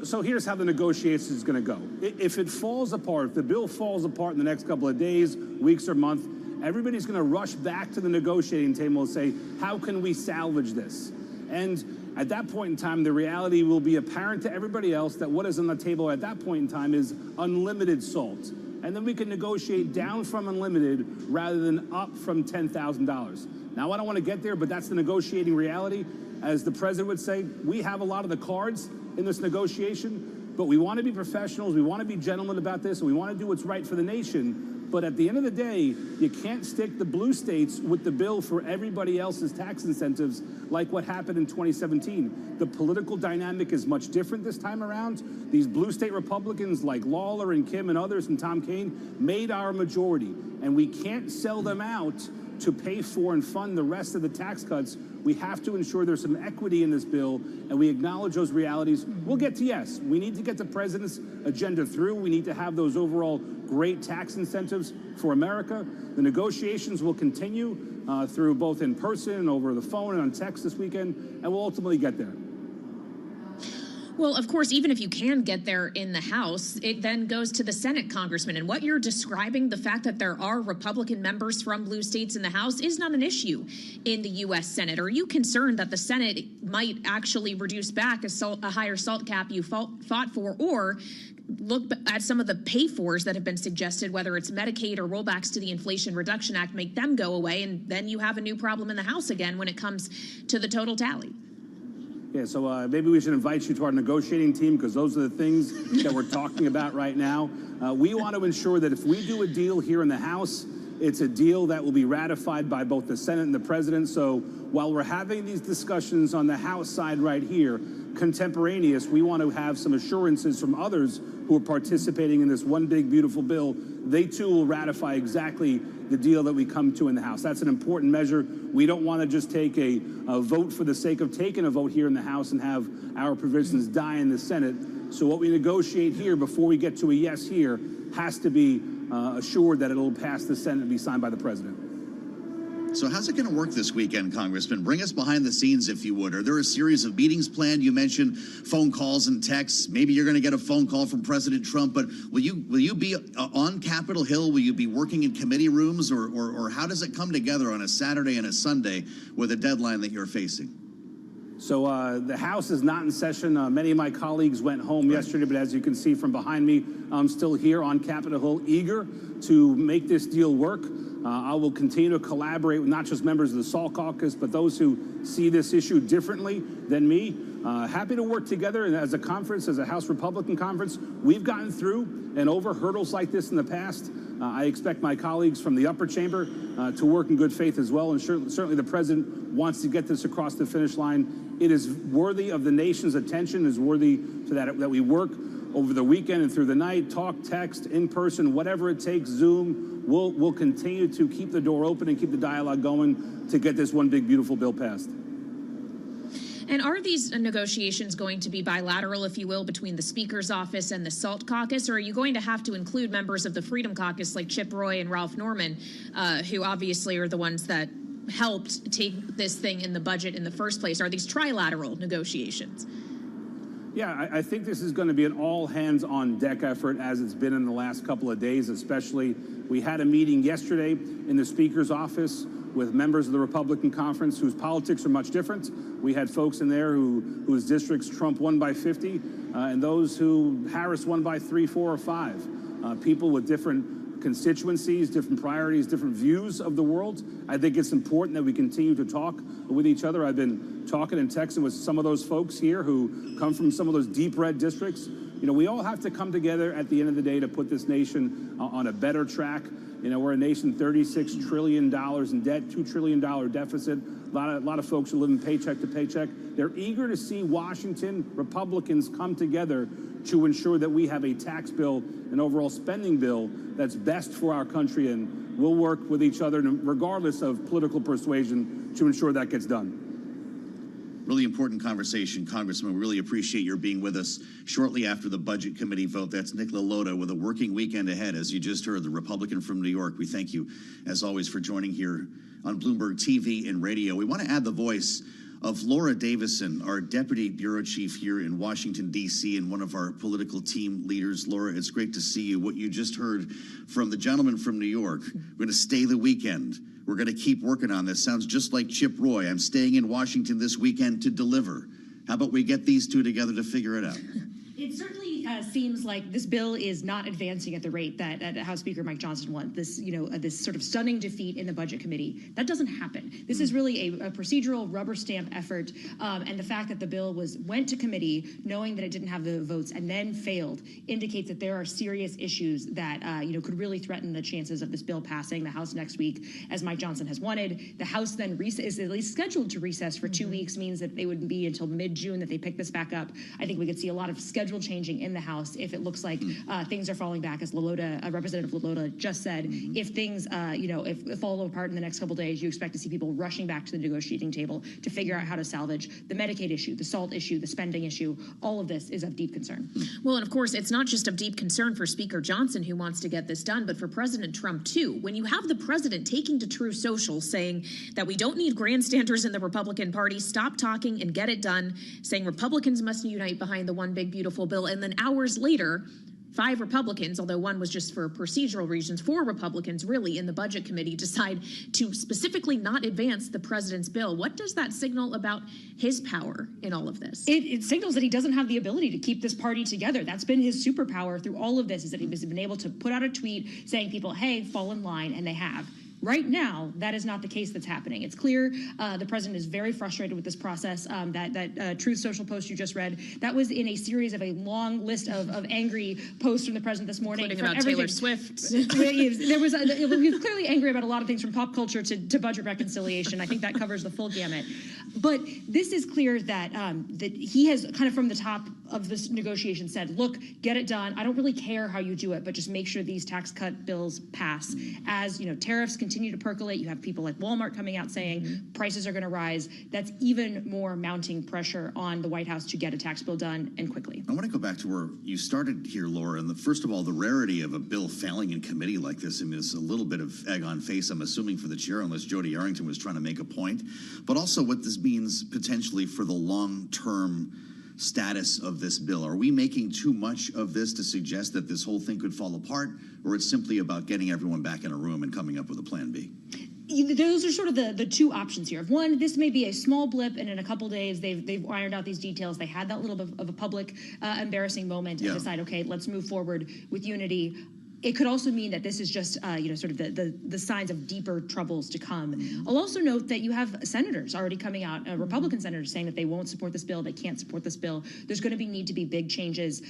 So here's how the negotiations is going to go. If it falls apart, if the bill falls apart in the next couple of days, weeks, or month, everybody's going to rush back to the negotiating table and say, how can we salvage this? And at that point in time, the reality will be apparent to everybody else that what is on the table at that point in time is unlimited salt. And then we can negotiate down from unlimited rather than up from $10,000. Now, I don't want to get there, but that's the negotiating reality. As the president would say, we have a lot of the cards in this negotiation, but we want to be professionals, we want to be gentlemen about this, and we want to do what's right for the nation. But at the end of the day, you can't stick the blue states with the bill for everybody else's tax incentives like what happened in 2017. The political dynamic is much different this time around. These blue state Republicans like Lawler and Kim and others and Tom Kaine made our majority, and we can't sell them out to pay for and fund the rest of the tax cuts. We have to ensure there's some equity in this bill, and we acknowledge those realities. We'll get to yes. We need to get the president's agenda through. We need to have those overall great tax incentives for America. The negotiations will continue through both in person and over the phone and on text this weekend, and we'll ultimately get there. Well, of course, even if you can get there in the House, it then goes to the Senate, Congressman. And what you're describing, the fact that there are Republican members from blue states in the House, is not an issue in the U.S. Senate. Are you concerned that the Senate might actually reduce back a higher salt cap you fought for, or look at some of the pay-fors that have been suggested, whether it's Medicaid or rollbacks to the Inflation Reduction Act, make them go away, and then you have a new problem in the House again when it comes to the total tally? Yeah, so maybe we should invite you to our negotiating team, because those are the things that we're talking about right now. We want to ensure that if we do a deal here in the House, it's a deal that will be ratified by both the Senate and the President. So while we're having these discussions on the House side right here, contemporaneous, we want to have some assurances from others who are participating in this one big, beautiful bill. They too will ratify exactly the deal that we come to in the House. That's an important measure. We don't want to just take a vote for the sake of taking a vote here in the House and have our provisions die in the Senate. So what we negotiate here before we get to a yes here has to be assured that it'll pass the Senate and be signed by the President. So how's it going to work this weekend, Congressman? Bring us behind the scenes, if you would. Are there a series of meetings planned? You mentioned phone calls and texts. Maybe you're going to get a phone call from President Trump, but will you be on Capitol Hill? Will you be working in committee rooms, or how does it come together on a Saturday and a Sunday with a deadline that you're facing? So the House is not in session. Many of my colleagues went home yesterday, but as you can see from behind me, I'm still here on Capitol Hill, eager to make this deal work. I will continue to collaborate with not just members of the SALT caucus, but those who see this issue differently than me. Happy to work together, and as a conference, as a House Republican conference, we've gotten through and over hurdles like this in the past. I expect my colleagues from the upper chamber to work in good faith as well, and certainly the President wants to get this across the finish line. It is worthy of the nation's attention, is worthy to that we work over the weekend and through the night, talk, text, in person, whatever it takes, Zoom. We'll continue to keep the door open and keep the dialogue going to get this one big, beautiful bill passed. And are these negotiations going to be bilateral, if you will, between the Speaker's office and the SALT caucus, or are you going to have to include members of the Freedom Caucus like Chip Roy and Ralph Norman, who obviously are the ones that helped take this thing in the budget in the first place? Are these trilateral negotiations? Yeah, I think this is going to be an all-hands-on-deck effort, as it's been in the last couple of days, especially. We had a meeting yesterday in the Speaker's office with members of the Republican conference whose politics are much different. We had folks in there whose districts Trump won by 50, and those who Harris won by 3, 4, or 5. People with different constituencies, different priorities, different views of the world. I think it's important that we continue to talk with each other. I've been talking and texting with some of those folks here who come from some of those deep red districts. You know, we all have to come together at the end of the day to put this nation on a better track. You know, we're a nation $36 trillion in debt, $2 trillion deficit. A lot of folks are living paycheck to paycheck. They're eager to see Washington Republicans come together to ensure that we have a tax bill, an overall spending bill that's best for our country, and we'll work with each other regardless of political persuasion to ensure that gets done. Really important conversation, Congressman. We really appreciate your being with us shortly after the Budget Committee vote. That's Nick LaLota with a working weekend ahead, as you just heard, the Republican from New York. We thank you, as always, for joining here on Bloomberg TV and radio. We want to add the voice of Laura Davison, our Deputy Bureau Chief here in Washington, D.C., and one of our political team leaders. Laura, it's great to see you. What you just heard from the gentleman from New York, we're going to stay the weekend. We're going to keep working on this. Sounds just like Chip Roy. I'm staying in Washington this weekend to deliver. How about we get these two together to figure it out? It certainly seems like this bill is not advancing at the rate that House Speaker Mike Johnson wants. This, this sort of stunning defeat in the Budget Committee, that doesn't happen. This is really a procedural rubber stamp effort, and the fact that the bill went to committee knowing that it didn't have the votes and then failed indicates that there are serious issues that could really threaten the chances of this bill passing the House next week, as Mike Johnson has wanted. The House then is at least scheduled to recess for 2 weeks, means that they wouldn't be until mid-June that they pick this back up. I think we could see a lot of schedule changing in the House if it looks like things are falling back, as Representative Lilota just said. If things, if fall apart in the next couple of days, you expect to see people rushing back to the negotiating table to figure out how to salvage the Medicaid issue, the SALT issue, the spending issue. All of this is of deep concern. Well, and of course, it's not just of deep concern for Speaker Johnson, who wants to get this done, but for President Trump, too. When you have the president taking to Truth Social saying that we don't need grandstanders in the Republican Party, stop talking and get it done, saying Republicans must unite behind the one big beautiful bill, and then hours later, 5 Republicans, although one was just for procedural reasons, 4 Republicans really in the Budget Committee decide to specifically not advance the president's bill. What does that signal about his power in all of this? It signals that he doesn't have the ability to keep this party together. That's been his superpower through all of this, is that he has been able to put out a tweet saying people, hey, fall in line, and they have. Right now, that is not the case that's happening. It's clear the president is very frustrated with this process. That Truth Social post you just read, that was in a series of a long list of angry posts from the president this morning. Including about Taylor Swift. He was clearly angry about a lot of things, from pop culture to budget reconciliation. I think that covers the full gamut. But this is clear that that he has kind of from the top of this negotiation said, look, get it done. I don't really care how you do it, but just make sure these tax cut bills pass. As tariffs continue to percolate, you have people like Walmart coming out saying prices are going to rise. That's even more mounting pressure on the White House to get a tax bill done, and quickly. I want to go back to where you started here, Laura. And first of all, the rarity of a bill failing in committee like this, I mean, it's a little bit of egg on face, I'm assuming, for the chair, unless Jody Arrington was trying to make a point. But also what this means potentially for the long-term status of this bill. Are we making too much of this to suggest that this whole thing could fall apart, or it's simply about getting everyone back in a room and coming up with a plan B? Those are sort of the two options here. One, this may be a small blip, and in a couple days they've ironed out these details. They had that little bit of a public embarrassing moment and decide, okay, let's move forward with unity. It could also mean that this is just, sort of the signs of deeper troubles to come. I'll also note that you have senators already coming out, Republican senators saying that they won't support this bill, they can't support this bill. There's going to need to be big changes,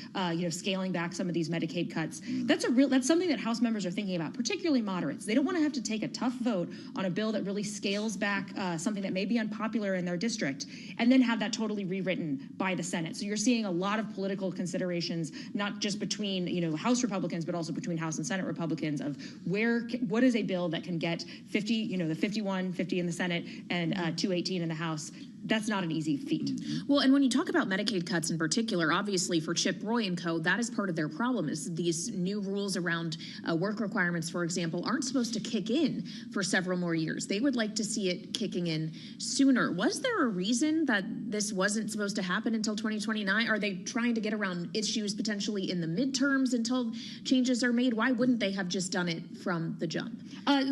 scaling back some of these Medicaid cuts. That's something that House members are thinking about, particularly moderates. They don't want to have to take a tough vote on a bill that really scales back something that may be unpopular in their district, and then have that totally rewritten by the Senate. So you're seeing a lot of political considerations, not just between House Republicans, but also between House and Senate Republicans, of what is a bill that can get 50, the 51, 50 in the Senate and 218 in the House. That's not an easy feat. Well, and when you talk about Medicaid cuts in particular, obviously for Chip Roy and co., that is part of their problem, is these new rules around work requirements, for example, aren't supposed to kick in for several more years. They would like to see it kicking in sooner. Was there a reason that this wasn't supposed to happen until 2029? Are they trying to get around issues potentially in the midterms until changes are made? Why wouldn't they have just done it from the jump?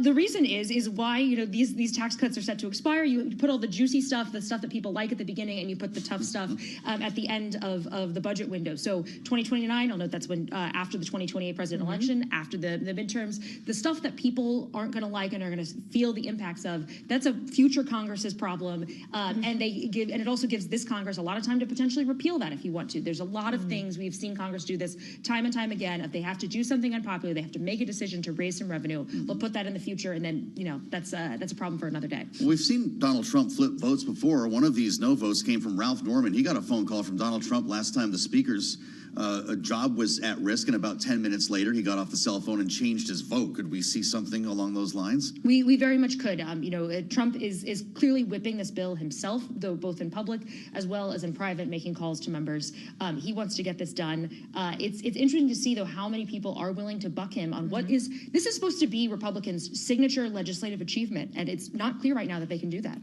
The reason is why these tax cuts are set to expire. You put all the juicy stuff, the stuff that people like at the beginning, and you put the tough stuff at the end of the budget window. So 2029, I'll note that's when after the 2028 presidential election, after the midterms, the stuff that people aren't going to like and are going to feel the impacts of, that's a future Congress's problem. And it also gives this Congress a lot of time to potentially repeal that if you want to. There's a lot of things we've seen Congress do this time and time again. If they have to do something unpopular, they have to make a decision to raise some revenue. They'll put that in the future, and then that's a problem for another day. We've seen Donald Trump flip votes before. One of these no votes came from Ralph Norman. He got a phone call from Donald Trump last time the speaker's a job was at risk, and about 10 minutes later, he got off the cell phone and changed his vote. Could we see something along those lines? We very much could. Trump is clearly whipping this bill himself, though both in public as well as in private, making calls to members. He wants to get this done. It's interesting to see, though, how many people are willing to buck him on this is supposed to be Republicans' signature legislative achievement, and it's not clear right now that they can do that.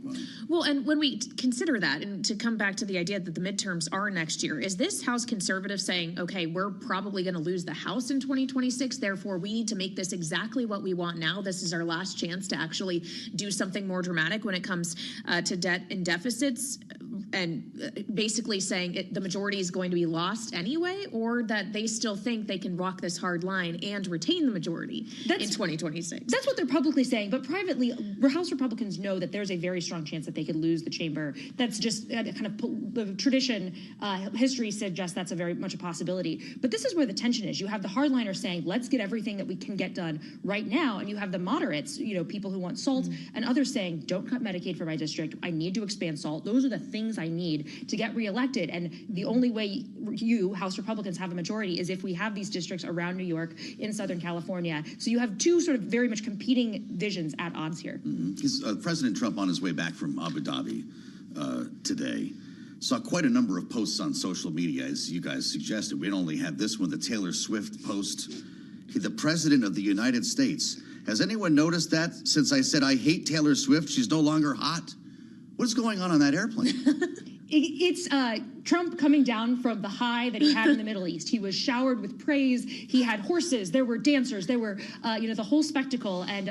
Well, and when we consider that, and to come back to the idea that the midterms are next year, is this House conservative saying, okay, we're probably going to lose the House in 2026, therefore we need to make this exactly what we want now? This is our last chance to actually do something more dramatic when it comes to debt and deficits, and basically saying the majority is going to be lost anyway, or that they still think they can walk this hard line and retain the majority in 2026. That's what they're publicly saying, but privately, House Republicans know that there's a very strong chance that they could lose the chamber. That's just kind of the tradition, history suggests that's a very much a possibility. But this is where the tension is. You have the hardliners saying, let's get everything that we can get done right now, and you have the moderates, people who want SALT, and others saying, don't cut Medicaid for my district. I need to expand SALT. Those are the things I need to get reelected. And the only way you, House Republicans, have a majority is if we have these districts around New York, in Southern California. So you have two sort of very much competing visions at odds here. President Trump, on his way back from Abu Dhabi today, saw quite a number of posts on social media, as you guys suggested. We only had this one, the Taylor Swift post. The President of the United States. Has anyone noticed that since I said I hate Taylor Swift? She's no longer hot. What's going on that airplane? It's Trump coming down from the high that he had in the Middle East. He was showered with praise. He had horses. There were dancers. There were, the whole spectacle. And,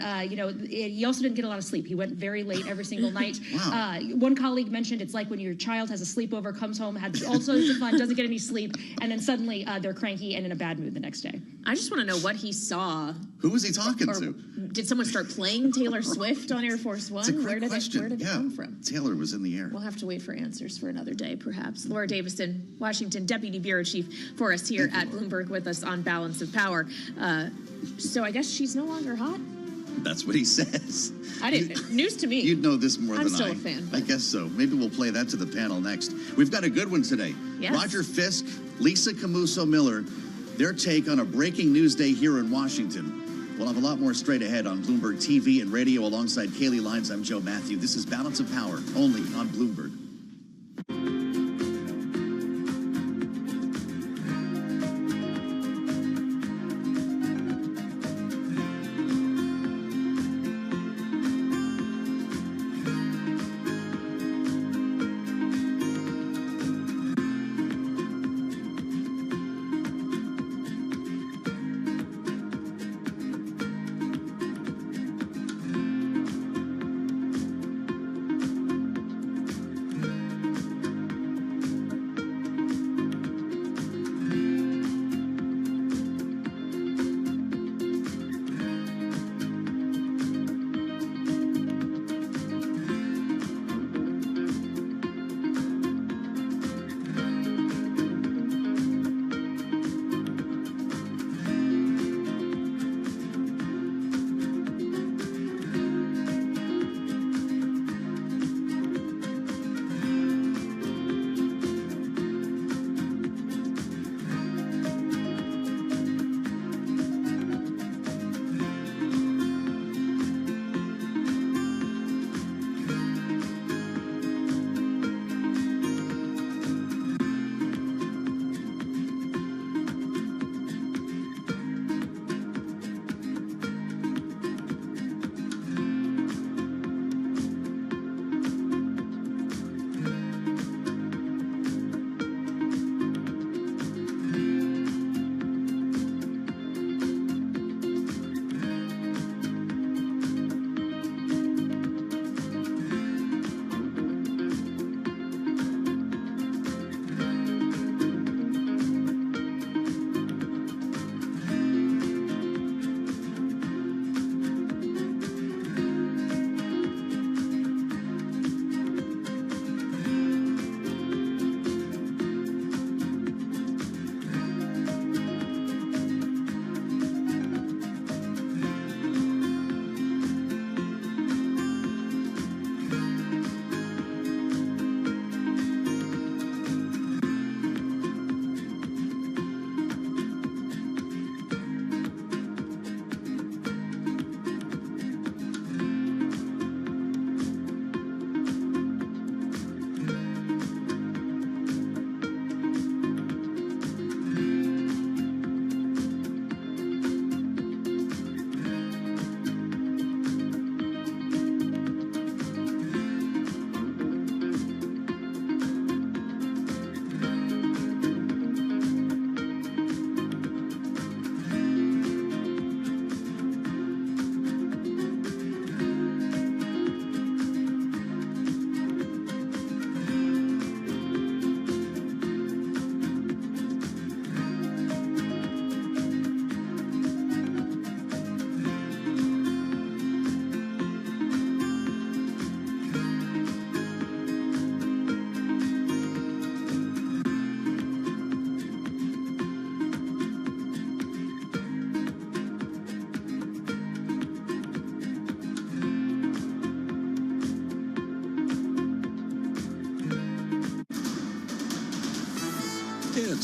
he also didn't get a lot of sleep. He went very late every single night. Wow. One colleague mentioned it's like when your child has a sleepover, comes home, had all sorts of fun, doesn't get any sleep, and then suddenly they're cranky and in a bad mood the next day. I just want to know what he saw. Who was he talking to? Did someone start playing Taylor Swift on Air Force One? It's a great question. Where did it come from? Taylor was in the air. We'll have to wait for answers for another day, perhaps. Laura Davison, Washington Deputy Bureau Chief for us here at Bloomberg, with us on Balance of Power. So I guess she's no longer hot? That's what he says. I didn't. News to me. You'd know this more than I. I'm still a fan. I guess so. Maybe we'll play that to the panel next. We've got a good one today. Yes. Roger Fisk, Lisa Camuso Miller, their take on a breaking news day here in Washington. We'll have a lot more straight ahead on Bloomberg TV and radio alongside Kaylee Lyons. I'm Joe Matthew. This is Balance of Power, only on Bloomberg.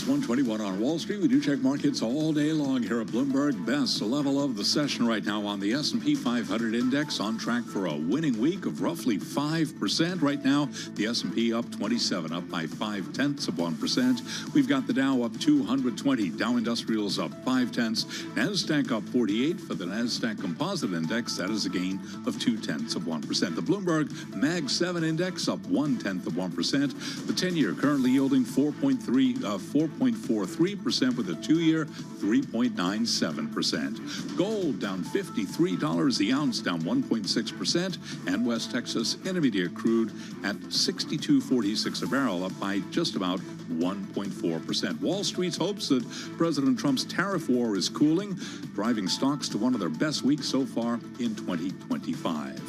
121 on Wall Street. We do check markets all day long here at Bloomberg. Best level of the session right now on the S&P 500 index, on track for a winning week of roughly 5%. Right now, the S&P up 27, up by 0.5%. We've got the Dow up 220, Dow Industrials up 0.5, NASDAQ up 48 for the NASDAQ Composite Index. That is a gain of 0.2%. The Bloomberg Mag 7 Index up 0.1%. The 10-year currently yielding 4.43% with a 2-year 3.97%. Gold down $53 the ounce, down 1.6%, and West Texas Intermediate crude at $62.46 a barrel, up by just about 1.4%. Wall Street's hopes that President Trump's tariff war is cooling, driving stocks to one of their best weeks so far in 2025.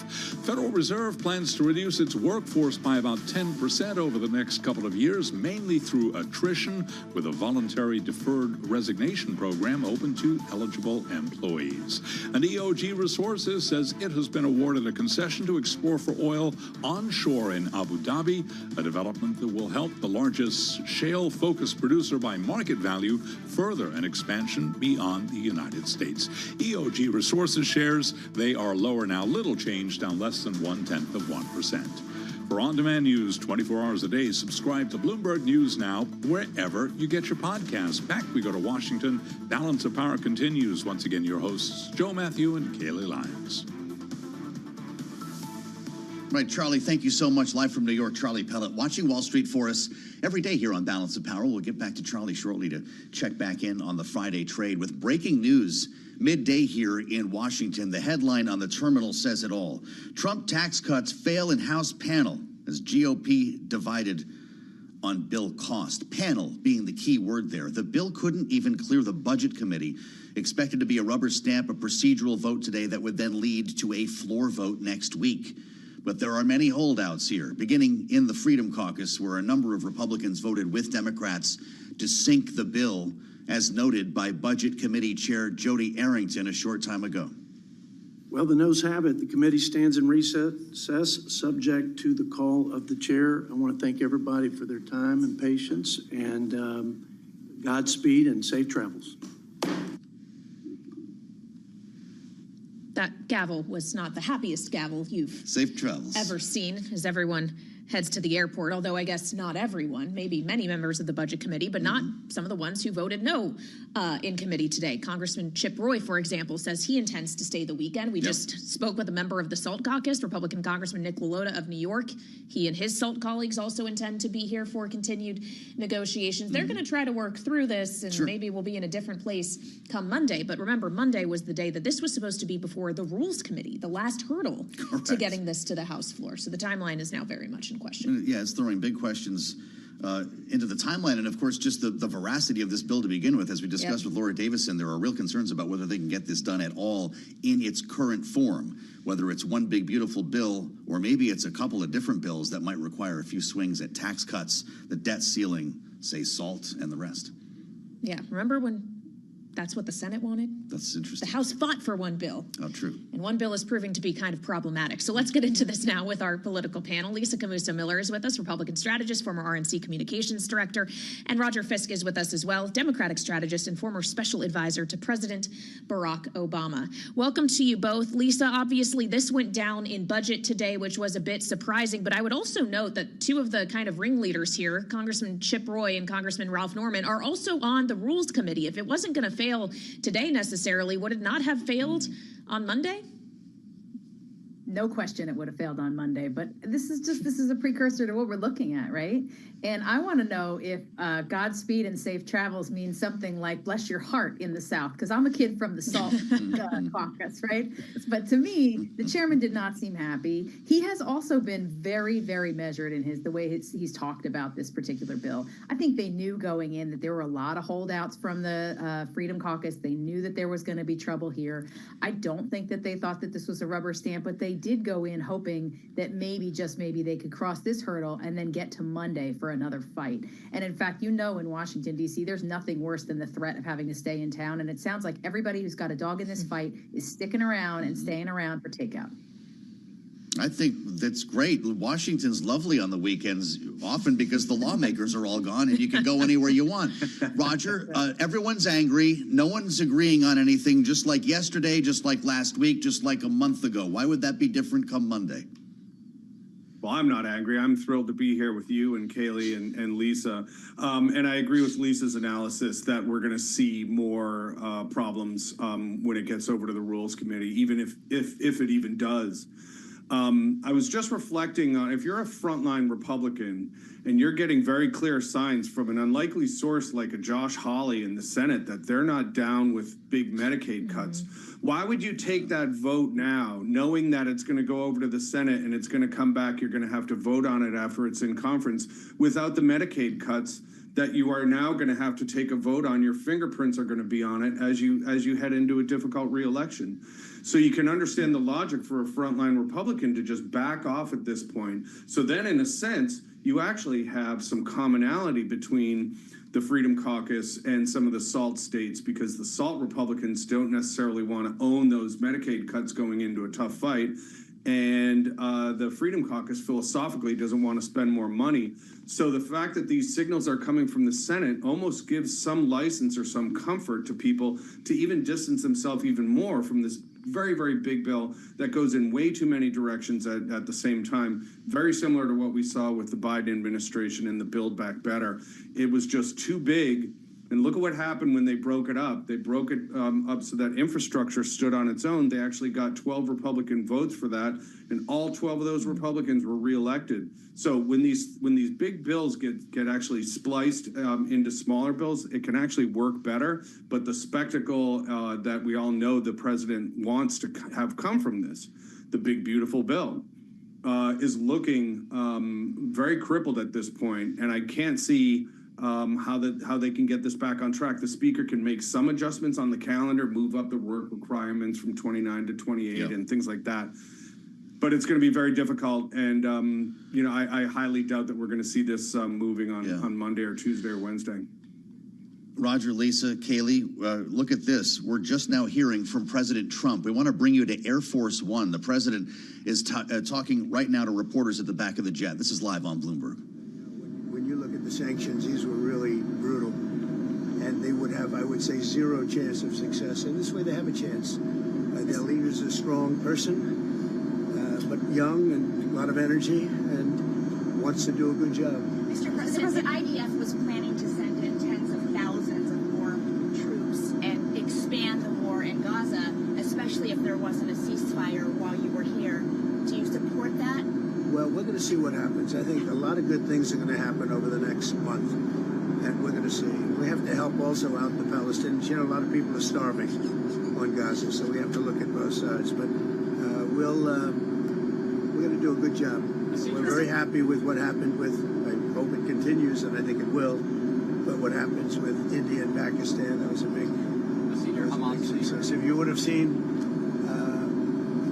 Federal Reserve plans to reduce its workforce by about 10% over the next couple of years, mainly through attrition, with a voluntary deferred resignation program open to eligible employees. And EOG Resources says it has been awarded a concession to explore for oil onshore in Abu Dhabi, a development that will help the largest shale-focused producer by market value further an expansion beyond the United States. EOG Resources shares, they are lower now, little change, down less than 0.1%. For on-demand news 24 hours a day, subscribe to Bloomberg News Now wherever you get your podcasts. Back we go to Washington. Balance of Power continues. Once again, your hosts, Joe Matthew and Kaylee Lyons. Right, Charlie, thank you so much. Live from New York, Charlie Pellet, watching Wall Street for us every day here on Balance of Power. We'll get back to Charlie shortly to check back in on the Friday trade with breaking news midday here in Washington. The headline on the terminal says it all. Trump tax cuts fail in House panel as GOP divided on bill cost. Panel being the key word there. The bill couldn't even clear the Budget Committee. Expected to be a rubber stamp, a procedural vote today that would then lead to a floor vote next week. But there are many holdouts here, beginning in the Freedom Caucus, where a number of Republicans voted with Democrats to sink the bill, as noted by Budget Committee Chair Jody Arrington a short time ago. Well, the noes have it. The committee stands in recess, subject to the call of the chair. I want to thank everybody for their time and patience, and Godspeed and safe travels. That gavel was not the happiest gavel you've Safe travels. ever seen, as everyone heads to the airport, although I guess not everyone, maybe many members of the Budget Committee, but not some of the ones who voted no in committee today. Congressman Chip Roy, for example, says he intends to stay the weekend. We just spoke with a member of the SALT caucus, Republican Congressman Nick Lalotta of New York. He and his SALT colleagues also intend to be here for continued negotiations. They're going to try to work through this, and maybe we'll be in a different place come Monday. But remember, Monday was the day that this was supposed to be before the Rules Committee, the last hurdle to getting this to the House floor. So the timeline is now very much in question. Yeah, it's throwing big questions into the timeline, and of course just the veracity of this bill to begin with. As we discussed with Laura Davison, there are real concerns about whether they can get this done at all in its current form, whether it's one big beautiful bill or maybe it's a couple of different bills that might require a few swings at tax cuts, the debt ceiling, say SALT, and the rest. Yeah, remember when that's what the Senate wanted? That's interesting. The House fought for one bill. Oh, true. And one bill is proving to be kind of problematic. So let's get into this now with our political panel. Lisa Camuso Miller is with us, Republican strategist, former RNC communications director, and Roger Fisk is with us as well, Democratic strategist and former special advisor to President Barack Obama. Welcome to you both. Lisa, obviously this went down in budget today, which was a bit surprising, but I would also note that two of the kind of ringleaders here, Congressman Chip Roy and Congressman Ralph Norman, are also on the Rules Committee. If it wasn't going to fail today necessarily, would it not have failed on Monday? No question it would have failed on Monday, but this is a precursor to what we're looking at, right? And I want to know if Godspeed and safe travels means something like bless your heart in the South, because I'm a kid from the SALT caucus, right? But to me, the chairman did not seem happy. He has also been very, very measured in the way he's talked about this particular bill. I think they knew going in that there were a lot of holdouts from the Freedom Caucus. They knew that there was going to be trouble here. I don't think that they thought that this was a rubber stamp, but they did go in hoping that maybe, just maybe, they could cross this hurdle and then get to Monday for another fight. And in fact, in Washington, D.C., there's nothing worse than the threat of having to stay in town. And it sounds like everybody who's got a dog in this fight is sticking around and staying around for takeout. I think that's great. Washington's lovely on the weekends, often because the lawmakers are all gone and you can go anywhere you want. Roger, everyone's angry. No one's agreeing on anything, just like yesterday, just like last week, just like a month ago. Why would that be different come Monday? Well, I'm not angry. I'm thrilled to be here with you and Kaylee and Lisa. And I agree with Lisa's analysis that we're going to see more problems when it gets over to the Rules Committee, even if it even does. I was just reflecting on, if you're a frontline Republican and you're getting very clear signs from an unlikely source like a Josh Hawley in the Senate that they're not down with big Medicaid cuts, why would you take that vote now, knowing that it's going to go over to the Senate and it's going to come back, you're going to have to vote on it after it's in conference, without the Medicaid cuts that you are now going to have to take a vote on? Your fingerprints are going to be on it as you head into a difficult reelection. So you can understand the logic for a frontline Republican to just back off at this point. So then, in a sense, you actually have some commonality between the Freedom Caucus and some of the SALT states, because the SALT Republicans don't necessarily want to own those Medicaid cuts going into a tough fight. And the Freedom Caucus philosophically doesn't want to spend more money. So the fact that these signals are coming from the Senate almost gives some license or some comfort to people to even distance themselves even more from this very, very big bill that goes in way too many directions at the same time. Very similar to what we saw with the Biden administration and the Build Back Better. It was just too big. And look at what happened when they broke it up. They broke it up so that infrastructure stood on its own. They actually got 12 Republican votes for that, and all 12 of those Republicans were reelected. So when these big bills get actually spliced into smaller bills, it can actually work better. But the spectacle that we all know the president wants to have come from this, the big beautiful bill, is looking very crippled at this point, and I can't see how they can get this back on track. The speaker can make some adjustments on the calendar, move up the work requirements from 29 to 28 and things like that. But it's going to be very difficult, and I highly doubt that we're going to see this moving on Monday or Tuesday or Wednesday. Roger, Lisa, Kaylee, look at this. We're just now hearing from President Trump. We want to bring you to Air Force One. The president is talking right now to reporters at the back of the jet. This is live on Bloomberg. When you look at the sanctions, these were really brutal, and they would have, I would say, zero chance of success. And this way they have a chance. Their leader's a strong person, but young and a lot of energy, and wants to do a good job. Mr. President, the IDF was planning to send in tens of thousands of more troops and expand the war in Gaza, especially if there wasn't a ceasefire while you were here. Do you support that? Well, we're going to see what happens. I think a lot of good things are going to happen over the next month, and we're going to see. We have to help also out the Palestinians. You know, a lot of people are starving on Gaza, so we have to look at both sides. But we're going to do a good job. We're very happy with what happened with, I hope it continues, and I think it will, but what happens with India and Pakistan, that was a big success. If you would have seen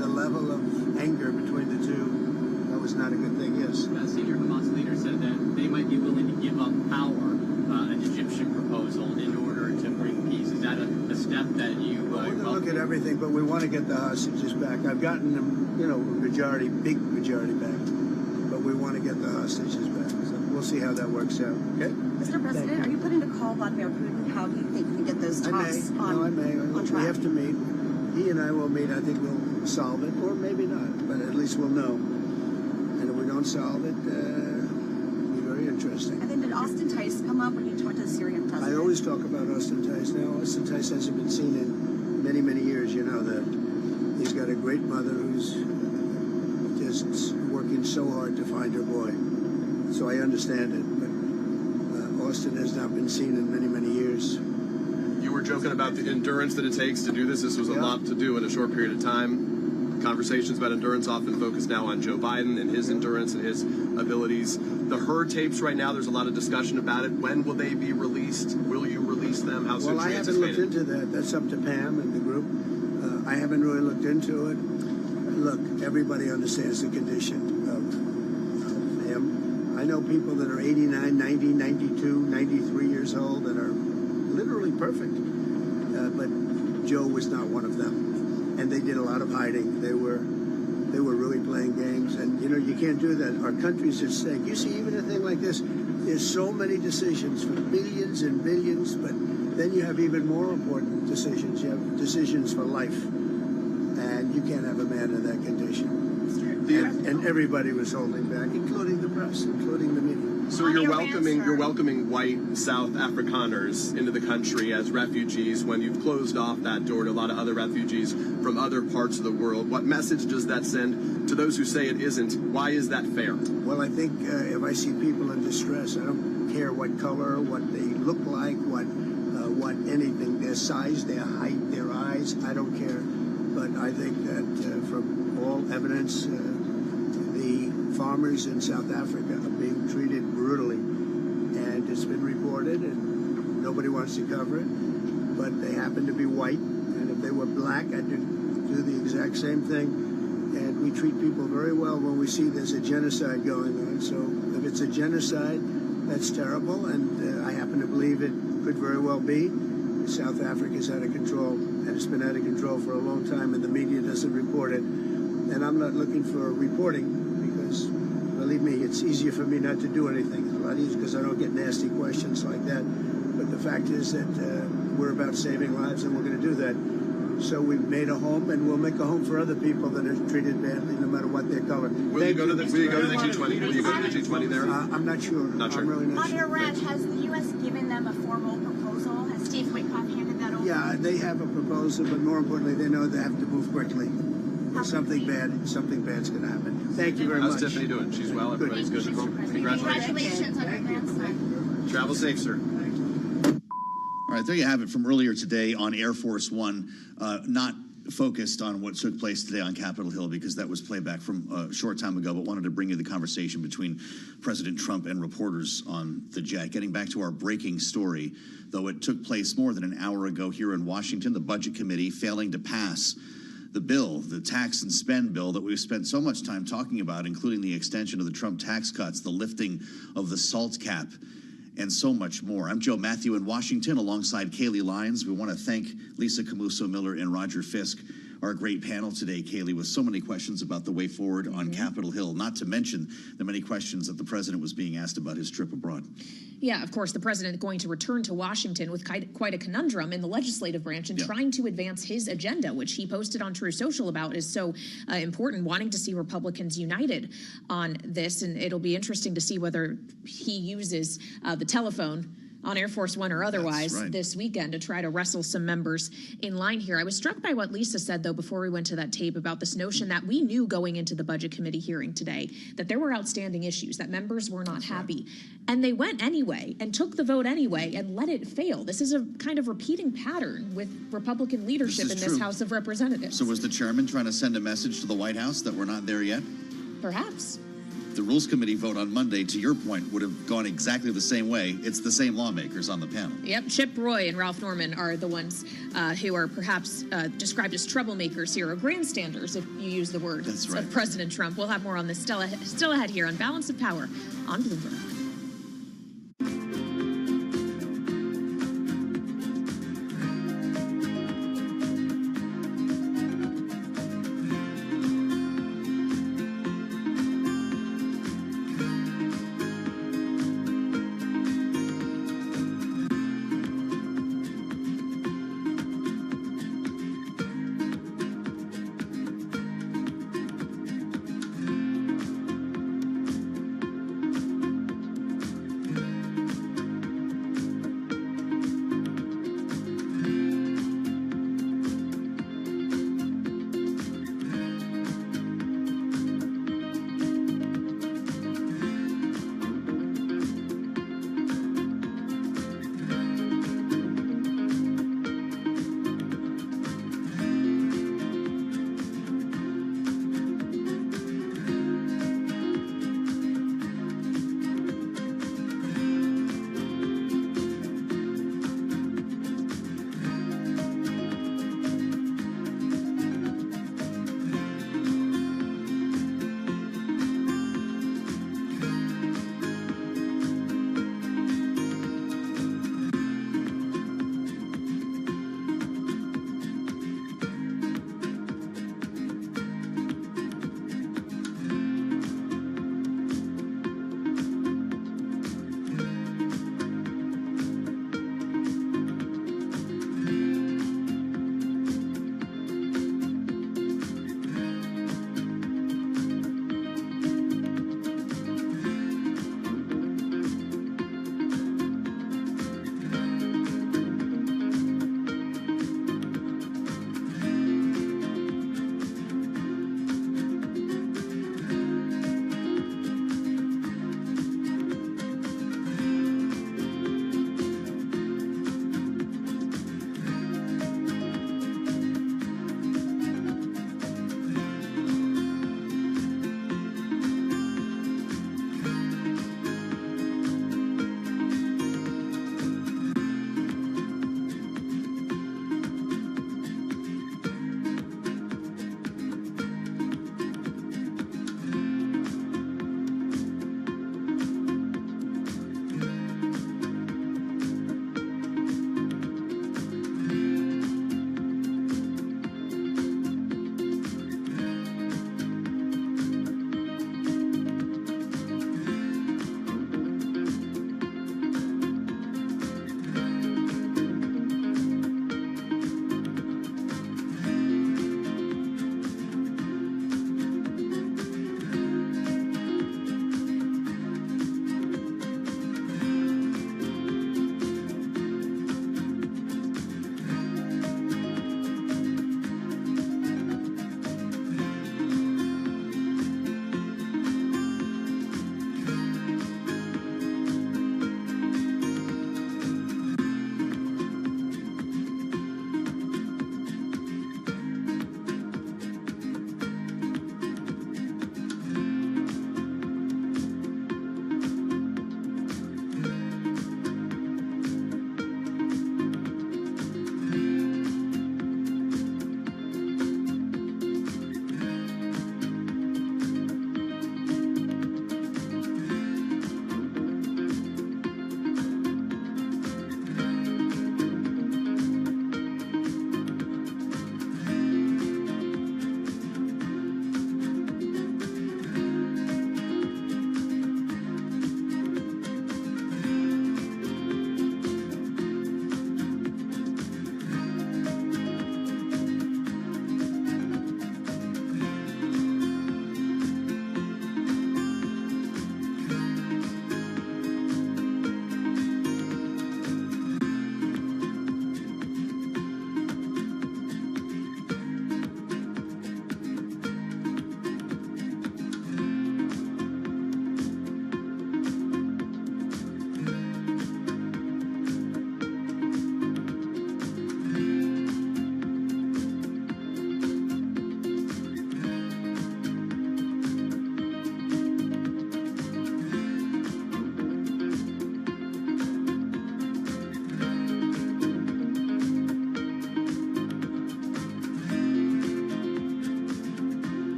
the level of anger between the two, that was not a good thing, yes. A senior Hamas leader said that they might be willing to give up power, an Egyptian proposal, in order to bring peace. Is that a step that you we're going to look at everything, but we want to get the hostages back. I've gotten them, big majority back, but we want to get the hostages back. So we'll see how that works out, okay? Mr. President, are you putting to call Vladimir Putin? How do you think you can get those talks on track? We have to meet. He and I will meet. I think we'll solve it, or maybe not, but at least we'll know. And if we don't solve it, it'll be very interesting. And then did Austin Tice come up when you talked to the Syrian president? I always talk about Austin Tice. Now, Austin Tice hasn't been seen in many, many years. You know that. He's got a great mother who's just working so hard to find her boy. So I understand it. But Austin has not been seen in many, many years. You were joking about the endurance that it takes to do this. This was a lot to do in a short period of time. Conversations about endurance often focus now on Joe Biden and his endurance and his abilities. The Hur tapes right now, there's a lot of discussion about it. When will they be released? Will you release them? How soon? Well, I haven't looked into that. That's up to Pam and the group. I haven't really looked into it. Look, everybody understands the condition of him. I know people that are 89, 90, 92, 93 years old that are literally perfect. But Joe was not one of them. And they did a lot of hiding. They they were really playing games. And, you know, you can't do that. Our country's at stake. You see, even a thing like this, there's so many decisions for billions and billions, but then you have even more important decisions. You have decisions for life. And you can't have a man in that condition. And everybody was holding back, including the press, including the media. So you're welcoming white South Afrikaners into the country as refugees when you've closed off that door to a lot of other refugees from other parts of the world. What message does that send to those who say it isn't? Why is that fair? Well, I think if I see people in distress, I don't care what color, what they look like, what anything, their size, their height, their eyes, I don't care. But I think that from all evidence, the farmers in South Africa are being treated brutally. And it's been reported, and nobody wants to cover it. But they happen to be white, and if they were black, I'd do the exact same thing. And we treat people very well when we see there's a genocide going on. So if it's a genocide, that's terrible, and I happen to believe it could very well be. South Africa is out of control, and it's been out of control for a long time, and the media doesn't report it. And I'm not looking for reporting because, believe me, it's easier for me not to do anything. It's a lot easier because I don't get nasty questions like that. But the fact is that we're about saving lives, and we're going to do that. So we've made a home, and we'll make a home for other people that are treated badly, no matter what their color. Will you go to the G20? Will you go to the G20 there? I'm not sure. Not sure. I'm really not On sure. Iran, has the U.S. given them a formal proposal? Has Steve Witkoff handed that over? Yeah, they have a proposal, but more importantly, they know they have to move quickly. Something bad's going to happen. Thank you very much. How's Tiffany doing? She's well. Everybody's good at home. Congratulations on your grandson. Travel safe, sir. All right, there you have it from earlier today on Air Force One. Not focused on what took place today on Capitol Hill because that was playback from a short time ago, but wanted to bring you the conversation between President Trump and reporters on the jet. Getting back to our breaking story, though it took place more than an hour ago here in Washington, the Budget Committee failing to pass the bill, the tax and spend bill that we've spent so much time talking about, including the extension of the Trump tax cuts, the lifting of the SALT cap, and so much more. I'm Joe Matthew in Washington alongside Kaylee Lyons. We want to thank Lisa Camuso-Miller and Roger Fisk, our great panel today, Kaylee, with so many questions about the way forward on Capitol Hill, not to mention the many questions that the president was being asked about his trip abroad. Yeah, of course, the president going to return to Washington with quite a conundrum in the legislative branch and trying to advance his agenda, which he posted on True Social about is so important, wanting to see Republicans united on this. And it'll be interesting to see whether he uses the telephone on Air Force One or otherwise this weekend to try to wrestle some members in line here. I was struck by what Lisa said, though, before we went to that tape about this notion that we knew going into the Budget Committee hearing today that there were outstanding issues, that members were not happy. And they went anyway and took the vote anyway and let it fail. This is a kind of repeating pattern with Republican leadership in this House of Representatives. So was the chairman trying to send a message to the White House that we're not there yet? Perhaps. The Rules Committee vote on Monday, to your point, would have gone exactly the same way. It's the same lawmakers on the panel. Yep, Chip Roy and Ralph Norman are the ones who are perhaps described as troublemakers here, or grandstanders, if you use the word of President Trump. We'll have more on this still ahead here on Balance of Power on Bloomberg.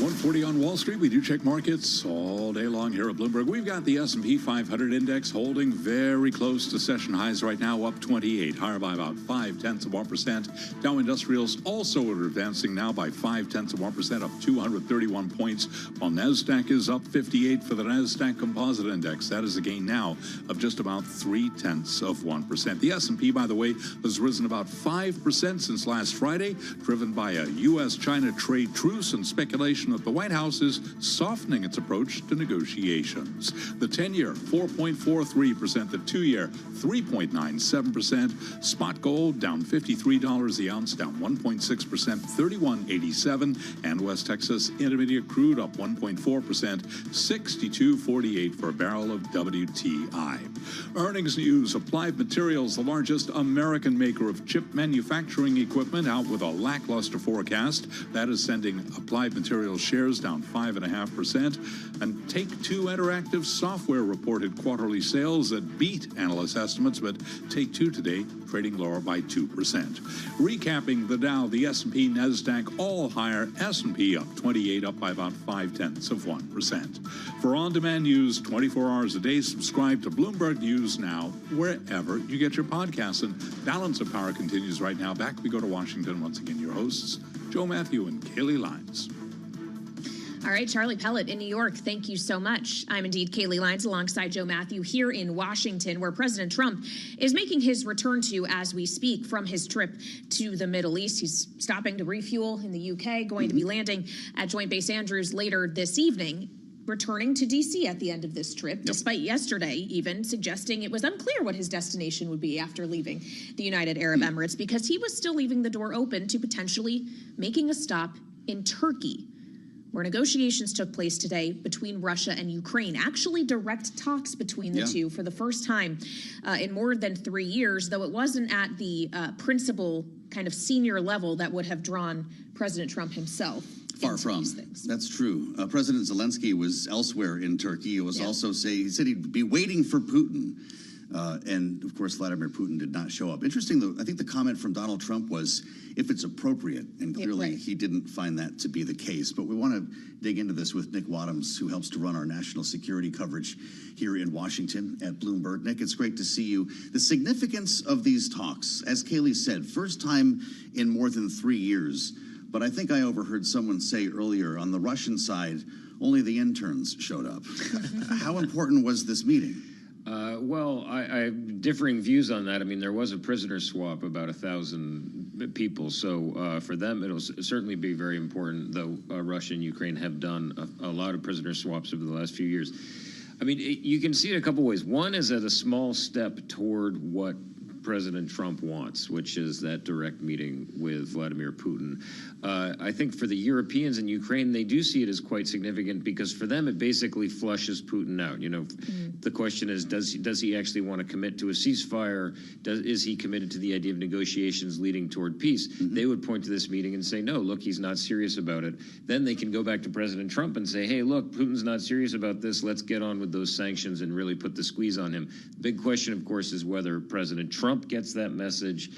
140 on Wall Street. We do check markets all day long here at Bloomberg. We've got the S&P 500 index holding very close to session highs right now, up 28, higher by about 0.5%. Dow Industrials also advancing now by 0.5%, up 231 points, while NASDAQ is up 58 for the NASDAQ Composite Index. That is a gain now of just about 0.3%. The S&P, by the way, has risen about 5% since last Friday, driven by a U.S.-China trade truce and speculation that the White House is softening its approach to negotiations. The 10-year, 4.43%. The 2-year, 3.97%. Spot gold down $53 the ounce, down 1.6%, $31.87. And West Texas Intermediate crude up 1.4%, $62.48 for a barrel of WTI. Earnings news: Applied Materials, the largest American maker of chip manufacturing equipment, out with a lackluster forecast. That is sending Applied Materials shares down 5.5%. And Take-Two Interactive Software reported quarterly sales that beat analyst estimates, but Take-Two today trading lower by 2%. Recapping the Dow, the S&P, NASDAQ all higher. S&P up 28, up by about 0.5%. For on-demand news 24 hours a day, subscribe to Bloomberg News Now wherever you get your podcasts. And Balance of Power continues right now. Back we go to Washington. Once again, your hosts, Joe Matthew and Kaylee Lyons. All right, Charlie Pellet in New York, thank you so much. I'm indeed Kaylee Lyons alongside Joe Matthew here in Washington, where President Trump is making his return to as we speak from his trip to the Middle East. He's stopping to refuel in the UK, going to be landing at Joint Base Andrews later this evening, returning to D.C. at the end of this trip, despite yesterday even suggesting it was unclear what his destination would be after leaving the United Arab Emirates, because he was still leaving the door open to potentially making a stop in Turkey, where negotiations took place today between Russia and Ukraine. Actually, direct talks between the two for the first time in more than 3 years, though it wasn't at the principal kind of senior level that would have drawn President Trump himself. Far from. That's true. President Zelensky was elsewhere in Turkey. He was also he said he'd be waiting for Putin. And, of course, Vladimir Putin did not show up. Interesting, though, I think the comment from Donald Trump was, if it's appropriate, and clearly he didn't find that to be the case. But we want to dig into this with Nick Wadhams, who helps to run our national security coverage here in Washington at Bloomberg. Nick, it's great to see you. The significance of these talks, as Kaylee said, first time in more than 3 years. But I think I overheard someone say earlier, on the Russian side, only the interns showed up. How important was this meeting? Well, I have differing views on that. I mean, there was a prisoner swap, about 1,000 people. So for them, it'll certainly be very important, though Russia and Ukraine have done a lot of prisoner swaps over the last few years. I mean, you can see it a couple ways. One is at a small step toward what President Trump wants, which is that direct meeting with Vladimir Putin. I think for the Europeans in Ukraine, they do see it as quite significant, because for them it basically flushes Putin out. You know, the question is, does he actually want to commit to a ceasefire? Is he committed to the idea of negotiations leading toward peace? They would point to this meeting and say, no, look, he's not serious about it. Then they can go back to President Trump and say, hey, look, Putin's not serious about this. Let's get on with those sanctions and really put the squeeze on him. The big question, of course, is whether President Trump gets that message.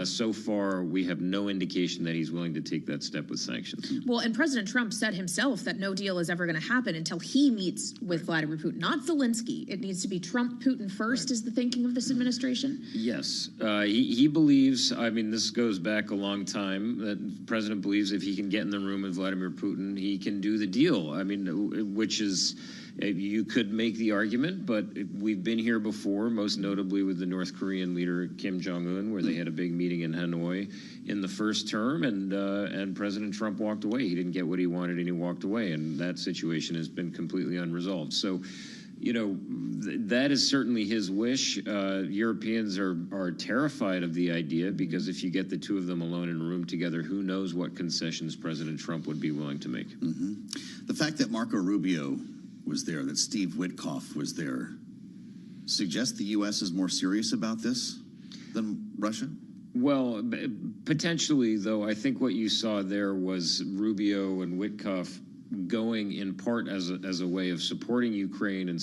So far, we have no indication that he's willing to take that step with sanctions. Well, and President Trump said himself that no deal is ever going to happen until he meets with Vladimir Putin, not Zelensky. It needs to be Trump-Putin first, is the thinking of this administration? Yes. He believes, I mean, this goes back a long time, that the president believes if he can get in the room with Vladimir Putin, he can do the deal. I mean, which is... You could make the argument, but we've been here before, most notably with the North Korean leader Kim Jong-un, where they had a big meeting in Hanoi in the first term, and President Trump walked away. He didn't get what he wanted, and he walked away, and that situation has been completely unresolved. So, you know, that is certainly his wish. Europeans are terrified of the idea, because if you get the two of them alone in a room together, who knows what concessions President Trump would be willing to make. The fact that Marco Rubio was there, that Steve Witkoff was there, suggests the U.S. is more serious about this than Russia? Well, potentially, though, I think what you saw there was Rubio and Witkoff going in part as a way of supporting Ukraine and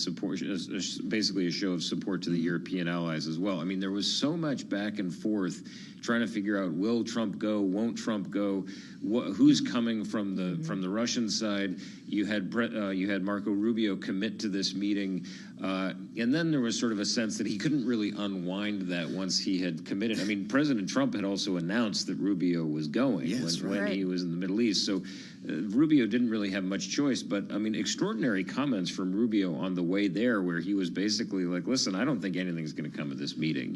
basically a show of support to the European allies as well. I mean, there was so much back and forth trying to figure out, will Trump go, won't Trump go, who's coming from the Russian side. You had Marco Rubio commit to this meeting, and then there was sort of a sense that he couldn't really unwind that once he had committed. I mean, President Trump had also announced that Rubio was going when he was in the Middle East, so Rubio didn't really have much choice. But I mean, extraordinary comments from Rubio on the way there, where he was basically like, "Listen, I don't think anything's going to come of this meeting,"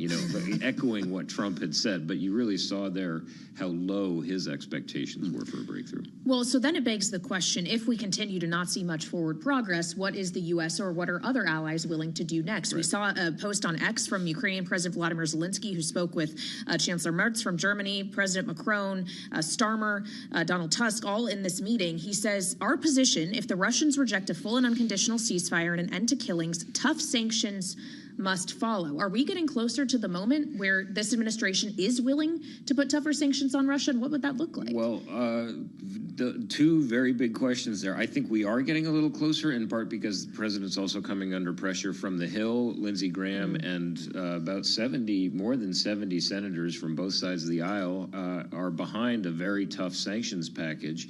echoing what Trump had said. But you really saw there how low his expectations were for a breakthrough. Well, so then it begs the question, if we continue to not see much forward progress, what is the U.S. or what are other allies willing to do next? Right. We saw a post on X from Ukrainian President Vladimir Zelensky, who spoke with Chancellor Merz from Germany, President Macron, Starmer, Donald Tusk, all in this meeting. He says, our position, if the Russians reject a full and unconditional ceasefire and an end to killings, tough sanctions must follow. Are we getting closer to the moment where this administration is willing to put tougher sanctions on Russia, and what would that look like? Well, the two very big questions there. I think we are getting a little closer, in part because the president's also coming under pressure from the Hill. Lindsey Graham and more than 70 senators from both sides of the aisle are behind a very tough sanctions package.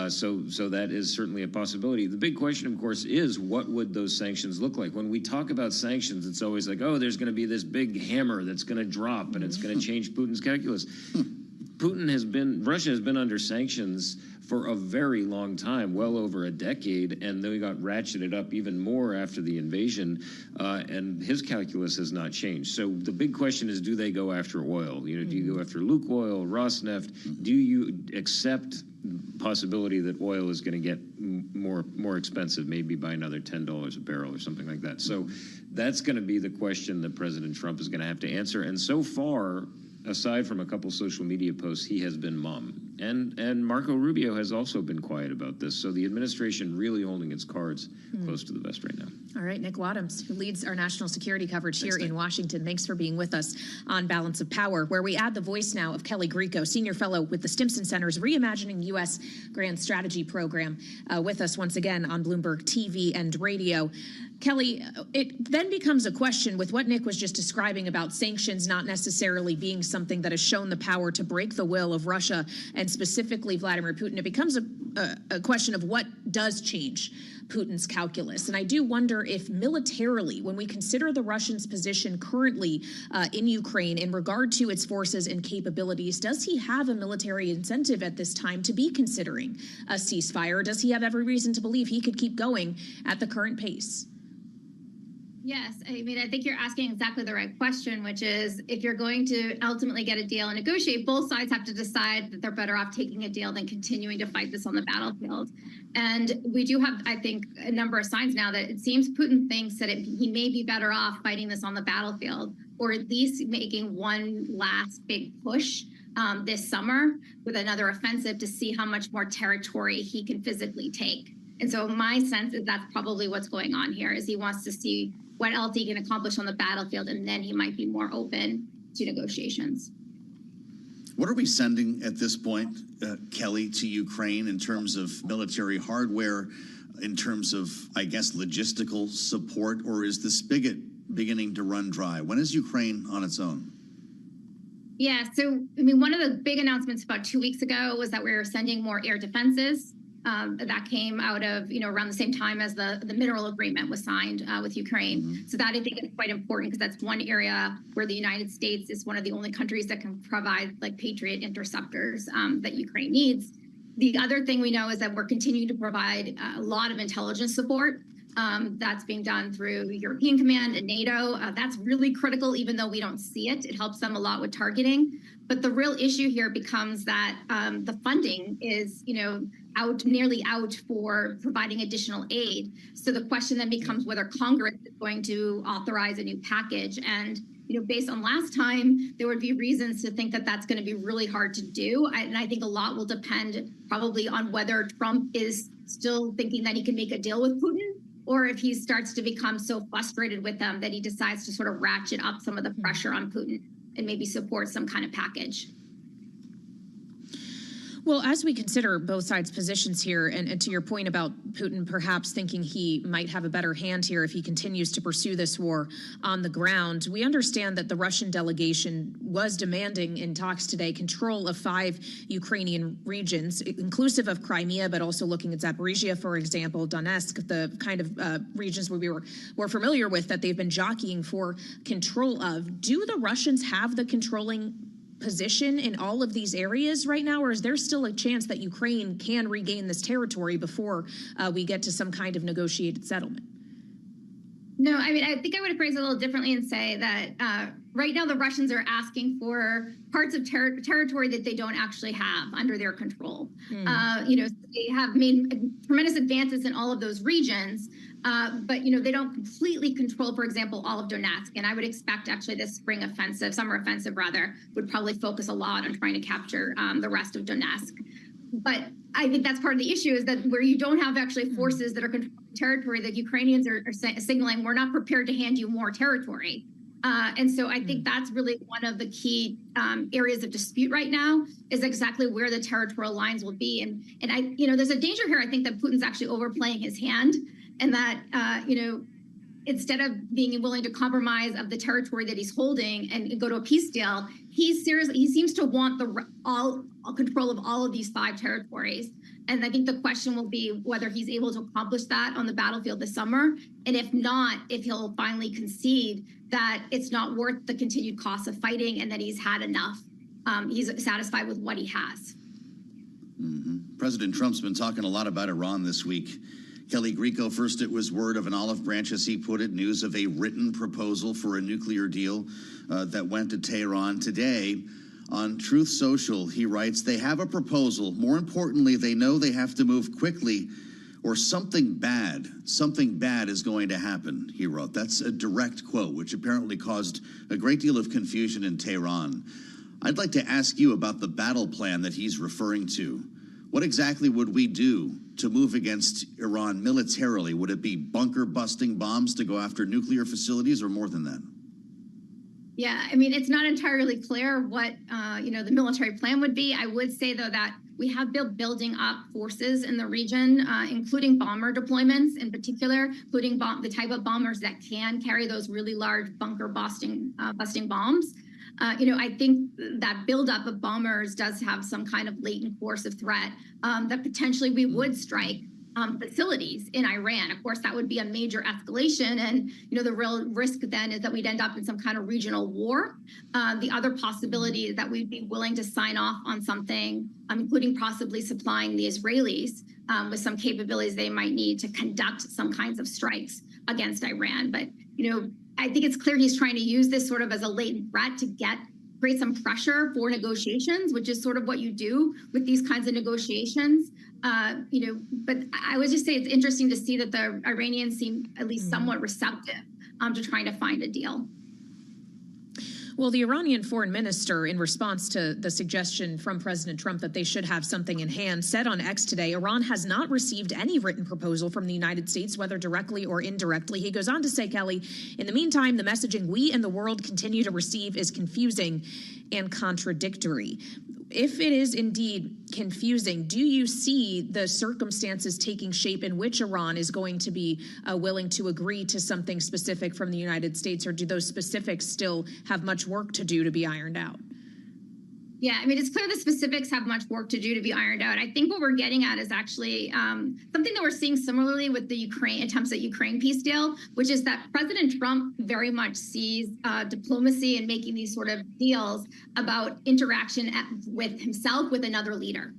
So that is certainly a possibility. The big question, of course, is what would those sanctions look like? When we talk about sanctions, it's always like, oh, there's going to be this big hammer that's going to drop and it's going to change Putin's calculus. Russia has been under sanctions for a very long time, well over a decade, and they got ratcheted up even more after the invasion, and his calculus has not changed. So the big question is, do they go after oil? Do you go after Lukoil, Rosneft? Do you accept possibility that oil is going to get more expensive, maybe by another $10 a barrel or something like that? So that's going to be the question that President Trump is going to have to answer. And so far, aside from a couple social media posts, he has been mum. And Marco Rubio has also been quiet about this. So the administration really holding its cards close to the vest right now. All right, Nick Wadhams, who leads our national security coverage here in Washington. Thanks for being with us on Balance of Power, where we add the voice now of Kelly Grieco, senior fellow with the Stimson Center's Reimagining U.S. Grand Strategy Program, with us once again on Bloomberg TV and radio. Kelly, it then becomes a question with what Nick was just describing about sanctions not necessarily being something that has shown the power to break the will of Russia and specifically Vladimir Putin. It becomes a question of what does change Putin's calculus. And I do wonder if militarily, when we consider the Russians' position currently in Ukraine in regard to its forces and capabilities, does he have a military incentive at this time to be considering a ceasefire? Or does he have every reason to believe he could keep going at the current pace? Yes, I mean, I think you're asking exactly the right question, which is if you're going to ultimately get a deal and negotiate, both sides have to decide that they're better off taking a deal than continuing to fight this on the battlefield. And we do have, I think, a number of signs now that it seems Putin thinks that he may be better off fighting this on the battlefield, or at least making one last big push this summer with another offensive to see how much more territory he can physically take. And so my sense is that's probably what's going on here, is he wants to see what else he can accomplish on the battlefield, and then he might be more open to negotiations. What are we sending at this point, Kelly, to Ukraine in terms of military hardware, in terms of, I guess, logistical support, or is the spigot beginning to run dry? When is Ukraine on its own? Yeah, so, I mean, one of the big announcements about 2 weeks ago was that we were sending more air defenses. That came out of, around the same time as the mineral agreement was signed with Ukraine. Mm-hmm. So that I think is quite important, because that's one area where the United States is one of the only countries that can provide like Patriot interceptors that Ukraine needs. The other thing we know is that we're continuing to provide a lot of intelligence support. That's being done through European Command and NATO. That's really critical, even though we don't see it. It helps them a lot with targeting. But the real issue here becomes that the funding is, nearly out for providing additional aid. So the question then becomes whether Congress is going to authorize a new package. And, based on last time, there would be reasons to think that that's going to be really hard to do. And I think a lot will depend probably on whether Trump is still thinking that he can make a deal with Putin, or if he starts to become so frustrated with them that he decides to sort of ratchet up some of the pressure on Putin and maybe support some kind of package. Well, as we consider both sides' positions here, and to your point about Putin perhaps thinking he might have a better hand here if he continues to pursue this war on the ground, we understand that the Russian delegation was demanding in talks today control of 5 Ukrainian regions, inclusive of Crimea, but also looking at Zaporizhia, for example, Donetsk, the kind of regions where we're familiar with that they've been jockeying for control of. Do the Russians have the controlling position in all of these areas right now, or is there still a chance that Ukraine can regain this territory before we get to some kind of negotiated settlement? No, I mean, I think I would phrase it a little differently and say that right now the Russians are asking for parts of territory that they don't actually have under their control. They have made tremendous advances in all of those regions, but they don't completely control, for example, all of Donetsk. And I would expect actually this summer offensive rather, would probably focus a lot on trying to capture the rest of Donetsk. But I think that's part of the issue, is that where you don't have actually forces that are controlling territory, the Ukrainians are signaling, we're not prepared to hand you more territory. And so I think that's really one of the key areas of dispute right now, is exactly where the territorial lines will be. And I, there's a danger here, I think, that Putin's actually overplaying his hand, and that, instead of being willing to compromise of the territory that he's holding and go to a peace deal, he seems to want all control of all of these 5 territories. And I think the question will be whether he's able to accomplish that on the battlefield this summer. And if not, if he'll finally concede that it's not worth the continued cost of fighting and that he's had enough. He's satisfied with what he has. Mm-hmm. President Trump's been talking a lot about Iran this week. Kelly Grieco, first it was word of an olive branch, as he put it, news of a written proposal for a nuclear deal that went to Tehran today. On Truth Social, he writes, they have a proposal. More importantly, they know they have to move quickly or something bad is going to happen, he wrote. That's a direct quote, which apparently caused a great deal of confusion in Tehran. I'd like to ask you about the battle plan that he's referring to. What exactly would we do to move against Iran militarily? Would it be bunker-busting bombs to go after nuclear facilities, or more than that? Yeah, I mean, it's not entirely clear what, the military plan would be. I would say, though, that we have been building up forces in the region, including bomber deployments in particular, including the type of bombers that can carry those really large busting bombs. I think that buildup of bombers does have some kind of latent force of threat that potentially we would strike facilities in Iran. Of course, that would be a major escalation. And, the real risk then is that we'd end up in some kind of regional war. The other possibility is that we'd be willing to sign off on something, including possibly supplying the Israelis with some capabilities they might need to conduct some kinds of strikes against Iran. But, I think it's clear he's trying to use this sort of as a latent threat to create some pressure for negotiations, which is sort of what you do with these kinds of negotiations. But I would just say it's interesting to see that the Iranians seem at least somewhat receptive to trying to find a deal. Well, the Iranian foreign minister, in response to the suggestion from President Trump that they should have something in hand, said on X today, Iran has not received any written proposal from the United States, whether directly or indirectly. He goes on to say, Kelly, in the meantime, the messaging we and the world continue to receive is confusing and contradictory. If it is indeed confusing, do you see the circumstances taking shape in which Iran is going to be willing to agree to something specific from the United States, or do those specifics still have much work to do to be ironed out? Yeah, I mean, it's clear the specifics have much work to do to be ironed out. I think what we're getting at is actually something that we're seeing similarly with the Ukraine attempts at Ukraine peace deal, which is that President Trump very much sees diplomacy and making these sort of deals about interaction with himself with another leader.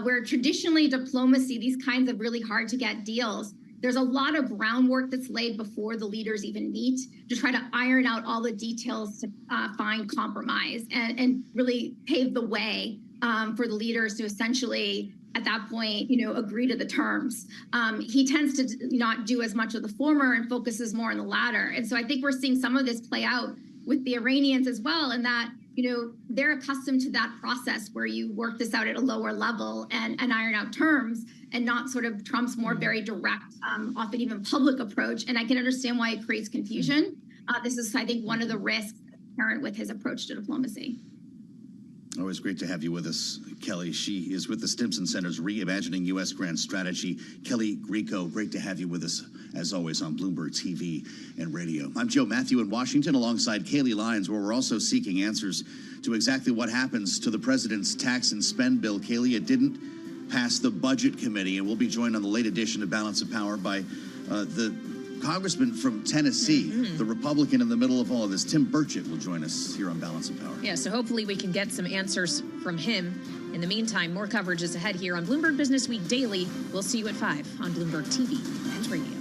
Where traditionally diplomacy, these kinds of really hard to get deals, there's a lot of groundwork that's laid before the leaders even meet to try to iron out all the details to find compromise and really pave the way for the leaders to essentially, at that point, agree to the terms. He tends to not do as much of the former and focuses more on the latter. And so I think we're seeing some of this play out with the Iranians as well, in that they're accustomed to that process where you work this out at a lower level and iron out terms, and not sort of Trump's more very direct, often even public approach. And I can understand why it creates confusion. This is, I think, one of the risks inherent with his approach to diplomacy. Always great to have you with us, Kelly. She is with the Stimson Center's Reimagining U.S. Grand Strategy. Kelly Grieco, great to have you with us, as always, on Bloomberg TV and radio. I'm Joe Matthew in Washington, alongside Kaylee Lyons, where we're also seeking answers to exactly what happens to the president's tax and spend bill. Kaylee, it didn't pass the Budget Committee, and we'll be joined on the late edition of Balance of Power by the Congressman from Tennessee, the Republican in the middle of all of this. Tim Burchett will join us here on Balance of Power. Yeah, so hopefully we can get some answers from him. In the meantime, more coverage is ahead here on Bloomberg Business Week Daily. We'll see you at 5 on Bloomberg TV and radio.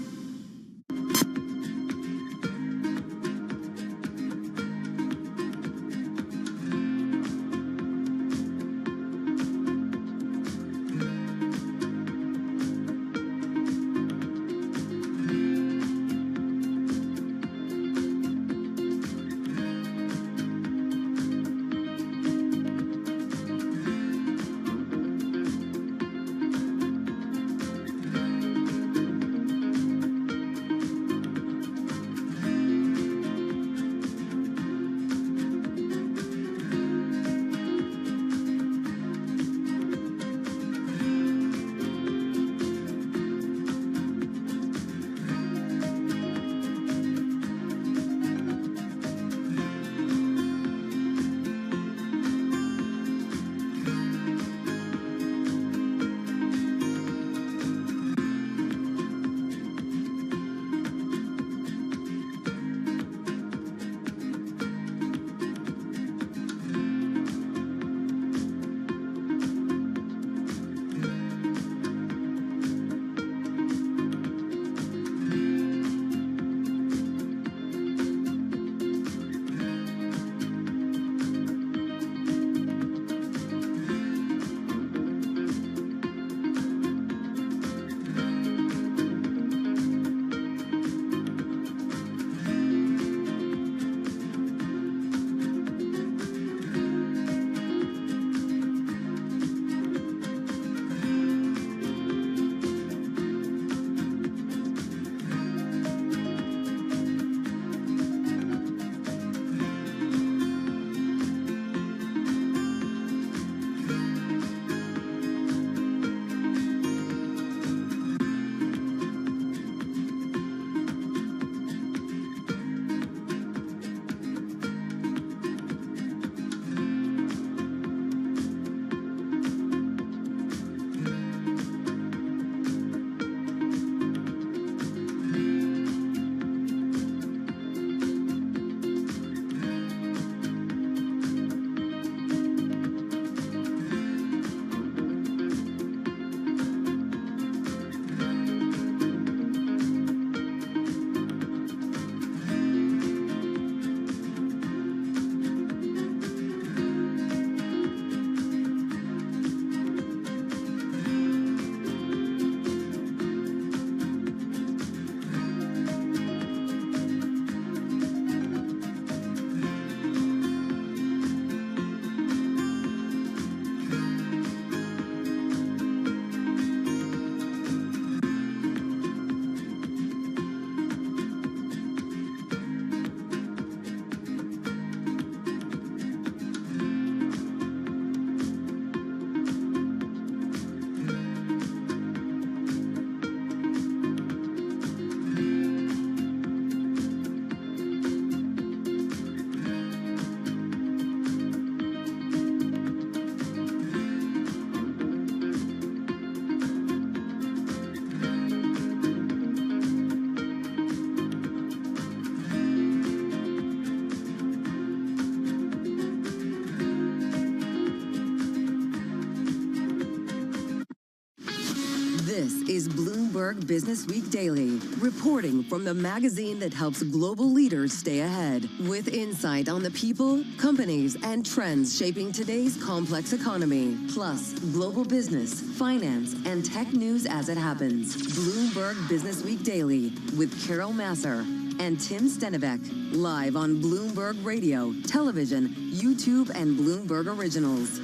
This is Bloomberg Business Week Daily, reporting from the magazine that helps global leaders stay ahead, with insight on the people, companies, and trends shaping today's complex economy, plus global business, finance, and tech news as it happens. Bloomberg Business Week Daily with Carol Masser and Tim Stenivek, live on Bloomberg Radio, television, YouTube, and Bloomberg Originals.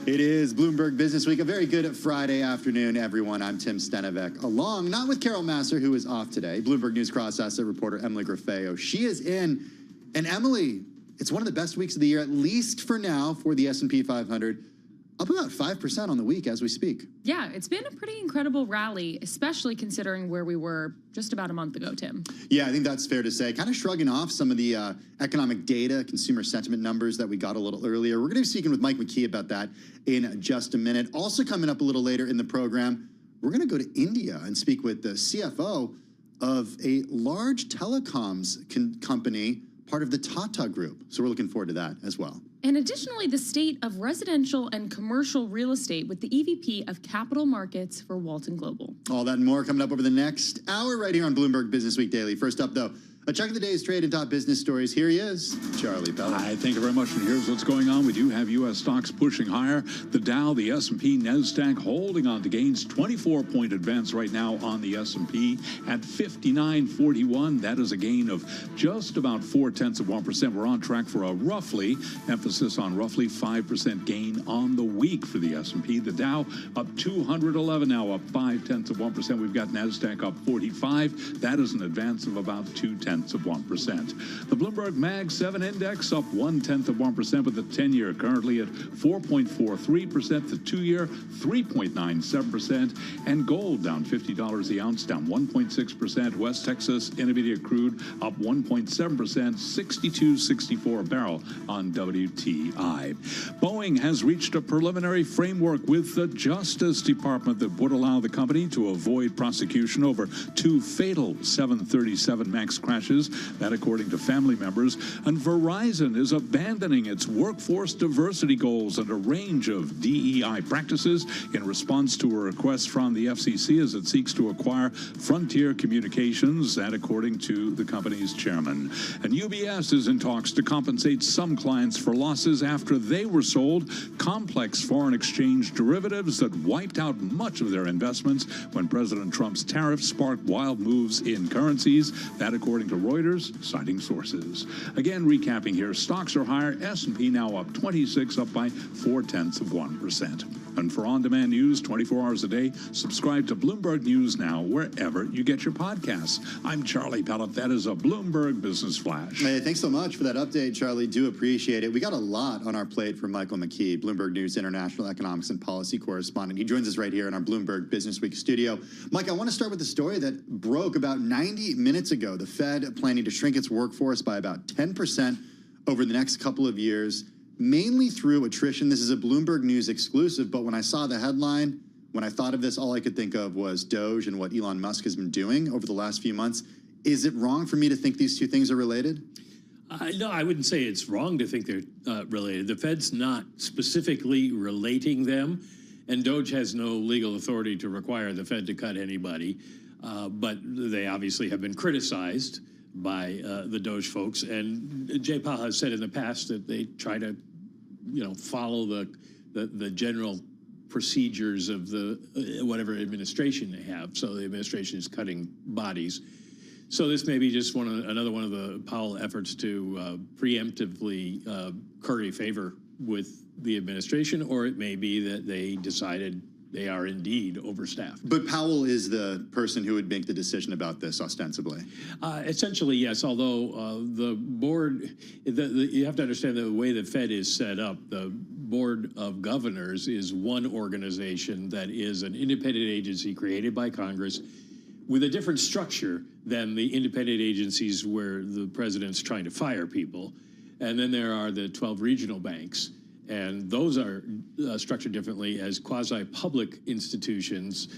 It is Bloomberg Business Week. A very good Friday afternoon, everyone. I'm Tim Stenivek, along, not with Carol Masser, who is off today, Bloomberg News cross-asset reporter Emily Graffeo. She is in. And Emily, It's one of the best weeks of the year, at least for now, for the S&P 500. Up about 5% on the week as we speak. Yeah, it's been a pretty incredible rally, especially considering where we were just about a month ago, Tim. Yeah, I think that's fair to say. Kind of shrugging off some of the economic data, consumer sentiment numbers that we got a little earlier. We're going to be speaking with Mike McKee about that in just a minute. Also coming up a little later in the program, we're going to go to India and speak with the CFO of a large telecoms company, part of the Tata Group. So we're looking forward to that as well. And additionally, the state of residential and commercial real estate with the EVP of Capital Markets for Walton Global. All that and more coming up over the next hour right here on Bloomberg Business Week Daily. First up, though, a check of the day's trade and top business stories. Here he is, Charlie Pellett. Hi, thank you very much. And here's what's going on. We do have U.S. stocks pushing higher. The Dow, the S&P, NASDAQ holding on to gains. 24-point advance right now on the S&P at 59.41. That is a gain of just about 0.4%. We're on track for a roughly, emphasis on roughly 5% gain on the week for the S&P. The Dow up 211 now, up 0.5%. We've got NASDAQ up 45. That is an advance of about 0.2%. The Bloomberg Mag 7 Index up 0.1%, with the 10-year currently at 4.43%, the 2-year 3.97%, and gold down $50 the ounce, down 1.6%. West Texas Intermediate crude up 1.7%, 62.64 a barrel on WTI. Boeing has reached a preliminary framework with the Justice Department that would allow the company to avoid prosecution over 2 fatal 737 MAX crashes. That, according to family members. And Verizon is abandoning its workforce diversity goals and a range of DEI practices in response to a request from the FCC as it seeks to acquire Frontier Communications. That, according to the company's chairman. And UBS is in talks to compensate some clients for losses after they were sold complex foreign exchange derivatives that wiped out much of their investments when President Trump's tariffs sparked wild moves in currencies. That, according to Reuters, citing sources. Again, recapping here, stocks are higher. S&P now up 26, up by 0.4%. And for on-demand news 24 hours a day, subscribe to Bloomberg News Now wherever you get your podcasts. I'm Charlie Pellett. That is a Bloomberg Business Flash. Hey, thanks so much for that update, Charlie. Do appreciate it. We got a lot on our plate from Michael McKee, Bloomberg News International Economics and Policy Correspondent. He joins us right here in our Bloomberg Business Week studio. Mike, I want to start with a story that broke about 90 minutes ago. The Fed planning to shrink its workforce by about 10% over the next couple of years, mainly through attrition. This is a Bloomberg News exclusive, but when I saw the headline, when I thought of this, all I could think of was Doge and what Elon Musk has been doing over the last few months. Is it wrong for me to think these two things are related? No, I wouldn't say it's wrong to think they're related. The Fed's not specifically relating them, and Doge has no legal authority to require the Fed to cut anybody, but they obviously have been criticized by the Doge folks. And Jay Powell has said in the past that they try to, follow the general procedures of the whatever administration they have. So the administration is cutting bodies. So this may be just another one of the Powell efforts to preemptively curry favor with the administration, or it may be that they decided they are indeed overstaffed. But Powell is the person who would make the decision about this, ostensibly. Essentially, yes, although the board, you have to understand the way the Fed is set up. The Board of Governors is one organization that is an independent agency created by Congress with a different structure than the independent agencies where the president's trying to fire people. And then there are the 12 regional banks. And those are structured differently as quasi-public institutions.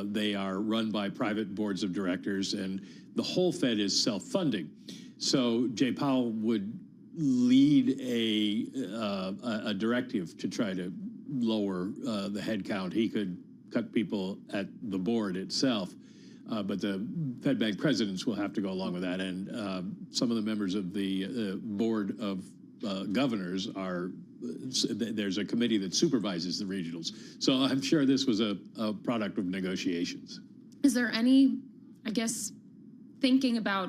They are run by private boards of directors, and the whole Fed is self-funding. So Jay Powell would lead a directive to try to lower the head count. He could cut people at the board itself, but the Fed Bank presidents will have to go along with that. And some of the members of the Board of Governors are there's a committee that supervises the regionals. So I'm sure this was a product of negotiations. Is there any, thinking about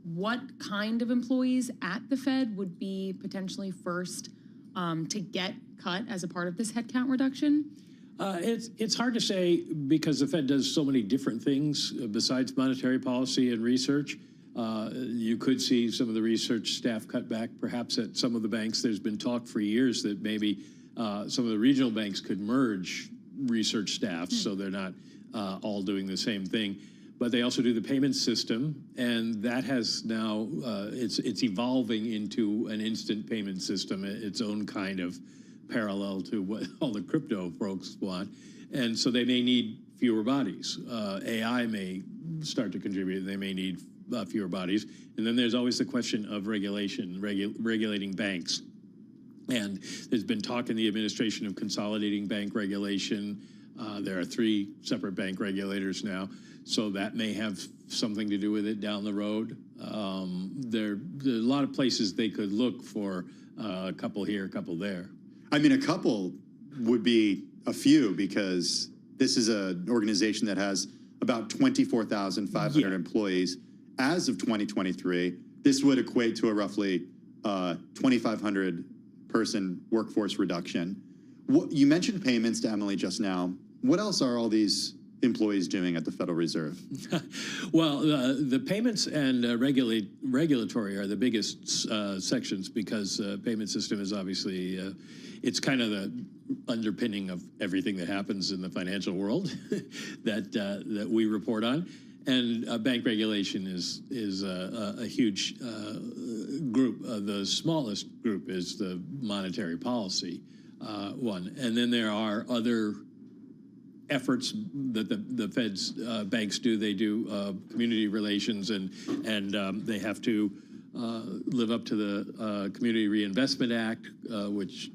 what kind of employees at the Fed would be potentially first to get cut as a part of this headcount reduction? It's hard to say because the Fed does so many different things besides monetary policy and research. You could see some of the research staff cut back, perhaps at some of the banks. There's been talk for years that maybe some of the regional banks could merge research staffs so they're not all doing the same thing. But they also do the payment system, and that has now, it's evolving into an instant payment system, its own kind of parallel to what all the crypto folks want. And so they may need fewer bodies. AI may start to contribute, they may need fewer bodies. And then there's always the question of regulation, regulating banks. And there's been talk in the administration of consolidating bank regulation. There are 3 separate bank regulators now, so that may have something to do with it down the road. There are a lot of places they could look for a couple here, a couple there. I mean, a couple would be a few, because this is an organization that has about 24,500 employees as of 2023. This would equate to a roughly 2,500 person workforce reduction. You mentioned payments to Emily just now. What else are all these employees doing at the Federal Reserve? Well, the payments and regulatory are the biggest sections, because payment system is obviously, it's kind of the underpinning of everything that happens in the financial world that we report on. And bank regulation is a huge group. The smallest group is the monetary policy one. And then there are other efforts that the Fed's banks do. They do community relations, and they have to live up to the Community Reinvestment Act, which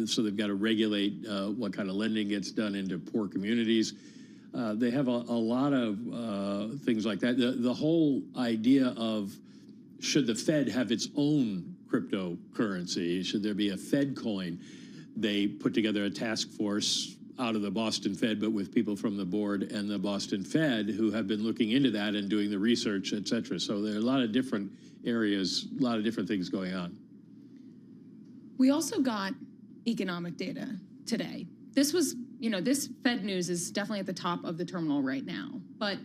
so they've got to regulate what kind of lending gets done into poor communities. They have a lot of things like that. The whole idea of, should the Fed have its own cryptocurrency? Should there be a Fed coin? They put together a task force out of the Boston Fed, but with people from the board and the Boston Fed who have been looking into that and doing the research, et cetera. So there are a lot of different areas, a lot of different things going on. We also got economic data today. This was, this Fed news is definitely at the top of the terminal right now, but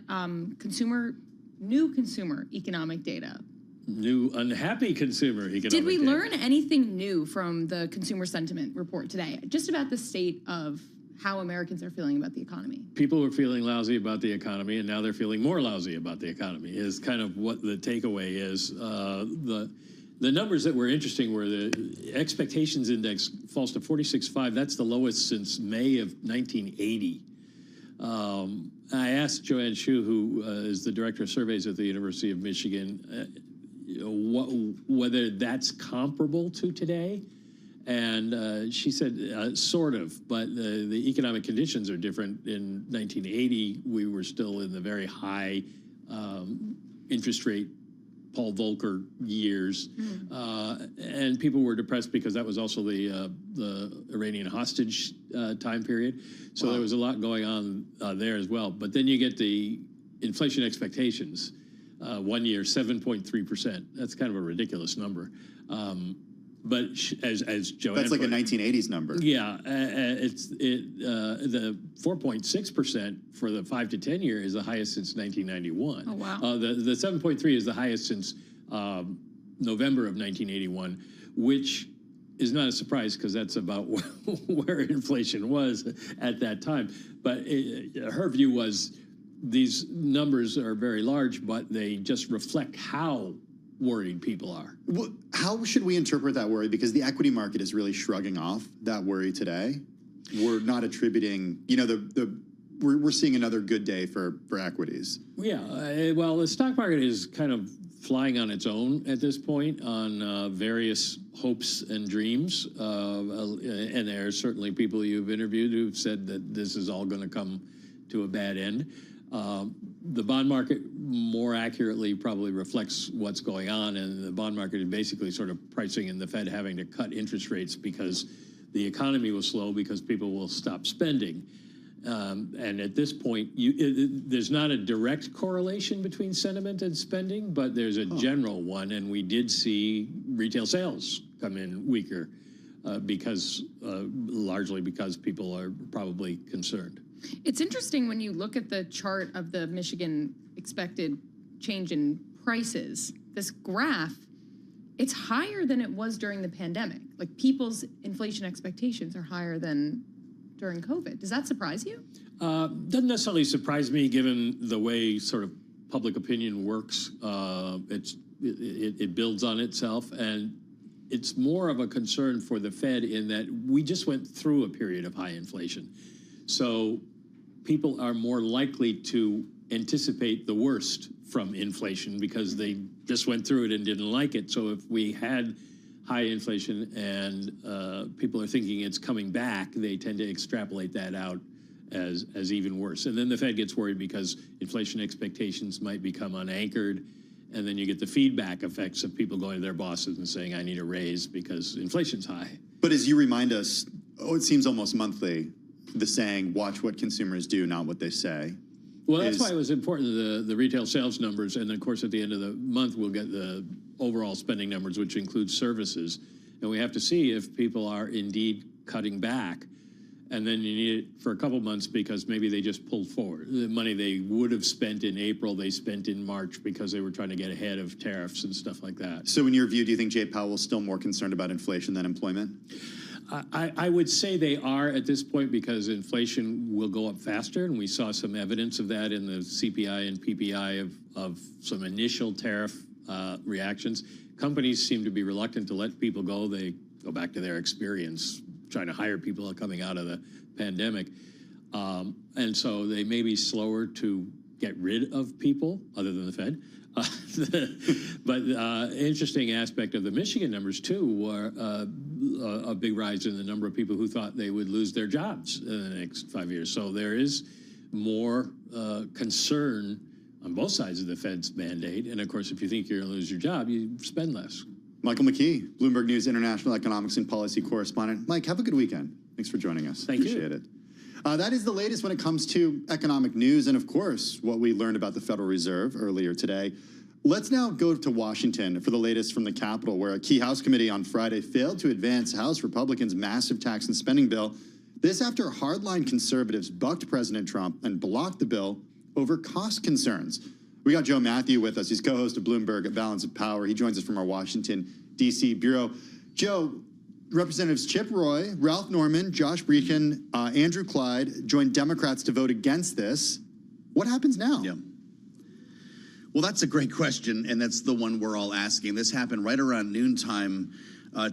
new consumer economic data. New unhappy consumer economic Did we data. learn anything new from the consumer sentiment report today, just about the state of how Americans are feeling about the economy? People were feeling lousy about the economy, and now they're feeling more lousy about the economy, is kind of what the takeaway is. The numbers that were interesting were the expectations index falls to 46.5. That's the lowest since May of 1980. I asked Joanne Shu, who is the director of surveys at the University of Michigan, whether that's comparable to today. And she said, sort of, but the economic conditions are different. In 1980, we were still in the very high interest rate Paul Volcker years, and people were depressed because that was also the Iranian hostage time period. So there was a lot going on there as well. But then you get the inflation expectations. 1 year, 7.3%. That's kind of a ridiculous number. But as Joanne, that's like a 1980s number. Yeah, the 4.6% for the 5 to 10 year is the highest since 1991. Oh wow! The 7.3 is the highest since November of 1981, which is not a surprise because that's about where inflation was at that time. But her view was these numbers are very large, but they just reflect how worried people are. Well, how should we interpret that worry? Because the equity market is really shrugging off that worry today. We're not attributing, we're seeing another good day for equities. Yeah, well, the stock market is kind of flying on its own at this point on various hopes and dreams. And there are certainly people you've interviewed who've said that this is all going to come to a bad end. The bond market more accurately probably reflects what's going on, and the bond market is basically sort of pricing in the Fed having to cut interest rates because the economy was slow, because people will stop spending. And at this point, there's not a direct correlation between sentiment and spending, but there's a general one, and we did see retail sales come in weaker largely because people are probably concerned. It's interesting when you look at the chart of the Michigan expected change in prices, this graph, it's higher than it was during the pandemic. Like people's inflation expectations are higher than during COVID. Does that surprise you? Doesn't necessarily surprise me given the way sort of public opinion works. It builds on itself, and it's more of a concern for the Fed in that we just went through a period of high inflation. So people are more likely to anticipate the worst from inflation because they just went through it and didn't like it. So if we had high inflation and people are thinking it's coming back, they tend to extrapolate that out as even worse. And then the Fed gets worried because inflation expectations might become unanchored, and then you get the feedback effects of people going to their bosses and saying, I need a raise because inflation's high. But as you remind us, it seems almost monthly, the saying, watch what consumers do, not what they say. Well, that's why it was important, the retail sales numbers, and then, of course, at the end of the month, we'll get the overall spending numbers, which includes services. And we have to see if people are indeed cutting back. And then you need it for a couple months because maybe they just pulled forward. The money they would have spent in April, they spent in March because they were trying to get ahead of tariffs and stuff like that. So in your view, do you think Jay Powell's still more concerned about inflation than employment? I would say they are at this point because inflation will go up faster, and we saw some evidence of that in the CPI and PPI of some initial tariff reactions. Companies seem to be reluctant to let people go. They go back to their experience trying to hire people coming out of the pandemic. And so they may be slower to get rid of people other than the Fed. But interesting aspect of the Michigan numbers, too, were a big rise in the number of people who thought they would lose their jobs in the next 5 years. So there is more concern on both sides of the Fed's mandate. And, of course, if you think you're going to lose your job, you spend less. Michael McKee, Bloomberg News International Economics and Policy Correspondent. Mike, have a good weekend. Thanks for joining us. Appreciate it. That is the latest when it comes to economic news and, of course, what we learned about the Federal Reserve earlier today. Let's now go to Washington for the latest from the Capitol, where a key House committee on Friday failed to advance House Republicans' massive tax and spending bill. This after hardline conservatives bucked President Trump and blocked the bill over cost concerns. We got Joe Matthew with us. He's co-host of Bloomberg at Balance of Power. He joins us from our Washington, D.C. bureau. Joe, Representatives Chip Roy, Ralph Norman, Josh Brechen, Andrew Clyde joined Democrats to vote against this. What happens now? Yeah. Well, that's a great question, and that's the one we're all asking. This happened right around noontime.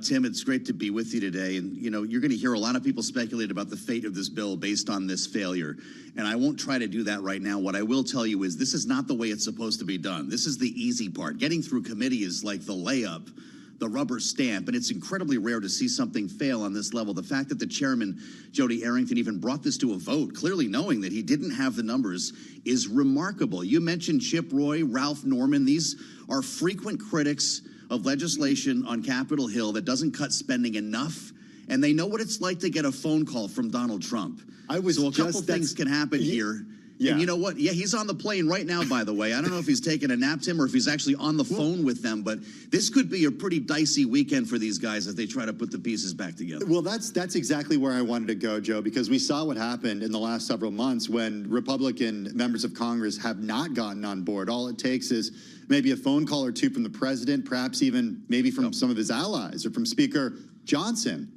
Tim, it's great to be with you today. And, you know, you're going to hear a lot of people speculate about the fate of this bill based on this failure. And I won't try to do that right now. What I will tell you is this is not the way it's supposed to be done. This is the easy part. Getting through committee is like the layup, the rubber stamp, and it's incredibly rare to see something fail on this level. The fact that the chairman, Jody Arrington, even brought this to a vote, clearly knowing that he didn't have the numbers, is remarkable. You mentioned Chip Roy, Ralph Norman. These are frequent critics of legislation on Capitol Hill that doesn't cut spending enough, and they know what it's like to get a phone call from Donald Trump. So a couple things can happen here. Yeah. And you know what? Yeah, he's on the plane right now, by the way. I don't know if he's taking a nap, Tim, or if he's actually on the phone with them, but this could be a pretty dicey weekend for these guys as they try to put the pieces back together. Well, that's exactly where I wanted to go, Joe, because we saw what happened in the last several months when Republican members of Congress have not gotten on board. All it takes is maybe a phone call or two from the president, perhaps even maybe from some of his allies or from Speaker Johnson.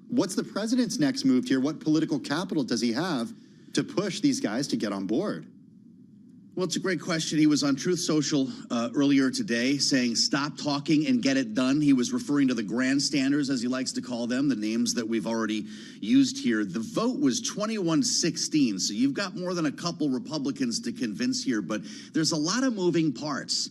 What's the president's next move here? What political capital does he have to push these guys to get on board? Well, it's a great question. He was on Truth Social earlier today saying, stop talking and get it done. He was referring to the grandstanders, as he likes to call them, the names that we've already used here. The vote was 21-16, so you've got more than a couple Republicans to convince here, but there's a lot of moving parts.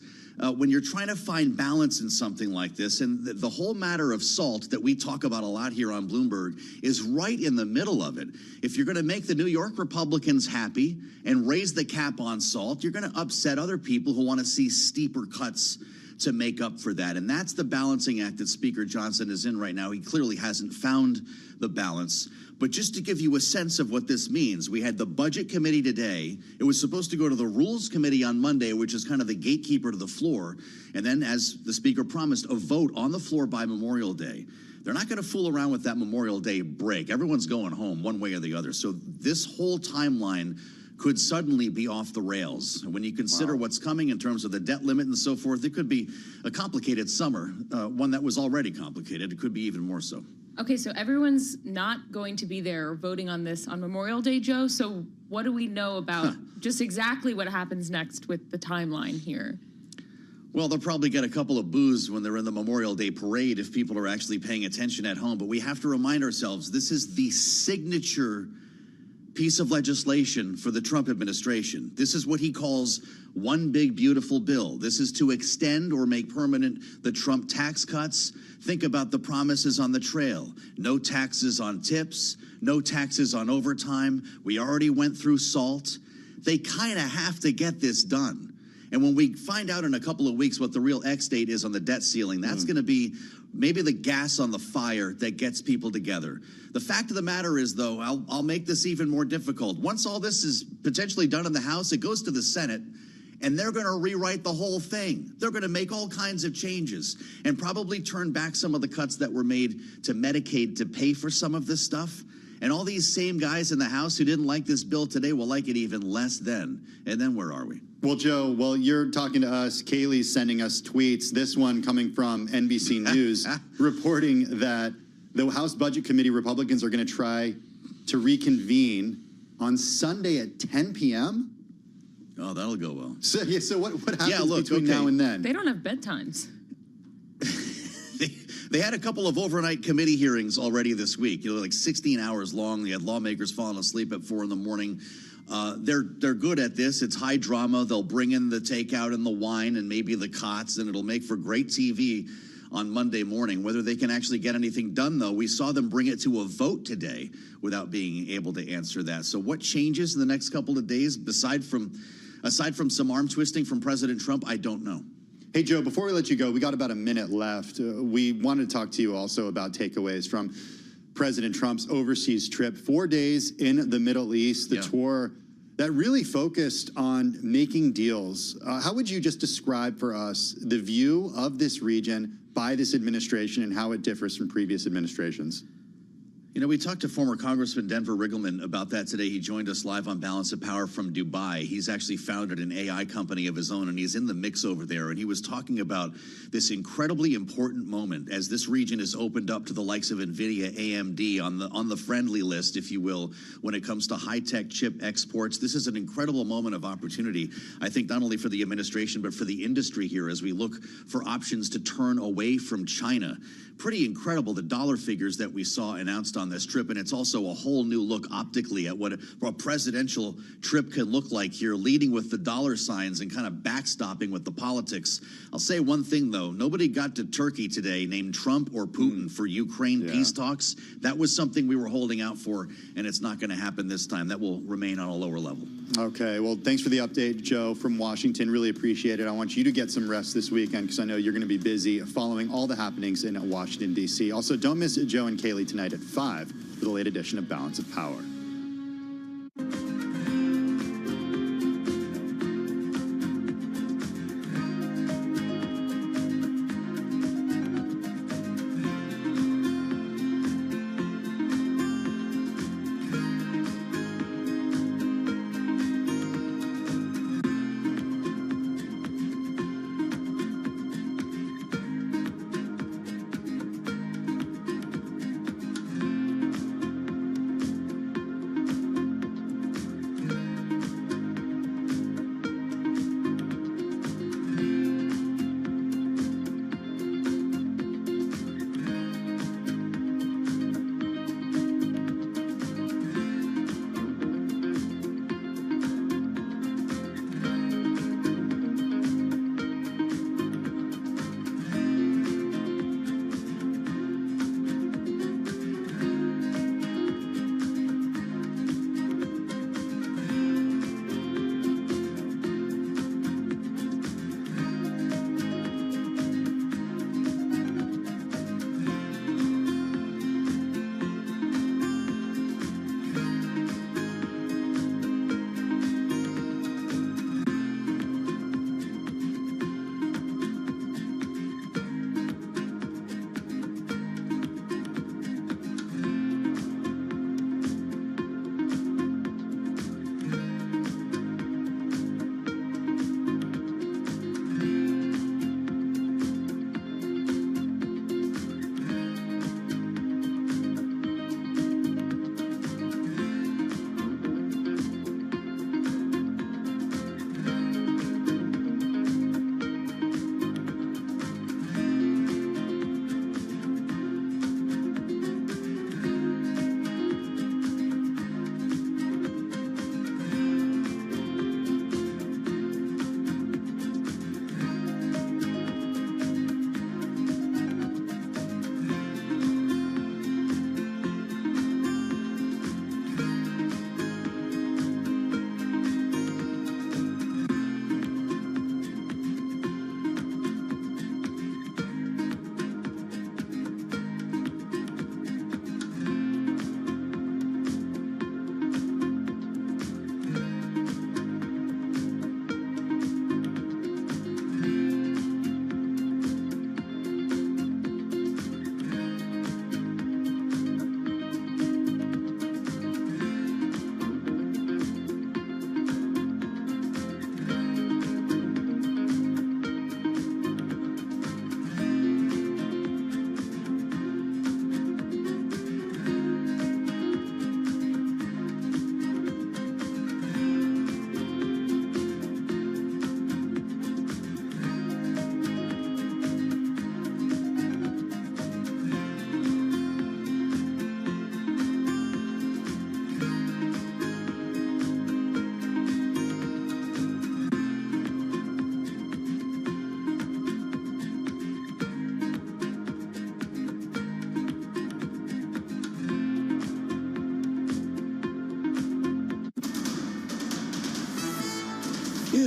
When you're trying to find balance in something like this, and the whole matter of SALT that we talk about a lot here on Bloomberg is right in the middle of it. If you're going to make the New York Republicans happy and raise the cap on SALT, you're going to upset other people who want to see steeper cuts to make up for that. And that's the balancing act that Speaker Johnson is in right now. He clearly hasn't found the balance. But just to give you a sense of what this means, we had the Budget Committee today. It was supposed to go to the Rules Committee on Monday, which is kind of the gatekeeper to the floor. And then, as the Speaker promised, a vote on the floor by Memorial Day. They're not going to fool around with that Memorial Day break. Everyone's going home one way or the other. So this whole timeline could suddenly be off the rails. When you consider what's coming in terms of the debt limit and so forth, it could be a complicated summer, one that was already complicated. It could be even more so. Okay, so everyone's not going to be there voting on this on Memorial Day, Joe. So what do we know about just exactly what happens next with the timeline here? Well, they'll probably get a couple of boos when they're in the Memorial Day parade if people are actually paying attention at home. But we have to remind ourselves, this is the signature piece of legislation for the Trump administration. This is what he calls one big beautiful bill. This is to extend or make permanent the Trump tax cuts. Think about the promises on the trail. No taxes on tips, no taxes on overtime. We already went through SALT. They kind of have to get this done. And when we find out in a couple of weeks what the real X date is on the debt ceiling, that's going to be maybe the gas on the fire that gets people together. The fact of the matter is, though, I'll make this even more difficult. Once all this is potentially done in the House, it goes to the Senate, and they're going to rewrite the whole thing. They're going to make all kinds of changes and probably turn back some of the cuts that were made to Medicaid to pay for some of this stuff. And all these same guys in the House who didn't like this bill today will like it even less then. And then where are we? Well, Joe, while you're talking to us, Kaylee's sending us tweets. This one coming from NBC News, reporting that the House Budget Committee Republicans are going to try to reconvene on Sunday at 10 p.m. Oh, that'll go well. So, so what happens between now and then? They don't have bedtimes. They had a couple of overnight committee hearings already this week, like 16 hours long. They had lawmakers falling asleep at 4 in the morning. They're good at this. It's high drama. They'll bring in the takeout and the wine and maybe the cots, and it'll make for great TV on Monday morning. Whether they can actually get anything done, though, we saw them bring it to a vote today without being able to answer that. So what changes in the next couple of days, aside from some arm twisting from President Trump? I don't know. Hey, Joe, before we let you go, we got about a minute left. We wanted to talk to you also about takeaways from President Trump's overseas trip. 4 days in the Middle East, the tour that really focused on making deals. How would you just describe for us the view of this region by this administration and how it differs from previous administrations? You know, we talked to former Congressman Denver Riggleman about that today. He joined us live on Balance of Power from Dubai. He's actually founded an AI company of his own, and he's in the mix over there. And he was talking about this incredibly important moment as this region is opened up to the likes of NVIDIA, AMD on the friendly list, if you will, when it comes to high-tech chip exports. This is an incredible moment of opportunity, I think, not only for the administration, but for the industry here as we look for options to turn away from China. Pretty incredible, the dollar figures that we saw announced on this trip, and it's also a whole new look optically at what a presidential trip can look like here, leading with the dollar signs and kind of backstopping with the politics. I'll say one thing, though. Nobody got to Turkey today named Trump or Putin for Ukraine peace talks. That was something we were holding out for, and it's not going to happen this time. That will remain on a lower level. Okay, well, thanks for the update, Joe, from Washington. Really appreciate it. I want you to get some rest this weekend because I know you're going to be busy following all the happenings in Washington, D.C. Also, don't miss Joe and Kaylee tonight at 5 for the late edition of Balance of Power.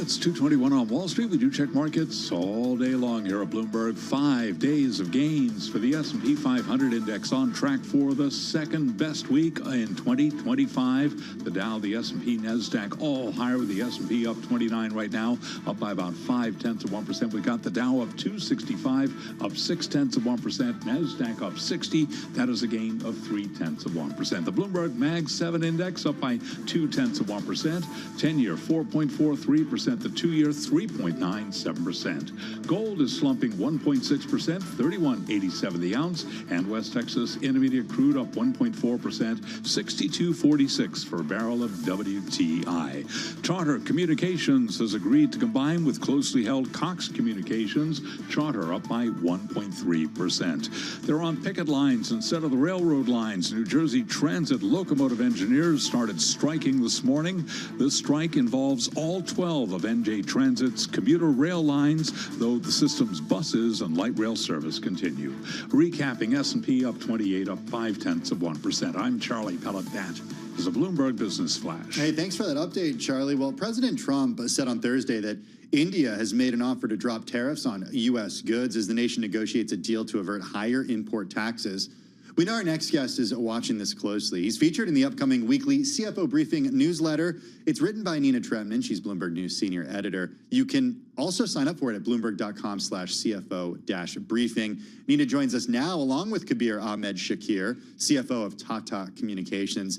It's 2:21 on Wall Street. We do check markets all day long here at Bloomberg. 5 days of gains for the S&P 500 index, on track for the second best week in 2025. The Dow, the S&P, NASDAQ all higher, with the S&P up 29 right now, up by about 0.5%. We got the Dow up 265, up 0.6%. NASDAQ up 60. That is a gain of 0.3%. The Bloomberg Mag 7 index up by 0.2%. 10-year 4.43%. The 2-year 3.97%. Gold is slumping 1.6%, $31.87 the ounce, and West Texas Intermediate crude up 1.4%, $62.46 for a barrel of WTI. Charter Communications has agreed to combine with closely held Cox Communications. Charter up by 1.3%. They're on picket lines instead of the railroad lines. New Jersey Transit locomotive engineers started striking this morning. This strike involves all 12 of NJ Transit's commuter rail lines, though the system's buses and light rail service continue. Recapping, S&P up 28, up 0.5%. I'm Charlie Pellet. That is a Bloomberg Business Flash. Hey, thanks for that update, Charlie. Well, President Trump said on Thursday that India has made an offer to drop tariffs on U.S. goods as the nation negotiates a deal to avert higher import taxes. We know our next guest is watching this closely. He's featured in the upcoming weekly CFO Briefing newsletter. It's written by Nina Trepman. She's Bloomberg News senior editor. You can also sign up for it at bloomberg.com/CFO-briefing. Nina joins us now along with Kabir Ahmed Shakir, CFO of Tata Communications.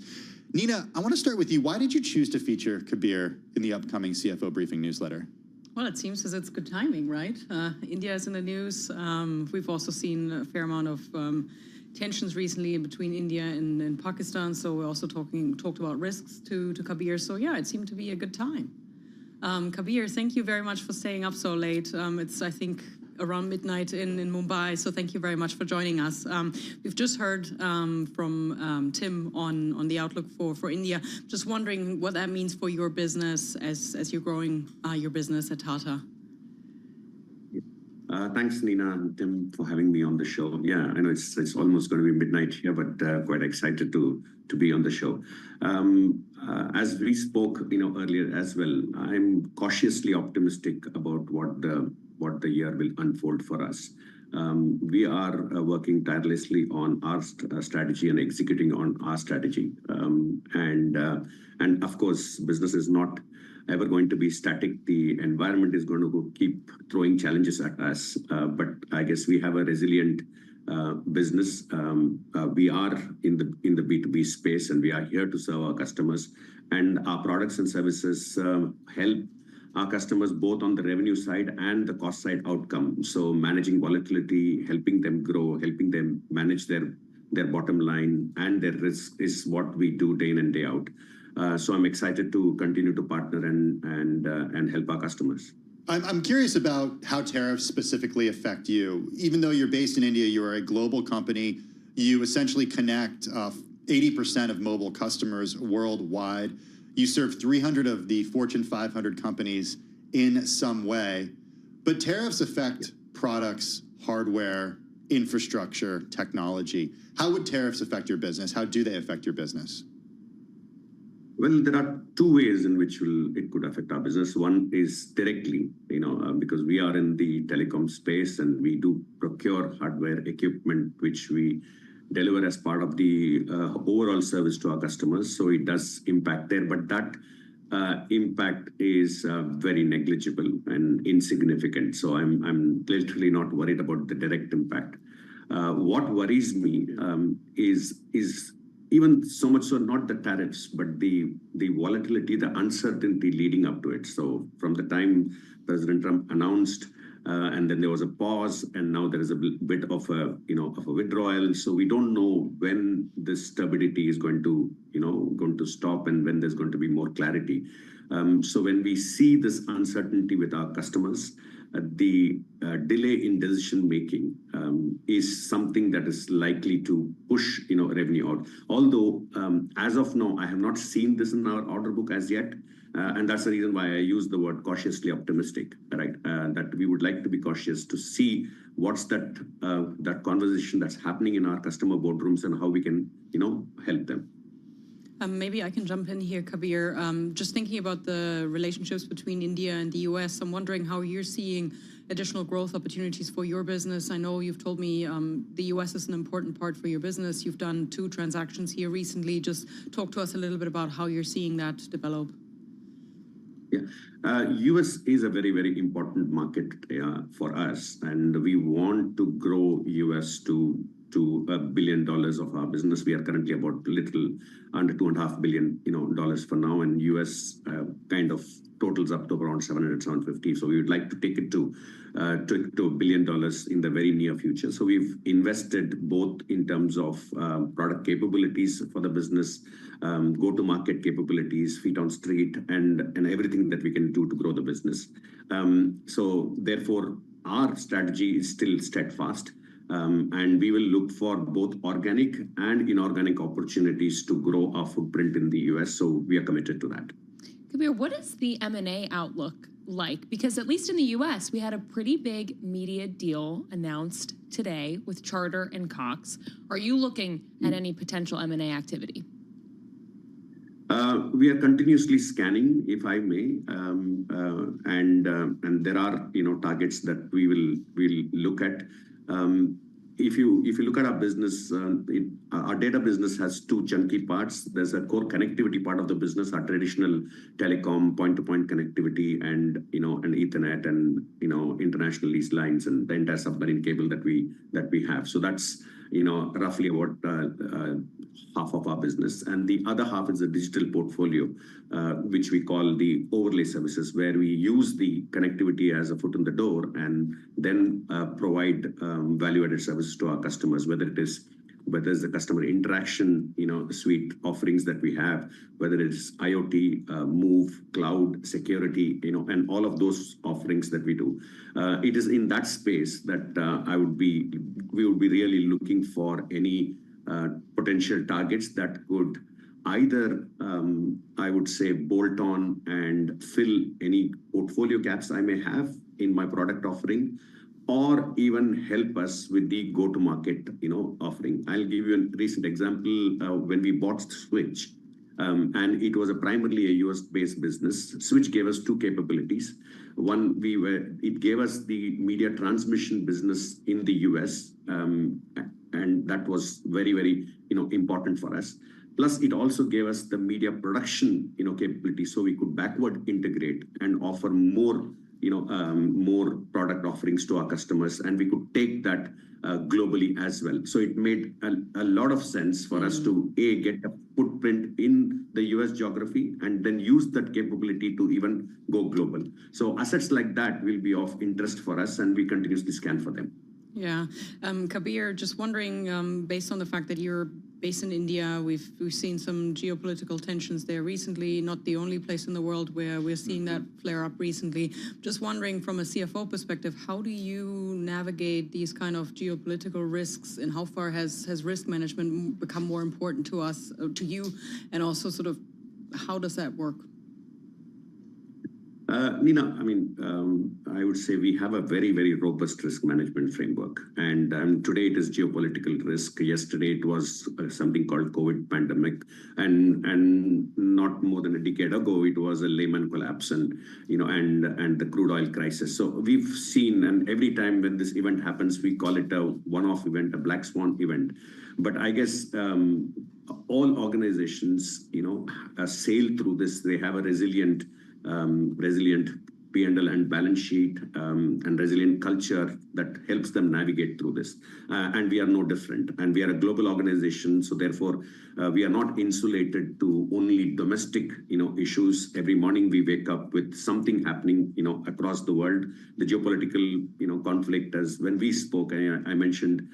Nina, I want to start with you. Why did you choose to feature Kabir in the upcoming CFO Briefing newsletter? Well, it seems as it's good timing, right? India is in the news. We've also seen a fair amount of tensions recently between India and Pakistan. So we're also talked about risks to Kabir. So yeah, it seemed to be a good time. Kabir, thank you very much for staying up so late. It's, I think, around midnight in Mumbai. So thank you very much for joining us. We've just heard from Tim on the outlook for India. Just wondering what that means for your business as you're growing your business at Tata. Thanks, Nina and Tim, for having me on the show. Yeah, I know it's almost going to be midnight here, but quite excited to be on the show. As we spoke, earlier as well, I'm cautiously optimistic about what the year will unfold for us. We are working tirelessly on our strategy and executing on our strategy. And of course, business is not ever going to be static. The environment is going to keep throwing challenges at us. But I guess we have a resilient business. We are in the B2B space, and we are here to serve our customers. And our products and services help our customers both on the revenue side and the cost side outcome. So managing volatility, helping them grow, helping them manage their bottom line and their risk is what we do day in and day out. So I'm excited to continue to partner and help our customers. I'm curious about how tariffs specifically affect you. Even though you're based in India, you are a global company. You essentially connect 80% of mobile customers worldwide. You serve 300 of the Fortune 500 companies in some way. But tariffs affect products, hardware, infrastructure, technology. How would tariffs affect your business? How do they affect your business? Well, there are two ways in which it could affect our business. One is directly, because we are in the telecom space and we do procure hardware equipment, which we deliver as part of the overall service to our customers. So it does impact there, but that impact is very negligible and insignificant. So I'm literally not worried about the direct impact. What worries me is even so much so not the tariffs, but the volatility, the uncertainty leading up to it. So from the time President Trump announced, and then there was a pause, and now there is a bit of a withdrawal. So we don't know when this stability is going to stop and when there's going to be more clarity. So when we see this uncertainty with our customers, the delay in decision making is something that is likely to push revenue out. Although as of now, I have not seen this in our order book as yet, and that's the reason why I use the word cautiously optimistic. Right, that we would like to be cautious to see what's that conversation that's happening in our customer boardrooms and how we can help them. Maybe I can jump in here, Kabir. Just thinking about the relationships between India and the US, I'm wondering how you're seeing additional growth opportunities for your business. I know you've told me the US is an important part for your business. You've done 2 transactions here recently. Just talk to us a little bit about how you're seeing that develop. Yeah, US is a very, very important market for us, and we want to grow US to $1 billion of our business. We are currently about little under $2.5 billion, dollars for now, and US kind of totals up to around 700, 750. So we would like to take it to $1 billion in the very near future. So we've invested both in terms of product capabilities for the business, go-to-market capabilities, feet on street, and everything that we can do to grow the business. So therefore, our strategy is still steadfast. And we will look for both organic and inorganic opportunities to grow our footprint in the US. So we are committed to that. Kabir, what is the M&A outlook like? Because at least in the US, we had a pretty big media deal announced today with Charter and Cox. Are you looking at any potential M&A activity? We are continuously scanning, if I may, and there are targets that we will look at. If you look at our business, our data business has 2 chunky parts. There's a core connectivity part of the business, our traditional telecom point-to-point connectivity, and and Ethernet, and international lease lines, and the entire submarine cable that we have. So that's roughly about half of our business, and the other half is a digital portfolio, which we call the overlay services, where we use the connectivity as a foot in the door and then provide value-added services to our customers, whether it's the customer interaction suite offerings that we have, whether it's IoT, Move, cloud, security, and all of those offerings that we do. It is in that space that we would be really looking for any potential targets that could either, I would say, bolt on and fill any portfolio gaps I may have in my product offering, or even help us with the go-to-market, offering. I'll give you a recent example. When we bought Switch, and it was primarily a US-based business. Switch gave us 2 capabilities. One, it gave us the media transmission business in the US, and that was very, very, important for us. Plus, it also gave us the media production, capability, so we could backward integrate and offer more product offerings to our customers, and we could take that globally as well. So it made a lot of sense for us to get a footprint in the US geography and then use that capability to even go global. So assets like that will be of interest for us, and we continuously scan for them. Yeah. Kabir, just wondering, based on the fact that you're based in India, we've seen some geopolitical tensions there recently, not the only place in the world where we're seeing that flare up recently. Just wondering, from a CFO perspective, how do you navigate these kind of geopolitical risks, and how far has risk management become more important to us, to you, and also sort of how does that work? Nina, I would say we have a very, very robust risk management framework. And today it is geopolitical risk. Yesterday it was something called COVID pandemic. And not more than a decade ago, it was a Lehman collapse and the crude oil crisis. So we've seen, and every time when this event happens, we call it a one-off event, a black swan event. But I guess all organizations, sail through this. They have a resilient P&L and balance sheet, and resilient culture that helps them navigate through this. And we are no different. And we are a global organization, so therefore we are not insulated to only domestic, issues. Every morning we wake up with something happening, across the world. The geopolitical, conflict, as when we spoke, I mentioned,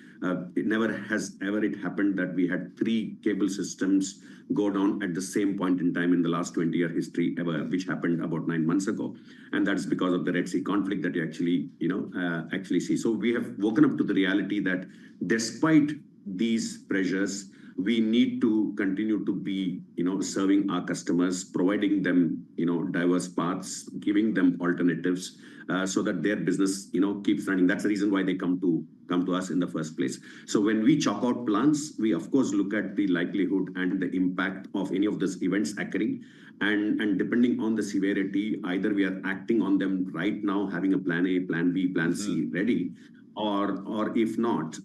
it never has ever happened that we had 3 cable systems go down at the same point in time in the last 20-year history ever, which happened about 9 months ago. And that's because of the Red Sea conflict that you actually see. So we have woken up to the reality that despite these pressures, we need to continue to be, serving our customers, providing them, diverse paths, giving them alternatives, so that their business, keeps running. That's the reason why they come to us in the first place. So when we chalk out plans, we of course look at the likelihood and the impact of any of these events occurring. And depending on the severity, either we are acting on them right now, having a plan A, plan B, plan C ready, or if not,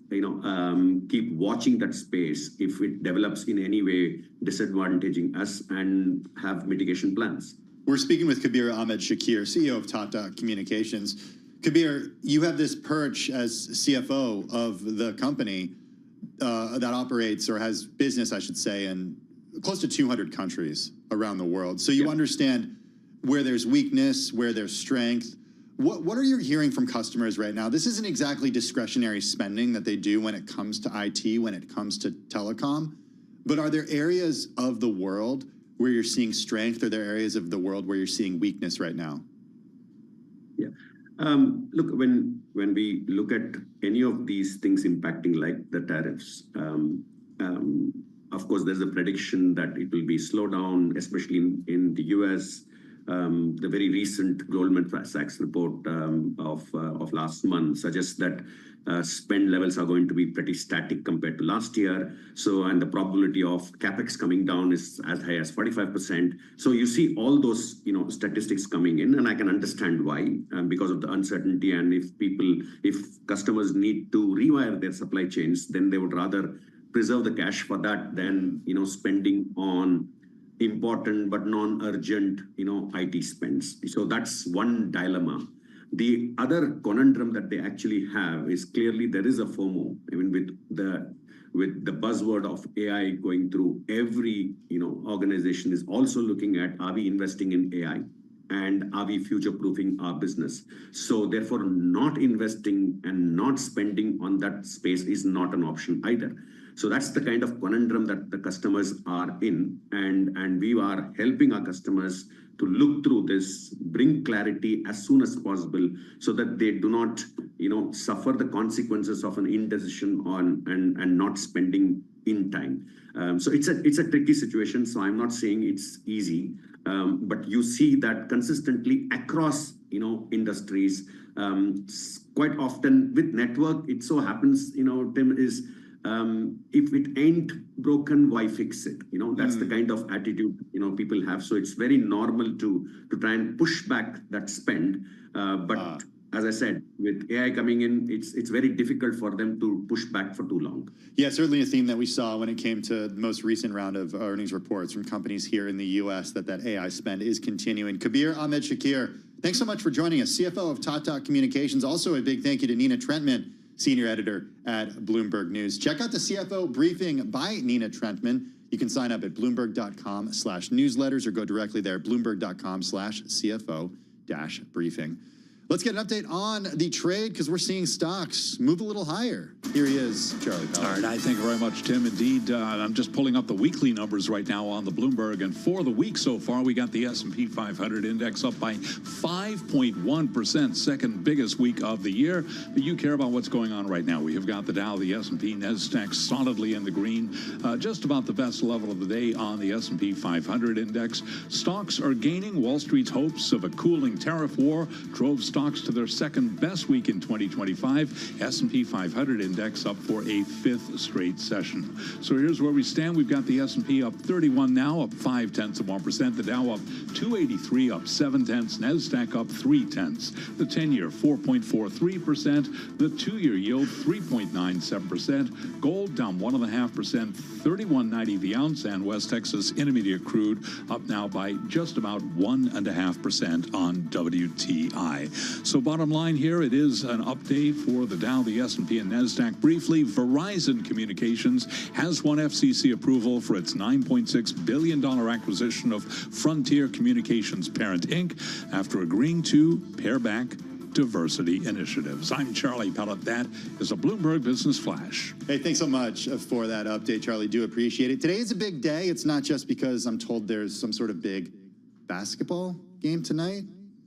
keep watching that space if it develops in any way disadvantaging us and have mitigation plans. We're speaking with Kabir Ahmed Shakir, CEO of Tata Communications. Kabir, you have this perch as CFO of the company that operates or has business, I should say, in close to 200 countries around the world. So you understand where there's weakness, where there's strength. What are you hearing from customers right now? This isn't exactly discretionary spending that they do when it comes to IT, when it comes to telecom. But are there areas of the world where you're seeing strength? Are there areas of the world where you're seeing weakness right now? Yeah. Look, when we look at any of these things impacting like the tariffs, of course, there's a prediction that it will be slowed down, especially in the US. The very recent Goldman Sachs report of last month suggests that spend levels are going to be pretty static compared to last year. So, and the probability of capex coming down is as high as 45%. So you see all those, statistics coming in, and I can understand why, because of the uncertainty. And if customers need to rewire their supply chains, then they would rather preserve the cash for that than, spending on important but non-urgent, IT spends. So that's one dilemma. The other conundrum that they actually have is clearly there is a FOMO. I mean, with the buzzword of AI going through, every organization is also looking at, are we investing in AI? And are we future-proofing our business? So therefore, not investing and not spending on that space is not an option either. So that's the kind of conundrum that the customers are in. And we are helping our customers to look through this, bring clarity as soon as possible so that they do not, suffer the consequences of an indecision and not spending in time. So it's a tricky situation. So I'm not saying it's easy, but you see that consistently across, industries. Quite often with network, it so happens, Tim, is if it ain't broken, why fix it? That's the kind of attitude, people have. So it's very normal to try and push back that spend. But as I said, with AI coming in, it's very difficult for them to push back for too long. Yeah, certainly a theme that we saw when it came to the most recent round of earnings reports from companies here in the U.S. that AI spend is continuing. Kabir Ahmed Shakir, thanks so much for joining us, CFO of Tata Communications. Also, a big thank you to Nina Trentman, senior editor at Bloomberg News. Check out the CFO briefing by Nina Trentman. You can sign up at bloomberg.com/newsletters or go directly there, bloomberg.com/CFO-briefing. Let's get an update on the trade because we're seeing stocks move a little higher. Here he is, Charlie Powell. All right, I thank you very much, Tim. Indeed, I'm just pulling up the weekly numbers right now on the Bloomberg, and for the week so far, we got the S&P 500 index up by 5.1%, second biggest week of the year. But you care about what's going on right now. We have got the Dow, the S&P, NASDAQ solidly in the green, just about the best level of the day on the S&P 500 index. Stocks are gaining. Wall Street's hopes of a cooling tariff war drove stocks to their second best week in 2025. S&P 500 index up for a fifth straight session. So here's where we stand. We've got the S&P up 31 now, up 0.5%. The Dow up 283, up 0.7. NASDAQ up 0.3. The 10-year 4.43%. The 2-year yield 3.97%. Gold down 1.5%, 31.90 the ounce, and West Texas Intermediate crude up now by just about 1.5% on WTI. So bottom line here, it is an update for the Dow, the S&P, and NASDAQ. Briefly, Verizon Communications has won FCC approval for its $9.6 billion acquisition of Frontier Communications Parent, Inc. after agreeing to pare back diversity initiatives. I'm Charlie Pellet. That is a Bloomberg Business Flash. Hey, thanks so much for that update, Charlie. Do appreciate it. Today is a big day. It's not just because I'm told there's some sort of big basketball game tonight.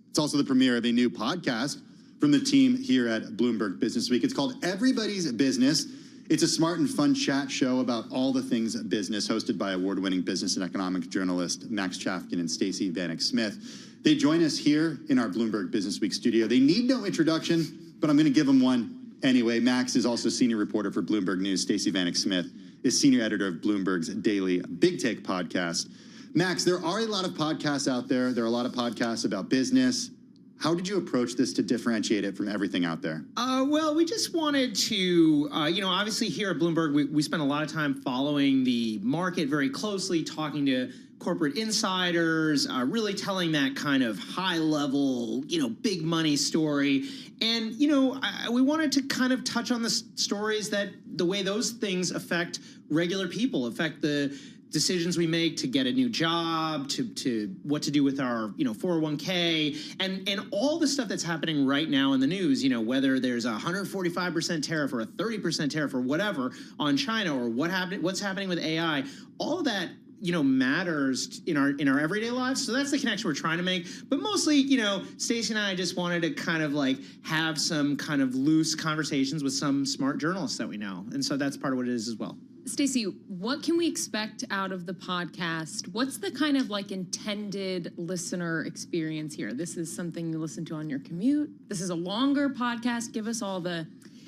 It's also the premiere of a new podcast from the team here at Bloomberg Business Week. It's called Everybody's Business. It's a smart and fun chat show about all the things business, hosted by award-winning business and economics journalist Max Chafkin and Stacey Vanek Smith. They join us here in our Bloomberg Business Week studio. They need no introduction, but I'm going to give them one anyway. Max is also senior reporter for Bloomberg News. Stacey Vanek Smith is senior editor of Bloomberg's daily Big Take podcast. Max, there are a lot of podcasts out there. There are a lot of podcasts about business. How did you approach this to differentiate it from everything out there? Well, we just wanted to, obviously here at Bloomberg, we spend a lot of time following the market very closely, talking to corporate insiders, really telling that kind of high level, big money story. And, we wanted to kind of touch on the stories that the way those things affect regular people, affect the decisions we make to get a new job, to what to do with our 401k, and all the stuff that's happening right now in the news, whether there's a 145% tariff or a 30% tariff or whatever on China, or what's happening with AI, all of that matters in our everyday lives. So that's the connection we're trying to make. But mostly, Stacey and I just wanted to kind of have some kind of loose conversations with some smart journalists that we know. And so that's part of what it is as well. Stacey, what can we expect out of the podcast? What's the kind of intended listener experience here? This is something you listen to on your commute. This is a longer podcast. Give us all the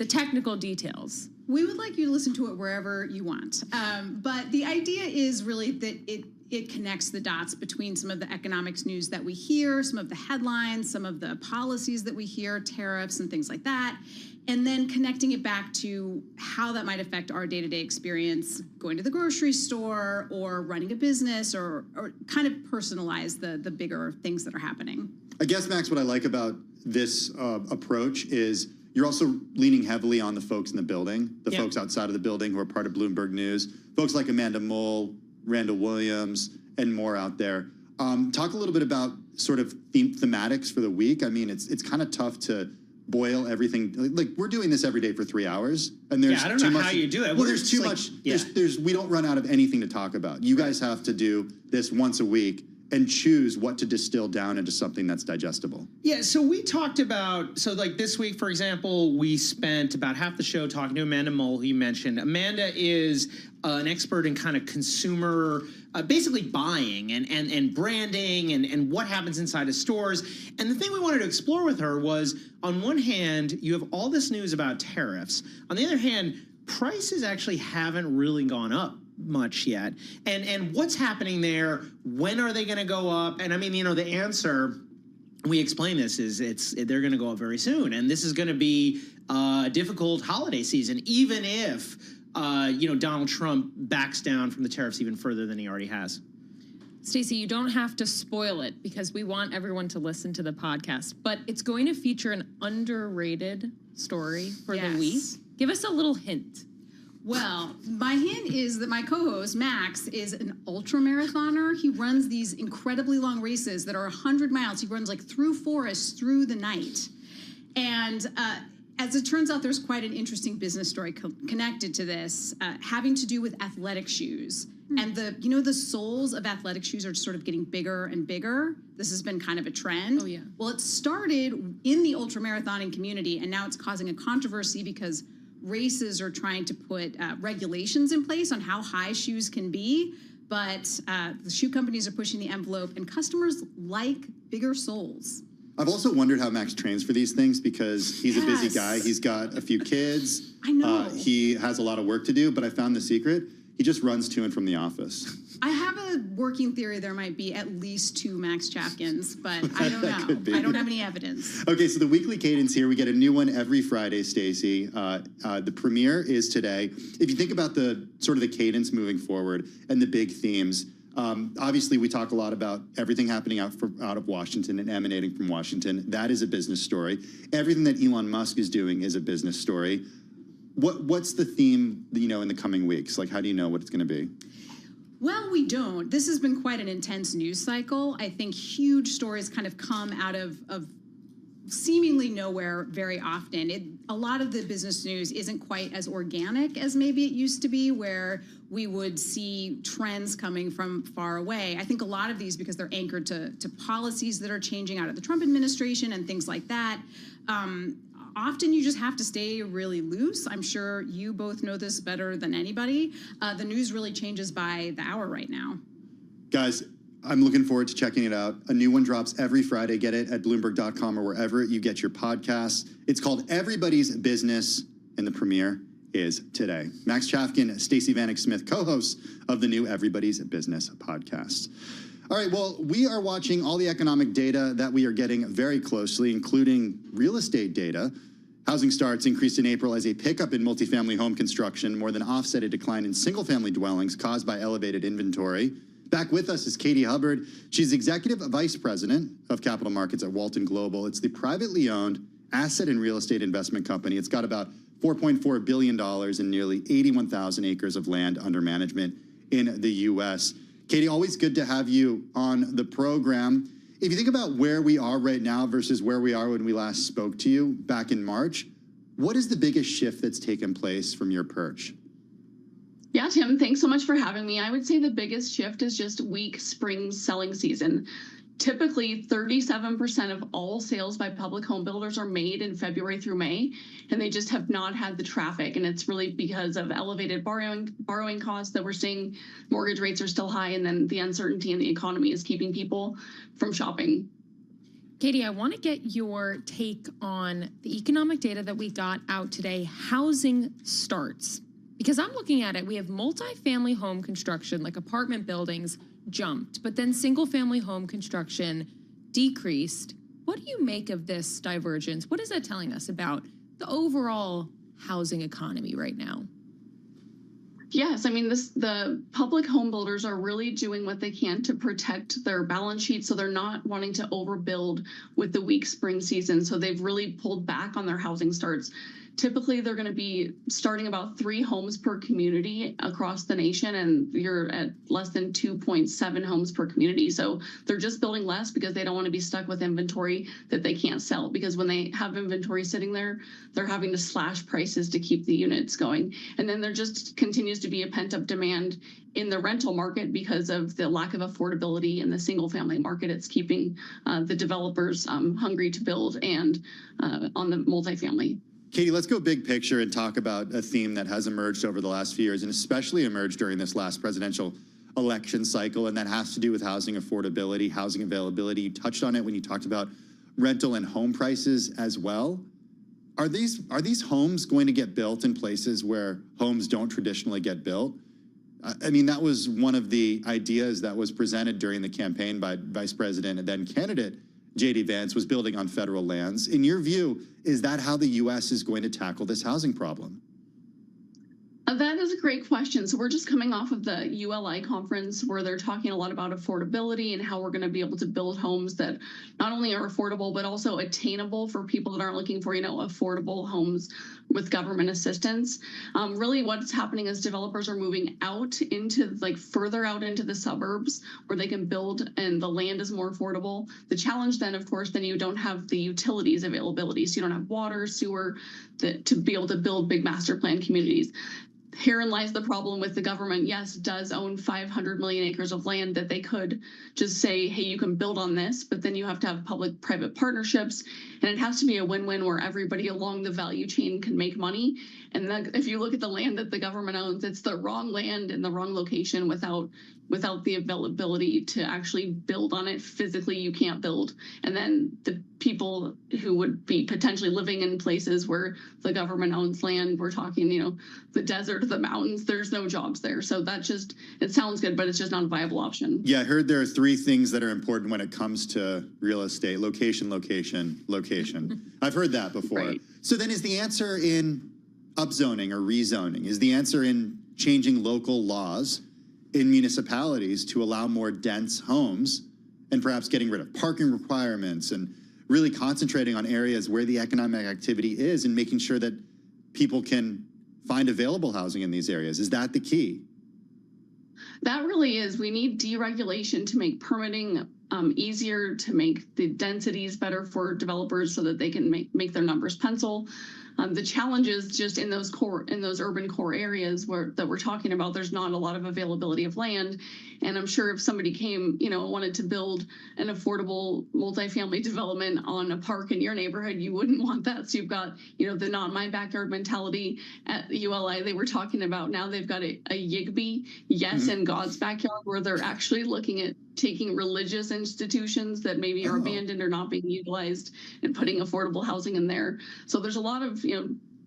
technical details. We would like you to listen to it wherever you want. But the idea is really that it connects the dots between some of the economics news that we hear, some of the headlines, some of the policies that we hear, tariffs and things like that, and then connecting it back to how that might affect our day-to-day experience going to the grocery store or running a business, or kind of personalize the bigger things that are happening. I guess, Max, what I like about this approach is you're also leaning heavily on the folks in the building, the folks outside of the building who are part of Bloomberg News, folks like Amanda Mull, Randall Williams, and more out there. Talk a little bit about sort of thematics for the week. I mean, it's kind of tough to boil everything. Like, we're doing this every day for 3 hours, and there's I don't know how you do it. Well, there's too much. We don't run out of anything to talk about. You guys have to do this once a week and choose what to distill down into something that's digestible. Yeah, so we talked about, this week, for example, we spent about half the show talking to Amanda Mull, who you mentioned. Amanda is an expert in kind of consumer, basically buying and branding and what happens inside of stores. And the thing we wanted to explore with her was, on one hand, you have all this news about tariffs. On the other hand, prices actually haven't really gone up much yet. And what's happening there? When are they going to go up? And I mean, the answer, we explain this, is they're going to go up very soon. And this is going to be a difficult holiday season, even if Donald Trump backs down from the tariffs even further than he already has. Stacey, you don't have to spoil it because we want everyone to listen to the podcast, but it's going to feature an underrated story for the week. Give us a little hint. Well, my hint is that my co-host, Max, is an ultra marathoner. He runs these incredibly long races that are 100 miles. He runs through forests through the night. And as it turns out, there's quite an interesting business story connected to this, having to do with athletic shoes. And the soles of athletic shoes are sort of getting bigger and bigger. This has been kind of a trend. Oh, yeah. Well, it started in the ultra marathoning community, and now it's causing a controversy because races are trying to put regulations in place on how high shoes can be, but the shoe companies are pushing the envelope, and customers like bigger soles. I've also wondered how Max trains for these things, because he's a busy guy. He's got a few kids. I know. He has a lot of work to do, but I found the secret. He just runs to and from the office. I have a working theory there might be at least 2 Max Chafkins, but I don't know. Could be. I don't have any evidence. Okay, so the weekly cadence here, we get a new one every Friday, Stacey. The premiere is today. If you think about the sort of the cadence moving forward and the big themes, obviously we talk a lot about everything happening out of Washington and emanating from Washington. That is a business story. Everything that Elon Musk is doing is a business story. What's the theme, in the coming weeks? How do you know what it's going to be? Well, we don't. This has been quite an intense news cycle. I think huge stories kind of come out of seemingly nowhere very often. A lot of the business news isn't quite as organic as maybe it used to be, where we would see trends coming from far away. I think a lot of these, because they're anchored to policies that are changing out of the Trump administration and things like that, often you just have to stay really loose. I'm sure you both know this better than anybody. The news really changes by the hour right now. Guys, I'm looking forward to checking it out. A new one drops every Friday. Get it at Bloomberg.com or wherever you get your podcasts. It's called Everybody's Business, and the premiere is today. Max Chafkin, Stacey Vanek Smith, co-hosts of the new Everybody's Business podcast. All right, well, we are watching all the economic data that we are getting very closely, including real estate data. Housing starts increased in April as a pickup in multifamily home construction more than offset a decline in single-family dwellings caused by elevated inventory. Back with us is Katie Hubbard. She's Executive Vice President of Capital Markets at Walton Global. It's the privately owned asset and real estate investment company. It's got about $4.4 billion and nearly 81,000 acres of land under management in the U.S. Katie, always good to have you on the program. If you think about where we are right now versus where we are when we last spoke to you back in March, what is the biggest shift that's taken place from your perch? Yeah, Tim, thanks so much for having me. I would say the biggest shift is just weak spring selling season. Typically, 37% of all sales by public home builders are made in February through May, and they just have not had the traffic. And it's really because of elevated borrowing costs that we're seeing. Mortgage rates are still high, and then the uncertainty in the economy is keeping people from shopping. Katie, I want to get your take on the economic data that we got out today, housing starts. Because I'm looking at it, we have multifamily home construction, like apartment buildings, jumped, but then single-family home construction decreased. What do you make of this divergence? What is that telling us about the overall housing economy right now? Yes, I mean, the public home builders are really doing what they can to protect their balance sheet, so they're not wanting to overbuild with the weak spring season. So they've really pulled back on their housing starts. Typically, they're going to be starting about 3 homes per community across the nation, and you're at less than 2.7 homes per community. So they're just building less because they don't want to be stuck with inventory that they can't sell. Because when they have inventory sitting there, they're having to slash prices to keep the units going. And then there just continues to be a pent-up demand in the rental market because of the lack of affordability in the single-family market. It's keeping the developers hungry to build and on the multifamily. Katie, let's go big picture and talk about a theme that has emerged over the last few years and especially emerged during this last presidential election cycle, and that has to do with housing affordability, housing availability. You touched on it when you talked about rental and home prices as well. Are these homes going to get built in places where homes don't traditionally get built? I mean, that was one of the ideas that was presented during the campaign by Vice President and then candidate J.D. Vance, was building on federal lands. In your view, is that how the U.S. is going to tackle this housing problem? That is a great question. So we're just coming off of the ULI conference where they're talking a lot about affordability and how we're going to be able to build homes that not only are affordable, but also attainable for people that aren't looking for, affordable homes with government assistance. Really what's happening is developers are moving out into further out into the suburbs where they can build and the land is more affordable. The challenge then, of course, then you don't have the utilities availability. So you don't have water, sewer to be able to build big master plan communities. Herein lies the problem with the government. Yes, does own 500 million acres of land that they could just say, hey, you can build on this, but then you have to have public-private partnerships, and it has to be a win-win where everybody along the value chain can make money. And then if you look at the land that the government owns, it's the wrong land in the wrong location without the availability to actually build on it. Physically, you can't build. And then the people who would be potentially living in places where the government owns land, we're talking, the desert, the mountains, there's no jobs there. So it sounds good, but it's just not a viable option. Yeah, I heard there are 3 things that are important when it comes to real estate: location, location, location. I've heard that before. Right. So then is the answer in upzoning or rezoning? Is the answer in changing local laws in municipalities to allow more dense homes and perhaps getting rid of parking requirements and really concentrating on areas where the economic activity is and making sure that people can find available housing in these areas? Is that the key? That really is. We need deregulation to make permitting easier, to make the densities better for developers so that they can make their numbers pencil. The challenge is just in those urban core areas that we're talking about, there's not a lot of availability of land. And I'm sure if somebody came, wanted to build an affordable multifamily development on a park in your neighborhood, you wouldn't want that. So you've got, the not my backyard mentality at ULI. They were talking about now they've got a YIGBY, yes, in God's backyard, where they're actually looking at taking religious institutions that maybe are abandoned or not being utilized and putting affordable housing in there. So there's a lot of,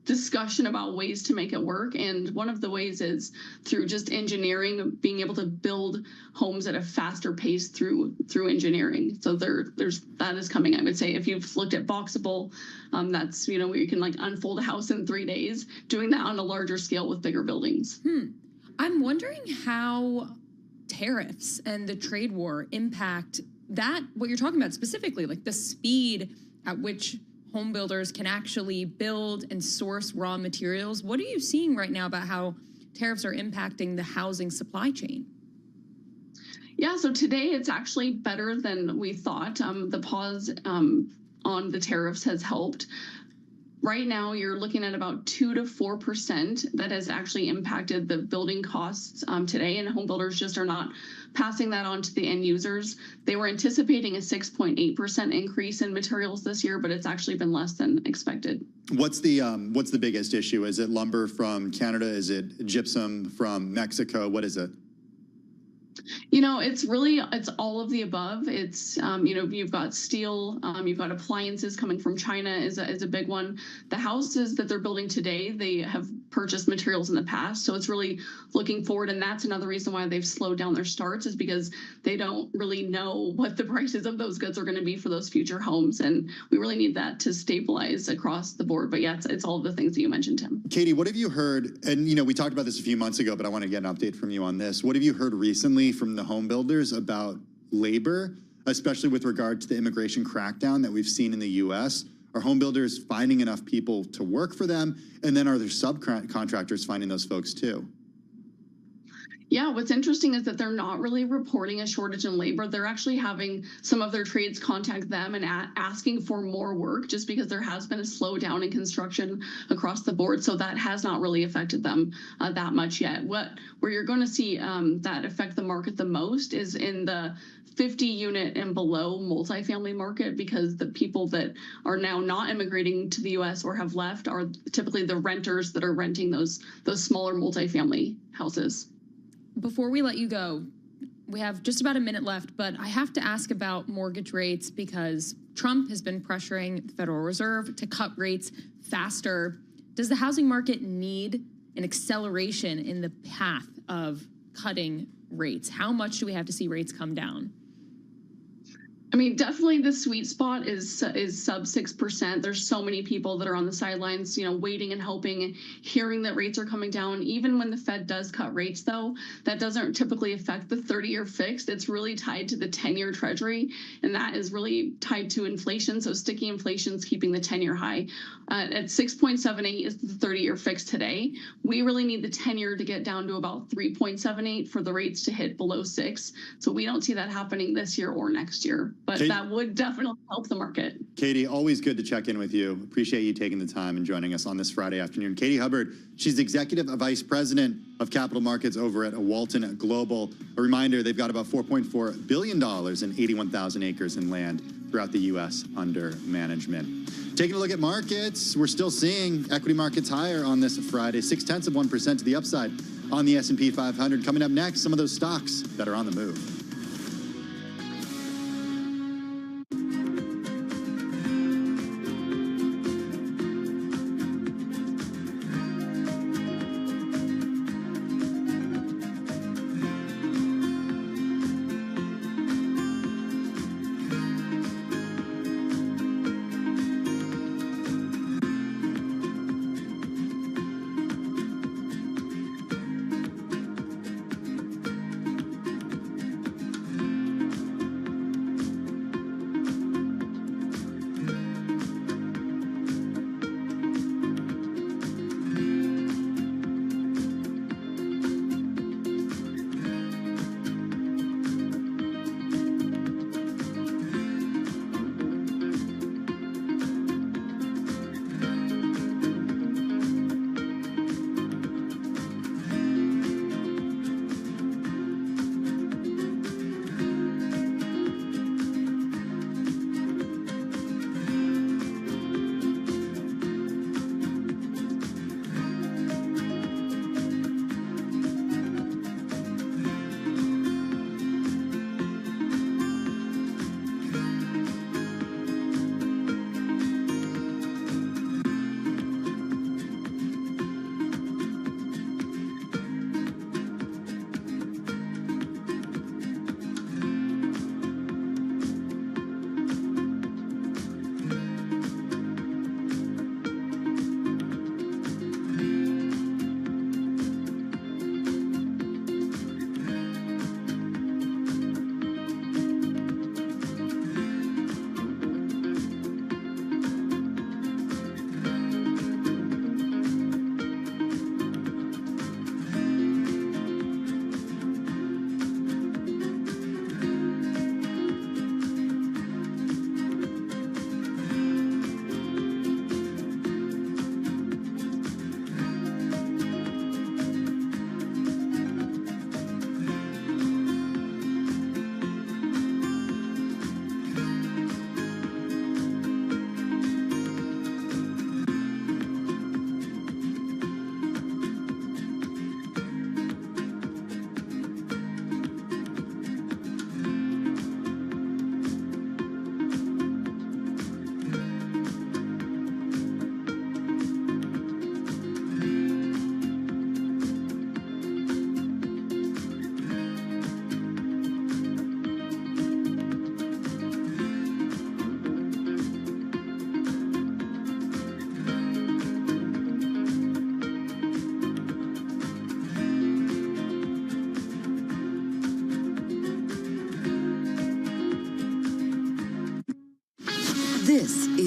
discussion about ways to make it work. And one of the ways is through just engineering, being able to build homes at a faster pace through engineering. So there's that is coming. I would say if you've looked at Boxable, that's, where you can like unfold a house in 3 days, doing that on a larger scale with bigger buildings. I'm wondering how tariffs and the trade war impact that, what you're talking about specifically, like the speed at which home builders can actually build and source raw materials. What are you seeing right now about how tariffs are impacting the housing supply chain? Yeah, so today it's actually better than we thought. The pause on the tariffs has helped. Right now, you're looking at about 2 to 4% that has actually impacted the building costs today, and home builders just are not passing that on to the end users. They were anticipating a 6.8% increase in materials this year, but it's actually been less than expected. What's the biggest issue? Is it lumber from Canada? Is it gypsum from Mexico? What is it? It's all of the above. It's, you've got steel, you've got appliances coming from China is a big one. The houses that they're building today, they have purchased materials in the past. So it's really looking forward. And that's another reason why they've slowed down their starts, is because they don't really know what the prices of those goods are going to be for those future homes. And we really need that to stabilize across the board. But yeah, it's all of the things that you mentioned, Tim. Katie, what have you heard? And, we talked about this a few months ago, but I want to get an update from you on this. What have you heard recently from the home builders about labor, especially with regard to the immigration crackdown that we've seen in the U.S.? Are home builders finding enough people to work for them? And then are their subcontractors finding those folks too? Yeah, what's interesting is that they're not really reporting a shortage in labor. They're actually having some of their trades contact them and asking for more work, just because there has been a slowdown in construction across the board. So that has not really affected them that much yet. Where you're going to see that affect the market the most is in the 50 unit and below multifamily market, because the people that are now not immigrating to the U.S. or have left are typically the renters that are renting those smaller multifamily houses. Before we let you go, we have just about a minute left, but I have to ask about mortgage rates, because Trump has been pressuring the Federal Reserve to cut rates faster. Does the housing market need an acceleration in the path of cutting rates? How much do we have to see rates come down? I mean, definitely the sweet spot is sub 6%. There's so many people that are on the sidelines, waiting and hoping and hearing that rates are coming down. Even when the Fed does cut rates, though, that doesn't typically affect the 30-year fixed. It's really tied to the 10-year Treasury, and that is really tied to inflation. So sticky inflation is keeping the 10-year high. At 6.78 is the 30-year fixed today. We really need the 10-year to get down to about 3.78 for the rates to hit below 6. So we don't see that happening this year or next year. But that would definitely help the market. Katie, always good to check in with you. Appreciate you taking the time and joining us on this Friday afternoon. Katie Hubbard, she's Executive Vice President of Capital Markets over at Walton Global. A reminder, they've got about $4.4 billion and 81,000 acres in land throughout the U.S. under management. Taking a look at markets, we're still seeing equity markets higher on this Friday, 0.6% to the upside on the S&P 500. Coming up next, some of those stocks that are on the move.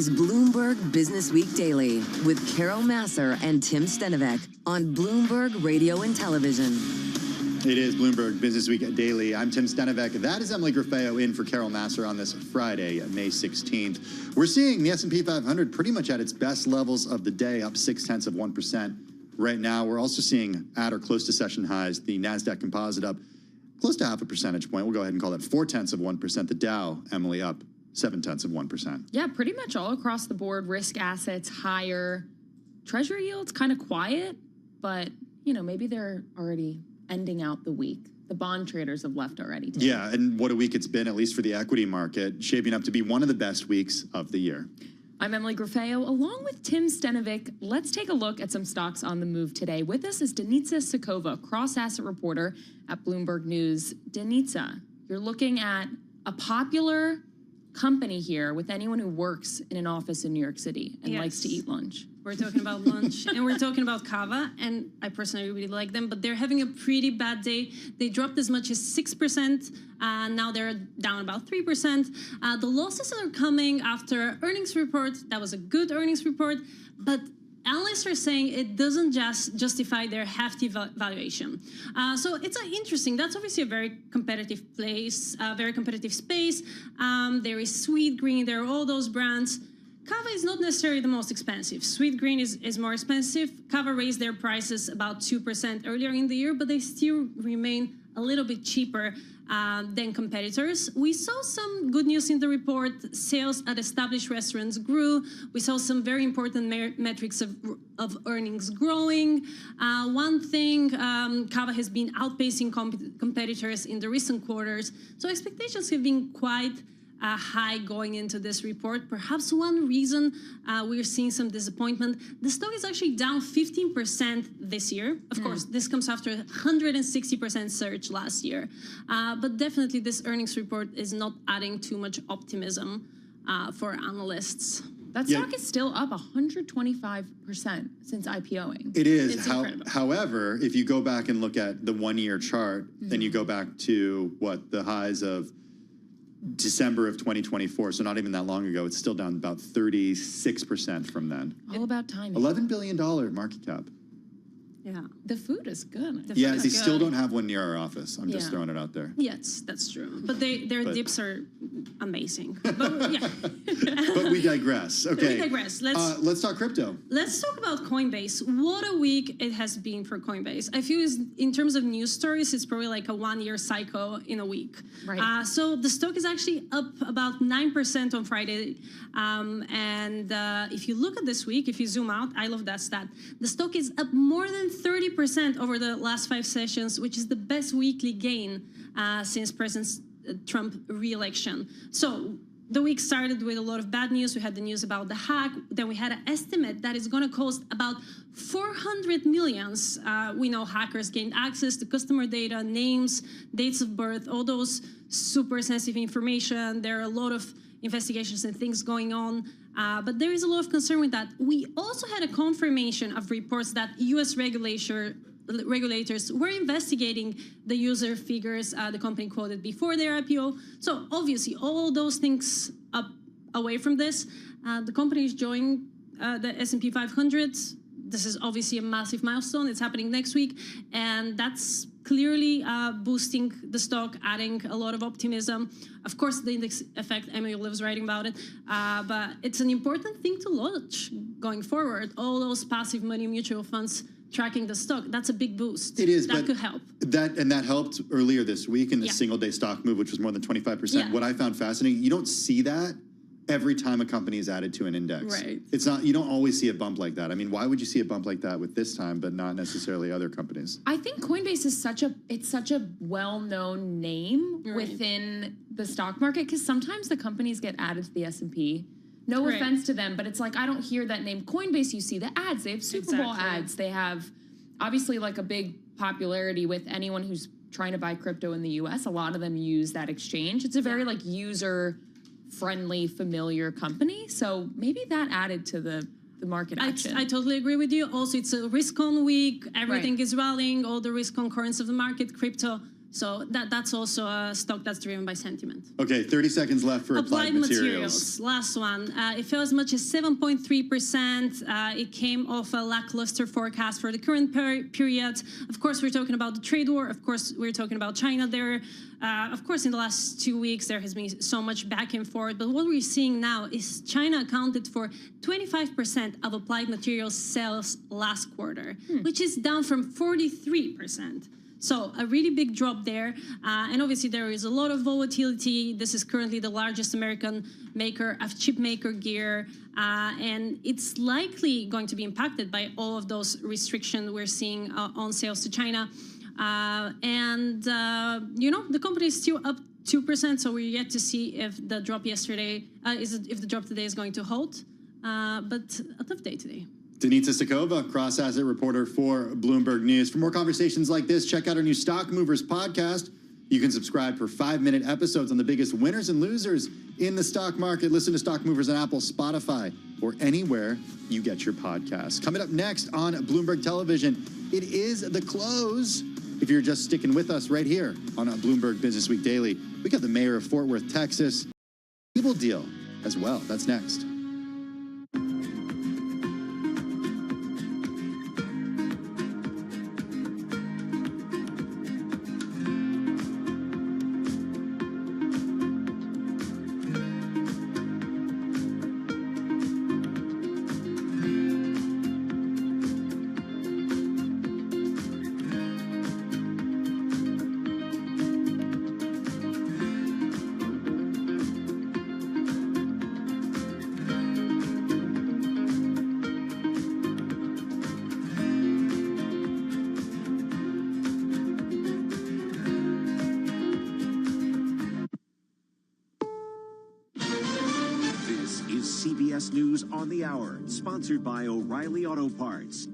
is Bloomberg Business Week Daily with Carol Masser and Tim Stenovec on Bloomberg Radio and Television. It is Bloomberg Business Week Daily. I'm Tim Stenovec. That is Emily Graffeo in for Carol Masser on this Friday, May 16th. We're seeing the S&P 500 pretty much at its best levels of the day, up 0.6% right now. We're also seeing at or close to session highs, the NASDAQ composite up close to 0.5 percentage point. We'll go ahead and call that 0.4%. The Dow, Emily, up 0.7%. Yeah, pretty much all across the board. Risk assets higher. Treasury yields kind of quiet, but, you know, maybe they're already ending out the week. The bond traders have left already. Today. Yeah, and what a week it's been, at least for the equity market, shaping up to be one of the best weeks of the year. I'm Emily Graffeo, along with Tim Stenovec. Let's take a look at some stocks on the move today. With us is Denitsa Sokova, cross-asset reporter at Bloomberg News. Denitsa, you're looking at a popular company here with anyone who works in an office in New York City and likes to eat lunch. We're talking about lunch and we're talking about Kava, and I personally really like them, but they're having a pretty bad day. They dropped as much as 6%. Now they're down about 3%. The losses are coming after earnings report. That was a good earnings report, but analysts are saying it doesn't just justify their hefty valuation. So it's interesting. That's obviously a very competitive place, very competitive space. There is Sweet Green. There are all those brands. Kava is not necessarily the most expensive. Sweet Green is more expensive. Kava raised their prices about 2% earlier in the year, but they still remain a little bit cheaper than competitors. We saw some good news in the report. Sales at established restaurants grew. We saw some very important metrics of earnings growing. One thing, Kava has been outpacing competitors in the recent quarters. So expectations have been quite high going into this report. Perhaps one reason we're seeing some disappointment. The stock is actually down 15% this year. Of course, this comes after a 160% surge last year. But definitely this earnings report is not adding too much optimism for analysts. That stock is still up 125% since IPOing. It is. However, if you go back and look at the one-year chart, then you go back to the highs of December of 2024, so not even that long ago, it's still down about 36% from then. All about timing. $11 billion market cap. Yeah. The food is good. Yeah, they still don't have one near our office. I'm just throwing it out there. Yes, that's true. But their dips are amazing. But yeah. But we digress. Okay. We digress. Let's talk crypto. Let's talk about Coinbase. What a week it has been for Coinbase. I feel in terms of news stories, it's probably like a one-year cycle in a week. Right. So the stock is actually up about 9% on Friday. And if you look at this week, if you zoom out, I love that stat. The stock is up more than 30% over the last 5 sessions, which is the best weekly gain since President Trump re-election. So the week started with a lot of bad news. We had the news about the hack. Then we had an estimate that is going to cost about $400 million. We know hackers gained access to customer data, names, dates of birth, all those super sensitive information. There are a lot of investigations and things going on. But there is a lot of concern with that. We also had a confirmation of reports that U.S. regulators were investigating the user figures the company quoted before their IPO. So obviously, all those things away from this, the company is joining the S&P 500. This is obviously a massive milestone. It's happening next week, and that's clearly boosting the stock, adding a lot of optimism. Of course, the index effect, Emily was writing about it, but it's an important thing to watch going forward. All those passive money mutual funds tracking the stock, that's a big boost. It is. That could help. That helped earlier this week in the single-day stock move, which was more than 25%. Yeah. What I found fascinating, you don't see that every time a company is added to an index. Right. It's not, you don't always see a bump like that. I mean, why would you see a bump like that with this time, but not necessarily other companies? I think Coinbase is such a well-known name within the stock market, because sometimes the companies get added to the S&P. No offense to them, but it's like, I don't hear that name. Coinbase, you see the ads. They have Super Bowl ads. They have obviously like a big popularity with anyone who's trying to buy crypto in the US. A lot of them use that exchange. It's a very like user friendly, familiar company. So maybe that added to the market action. I totally agree with you. Also, it's a risk-on week. Everything is rallying. All the risk-on currents of the market, crypto So that's also a stock that's driven by sentiment. Okay, 30 seconds left for applied materials. Last one. It fell as much as 7.3%. It came off a lackluster forecast for the current period. Of course, we're talking about the trade war. Of course, we're talking about China there. Of course, in the last 2 weeks, there has been so much back and forth. But what we're seeing now is China accounted for 25% of applied materials sales last quarter, which is down from 43%. So a really big drop there. And obviously there is a lot of volatility. This is currently the largest American maker of chip maker gear. And it's likely going to be impacted by all of those restrictions we're seeing on sales to China. The company is still up 2%. So we're yet to see if the drop yesterday, if the drop today is going to hold. But a tough day today. Denita Stakova, cross-asset reporter for Bloomberg News. For more conversations like this, check out our new Stock Movers podcast. You can subscribe for 5-minute episodes on the biggest winners and losers in the stock market. Listen to Stock Movers on Apple, Spotify, or anywhere you get your podcasts. Coming up next on Bloomberg Television, it is the close. If you're just sticking with us right here on Bloomberg Business Week Daily, we got the mayor of Fort Worth, Texas, evil deal as well. That's next. CBS News on the Hour, sponsored by O'Reilly Auto Parts.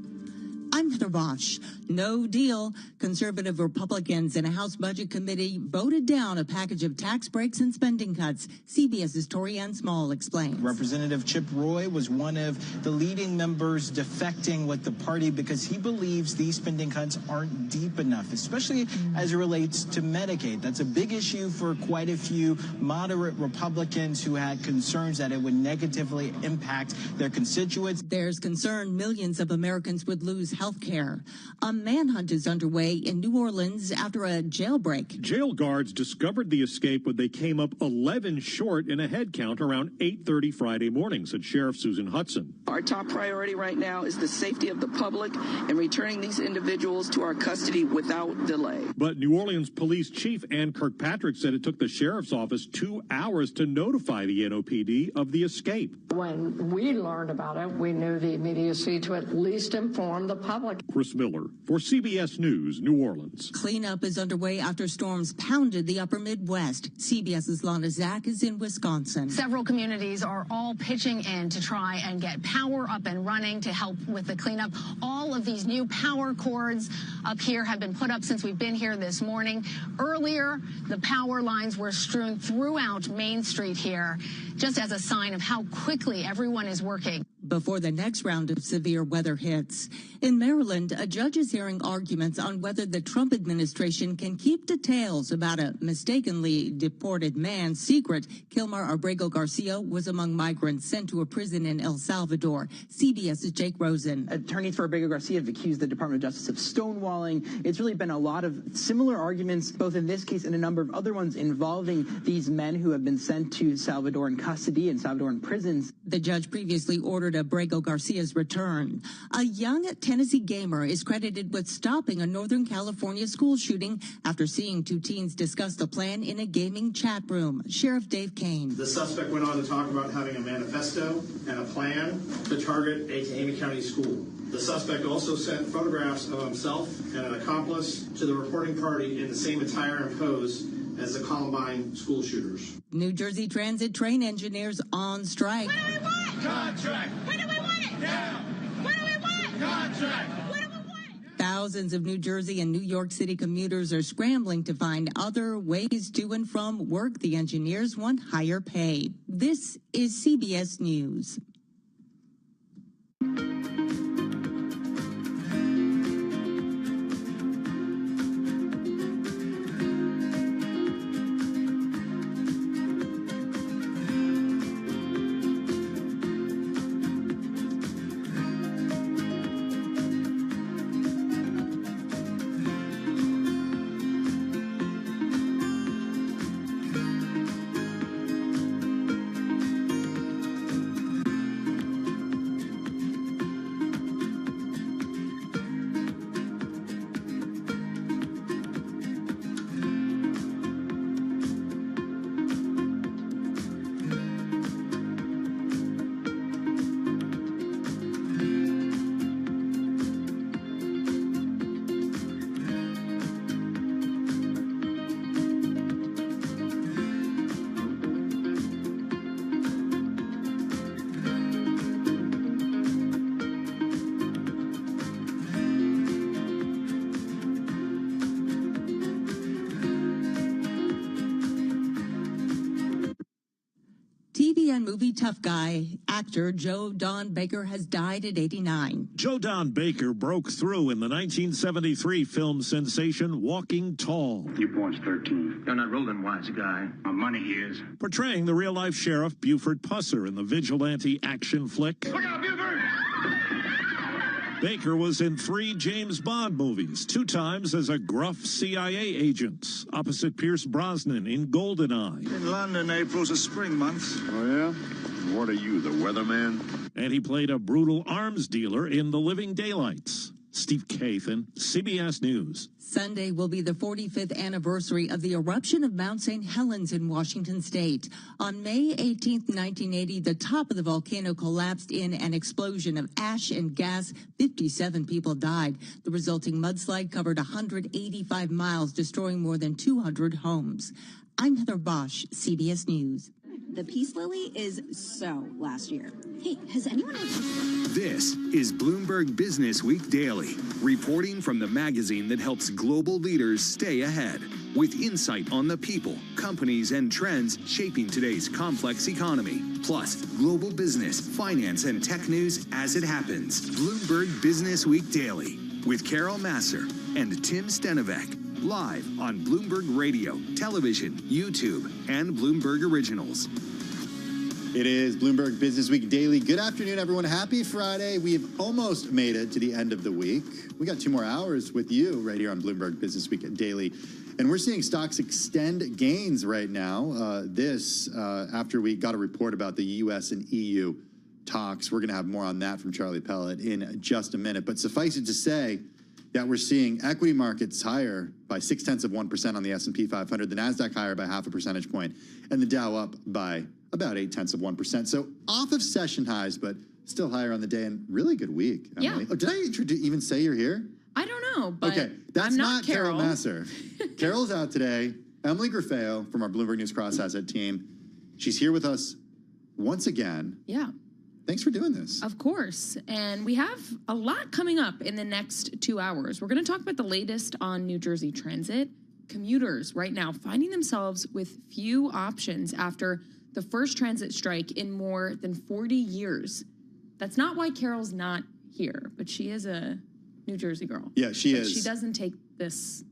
I'm Heather Bosch. No deal. Conservative Republicans in a House Budget Committee voted down a package of tax breaks and spending cuts. CBS's Torianne Small explains. Representative Chip Roy was one of the leading members defecting with the party because he believes these spending cuts aren't deep enough, especially as it relates to Medicaid. That's a big issue for quite a few moderate Republicans who had concerns that it would negatively impact their constituents. There's concern millions of Americans would lose health care. A manhunt is underway in New Orleans after a jailbreak. Jail guards discovered the escape when they came up 11 short in a head count around 8:30 Friday morning, said Sheriff Susan Hudson. Our top priority right now is the safety of the public and returning these individuals to our custody without delay. But New Orleans Police Chief Ann Kirkpatrick said it took the sheriff's office 2 hours to notify the NOPD of the escape. When we learned about it, we knew the immediacy to at least inform the public. Chris Miller for CBS News, New Orleans. Cleanup is underway after storms pounded the upper Midwest. CBS's Lana Zach is in Wisconsin. Several communities are all pitching in to try and get power up and running to help with the cleanup. All of these new power cords up here have been put up since we've been here this morning. Earlier, the power lines were strewn throughout Main Street here, just as a sign of how quickly everyone is working. Before the next round of severe weather hits. In Maryland, a judge is hearing arguments on whether the Trump administration can keep details about a mistakenly deported man secret. Kilmar Abrego Garcia was among migrants sent to a prison in El Salvador. CBS's Jake Rosen. Attorneys for Abrego Garcia have accused the Department of Justice of stonewalling. It's really been a lot of similar arguments, both in this case and a number of other ones involving these men who have been sent to Salvadoran custody and Salvadoran prisons. The judge previously ordered Abrego Garcia's return. A young Tennessee gamer is credited with stopping a Northern California school shooting after seeing two teens discuss the plan in a gaming chat room. Sheriff Dave Kane. The suspect went on to talk about having a manifesto and a plan to target a Amy County school. The suspect also sent photographs of himself and an accomplice to the reporting party in the same attire and pose as the Columbine school shooters. New Jersey Transit train engineers on strike. What do we want? Contract. When do we want it? Now. What do we want? Contract. When do we want it? Thousands of New Jersey and New York City commuters are scrambling to find other ways to and from work. The engineers want higher pay. This is CBS News. movie Tough Guy, actor Joe Don Baker has died at 89. Joe Don Baker broke through in the 1973 film sensation Walking Tall. Newborn's 13. You're not rolling wise, guy. My money is. Portraying the real-life sheriff Buford Pusser in the vigilante action flick. Look out, Buford! Baker was in 3 James Bond movies, 2 times as a gruff CIA agent, opposite Pierce Brosnan in GoldenEye. In London, April's a spring month. Oh, yeah? What are you, the weatherman? And he played a brutal arms dealer in The Living Daylights. Steve Kathan, CBS News. Sunday will be the 45th anniversary of the eruption of Mount St. Helens in Washington state. On May 18, 1980, the top of the volcano collapsed in an explosion of ash and gas. 57 people died. The resulting mudslide covered 185 miles, destroying more than 200 homes. I'm Heather Bosch, CBS News. The Peace Lily is so last year. Hey, has anyone else? This is Bloomberg Business Week Daily, reporting from the magazine that helps global leaders stay ahead, with insight on the people, companies, and trends shaping today's complex economy, plus global business, finance, and tech news as it happens. Bloomberg Business Week Daily with Carol Masser and Tim Stenovec. Live on Bloomberg Radio, television, YouTube, and Bloomberg Originals. It is Bloomberg Business Week Daily. Good afternoon, everyone. Happy Friday. We've almost made it to the end of the week. We got 2 more hours with you right here on Bloomberg Business Week Daily. And we're seeing stocks extend gains right now. After we got a report about the U.S. and EU talks. We're going to have more on that from Charlie Pellet in just a minute. But suffice it to say that we're seeing equity markets higher by 0.6% on the S&P 500, the NASDAQ higher by 0.5 percentage point, and the Dow up by about 0.8%. So off of session highs, but still higher on the day, and really good week, Emily. Yeah. Oh, did I even say you're here? I don't know, but okay, that's I'm not Carol Masser. Carol's out today. Emily Grafeo from our Bloomberg News Cross Asset team. She's here with us once again. Yeah. Thanks for doing this. Of course. And we have a lot coming up in the next 2 hours. We're going to talk about the latest on New Jersey Transit. Commuters right now finding themselves with few options after the first transit strike in more than 40 years. That's not why Carol's not here, but she is a New Jersey girl. Yeah, she is. She doesn't take this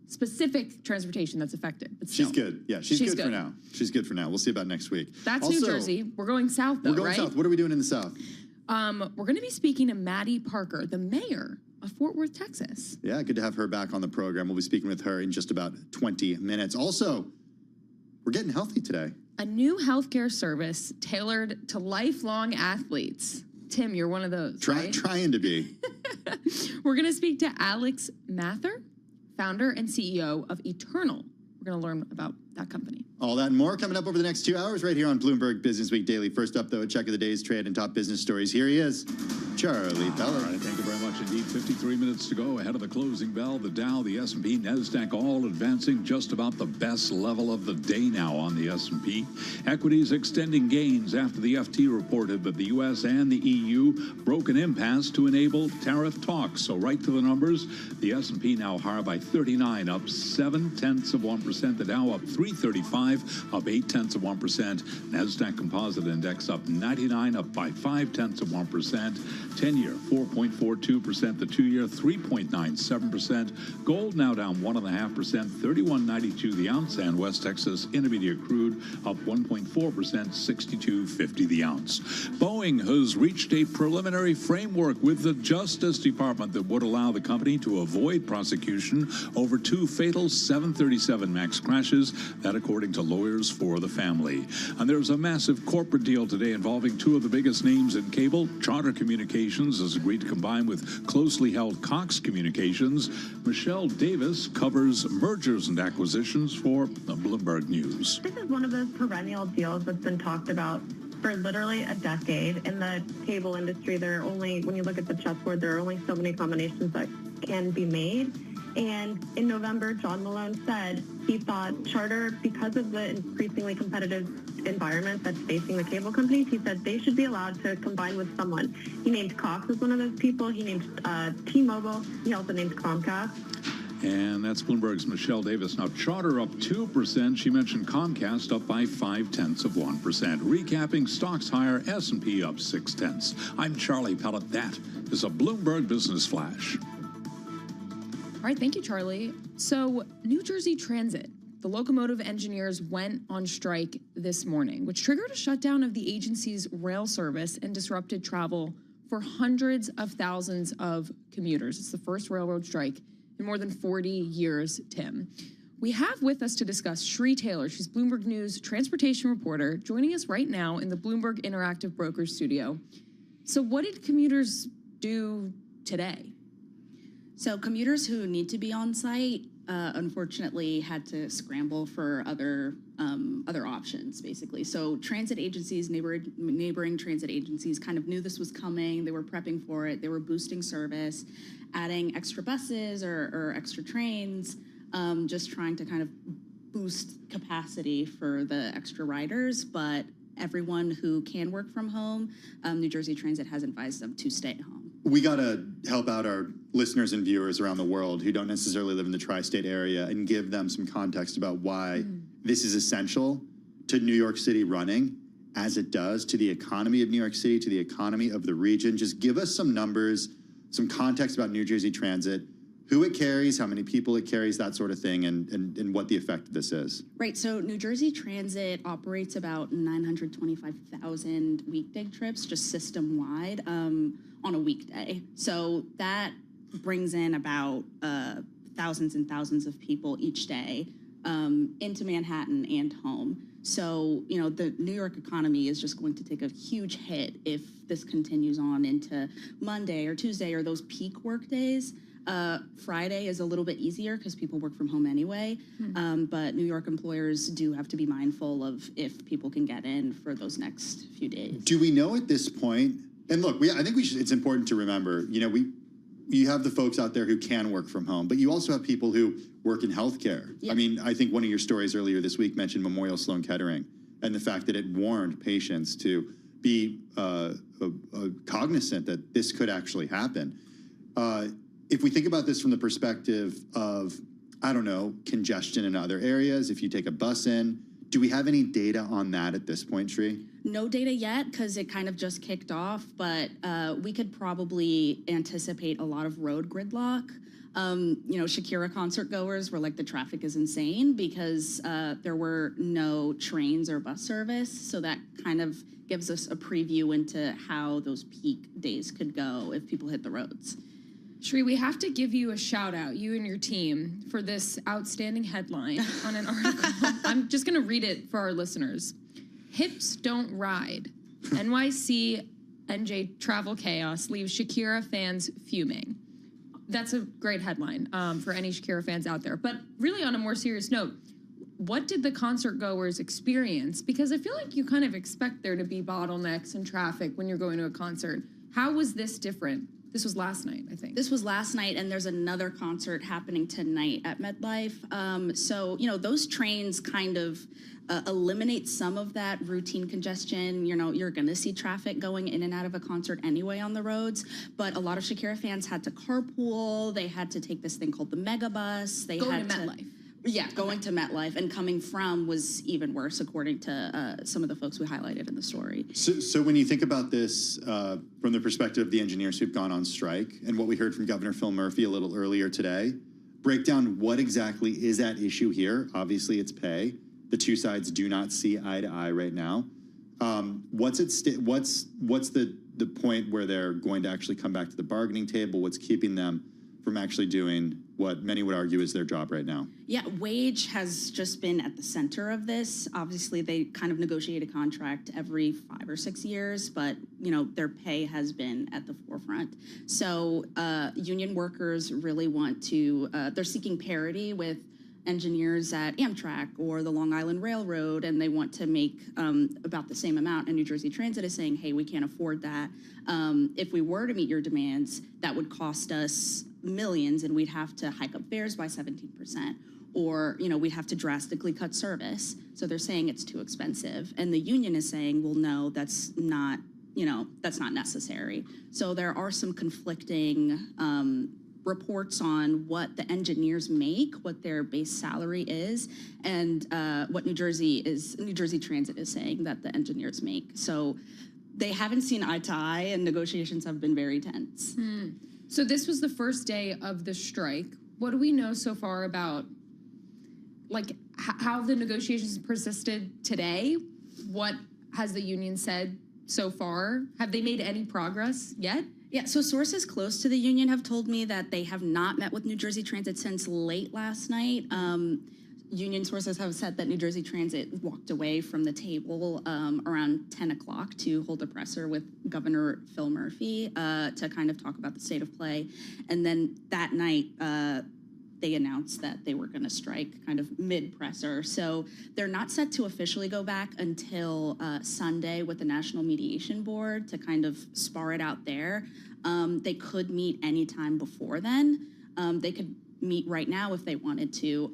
specific transportation that's affected. But she's good. Yeah, she's good for now. She's good for now. We'll see about next week. That's also, New Jersey. We're going south, though, We're going right? south. What are we doing in the south? We're going to be speaking to Maddie Parker, the mayor of Fort Worth, Texas. Yeah, good to have her back on the program. We'll be speaking with her in just about 20 minutes. Also, we're getting healthy today. A new healthcare service tailored to lifelong athletes. Tim, you're one of those, right? Trying to be. We're going to speak to Alex Mather, founder and CEO of Eternal. We're going to learn about that company. All that and more coming up over the next 2 hours right here on Bloomberg Business Week Daily. First up, though, a check of the day's trade and top business stories. Here he is, Charlie Pellet. All right, thank you very much indeed. 53 minutes to go ahead of the closing bell. The Dow, the S&P, NASDAQ all advancing just about the best level of the day now on the S&P. Equities extending gains after the FT reported that the U.S. and the EU broke an impasse to enable tariff talks. So right to the numbers, the S&P now higher by 39, up 0.7%. The Dow up 335, up 0.8%. NASDAQ Composite Index up 99, up by 0.5%. 10-year 4.42%. The 2-year 3.97%. Gold now down 1.5%, 31.92 the ounce, and West Texas Intermediate crude up 1.4%, 62.50 the ounce. Boeing has reached a preliminary framework with the Justice Department that would allow the company to avoid prosecution over 2 fatal 737 MAX crashes, that according to lawyers for the family. And there's a massive corporate deal today involving 2 of the biggest names in cable. Charter Communications has agreed to combine with closely held Cox Communications. Michelle Davis covers mergers and acquisitions for Bloomberg News. This is one of those perennial deals that's been talked about for literally a decade. In the cable industry, there are only, when you look at the chessboard, there are only so many combinations that can be made. And in November, John Malone said he thought Charter, because of the increasingly competitive environment that's facing the cable companies, he said they should be allowed to combine with someone. He named Cox as one of those people. He named T-Mobile. He also named Comcast. And that's Bloomberg's Michelle Davis. Now, Charter up 2%. She mentioned Comcast up by 0.5%. Recapping, stocks higher, S&P up 0.6. I'm Charlie Pellet. That is a Bloomberg Business Flash. All right, thank you, Charlie. So, New Jersey Transit, the locomotive engineers went on strike this morning, which triggered a shutdown of the agency's rail service and disrupted travel for hundreds of thousands of commuters. It's the first railroad strike in more than 40 years, Tim. We have with us to discuss Shree Taylor. She's Bloomberg News transportation reporter, joining us right now in the Bloomberg Interactive Brokers studio. So what did commuters do today? So commuters who need to be on site, unfortunately, had to scramble for other options, basically. So transit agencies, neighboring transit agencies kind of knew this was coming. They were prepping for it. They were boosting service, adding extra buses or extra trains, just trying to kind of boost capacity for the extra riders. But everyone who can work from home, New Jersey Transit has advised them to stay at home. We got to help out our listeners and viewers around the world who don't necessarily live in the tri-state area and give them some context about why this is essential to New York City running as it does to the economy of New York City, to the economy of the region. Just give us some numbers, some context about New Jersey Transit, who it carries, how many people it carries, that sort of thing, and what the effect of this is. Right, so New Jersey Transit operates about 925,000 weekday trips, just system-wide, on a weekday. So that brings in about thousands and thousands of people each day into Manhattan and home. So, you know, the New York economy is just going to take a huge hit if this continues on into Monday or Tuesday or those peak work days. Friday is a little bit easier because people work from home anyway, but New York employers do have to be mindful of if people can get in for those next few days. Do we know at this point, and look, I think it's important to remember, you know, you have the folks out there who can work from home, but you also have people who work in healthcare. Yep. I mean, I think one of your stories earlier this week mentioned Memorial Sloan Kettering and the fact that it warned patients to be cognizant that this could actually happen. If we think about this from the perspective of, I don't know, congestion in other areas, if you take a bus in, do we have any data on that at this point, Shree? No data yet because it kind of just kicked off, but we could probably anticipate a lot of road gridlock. You know, Shakira concert goers were like, the traffic is insane because there were no trains or bus service. So that kind of gives us a preview into how those peak days could go if people hit the roads. Shree, we have to give you a shout out, you and your team, for this outstanding headline on an article. I'm just going to read it for our listeners. Hips don't ride. NYC NJ travel chaos leaves Shakira fans fuming. That's a great headline for any Shakira fans out there. But really, on a more serious note, what did the concert goers experience? Because I feel like you kind of expect there to be bottlenecks and traffic when you're going to a concert. How was this different? This was last night, I think. This was last night, and there's another concert happening tonight at MetLife. So, you know, those trains kind of eliminate some of that routine congestion. You know, you're going to see traffic going in and out of a concert anyway on the roads, but a lot of Shakira fans had to carpool. They had to take this thing called the Megabus. They had to MetLife. Yeah, going to MetLife, and coming from was even worse, according to some of the folks we highlighted in the story. So when you think about this from the perspective of the engineers who've gone on strike and what we heard from Governor Phil Murphy a little earlier today, break down what exactly is at issue here. Obviously, it's pay. The two sides do not see eye to eye right now. What's the point where they're going to actually come back to the bargaining table? What's keeping them from actually doing what many would argue is their job right now? Yeah, wage has just been at the center of this. Obviously, they kind of negotiate a contract every 5 or 6 years, but you know their pay has been at the forefront. So union workers really want to, they're seeking parity with engineers at Amtrak or the Long Island Railroad, and they want to make about the same amount. And New Jersey Transit is saying, hey, we can't afford that. If we were to meet your demands, that would cost us millions, and we'd have to hike up fares by 17%, or you know we'd have to drastically cut service. So they're saying it's too expensive, and the union is saying, well, no, that's not necessary. So there are some conflicting reports on what the engineers make, what their base salary is, and what New Jersey Transit is saying that the engineers make. So they haven't seen eye to eye, and negotiations have been very tense. So this was the first day of the strike. What do we know so far about, like, how the negotiations persisted today? What has the union said so far? Have they made any progress yet? Yeah, so sources close to the union have told me that they have not met with New Jersey Transit since late last night. Union sources have said that New Jersey Transit walked away from the table around 10 o'clock to hold a presser with Governor Phil Murphy to kind of talk about the state of play. And then that night, they announced that they were going to strike kind of mid-presser. So they're not set to officially go back until Sunday with the National Mediation Board to kind of spar it out there. They could meet anytime before then. They could meet right now if they wanted to.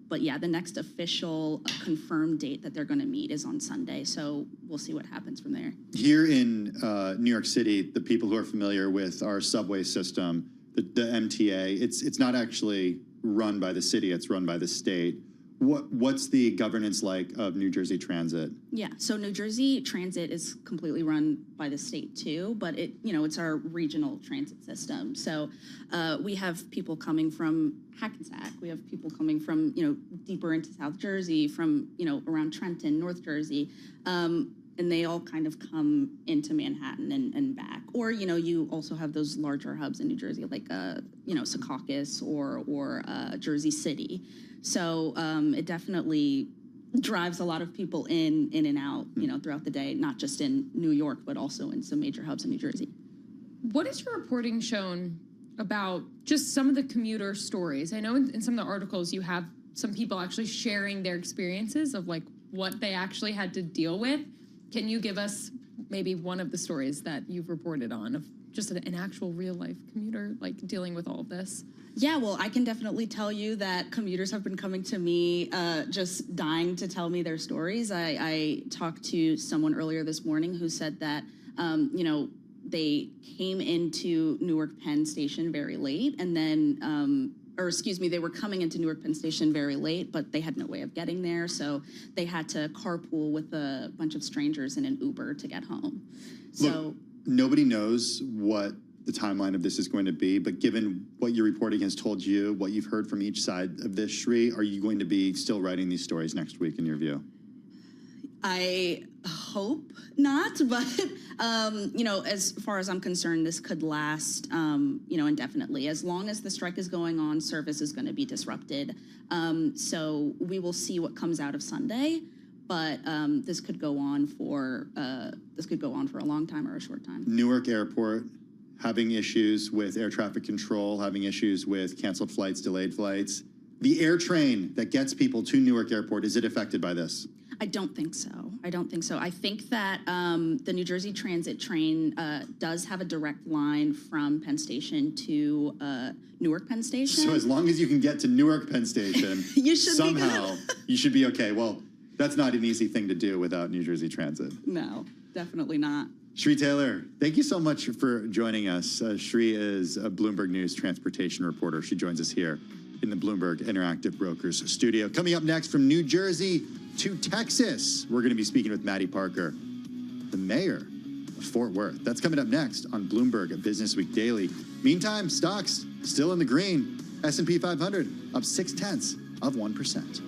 But yeah, the next official confirmed date that they're going to meet is on Sunday. So we'll see what happens from there. Here in New York City, the people who are familiar with our subway system, the MTA, it's not actually run by the city, it's run by the state. What's the governance like of New Jersey Transit? Yeah, so New Jersey Transit is completely run by the state too, but it's our regional transit system. So we have people coming from Hackensack, we have people coming from deeper into South Jersey, from around Trenton, North Jersey. And they all kind of come into Manhattan and back. Or, you also have those larger hubs in New Jersey, like, Secaucus or Jersey City. So it definitely drives a lot of people in and out, throughout the day, not just in New York, but also in some major hubs in New Jersey. What has your reporting shown about just some of the commuter stories? I know in some of the articles you have some people actually sharing their experiences of, like, what they actually had to deal with. Can you give us maybe one of the stories that you've reported on of just an actual real life commuter, like, dealing with all of this? Yeah, well, I can definitely tell you that commuters have been coming to me just dying to tell me their stories. I talked to someone earlier this morning who said that, they came into Newark Penn Station very late, and then they were coming into Newark Penn Station very late, but they had no way of getting there, so they had to carpool with a bunch of strangers in an Uber to get home. So look, nobody knows what the timeline of this is going to be, but given what your reporting has told you, what you've heard from each side of this, Shri, are you going to be still writing these stories next week in your view? I hope not, but, as far as I'm concerned, this could last, indefinitely. As long as the strike is going on, service is going to be disrupted. So we will see what comes out of Sunday, but this could go on for a long time or a short time. Newark Airport having issues with air traffic control, having issues with canceled flights, delayed flights. The air train that gets people to Newark Airport, is it affected by this? I don't think so. I think that the New Jersey Transit train does have a direct line from Penn Station to Newark Penn Station. So as long as you can get to Newark Penn Station, you should somehow you should be okay. Well, that's not an easy thing to do without New Jersey Transit. No, definitely not. Shri Taylor, thank you so much for joining us. Shri is a Bloomberg News transportation reporter. She joins us here in the Bloomberg Interactive Brokers studio. Coming up next, from New Jersey to Texas, we're going to be speaking with Maddie Parker, the mayor of Fort Worth. That's coming up next on Bloomberg Business Week Daily. Meantime, stocks still in the green. S&P 500 up 0.6%.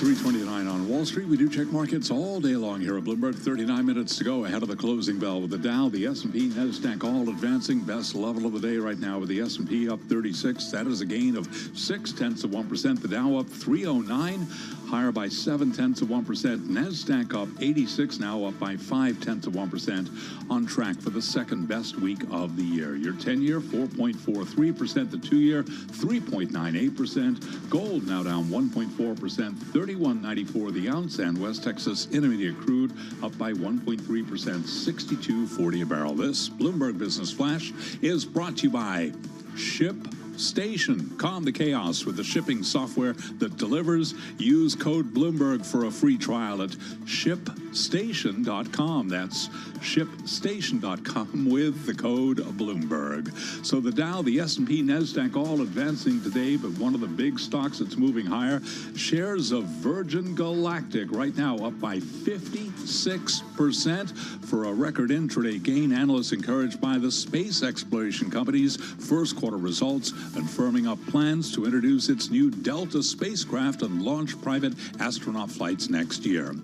It's 3:29 on Wall Street. We do check markets all day long here at Bloomberg. 39 minutes to go ahead of the closing bell with the Dow, the S&P, NASDAQ all advancing. Best level of the day right now with the S&P up 36. That is a gain of 0.6%. The Dow up 309, higher by 0.7%. NASDAQ up 86, now up by 0.5%, on track for the second best week of the year. Your 10-year 4.43%, the 2-year 3.98%. Gold now down 1.4%, 31.94 the ounce, and West Texas Intermediate crude up by 1.3%, 62.40 a barrel. This Bloomberg Business Flash is brought to you by ShipStation. Calm the chaos with the shipping software that delivers. Use code Bloomberg for a free trial at ShipStation.com. That's ShipStation.com with the code Bloomberg. So the Dow, the S&P, NASDAQ all advancing today, but one of the big stocks that's moving higher, shares of Virgin Galactic right now up by 56% for a record intraday gain. Analysts encouraged by the space exploration company's first quarter results and firming up plans to introduce its new Delta spacecraft and launch private astronaut flights next year.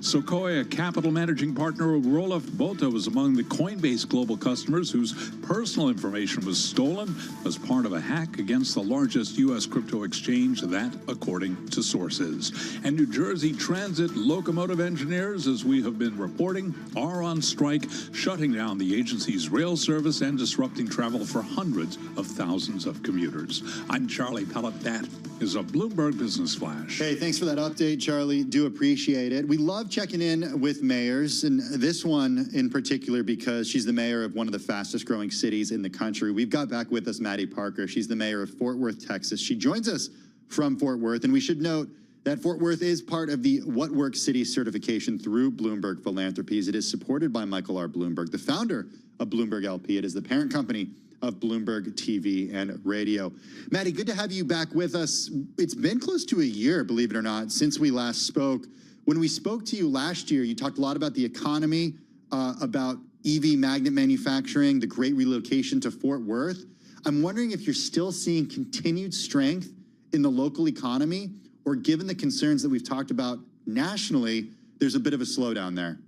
Sequoia Capital Managing Partner Roelof Botha was among the Coinbase global customers whose personal information was stolen as part of a hack against the largest U.S. crypto exchange, that according to sources. And New Jersey Transit locomotive engineers, as we have been reporting, are on strike, shutting down the agency's rail service and disrupting travel for hundreds of thousands of commuters. I'm Charlie Pellet. That is a Bloomberg Business Flash. Hey, thanks for that update, Charlie. Do appreciate it. We love checking in with mayors, and this one in particular because she's the mayor of one of the fastest growing cities in the country. We've got back with us Maddie Parker. She's the mayor of Fort Worth, Texas. She joins us from Fort Worth, and we should note that Fort Worth is part of the What Works City certification through Bloomberg Philanthropies. It is supported by Michael R. Bloomberg, the founder of Bloomberg LP. It is the parent company of Bloomberg TV and radio. Maddie, good to have you back with us. It's been close to a year, believe it or not, since we last spoke. When we spoke to you last year, you talked a lot about the economy, about EV magnet manufacturing, the great relocation to Fort Worth. I'm wondering if you're still seeing continued strength in the local economy, or given the concerns that we've talked about nationally, there's a bit of a slowdown there.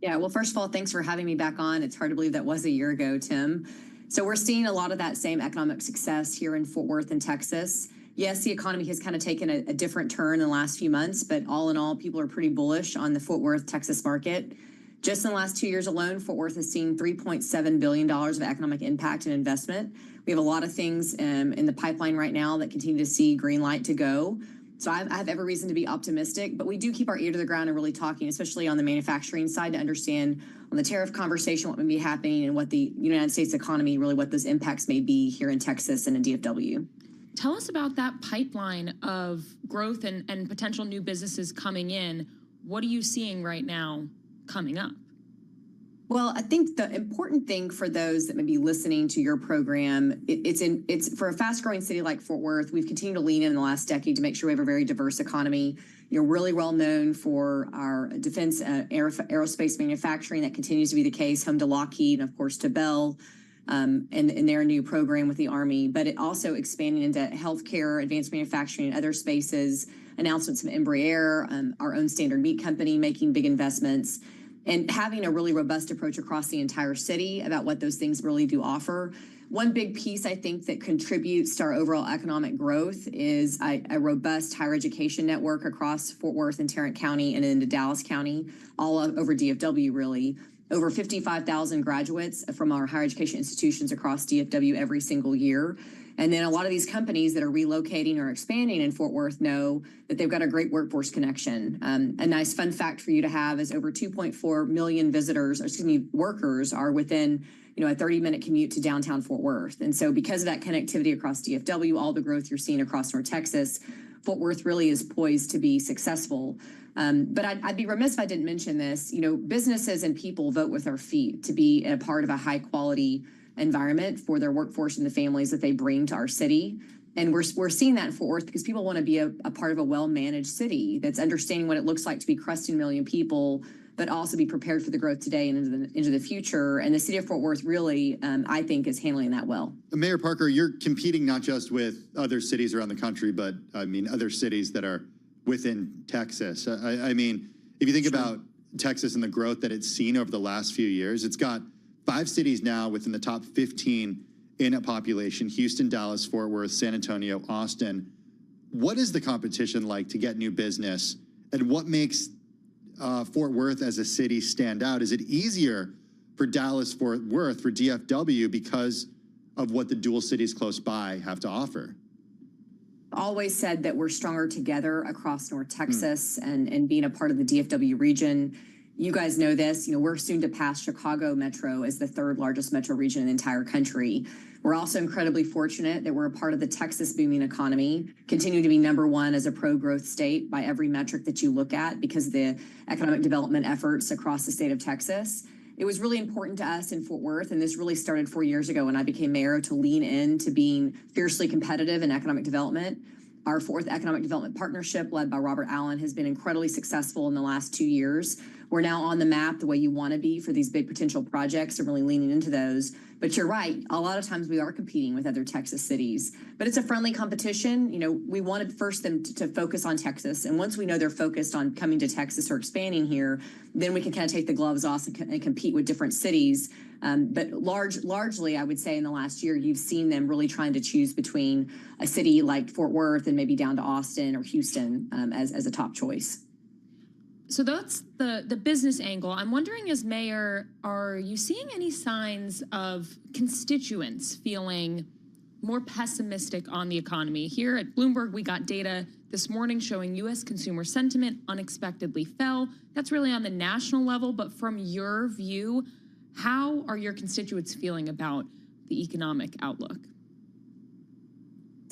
Yeah, well, first of all, thanks for having me back on. It's hard to believe that was a year ago, Tim. So we're seeing a lot of that same economic success here in Fort Worth and Texas. Yes, the economy has kind of taken a different turn in the last few months, but all in all, people are pretty bullish on the Fort Worth, Texas market. Just in the last 2 years alone, Fort Worth has seen $3.7 billion of economic impact and investment. We have a lot of things in the pipeline right now that continue to see green light to go. So I have every reason to be optimistic, but we do keep our ear to the ground and really talking, especially on the manufacturing side, to understand on the tariff conversation what may be happening and what the United States economy, really what those impacts may be here in Texas and in DFW. Tell us about that pipeline of growth and potential new businesses coming in. What are you seeing right now coming up? Well, I think the important thing for those that may be listening to your program, it's for a fast-growing city like Fort Worth. We've continued to lean in the last decade to make sure we have a very diverse economy. You're really well known for our defense aerospace manufacturing. That continues to be the case, home to Lockheed and, of course, to Bell and their new program with the Army. But it also expanding into healthcare, advanced manufacturing, and other spaces. Announcements from Embraer, our own Standard Meat Company making big investments, and having a really robust approach across the entire city about what those things really do offer. One big piece I think that contributes to our overall economic growth is a robust higher education network across Fort Worth and Tarrant County and into Dallas County, all over DFW really. Over 55,000 graduates from our higher education institutions across DFW every single year. And then a lot of these companies that are relocating or expanding in Fort Worth know that they've got a great workforce connection. A nice fun fact for you to have is over 2.4 million workers are within a 30-minute commute to downtown Fort Worth. And so because of that connectivity across DFW, all the growth you're seeing across North Texas, Fort Worth really is poised to be successful. But I'd be remiss if I didn't mention this. Businesses and people vote with their feet to be a part of a high-quality environment for their workforce and the families that they bring to our city. And we're seeing that in Fort Worth because people want to be a part of a well-managed city that's understanding what it looks like to be cresting 1 million people, but also be prepared for the growth today and into the future. And the city of Fort Worth really, I think, is handling that well. Mayor Parker, you're competing not just with other cities around the country, but I mean other cities that are within Texas. I mean, if you think about Texas and the growth that it's seen over the last few years, it's got 5 cities now within the top 15 in a population: Houston, Dallas, Fort Worth, San Antonio, Austin. What is the competition like to get new business, and what makes Fort Worth as a city stand out? Is it easier for Dallas, Fort Worth, for DFW, because of what the dual cities close by have to offer? Always said that we're stronger together across North Texas and being a part of the DFW region. You guys know this, we're soon to pass Chicago Metro as the 3rd largest metro region in the entire country. We're also incredibly fortunate that we're a part of the Texas booming economy, continue to be #1 as a pro-growth state by every metric that you look at because of the economic development efforts across the state of Texas. It was really important to us in Fort Worth, and this really started 4 years ago when I became mayor, to lean into being fiercely competitive in economic development. Our 4th Economic Development Partnership, led by Robert Allen, has been incredibly successful in the last 2 years. We're now on the map the way you want to be for these big potential projects and really leaning into those. But you're right, a lot of times we are competing with other Texas cities. But it's a friendly competition. We wanted first them to focus on Texas. And once we know they're focused on coming to Texas or expanding here, then we can kind of take the gloves off and compete with different cities. But largely, I would say in the last year, you've seen them really trying to choose between a city like Fort Worth and maybe down to Austin or Houston as a top choice. So that's the business angle. I'm wondering, as mayor, are you seeing any signs of constituents feeling more pessimistic on the economy? Here at Bloomberg, we got data this morning showing U.S. consumer sentiment unexpectedly fell. That's really on the national level, but from your view, how are your constituents feeling about the economic outlook?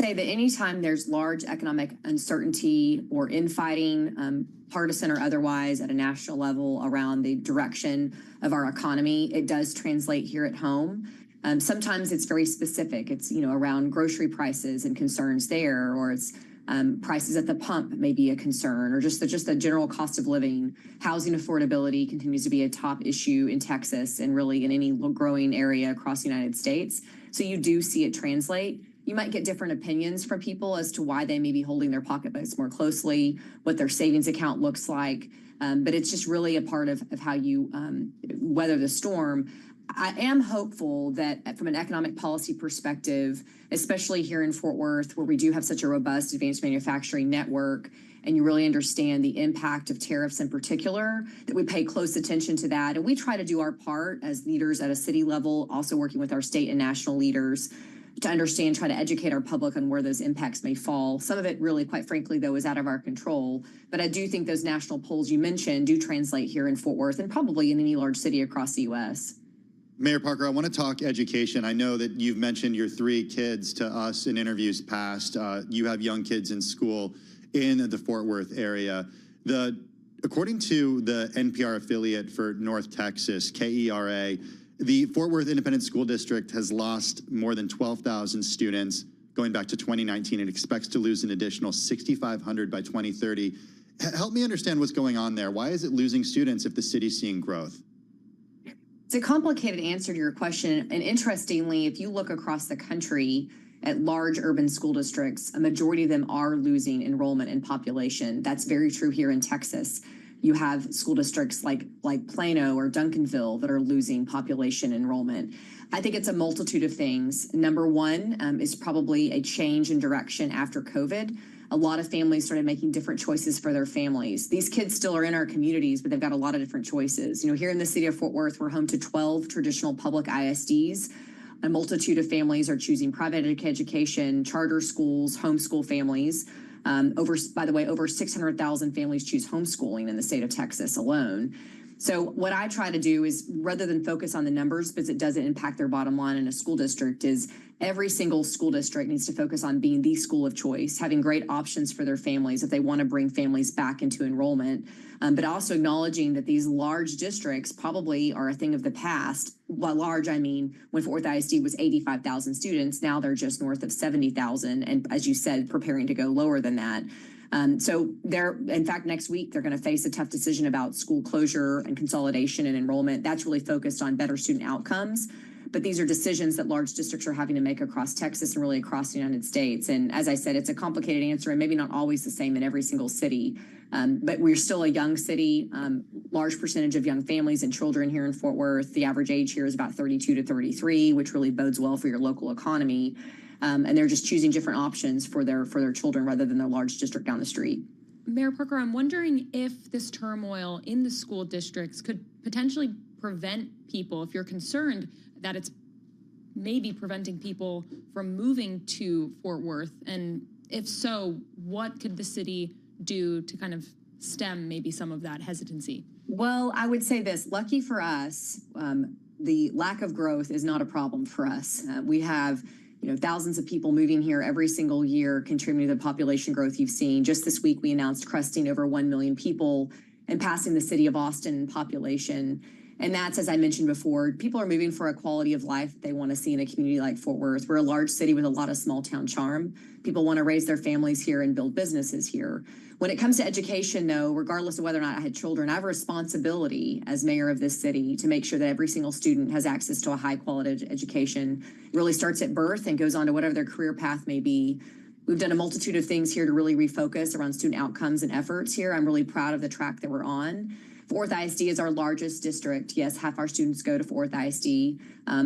Say that anytime there's large economic uncertainty or infighting, partisan or otherwise, at a national level around the direction of our economy, it does translate here at home. Sometimes it's very specific. It's around grocery prices and concerns there, or it's prices at the pump may be a concern, or just the general cost of living. Housing affordability continues to be a top issue in Texas and really in any growing area across the United States. So you do see it translate. You might get different opinions from people as to why they may be holding their pocketbooks more closely, what their savings account looks like. But it's just really a part of how you weather the storm. I am hopeful that from an economic policy perspective, especially here in Fort Worth, where we do have such a robust advanced manufacturing network, and you really understand the impact of tariffs in particular, that we pay close attention to that. And we try to do our part as leaders at a city level, also working with our state and national leaders to understand, try to educate our public on where those impacts may fall. Some of it really, quite frankly, though, is out of our control. But I do think those national polls you mentioned do translate here in Fort Worth and probably in any large city across the U.S. Mayor Parker, I want to talk education. I know that you've mentioned your 3 kids to us in interviews past. You have young kids in school in the Fort Worth area. According to the NPR affiliate for North Texas, KERA, the Fort Worth Independent School District has lost more than 12,000 students going back to 2019 and expects to lose an additional 6,500 by 2030. Help me understand what's going on there. Why is it losing students if the city's seeing growth? It's a complicated answer to your question. And interestingly, if you look across the country at large urban school districts, a majority of them are losing enrollment and population. That's very true here in Texas. You have school districts like Plano or Duncanville that are losing population enrollment. I think it's a multitude of things. Number one is probably a change in direction after COVID. A lot of families started making different choices for their families. These kids still are in our communities, but they've got a lot of different choices. Here in the city of Fort Worth, we're home to 12 traditional public ISDs. A multitude of families are choosing private education, charter schools, homeschool families. By the way, over 600,000 families choose homeschooling in the state of Texas alone. So what I try to do is, rather than focus on the numbers, because it doesn't impact their bottom line in a school district, is every single school district needs to focus on being the school of choice, having great options for their families if they want to bring families back into enrollment, but also acknowledging that these large districts probably are a thing of the past. By large, I mean when Fort Worth ISD was 85,000 students, now they're just north of 70,000, and as you said, preparing to go lower than that. So in fact, next week, they're going to face a tough decision about school closure and consolidation and enrollment. That's really focused on better student outcomes. but these are decisions that large districts are having to make across Texas and really across the United States. And as I said, it's a complicated answer and maybe not always the same in every single city. But we're still a young city, large percentage of young families and children here in Fort Worth. The average age here is about 32 to 33, which really bodes well for your local economy. And they're just choosing different options for their children rather than their large district down the street. Mayor Parker, I'm wondering if this turmoil in the school districts could potentially prevent people, if you're concerned that it's maybe preventing people from moving to Fort Worth, and if so, what could the city do to kind of stem maybe some of that hesitancy? Well, I would say this, lucky for us, the lack of growth is not a problem for us. We have thousands of people moving here every single year, contributing to the population growth you've seen. Just this week, we announced cresting over 1 million people and passing the city of Austin in population. And that's, as I mentioned before, people are moving for a quality of life that they want to see in a community like Fort Worth. We're a large city with a lot of small town charm. People want to raise their families here and build businesses here. When it comes to education, though, regardless of whether or not I had children, I have a responsibility as mayor of this city to make sure that every single student has access to a high quality education. It really starts at birth and goes on to whatever their career path may be. We've done a multitude of things here to really refocus around student outcomes and efforts here. I'm really proud of the track that we're on. Fort Worth ISD is our largest district. Yes, half our students go to Fort Worth ISD.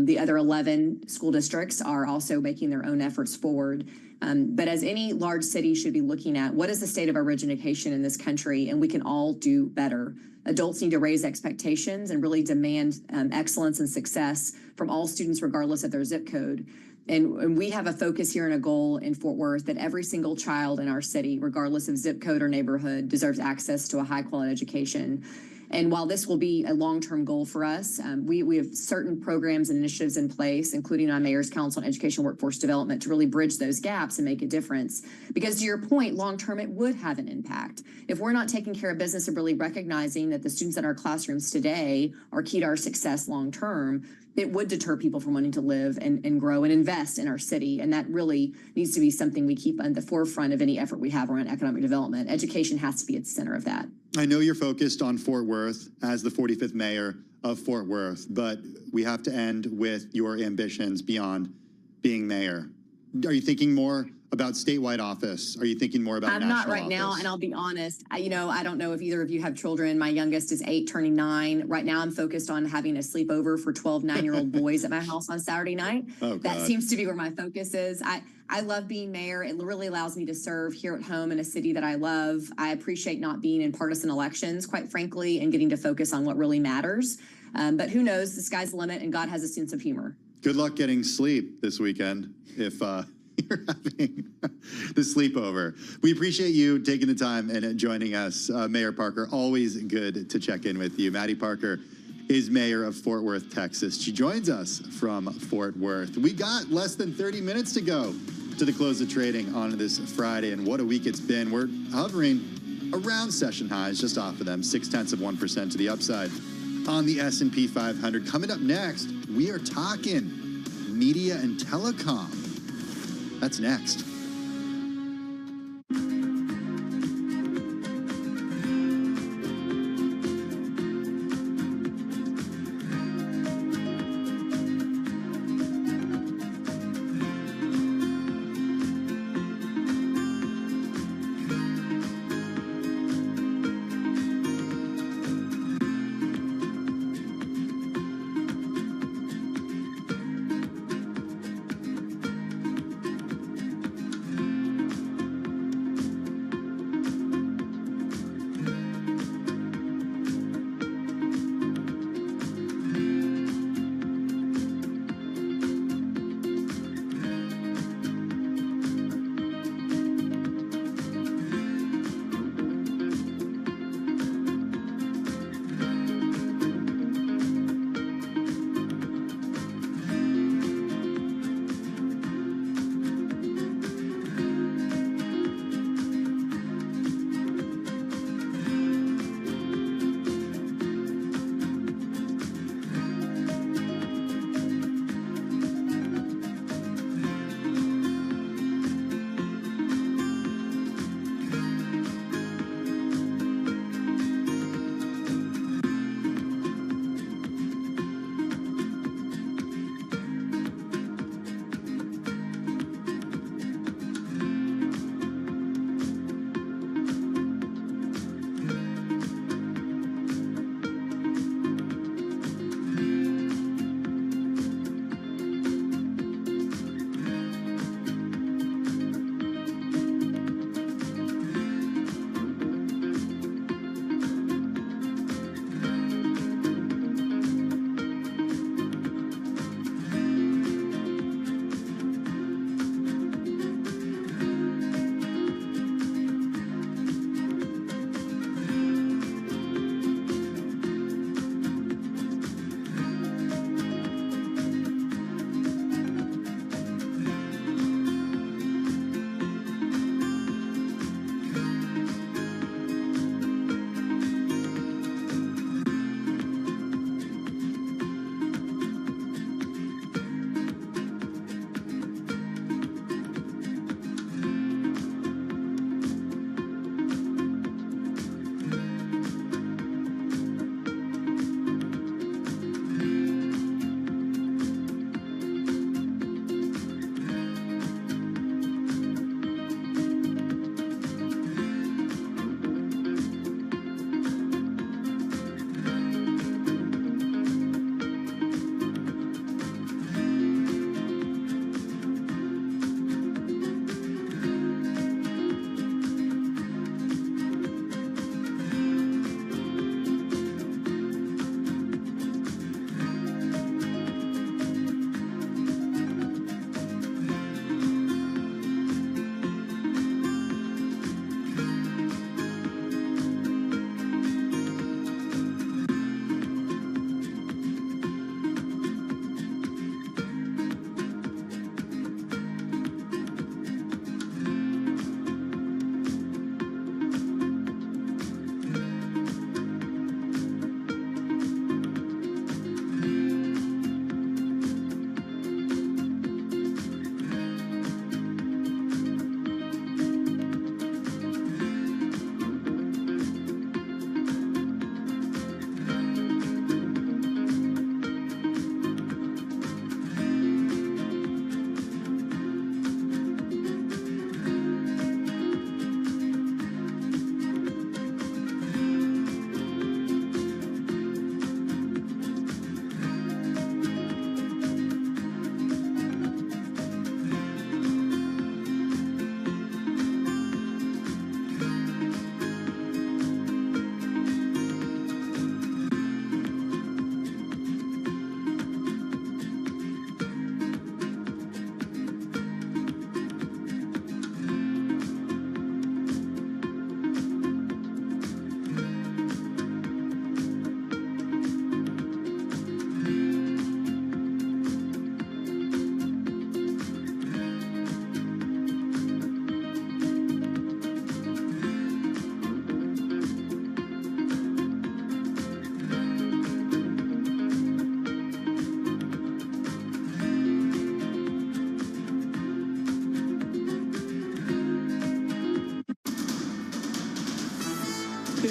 The other 11 school districts are also making their own efforts forward. But as any large city should be looking at, what is the state of our education in this country? And we can all do better. Adults need to raise expectations and really demand excellence and success from all students, regardless of their zip code. And we have a focus here and a goal in Fort Worth that every single child in our city, regardless of zip code or neighborhood, deserves access to a high quality education. And while this will be a long-term goal for us, we have certain programs and initiatives in place, including our Mayor's Council on Education Workforce Development, to really bridge those gaps and make a difference. Because to your point, long-term, it would have an impact. If we're not taking care of business and really recognizing that the students in our classrooms today are key to our success long-term, it would deter people from wanting to live and grow and invest in our city. And that really needs to be something we keep on the forefront of any effort we have around economic development. Education has to be at the center of that. I know you're focused on Fort Worth as the 45th mayor of Fort Worth, but we have to end with your ambitions beyond being mayor. Are you thinking more about statewide office? Are you thinking more about national office? I'm not right now, and I'll be honest. I don't know if either of you have children. My youngest is 8, turning 9. Right now, I'm focused on having a sleepover for 12 9-year-old boys at my house on Saturday night. Oh, that God. seems to be where my focus is. I love being mayor. It really allows me to serve here at home in a city that I love. I appreciate not being in partisan elections, quite frankly, and getting to focus on what really matters. But who knows? The sky's the limit, and God has a sense of humor. Good luck getting sleep this weekend if you're having the sleepover. We appreciate you taking the time and joining us, Mayor Parker. Always good to check in with you. Maddie Parker is mayor of Fort Worth, Texas. She joins us from Fort Worth. We got less than 30 minutes to go to the close of trading on this Friday, and what a week it's been. We're hovering around session highs, just off of them, 0.6% to the upside on the S&P 500. Coming up next, we are talking media and telecom. That's next.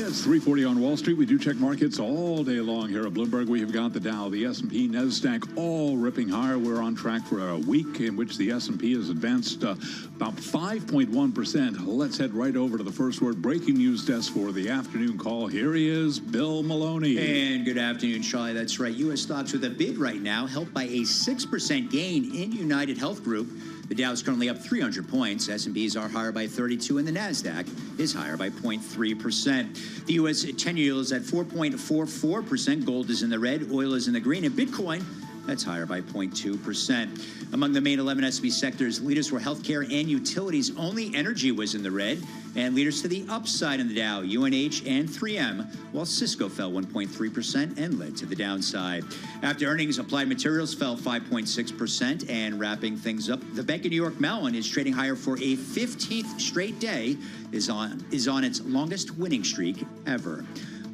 It's 3:40 on Wall Street. We do check markets all day long here at Bloomberg. We have got the Dow, the S&P, NASDAQ all ripping higher. We're on track for a week in which the S&P has advanced about 5.1%. Let's head right over to the first word breaking news desk for the afternoon call. Here he is, Bill Maloney. And good afternoon, Charlie. That's right. U.S. stocks with a bid right now, helped by a 6% gain in United Health Group. The Dow is currently up 300 points. S&Ps are higher by 32, and the NASDAQ is higher by 0.3%. The U.S. 10-year yield is at 4.44%. Gold is in the red, oil is in the green, and Bitcoin, that's higher by 0.2%. Among the main 11 S&P sectors, leaders were healthcare and utilities. Only energy was in the red, and leaders to the upside in the Dow, UNH and 3M, while Cisco fell 1.3% and led to the downside. After earnings, Applied Materials fell 5.6%, and wrapping things up, the Bank of New York Mellon is trading higher for a 15th straight day, is on its longest winning streak ever.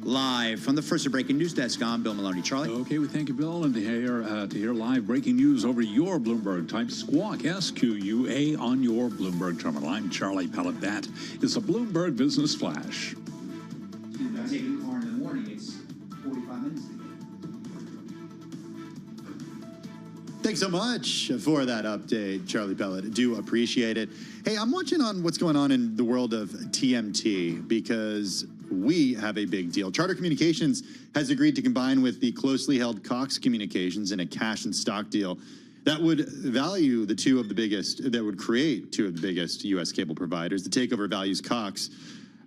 Live from the first breaking news desk, I'm Bill Maloney. Charlie? Okay, we thank you, Bill. And to hear live breaking news over your Bloomberg, type Squawk, SQUA, on your Bloomberg terminal. I'm Charlie Pellet. That is a Bloomberg Business Flash. I'm taking the car in the morning. It's 45 minutes to get. Thanks so much for that update, Charlie Pellet. Do appreciate it. Hey, I'm watching on what's going on in the world of TMT because we have a big deal. Charter Communications has agreed to combine with the closely held Cox Communications in a cash and stock deal that would value that would create two of the biggest U.S. cable providers. The takeover values Cox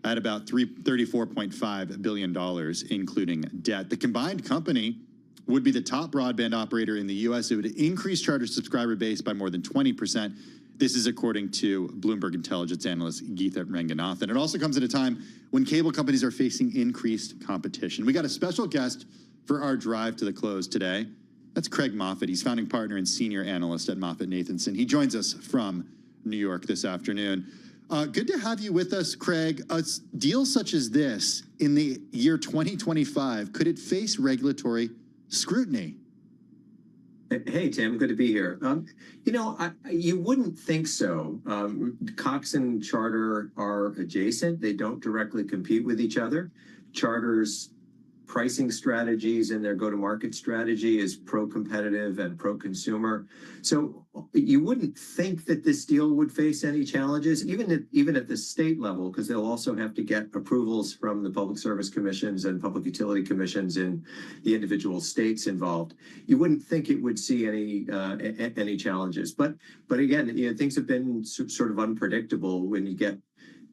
at about $34.5 billion, including debt. The combined company would be the top broadband operator in the U.S. It would increase Charter's subscriber base by more than 20%. This is according to Bloomberg intelligence analyst Geetha Ranganathan. It also comes at a time when cable companies are facing increased competition. We got a special guest for our drive to the close today. That's Craig Moffett. He's founding partner and senior analyst at MoffettNathanson. He joins us from New York this afternoon. Good to have you with us, Craig. A deal such as this in the year 2025, could it face regulatory scrutiny? Hey, Tim, good to be here. You wouldn't think so. Cox and Charter are adjacent. They don't directly compete with each other. Charter's pricing strategies and their go-to-market strategy is pro-competitive and pro-consumer. So you wouldn't think that this deal would face any challenges, even at the state level, because they'll also have to get approvals from the public service commissions and public utility commissions in the individual states involved. You wouldn't think it would see any challenges. But again, things have been sort of unpredictable when you get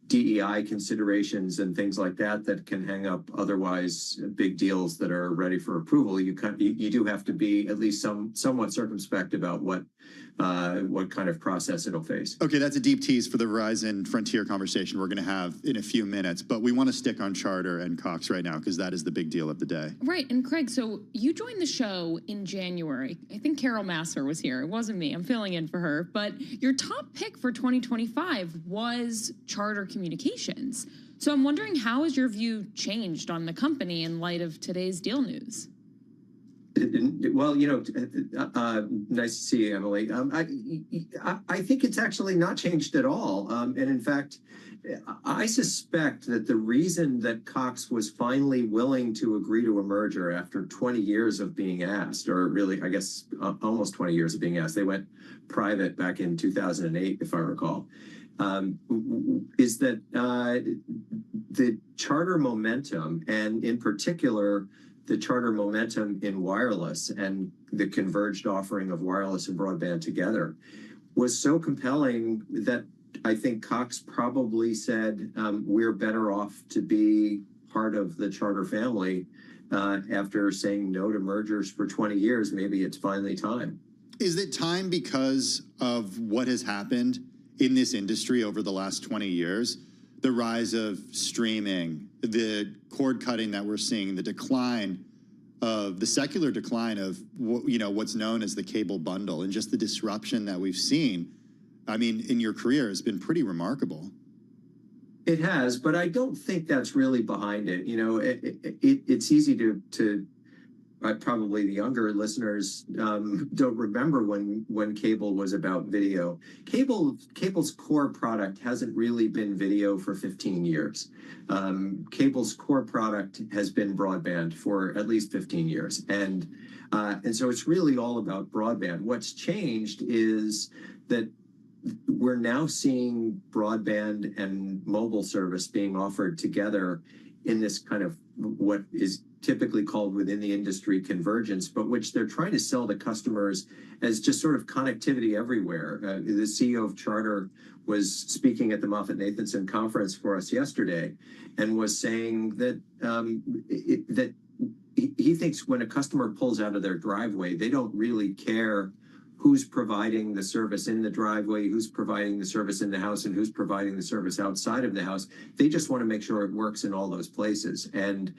DEI considerations and things like that can hang up otherwise big deals that are ready for approval. You do have to be at least somewhat circumspect about what kind of process it'll face. Okay, that's a deep tease for the Verizon Frontier conversation we're going to have in a few minutes, but we want to stick on Charter and Cox right now because that is the big deal of the day. Right, and Craig, so you joined the show in January. I think Carol Massar was here. It wasn't me. I'm filling in for her. But your top pick for 2025 was Charter Communications. So I'm wondering, how has your view changed on the company in light of today's deal news? Well, nice to see you, Emily. I think it's actually not changed at all. And in fact, I suspect that the reason that Cox was finally willing to agree to a merger after 20 years of being asked, or really, I guess, almost 20 years of being asked, they went private back in 2008, if I recall, is that the Charter momentum, and in particular, the Charter momentum in wireless and the converged offering of wireless and broadband together was so compelling that I think Cox probably said, we're better off to be part of the Charter family after saying no to mergers for 20 years. Maybe it's finally time. Is it time because of what has happened in this industry over the last 20 years? The rise of streaming, the cord cutting that we're seeing, the secular decline of what's known as the cable bundle, and just the disruption that we've seen. I mean, in your career has been pretty remarkable. It has, but I don't think that's really behind it. It's easy to probably the younger listeners don't remember when cable was about video. Cable's core product hasn't really been video for 15 years. Cable's core product has been broadband for at least 15 years, and so it's really all about broadband. What's changed is that we're now seeing broadband and mobile service being offered together in this kind of what is typically called within the industry convergence, but which they're trying to sell to customers as just sort of connectivity everywhere. The CEO of Charter was speaking at the Moffett-Nathanson conference for us yesterday and was saying that that he thinks when a customer pulls out of their driveway, they don't really care who's providing the service in the driveway, who's providing the service in the house, and who's providing the service outside of the house. They just want to make sure it works in all those places. And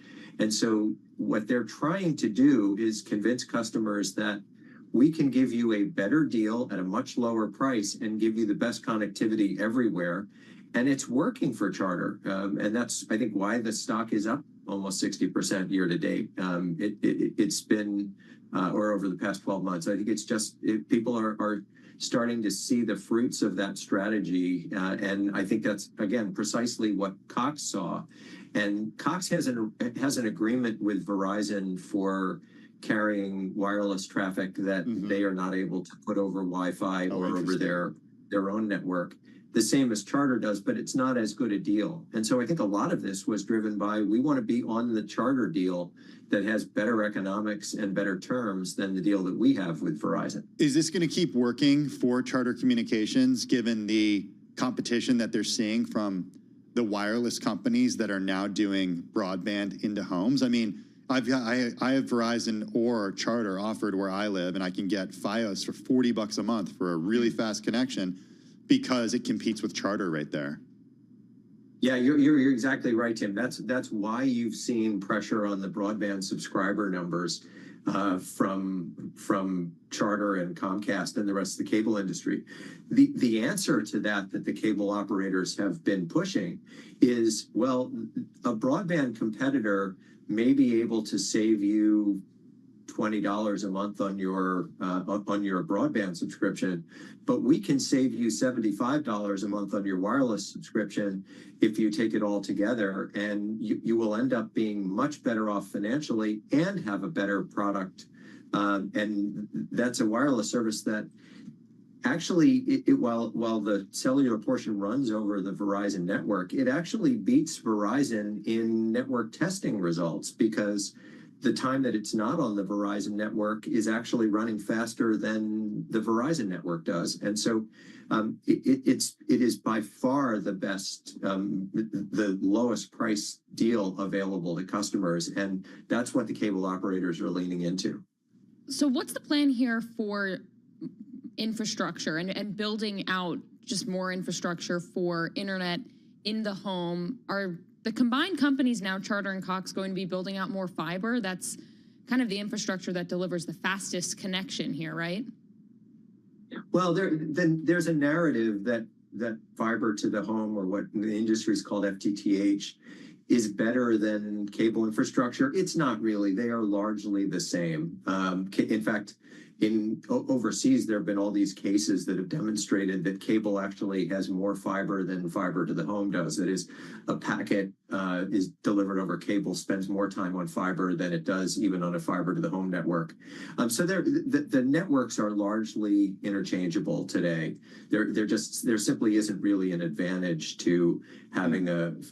so what they're trying to do is convince customers that we can give you a better deal at a much lower price and give you the best connectivity everywhere. And it's working for Charter. And that's, I think, why the stock is up almost 60% year to date. It's been or over the past 12 months. I think it's just people are starting to see the fruits of that strategy. And I think that's, again, precisely what Cox saw. And Cox has an agreement with Verizon for carrying wireless traffic that they are not able to put over Wi-Fi or over their own network. The same as Charter does, but it's not as good a deal. And so I think a lot of this was driven by, we want to be on the Charter deal that has better economics and better terms than the deal that we have with Verizon. Is this going to keep working for Charter Communications, given the competition that they're seeing from the wireless companies that are now doing broadband into homes? I mean, I have Verizon or Charter offered where I live, and I can get Fios for $40 a month for a really fast connection, because it competes with Charter right there. Yeah, you're exactly right, Tim. That's why you've seen pressure on the broadband subscriber numbers from Charter and Comcast and the rest of the cable industry. The answer to that the cable operators have been pushing is, well, a broadband competitor may be able to save you $20 a month on your broadband subscription, but we can save you $75 a month on your wireless subscription if you take it all together, and you will end up being much better off financially and have a better product. And that's a wireless service that actually, while the cellular portion runs over the Verizon network, it actually beats Verizon in network testing results, because the time that it's not on the Verizon network is actually running faster than the Verizon network does. And so it is by far the best, the lowest price deal available to customers. And that's what the cable operators are leaning into. So what's the plan here for infrastructure and building out just more infrastructure for internet in the home? Are the combined companies now, Charter and Cox, going to be building out more fiber? That's kind of the infrastructure that delivers the fastest connection here, right? Well, there's a narrative that fiber to the home, or what the industry is called FTTH, is better than cable infrastructure. It's not really. They are largely the same. In fact, overseas, there have been all these cases that have demonstrated that cable actually has more fiber than fiber to the home does. That is, a packet is delivered over cable spends more time on fiber than it does even on a fiber to the home network. So the networks are largely interchangeable today. There simply isn't really an advantage to having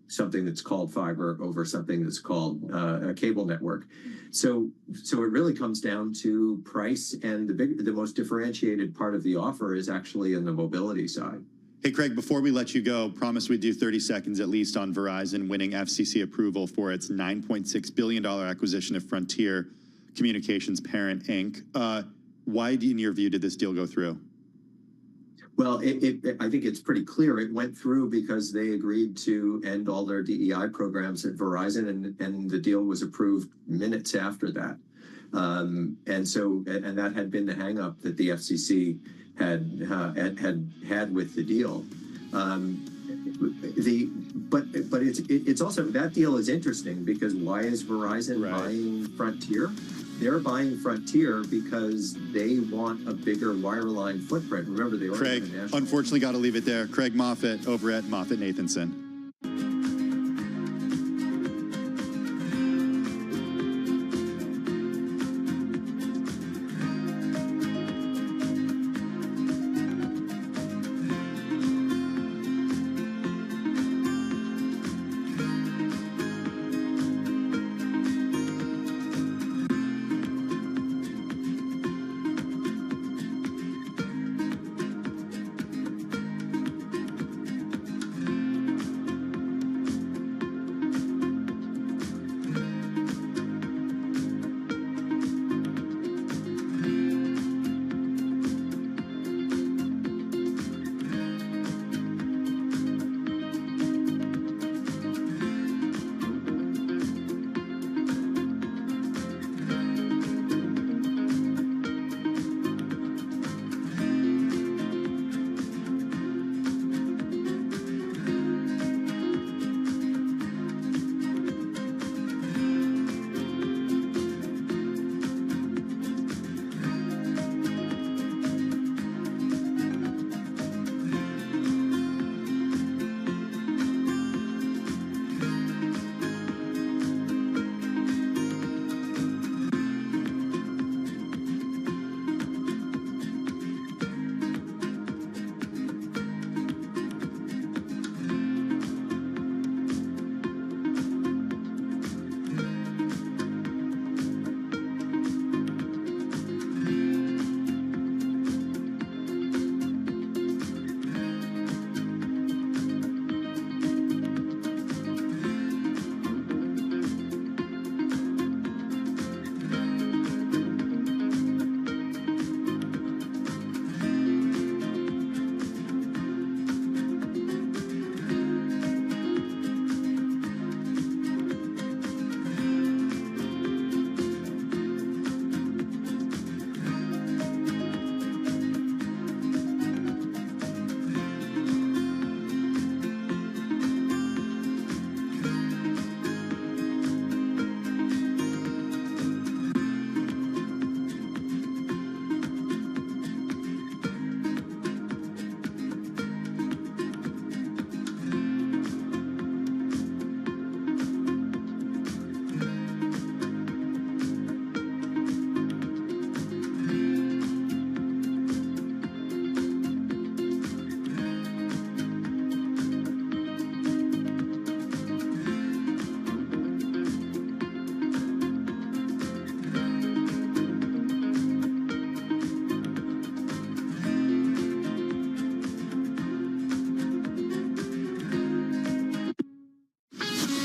something that's called fiber over something that's called a cable network. So it really comes down to price, and the most differentiated part of the offer is actually in the mobility side. Hey, Craig, before we let you go, promise we'd do 30 seconds at least on Verizon winning FCC approval for its $9.6 billion acquisition of Frontier Communications Parent, Inc. Why, in your view, did this deal go through? Well, I think it's pretty clear it went through because they agreed to end all their DEI programs at Verizon, and the deal was approved minutes after that. And that had been the hang-up that the FCC had with the deal. But it's also, that deal is interesting because why is Verizon buying Frontier? They're buying Frontier because they want a bigger wireline footprint. Remember, they already Craig, have a national. unfortunately, got to leave it there. Craig Moffett over at Moffett-Nathanson.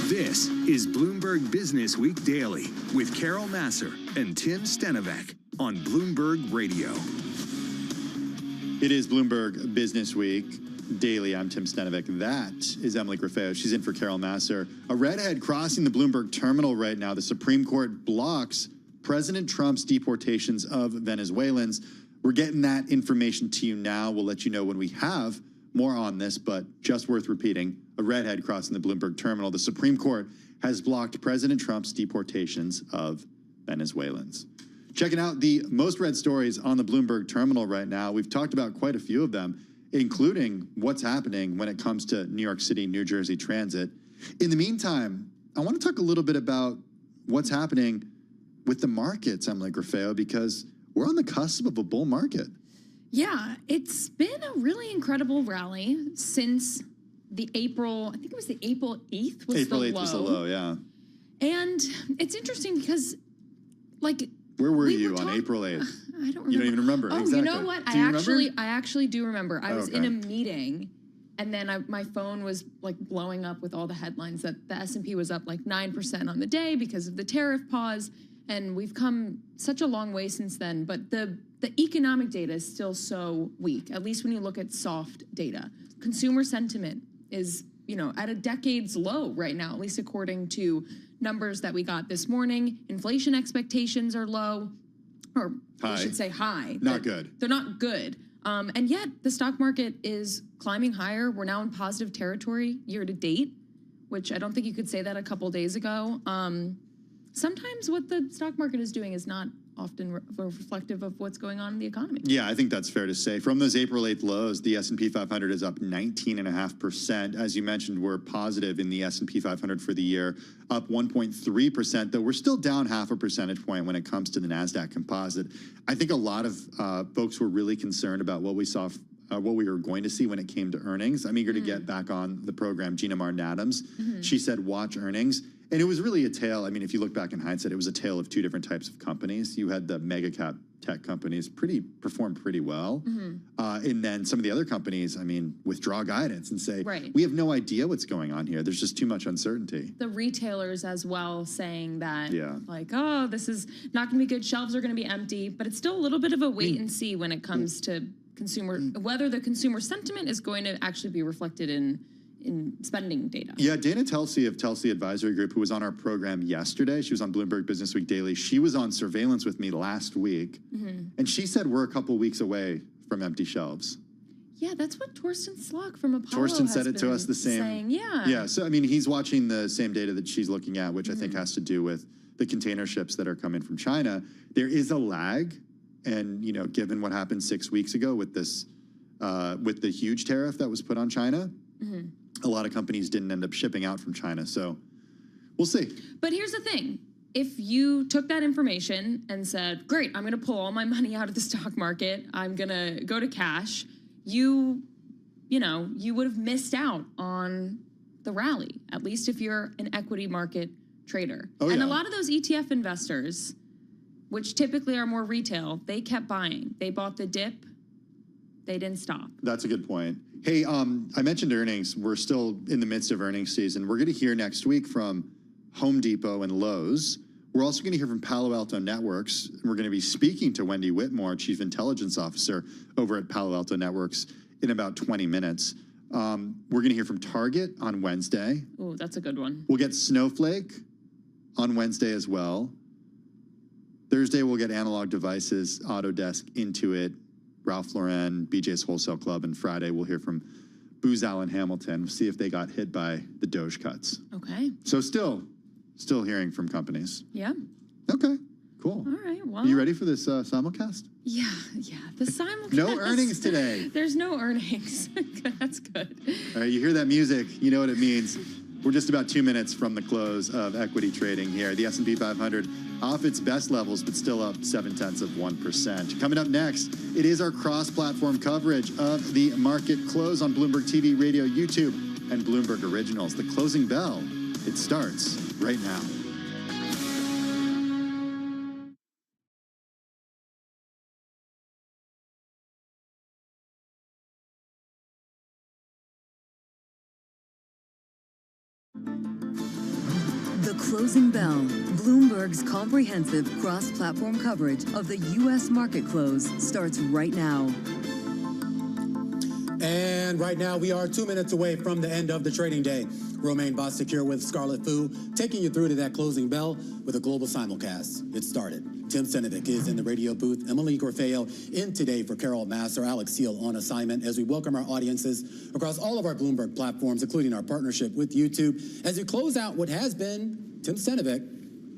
This is Bloomberg Business Week Daily with Carol Nasser and Tim Stenovec on Bloomberg Radio. It is Bloomberg Business Week Daily. I'm Tim Stenovec. That is Emily Griffeo. She's in for Carol Nasser. A redhead crossing the Bloomberg terminal right now. The Supreme Court blocks President Trump's deportations of Venezuelans. We're getting that information to you now. We'll let you know when we have more on this, but just worth repeating. A redhead crossing the Bloomberg terminal. The Supreme Court has blocked President Trump's deportations of Venezuelans. Checking out the most read stories on the Bloomberg terminal right now. We've talked about quite a few of them, including what's happening when it comes to New York City, New Jersey transit. In the meantime, I want to talk a little bit about what's happening with the markets, Emily Griffeo, because we're on the cusp of a bull market. Yeah, it's been a really incredible rally since the April, I think it was the April 8th was April the 8th low. was the low, yeah. And it's interesting because, like, where were you on April 8th? I don't remember. You don't even remember. Oh, exactly. you know what? Do you remember? I actually do remember. I was okay. in a meeting, and then my phone was like blowing up with all the headlines that the S&P was up like 9% on the day because of the tariff pause. And we've come such a long way since then. But the economic data is still so weak, at least when you look at soft data. Consumer sentiment is, at a decade's low right now, at least according to numbers that we got this morning. Inflation expectations are low, or I should say high. Not good. They're not good. And yet the stock market is climbing higher. We're now in positive territory year to date, which I don't think you could say that a couple days ago. Sometimes what the stock market is doing is not often reflective of what's going on in the economy. Yeah, I think that's fair to say. From those April 8th lows, the S&P 500 is up 19.5%. As you mentioned, we're positive in the S&P 500 for the year, up 1.3%, though we're still down 0.5 percentage point when it comes to the NASDAQ composite. I think a lot of folks were really concerned about what we saw what we were going to see when it came to earnings. I'm eager to get back on the program Gina Martin Adams. She said, watch earnings. And it was really a tale. I mean, if you look back in hindsight, it was a tale of two different types of companies. You had the mega cap tech companies performed pretty well. And then some of the other companies, I mean, withdraw guidance and say, we have no idea what's going on here. There's just too much uncertainty. The retailers as well saying that, like, oh, this is not going to be good. Shelves are going to be empty. But it's still a little bit of a wait and see when it comes to whether the consumer sentiment is going to actually be reflected in spending data. Yeah, Dana Telsey of Telsey Advisory Group, who was on our program yesterday, she was on Bloomberg Business Week Daily. She was on surveillance with me last week, and she said we're a couple weeks away from empty shelves. Yeah, that's what Torsten Slok from Apollo Torsten said it to us the same. Saying, Yeah, so I mean, he's watching the same data that she's looking at, which I think has to do with the container ships that are coming from China. There is a lag, and given what happened 6 weeks ago with this, with the huge tariff that was put on China. A lot of companies didn't end up shipping out from China, so we'll see. But here's the thing. If you took that information and said, great, I'm going to pull all my money out of the stock market, I'm going to go to cash, you would have missed out on the rally, at least if you're an equity market trader. And a lot of those ETF investors, which typically are more retail, they kept buying. They bought the dip. They didn't stop. That's a good point. Hey, I mentioned earnings. We're still in the midst of earnings season. We're going to hear next week from Home Depot and Lowe's. We're also going to hear from Palo Alto Networks. We're going to be speaking to Wendy Whitmore, Chief Intelligence Officer over at Palo Alto Networks, in about 20 minutes. We're going to hear from Target on Wednesday. Oh, that's a good one. We'll get Snowflake on Wednesday as well. Thursday, we'll get Analog Devices, Autodesk, Intuit, Ralph Lauren, BJ's Wholesale Club, and Friday we'll hear from Booz Allen Hamilton, see if they got hit by the Doge cuts. Okay. So still hearing from companies. Yeah. Okay, cool. All right, well. Are you ready for this simulcast? Yeah, the simulcast. No earnings today. There's no earnings. That's good. All right, you hear that music, you know what it means. We're just about 2 minutes from the close of equity trading here. The S&P 500 off its best levels, but still up 0.7%. Coming up next, it is our cross-platform coverage of the market close on Bloomberg TV, radio, YouTube, and Bloomberg Originals. The closing bell, it starts right now. The Closing Bell, Bloomberg's comprehensive cross-platform coverage of the U.S. market close starts right now. And right now, we are 2 minutes away from the end of the trading day. Romaine Bostic here with Scarlett Fu, taking you through to that closing bell with a global simulcast. It started. Tim Senovic is in the radio booth. Emily Gorfeo in today for Carol Masser. Alex Seal on assignment as we welcome our audiences across all of our Bloomberg platforms, including our partnership with YouTube, as we close out what has been, Tim Senovic,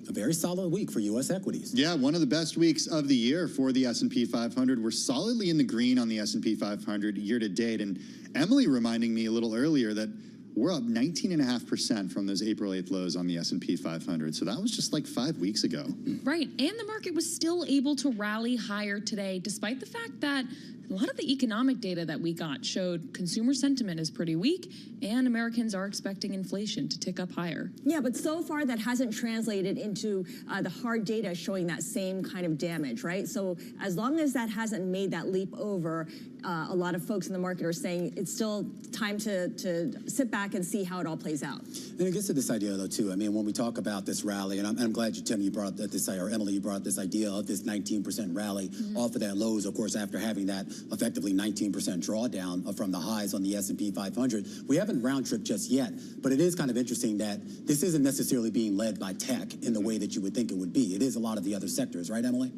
a very solid week for U.S. equities. Yeah, one of the best weeks of the year for the S&P 500. We're solidly in the green on the S&P 500 year to date. And Emily reminding me a little earlier that we're up 19.5% from those April 8th lows on the S&P 500. So that was just like 5 weeks ago. Right. And the market was still able to rally higher today, despite the fact that a lot of the economic data that we got showed consumer sentiment is pretty weak and Americans are expecting inflation to tick up higher. Yeah, but so far that hasn't translated into the hard data showing that same kind of damage, right? So as long as that hasn't made that leap over, a lot of folks in the market are saying it's still time to sit back and see how it all plays out. And it gets to this idea, though, too. I mean, when we talk about this rally, and I'm glad you brought up this, or Emily, you brought up this idea of this 19% rally off of that lows, of course, after having that effectively 19% drawdown from the highs on the S&P 500. We haven't round tripped just yet, but it is kind of interesting that this isn't necessarily being led by tech in the way that you would think it would be. It is a lot of the other sectors, right, Emily?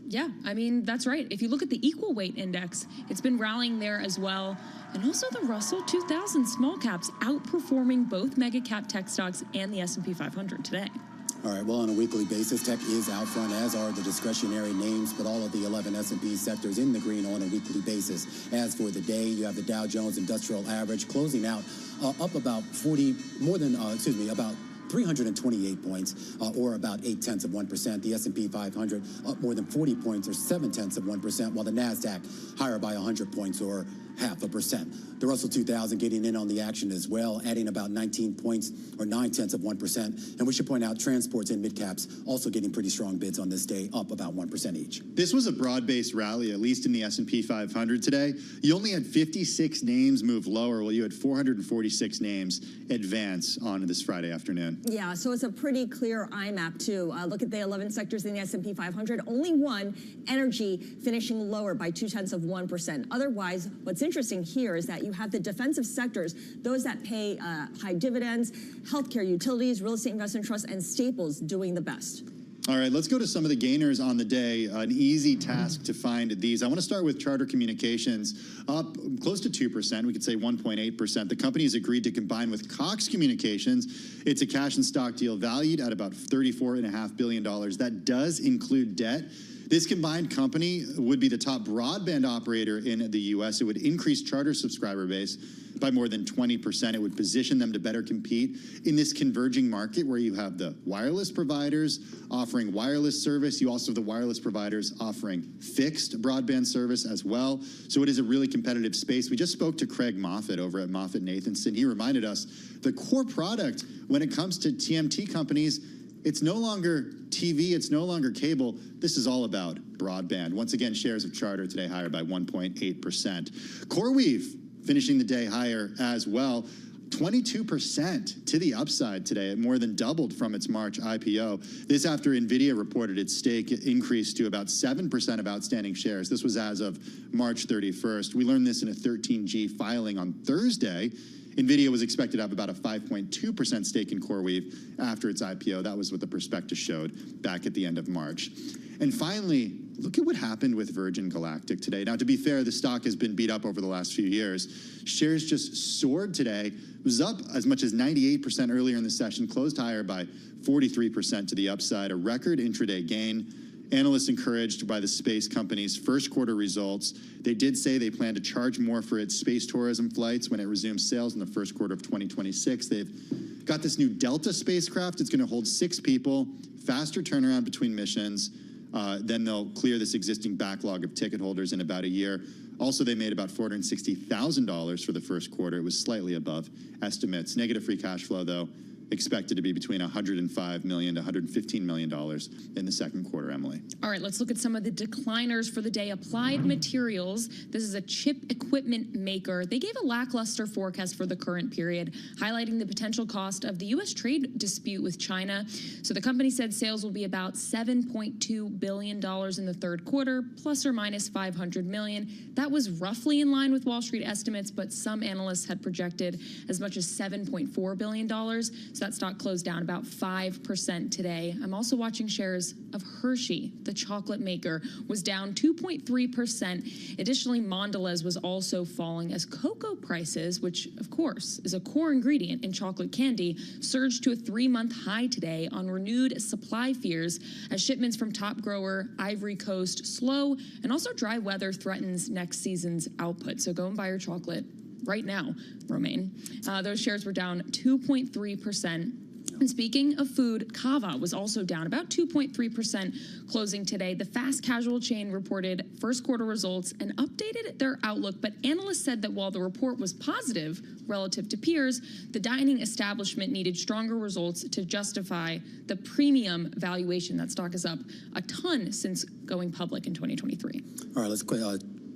Yeah, I mean, that's right. If you look at the equal weight index, it's been rallying there as well. And also the Russell 2000 small caps outperforming both mega cap tech stocks and the S&P 500 today. All right, well, on a weekly basis, tech is out front, as are the discretionary names, but all of the 11 S&P sectors in the green on a weekly basis. As for the day, you have the Dow Jones Industrial Average closing out up about about 328 points, or about 0.8%. The S&P 500 up more than 40 points, or 0.7%, while the NASDAQ higher by 100 points, or 0.5%. The Russell 2000 getting in on the action as well, adding about 19 points, or 0.9%. And we should point out transports and mid-caps also getting pretty strong bids on this day, up about 1% each. This was a broad-based rally, at least in the S&P 500 today. You only had 56 names move lower, while you had 446 names advance on this Friday afternoon. Yeah, so it's a pretty clear IMAP, too. Look at the 11 sectors in the S&P 500. Only one, energy, finishing lower by 0.2%. Otherwise, what's interesting here is that you have the defensive sectors, those that pay high dividends, healthcare, utilities, real estate investment trusts, and staples doing the best. All right, let's go to some of the gainers on the day. An easy task to find these. I want to start with Charter Communications, up close to 2%. We could say 1.8%. The company has agreed to combine with Cox Communications. It's a cash and stock deal valued at about $34.5 billion. That does include debt. This combined company would be the top broadband operator in the U.S. It would increase Charter subscriber base by more than 20%. It would position them to better compete in this converging market where you have the wireless providers offering wireless service. You also have the wireless providers offering fixed broadband service as well. So it is a really competitive space. We just spoke to Craig Moffett over at MoffettNathanson. He reminded us the core product when it comes to TMT companies, it's no longer TV, it's no longer cable. This is all about broadband. Once again, shares of Charter today higher by 1.8%. CoreWeave finishing the day higher as well. 22% to the upside today. It more than doubled from its March IPO. This after NVIDIA reported its stake increased to about 7% of outstanding shares. This was as of March 31st. We learned this in a 13G filing on Thursday. NVIDIA was expected to have about a 5.2% stake in CoreWeave after its IPO. That was what the prospectus showed back at the end of March. And finally, look at what happened with Virgin Galactic today. Now, to be fair, the stock has been beat up over the last few years. Shares just soared today. It was up as much as 98% earlier in the session, closed higher by 43% to the upside, a record intraday gain. Analysts encouraged by the space company's first quarter results. They did say they plan to charge more for its space tourism flights when it resumes sales in the first quarter of 2026. They've got this new Delta spacecraft. It's going to hold 6 people, faster turnaround between missions. Then they'll clear this existing backlog of ticket holders in about a year. Also, they made about $460,000 for the first quarter. It was slightly above estimates. Negative free cash flow, though, expected to be between $105 million to $115 million in the second quarter, Emily. All right, let's look at some of the decliners for the day. Applied Materials, this is a chip equipment maker. They gave a lackluster forecast for the current period, highlighting the potential cost of the U.S. trade dispute with China. So the company said sales will be about $7.2 billion in the third quarter, plus or minus $500 million. That was roughly in line with Wall Street estimates, but some analysts had projected as much as $7.4 billion. So that stock closed down about 5% today. I'm also watching shares of Hershey, the chocolate maker, was down 2.3%. Additionally, Mondelez was also falling as cocoa prices, which of course is a core ingredient in chocolate candy, surged to a 3-month high today on renewed supply fears as shipments from top grower Ivory Coast slow, and also dry weather threatens next season's output. So go and buy your chocolate right now, Romaine. Those shares were down 2.3%. And speaking of food, Cava was also down about 2.3% closing today. The fast casual chain reported first quarter results and updated their outlook, but analysts said that while the report was positive relative to peers, the dining establishment needed stronger results to justify the premium valuation. That stock is up a ton since going public in 2023. All right, let's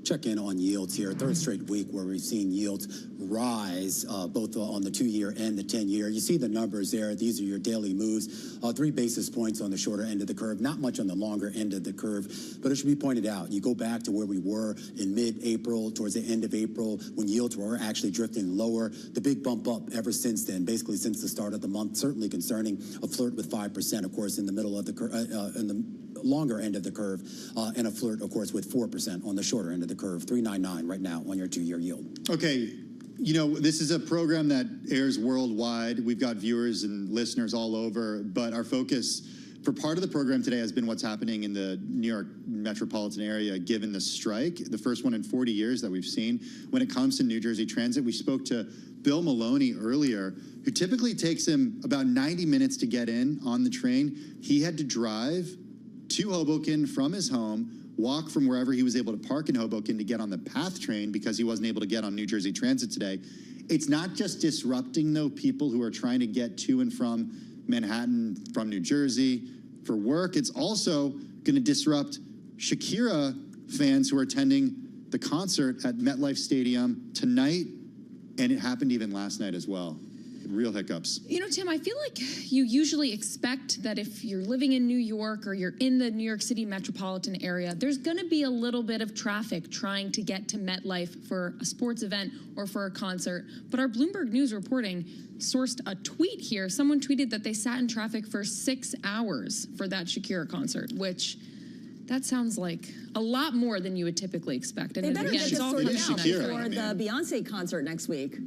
check in on yields here. Third straight week where we've seen yields rise, both on the 2-year and the 10-year. You see the numbers there. These are your daily moves. 3 basis points on the shorter end of the curve, not much on the longer end of the curve. But it should be pointed out, you go back to where we were in mid-April, towards the end of April, when yields were actually drifting lower. The big bump up ever since then, basically since the start of the month, certainly concerning. A flirt with 5%, of course, in the middle of the longer end of the curve, and a flirt, of course, with 4% on the shorter end of the curve, 3.99 right now on your 2-year yield. Okay. You know, this is a program that airs worldwide. We've got viewers and listeners all over, but our focus for part of the program today has been what's happening in the New York metropolitan area given the strike, the first one in 40 years that we've seen. When it comes to New Jersey Transit, we spoke to Bill Maloney earlier, who typically takes him about 90 minutes to get in on the train. He had to drive to Hoboken from his home, walk from wherever he was able to park in Hoboken to get on the PATH train because he wasn't able to get on New Jersey Transit today. It's not just disrupting, though, people who are trying to get to and from Manhattan, from New Jersey for work. It's also going to disrupt Shakira fans who are attending the concert at MetLife Stadium tonight, and it happened even last night as well. Real hiccups. You know, Tim, I feel like you usually expect that if you're living in New York or you're in the New York City metropolitan area, there's going to be a little bit of traffic trying to get to MetLife for a sports event or for a concert. But our Bloomberg News reporting sourced a tweet here. Someone tweeted that they sat in traffic for 6 hours for that Shakira concert, which that sounds like a lot more than you would typically expect. And They better again, get it's this all sorted coming out out. for the Beyonce concert next week.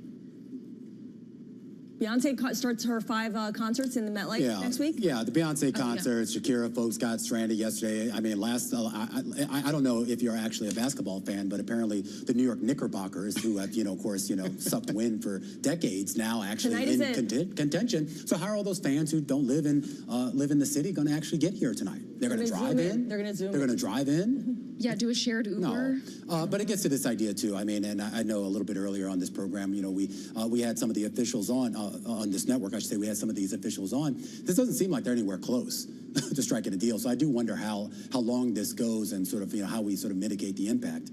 Beyonce starts her 5 concerts in the MetLife next week? Yeah, the Beyonce concerts, Shakira folks got stranded yesterday. I mean, I don't know if you're actually a basketball fan, but apparently the New York Knickerbockers, who have, of course, sucked wind for decades, now actually in contention. So how are all those fans who don't live in the city going to actually get here tonight? They're going to drive in? They're going to zoom They're going to drive in? Yeah, do a shared Uber. No, but it gets to this idea too. I mean, and I know a little bit earlier on this program, we had some of the officials on this network. I should say we had some of these officials on. This doesn't seem like they're anywhere close to striking a deal. So I do wonder how long this goes and sort of how we sort of mitigate the impact.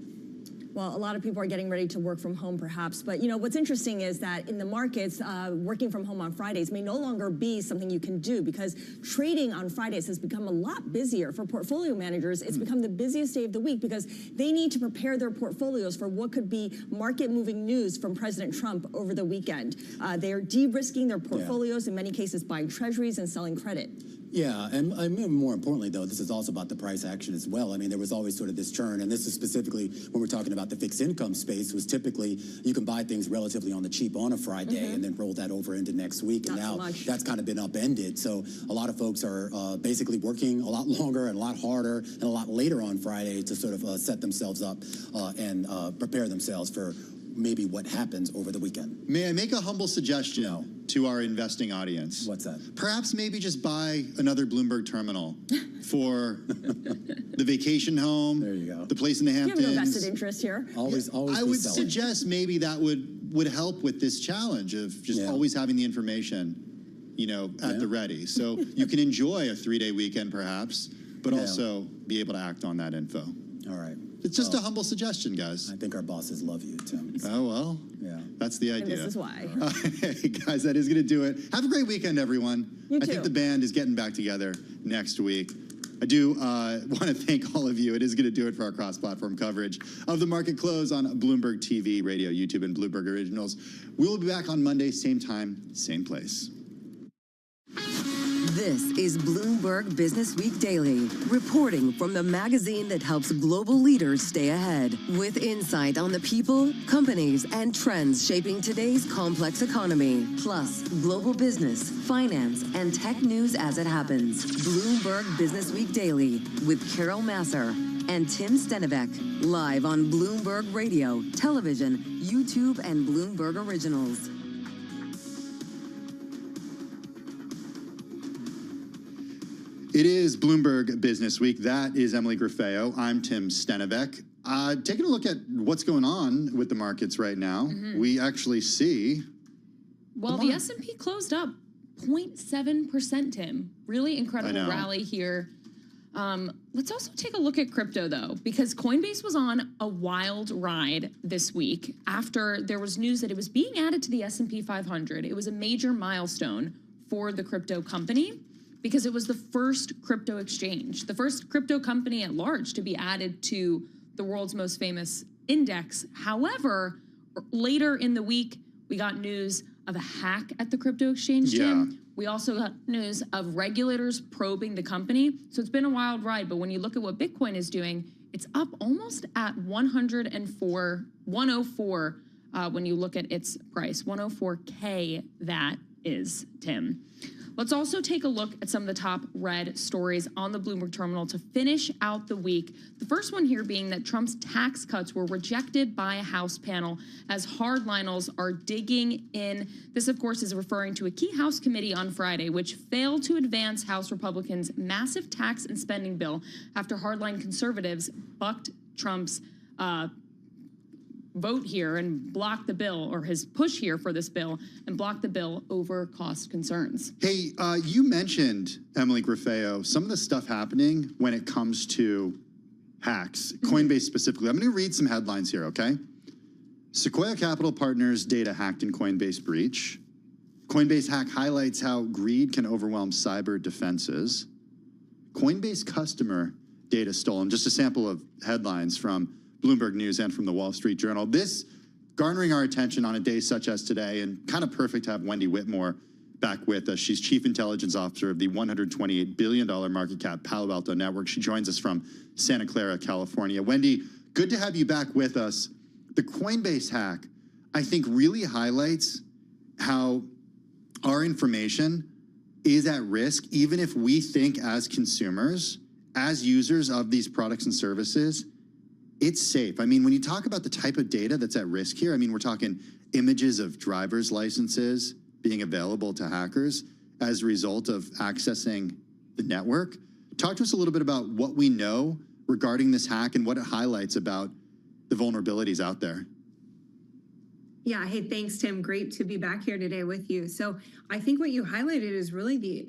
Well, a lot of people are getting ready to work from home, perhaps. But, what's interesting is that in the markets, working from home on Fridays may no longer be something you can do because trading on Fridays has become a lot busier. For portfolio managers, it's become the busiest day of the week because they need to prepare their portfolios for what could be market-moving news from President Trump over the weekend. They are de-risking their portfolios, in many cases buying treasuries and selling credit. Yeah, and more importantly, though, this is also about the price action as well. I mean, there was always sort of this churn, and this is specifically when we're talking about the fixed income space, was typically you can buy things relatively on the cheap on a Friday and then roll that over into next week. And now that's kind of been upended. So a lot of folks are basically working a lot longer and a lot harder and a lot later on Friday to sort of set themselves up and prepare themselves for maybe what happens over the weekend. May I make a humble suggestion to our investing audience? What's that? Perhaps maybe just buy another Bloomberg terminal for the vacation home. There you go. The place in the Hamptons. You have no vested interest here. Always I would suggest maybe that would help with this challenge of just always having the information, at the ready. So you can enjoy a 3-day weekend perhaps, but also be able to act on that info. All right. It's just a humble suggestion, guys. I think our bosses love you, Tim. Oh, well. Yeah. That's the idea. And this is why. Hey, guys, that is going to do it. Have a great weekend, everyone. You I too. think the band is getting back together next week. I do want to thank all of you. It is going to do it for our cross-platform coverage of the market close on Bloomberg TV, radio, YouTube, and Bloomberg Originals. We will be back on Monday, same time, same place. This is Bloomberg Business Week Daily, reporting from the magazine that helps global leaders stay ahead, with insight on the people, companies, and trends shaping today's complex economy, plus global business, finance, and tech news as it happens. Bloomberg Business Week Daily with Carol Masser and Tim Stenivek, live on Bloomberg Radio, television, YouTube, and Bloomberg Originals. It is Bloomberg Business Week. That is Emily Griffeo. I'm Tim Stenivek. Taking a look at what's going on with the markets right now, we actually see... Well, the S&P closed up 0.7%, Tim. Really incredible rally here. Let's also take a look at crypto, though, because Coinbase was on a wild ride this week after there was news that it was being added to the S&P 500. It was a major milestone for the crypto company, because it was the first crypto exchange, the first crypto company at large to be added to the world's most famous index. However, later in the week, we got news of a hack at the crypto exchange, Jim, We also got news of regulators probing the company. So it's been a wild ride, but when you look at what Bitcoin is doing, it's up almost at 104 when you look at its price. 104K that is, Tim. Let's also take a look at some of the top read stories on the Bloomberg terminal to finish out the week. The first one here being that Trump's tax cuts were rejected by a House panel as hardliners are digging in. This, of course, is referring to a key House committee on Friday, which failed to advance House Republicans' massive tax and spending bill after hardline conservatives bucked Trump's vote here and block the bill, or his push here for this bill, and block the bill over cost concerns. Hey, you mentioned, Emily Griffeo, some of the stuff happening when it comes to hacks, Coinbase specifically. I'm going to read some headlines here, okay? Sequoia Capital Partners data hacked in Coinbase breach. Coinbase hack highlights how greed can overwhelm cyber defenses. Coinbase customer data stolen. Just a sample of headlines from Bloomberg News and from the Wall Street Journal. This garnering our attention on a day such as today, and kind of perfect to have Wendy Whitmore back with us. She's Chief Intelligence Officer of the $128 billion market cap Palo Alto Network. She joins us from Santa Clara, California. Wendy, good to have you back with us. The Coinbase hack, I think, really highlights how our information is at risk, even if we think as consumers, as users of these products and services, it's safe. I mean, when you talk about the type of data that's at risk here, I mean, we're talking images of driver's licenses being available to hackers as a result of accessing the network. Talk to us a little bit about what we know regarding this hack and what it highlights about the vulnerabilities out there. Yeah, hey, thanks, Tim. Great to be back here today with you. So I think what you highlighted is really the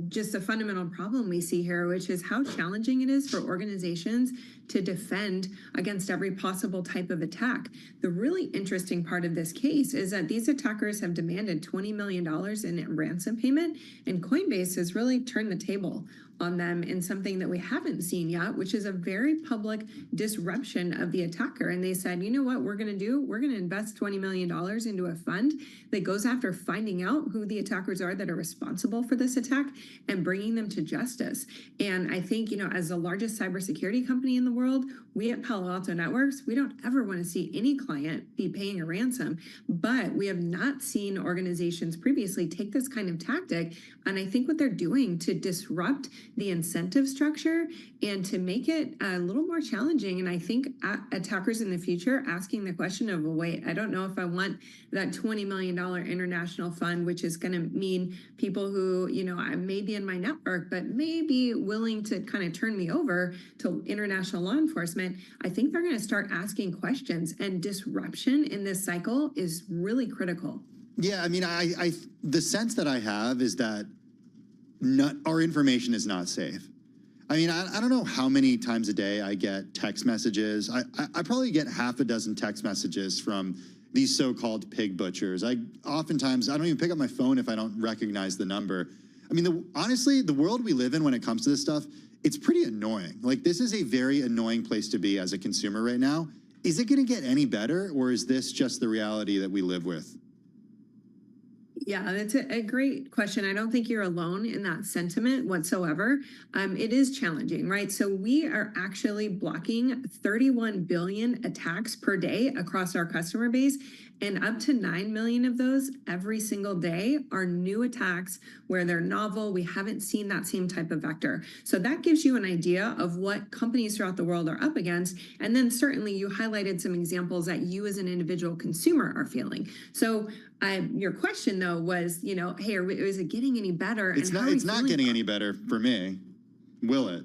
just a fundamental problem we see here, which is how challenging it is for organizations to defend against every possible type of attack. The really interesting part of this case is that these attackers have demanded $20 million in ransom payment, and Coinbase has really turned the table on them in something that we haven't seen yet, which is a very public disruption of the attacker. And they said, you know what we're going to do? We're going to invest $20 million into a fund that goes after finding out who the attackers are that are responsible for this attack and bringing them to justice. And I think, you know, as the largest cybersecurity company in the world, we at Palo Alto Networks, we don't ever want to see any client be paying a ransom, but we have not seen organizations previously take this kind of tactic. And I think what they're doing to disrupt the incentive structure and to make it a little more challenging. And I think attackers in the future asking the question of, well, wait, I don't know if I want that $20 million international fund, which is going to mean people who, you know, I may be in my network, but may be willing to kind of turn me over to international law enforcement. I think they're going to start asking questions, and disruption in this cycle is really critical. Yeah, I mean, the sense that I have is that our information is not safe. I mean, I don't know how many times a day I get text messages. I probably get half a dozen text messages from these so-called pig butchers. Oftentimes, I don't even pick up my phone if I don't recognize the number. I mean, honestly, the world we live in when it comes to this stuff, it's pretty annoying. Like, this is a very annoying place to be as a consumer right now. Is it going to get any better, or is this just the reality that we live with? Yeah, that's a great question. I don't think you're alone in that sentiment whatsoever. It is challenging, right? So we are actually blocking 31 billion attacks per day across our customer base, and up to 9 million of those every single day are new attacks where they're novel. We haven't seen that same type of vector. So that gives you an idea of what companies throughout the world are up against. And then certainly you highlighted some examples that you as an individual consumer are feeling. So your question, though, was, you know, hey, is it getting any better? It's not getting any better for me. Will it?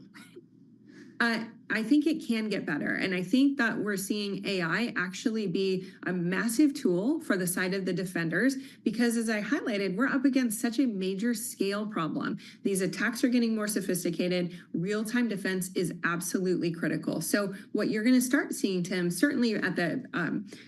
I think it can get better. And I think that we're seeing AI actually be a massive tool for the side of the defenders, because as I highlighted, we're up against such a major scale problem. These attacks are getting more sophisticated. Real-time defense is absolutely critical. So what you're going to start seeing, Tim, certainly at the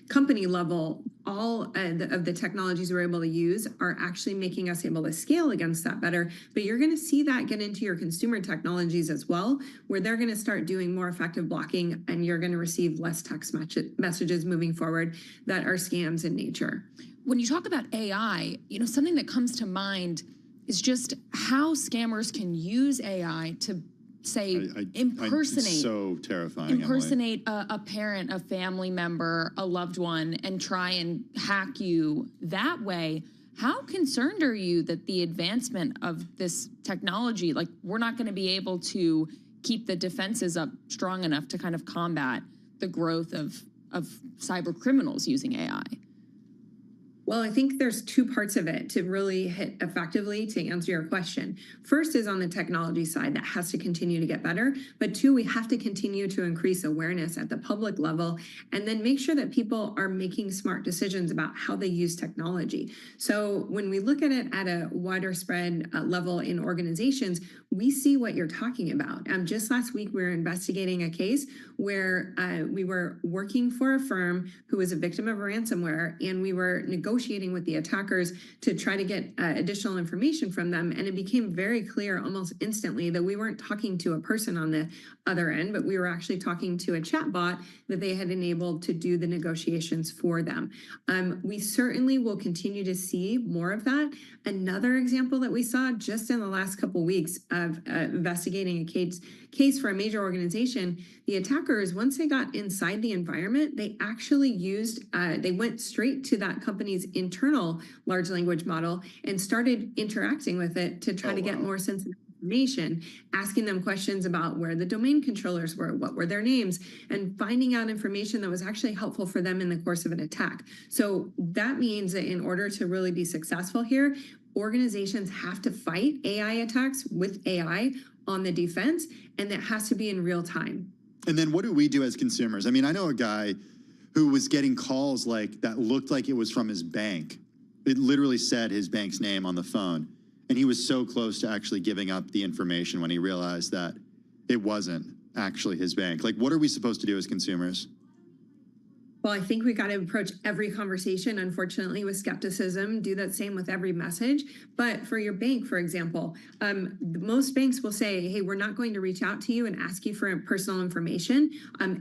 company level, all of the technologies we're able to use are actually making us able to scale against that better. But you're going to see that get into your consumer technologies as well, where they're going to start doing more effective blocking, and you're going to receive less text messages moving forward that are scams in nature. When you talk about AI, you know, something that comes to mind is just how scammers can use AI to say impersonate. It's so terrifying. Emily. Impersonate a parent, a family member, a loved one, and try and hack you that way. How concerned are you that the advancement of this technology, like we're not going to be able to keep the defenses up strong enough to kind of combat the growth of cyber criminals using AI? Well, I think there's two parts of it to really hit effectively to answer your question. First is on the technology side that has to continue to get better. But two, we have to continue to increase awareness at the public level and then make sure that people are making smart decisions about how they use technology. So when we look at it at a wider spread level in organizations, we see what you're talking about. Just last week, we were investigating a case where we were working for a firm who was a victim of ransomware, and we were negotiating with the attackers to try to get additional information from them. And it became very clear almost instantly that we weren't talking to a person on the other end, but we were actually talking to a chatbot that they had enabled to do the negotiations for them. We certainly will continue to see more of that. Another example that we saw just in the last couple of weeks of investigating a case for a major organization, the attackers, once they got inside the environment, they actually used, they went straight to that company's internal large language model and started interacting with it to try to get more sensitive information, asking them questions about where the domain controllers were, what were their names, and finding out information that was actually helpful for them in the course of an attack. So that means that in order to really be successful here, organizations have to fight AI attacks with AI on the defense, and that has to be in real time. And then what do we do as consumers? I mean, I know a guy who was getting calls like that looked like it was from his bank. It literally said his bank's name on the phone. And he was so close to actually giving up the information when he realized that it wasn't actually his bank. Like, what are we supposed to do as consumers? Well, I think we got to approach every conversation, unfortunately, with skepticism, do that same with every message. But for your bank, for example, most banks will say, hey, we're not going to reach out to you and ask you for personal information.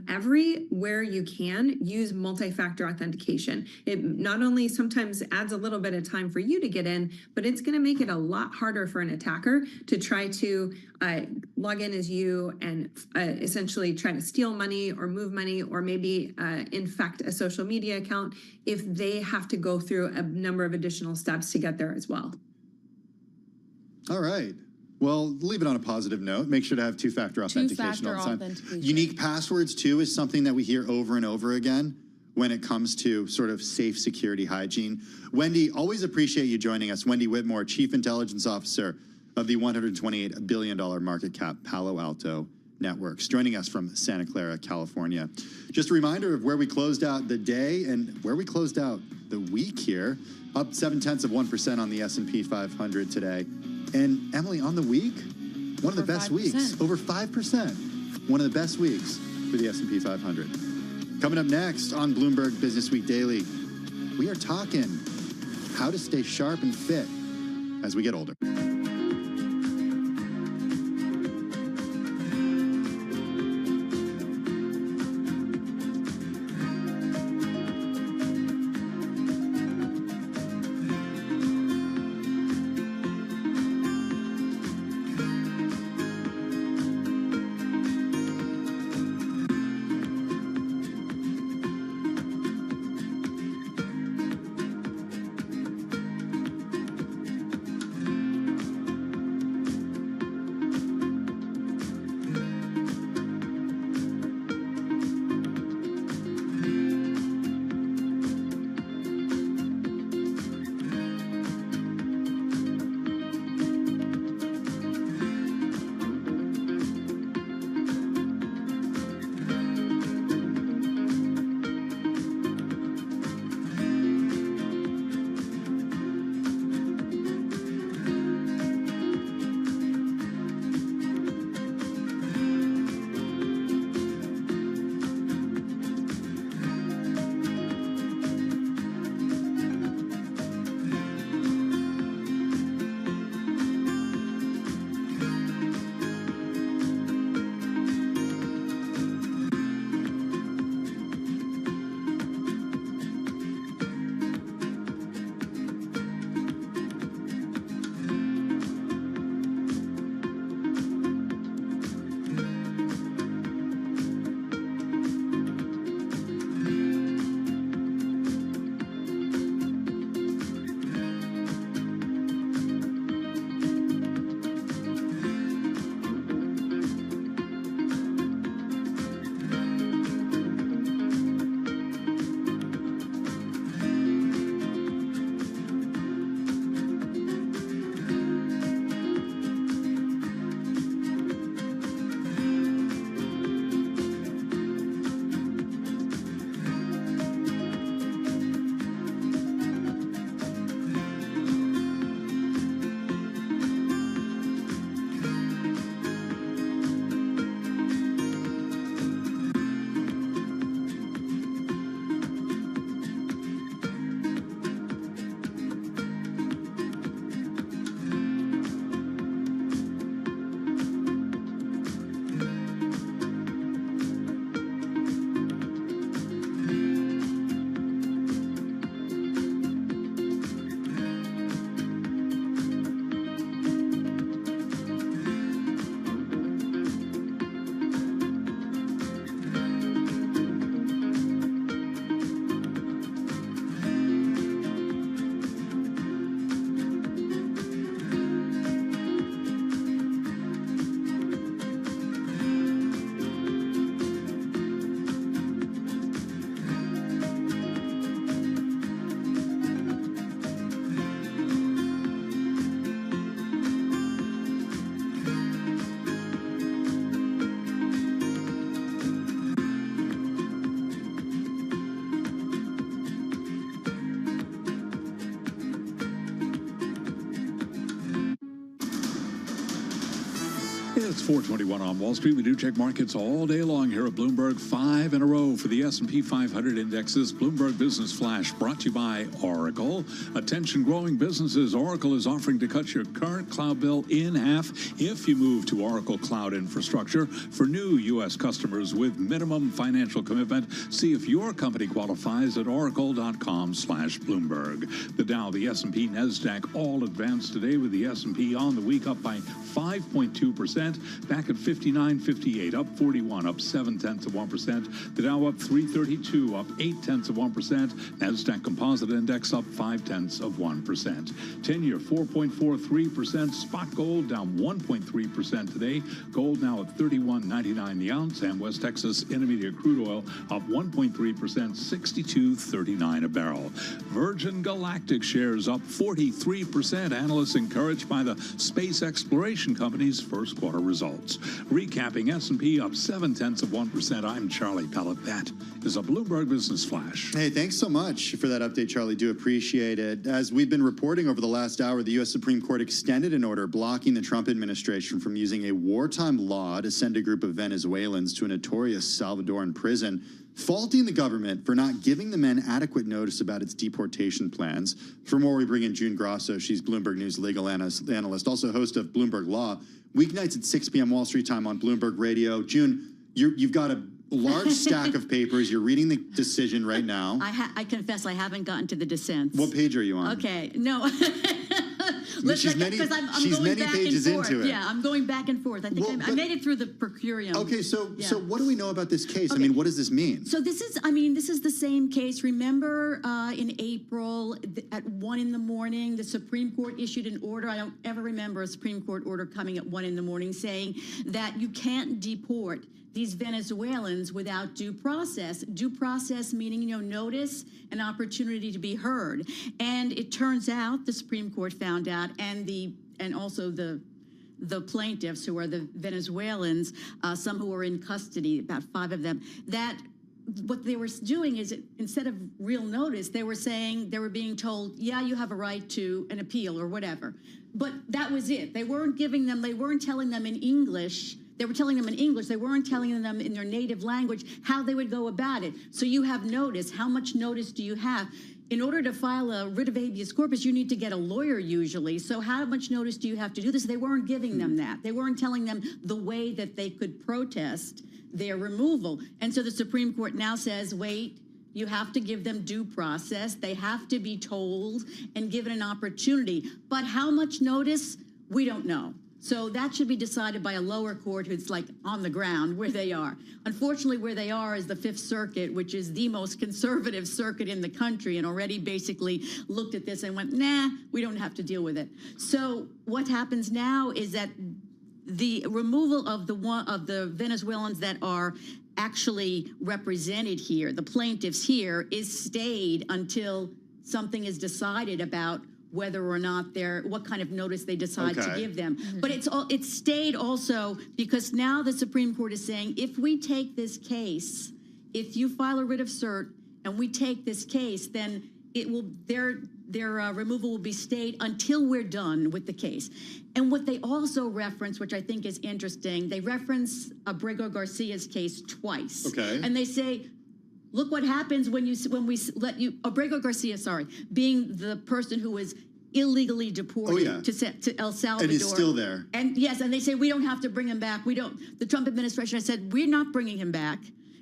Everywhere you can, use multi-factor authentication. It not only sometimes adds a little bit of time for you to get in, but it's going to make it a lot harder for an attacker to try to log in as you and essentially try to steal money or move money or maybe infect a social media account if they have to go through a number of additional steps to get there as well. All right. Well, leave it on a positive note. Make sure to have two-factor authentication all the time. Unique passwords, too, is something that we hear over and over again when it comes to sort of safe security hygiene. Wendy, always appreciate you joining us. Wendy Whitmore, Chief Intelligence Officer of the $128 billion market cap Palo Alto Networks, joining us from Santa Clara, California. Just a reminder of where we closed out the day and where we closed out the week here. Up 0.7% on the S&P 500 today. And Emily, on the week, one of the best weeks, over 5%. One of the best weeks for the S&P 500. Coming up next on Bloomberg Business Week Daily, we are talking how to stay sharp and fit as we get older. 4:21 on Wall Street. We do check markets all day long here at Bloomberg. 5 in a row for the S&P 500 indexes. Bloomberg Business Flash brought to you by Oracle. Attention growing businesses. Oracle is offering to cut your current cloud bill in half if you move to Oracle Cloud Infrastructure. For new U.S. customers with minimum financial commitment, see if your company qualifies at oracle.com/Bloomberg. The Dow, the S&P, NASDAQ all advanced today, with the S&P on the week up by 5.2%, back at 59.58, up 41, up 0.7%. The Dow up 332, up 0.8%. NASDAQ Composite Index up 0.5%. 10-year 4.43%. Spot gold down 1.3% today. Gold now at $31.99 the ounce, and West Texas Intermediate crude oil up 1.3%, $62.39 a barrel. Virgin Galactic shares up 43%. Analysts encouraged by the space exploration company's first quarter results. Recapping, S&P up 0.7%. I'm Charlie Pellet. That is a Bloomberg Business Flash. Hey, thanks so much for that update, Charlie. Do appreciate it. As we've been reporting over the last hour, the U.S. Supreme Court extended an order blocking the Trump administration from using a wartime law to send a group of Venezuelans to a notorious Salvadoran prison, faulting the government for not giving the men adequate notice about its deportation plans. For more, we bring in June Grosso. She's Bloomberg News legal analyst, also host of Bloomberg Law, weeknights at 6 p.m. Wall Street time on Bloomberg Radio. June, you've got a large stack of papers. You're reading the decision right now. I confess I haven't gotten to the dissents. What page are you on? Okay, no. She's many pages into it. Yeah, I'm going back and forth. I think I made it through the per curiam. Okay, so what do we know about this case? Okay. I mean, what does this mean? So this is the same case. Remember in April at 1 in the morning, the Supreme Court issued an order. I don't ever remember a Supreme Court order coming at 1 in the morning saying that you can't deport these Venezuelans without due process. Due process meaning, notice, an opportunity to be heard. And it turns out, the Supreme Court found out, and also the plaintiffs, who are the Venezuelans, some who are in custody, about 5 of them, that what they were doing is, instead of real notice, they were being told, yeah, you have a right to an appeal or whatever. But that was it. They weren't telling them in English. They were telling them in English. They weren't telling them in their native language how they would go about it. So you have notice. How much notice do you have? In order to file a writ of habeas corpus, you need to get a lawyer usually. So how much notice do you have to do this? They weren't giving them that. They weren't telling them the way that they could protest their removal. And so the Supreme Court now says, wait, you have to give them due process. They have to be told and given an opportunity. But how much notice? We don't know. So that should be decided by a lower court who's like on the ground where they are. Unfortunately, where they are is the Fifth Circuit, which is the most conservative circuit in the country, and already basically looked at this and went, nah, we don't have to deal with it. So what happens now is that the removal of the Venezuelans that are actually represented here, the plaintiffs here, is stayed until something is decided about whether or not what kind of notice they decide to give them. Mm-hmm. But it's stayed also because now the Supreme Court is saying, if we take this case, if you file a writ of cert and we take this case, then their removal will be stayed until we're done with the case. And what they also reference, which I think is interesting, they reference Abrego Garcia's case twice. Okay. And they say, look what happens when we let you, Abrego Garcia, being the person who was illegally deported to El Salvador. And he's still there. And yes, and they say, we don't have to bring him back. The Trump administration has said, we're not bringing him back.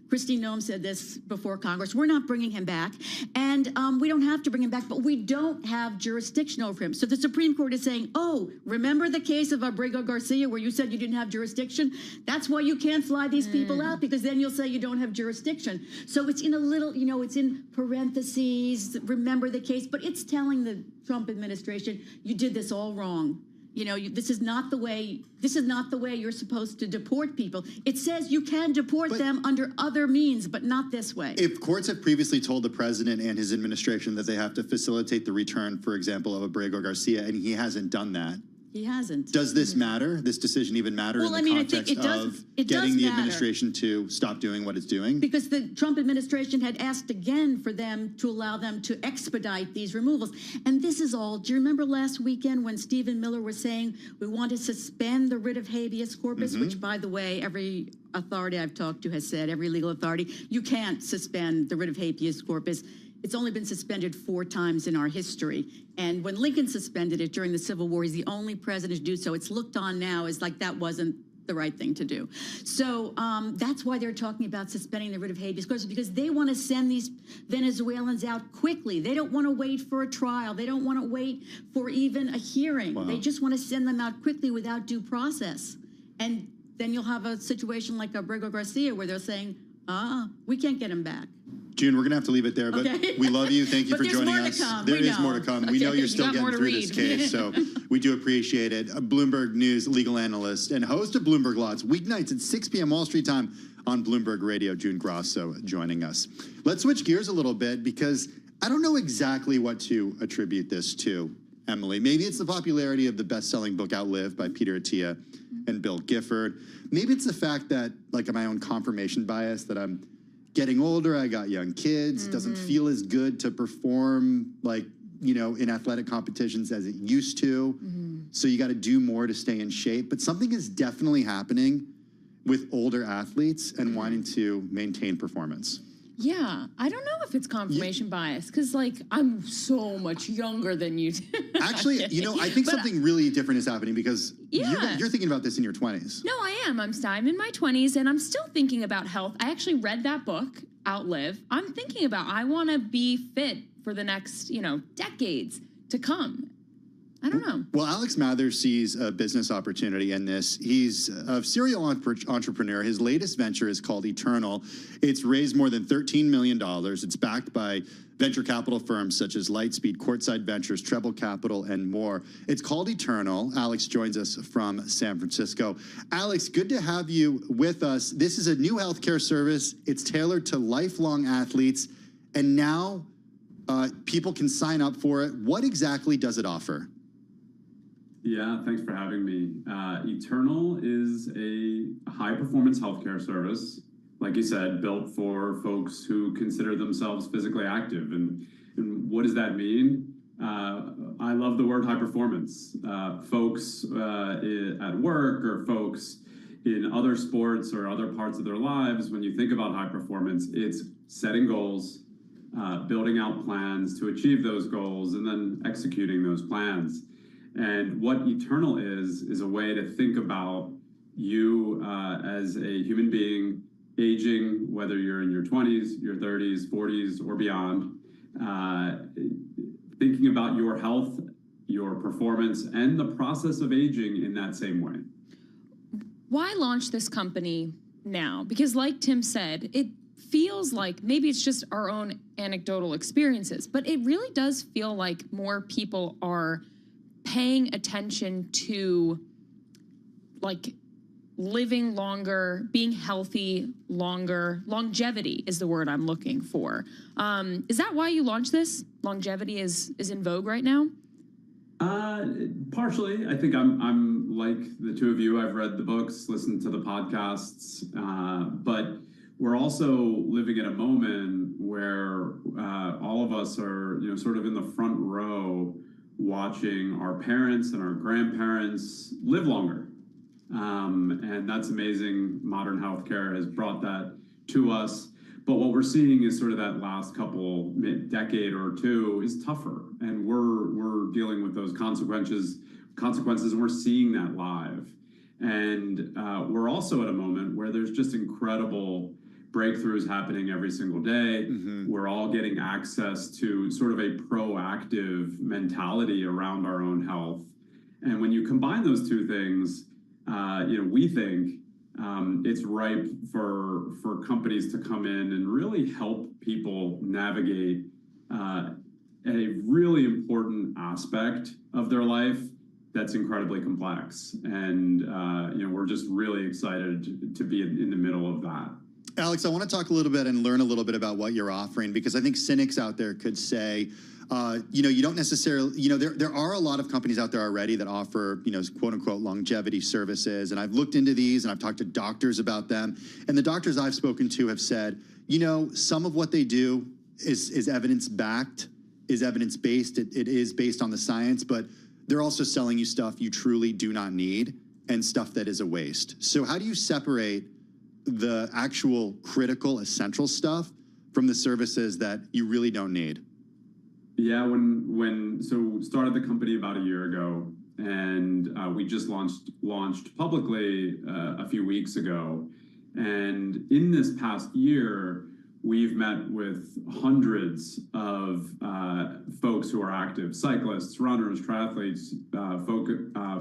Kristi Noem said this before Congress. We're not bringing him back. And we don't have to bring him back, but we don't have jurisdiction over him. So the Supreme Court is saying, oh, remember the case of Abrego Garcia where you said you didn't have jurisdiction? That's why you can't fly these people out, because then you'll say you don't have jurisdiction. So it's in a little, it's in parentheses, remember the case, but it's telling the Trump administration, you did this all wrong. This is not the way you're supposed to deport people. It says you can deport them under other means, but not this way. If courts have previously told the president and his administration that they have to facilitate the return, for example, of Abrego Garcia, and he hasn't done that, He hasn't. Does this matter? This decision even matter Well, in the context of getting the administration to stop doing what it's doing? Because the Trump administration had asked again for them to allow them to expedite these removals. And this is all, do you remember last weekend when Stephen Miller was saying we want to suspend the writ of habeas corpus, which, by the way, every authority I've talked to has said, every legal authority, you can't suspend the writ of habeas corpus. It's only been suspended 4 times in our history. And when Lincoln suspended it during the Civil War, he's the only president to do so. It's looked on now as like that wasn't the right thing to do. So that's why they're talking about suspending the writ of habeas corpus, because they want to send these Venezuelans out quickly. They don't want to wait for a trial. They don't want to wait for even a hearing. Wow. They just want to send them out quickly without due process. And then you'll have a situation like Abrego Garcia where they're saying, we can't get him back. June, we're going to have to leave it there, but we love you. Thank you for joining us. There is more to come. We know you're still getting through this case, so we do appreciate it. A Bloomberg News legal analyst and host of Bloomberg Lots, weeknights at 6 p.m. Wall Street time on Bloomberg Radio. June Grasso joining us. Let's switch gears a little bit because I don't know exactly what to attribute this to, Emily. Maybe it's the popularity of the best-selling book Outlive by Peter Attia and Bill Gifford. Maybe it's the fact that, like, my own confirmation bias, that I'm getting older, I got young kids, doesn't feel as good to perform, like, you know, in athletic competitions as it used to. So you got to do more to stay in shape. But something is definitely happening with older athletes and wanting to maintain performance. Yeah, I don't know if it's confirmation bias because, like, I'm so much younger than you. Actually, you know, I think something really different is happening because you're thinking about this in your 20s. No, I am. I'm in my 20s, and I'm still thinking about health. I actually read that book, Outlive. I'm thinking about I want to be fit for the next, decades to come. I don't know. Well, Alex Mathers sees a business opportunity in this. He's a serial entrepreneur. His latest venture is called Eternal. It's raised more than $13 million. It's backed by venture capital firms such as Lightspeed, Courtside Ventures, Treble Capital, and more. It's called Eternal. Alex joins us from San Francisco. Alex, good to have you with us. This is a new healthcare service. It's tailored to lifelong athletes, and now people can sign up for it. What exactly does it offer? Yeah, thanks for having me. Eternal is a high-performance healthcare service, like you said, built for folks who consider themselves physically active. And what does that mean? I love the word high performance. Folks at work or folks in other sports or other parts of their lives, when you think about high performance, it's setting goals, building out plans to achieve those goals, and then executing those plans. And what Eternal is a way to think about you as a human being aging, whether you're in your 20s, your 30s, 40s, or beyond, thinking about your health, your performance, and the process of aging in that same way. Why launch this company now? Because like Tim said, it feels like maybe it's just our own anecdotal experiences, but it really does feel like more people are paying attention to, like, living longer, being healthy longer. Longevity is the word I'm looking for. Is that why you launched this? Longevity is in vogue right now? Partially. I think I'm like the two of you. I've read the books, listened to the podcasts, but we're also living at a moment where all of us are, sort of in the front row watching our parents and our grandparents live longer. And that's amazing. Modern healthcare has brought that to us. But what we're seeing is sort of that last decade or two is tougher. And we're dealing with those consequences, and we're seeing that live. And we're also at a moment where there's just incredible breakthroughs happening every single day. We're all getting access to sort of a proactive mentality around our own health. And when you combine those two things, we think it's ripe for companies to come in and really help people navigate a really important aspect of their life that's incredibly complex. And we're just really excited to be in the middle of that. Alex, I want to talk a little bit and learn a little bit about what you're offering, because I think cynics out there could say, You don't necessarily, there are a lot of companies out there already that offer, quote unquote longevity services. And I've looked into these and I've talked to doctors about them. And the doctors I've spoken to have said, some of what they do is evidence-backed, is evidence-based. It is based on the science, but they're also selling you stuff you truly do not need and stuff that is a waste. So how do you separate the actual critical, essential stuff from the services that you really don't need? Yeah, so started the company about a year ago, and we just launched publicly a few weeks ago. And in this past year, we've met with hundreds of folks who are active: cyclists, runners, triathletes,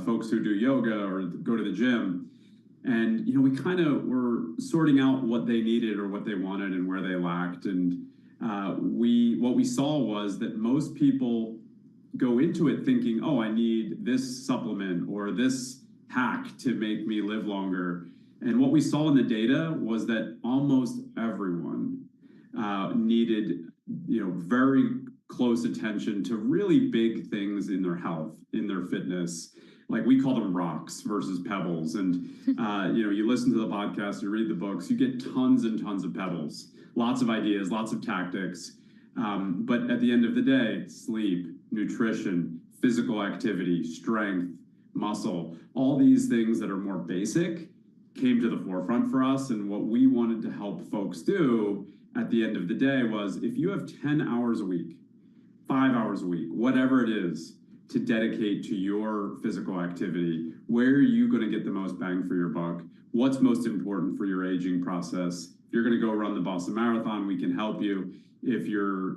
folks who do yoga or go to the gym. And we kind of were sorting out what they needed or what they wanted and where they lacked. And what we saw was that most people go into it thinking, oh, I need this supplement or this hack to make me live longer. And what we saw in the data was that almost everyone needed, very close attention to really big things in their health, in their fitness. Like we call them rocks versus pebbles. And, you listen to the podcast, you read the books, you get tons and tons of pebbles, lots of ideas, lots of tactics. But at the end of the day, sleep, nutrition, physical activity, strength, muscle, all these things that are more basic came to the forefront for us. And what we wanted to help folks do at the end of the day was, if you have 10 hours a week, 5 hours a week, whatever it is, to dedicate to your physical activity, where are you going to get the most bang for your buck? What's most important for your aging process? If you're going to go run the Boston Marathon, we can help you. If you're,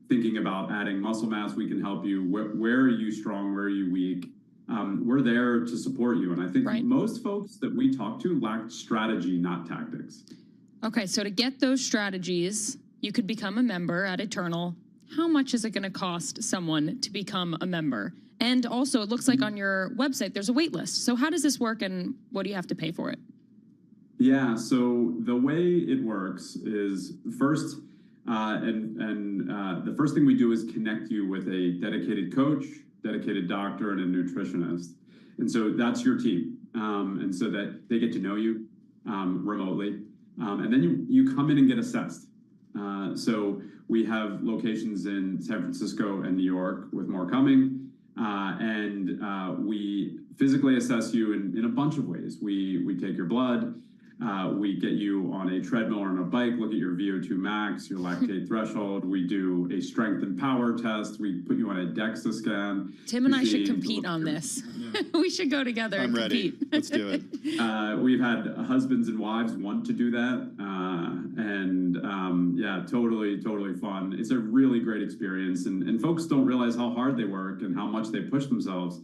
thinking about adding muscle mass, we can help you. Where are you strong? Where are you weak? We're there to support you. And I think most folks that we talk to lack strategy, not tactics. Okay, so to get those strategies, you could become a member at Eternal. How much is it going to cost someone to become a member? And also, it looks like on your website, there's a wait list. So how does this work and what do you have to pay for it? Yeah, so the way it works is first, the first thing we do is connect you with a dedicated coach, dedicated doctor, and a nutritionist. And so that's your team. And so that they get to know you remotely. And then you come in and get assessed. So we have locations in San Francisco and New York, with more coming. And we physically assess you in a bunch of ways. We take your blood. We get you on a treadmill or on a bike, look at your VO2 max, your lactate threshold. We do a strength and power test. We put you on a DEXA scan. Tim and I should compete on this. We should go together and ready. compete. Let's do it. We've had husbands and wives want to do that. Yeah, totally fun. It's a really great experience. And folks don't realize how hard they work and how much they push themselves.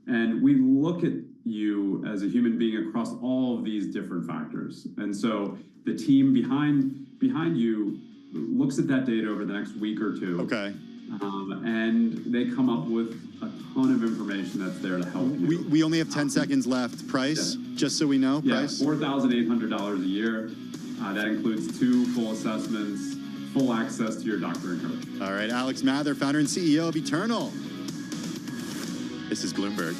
And we look at you as a human being across all of these different factors. And so the team behind you looks at that data over the next week or two. Okay. And they come up with a ton of information that's there to help you. We only have 10 seconds left. Price, just so we know, price? Yeah, $4,800 a year. That includes 2 full assessments, full access to your doctor and coach. All right, Alex Mather, founder and CEO of Eternal. This is Bloomberg.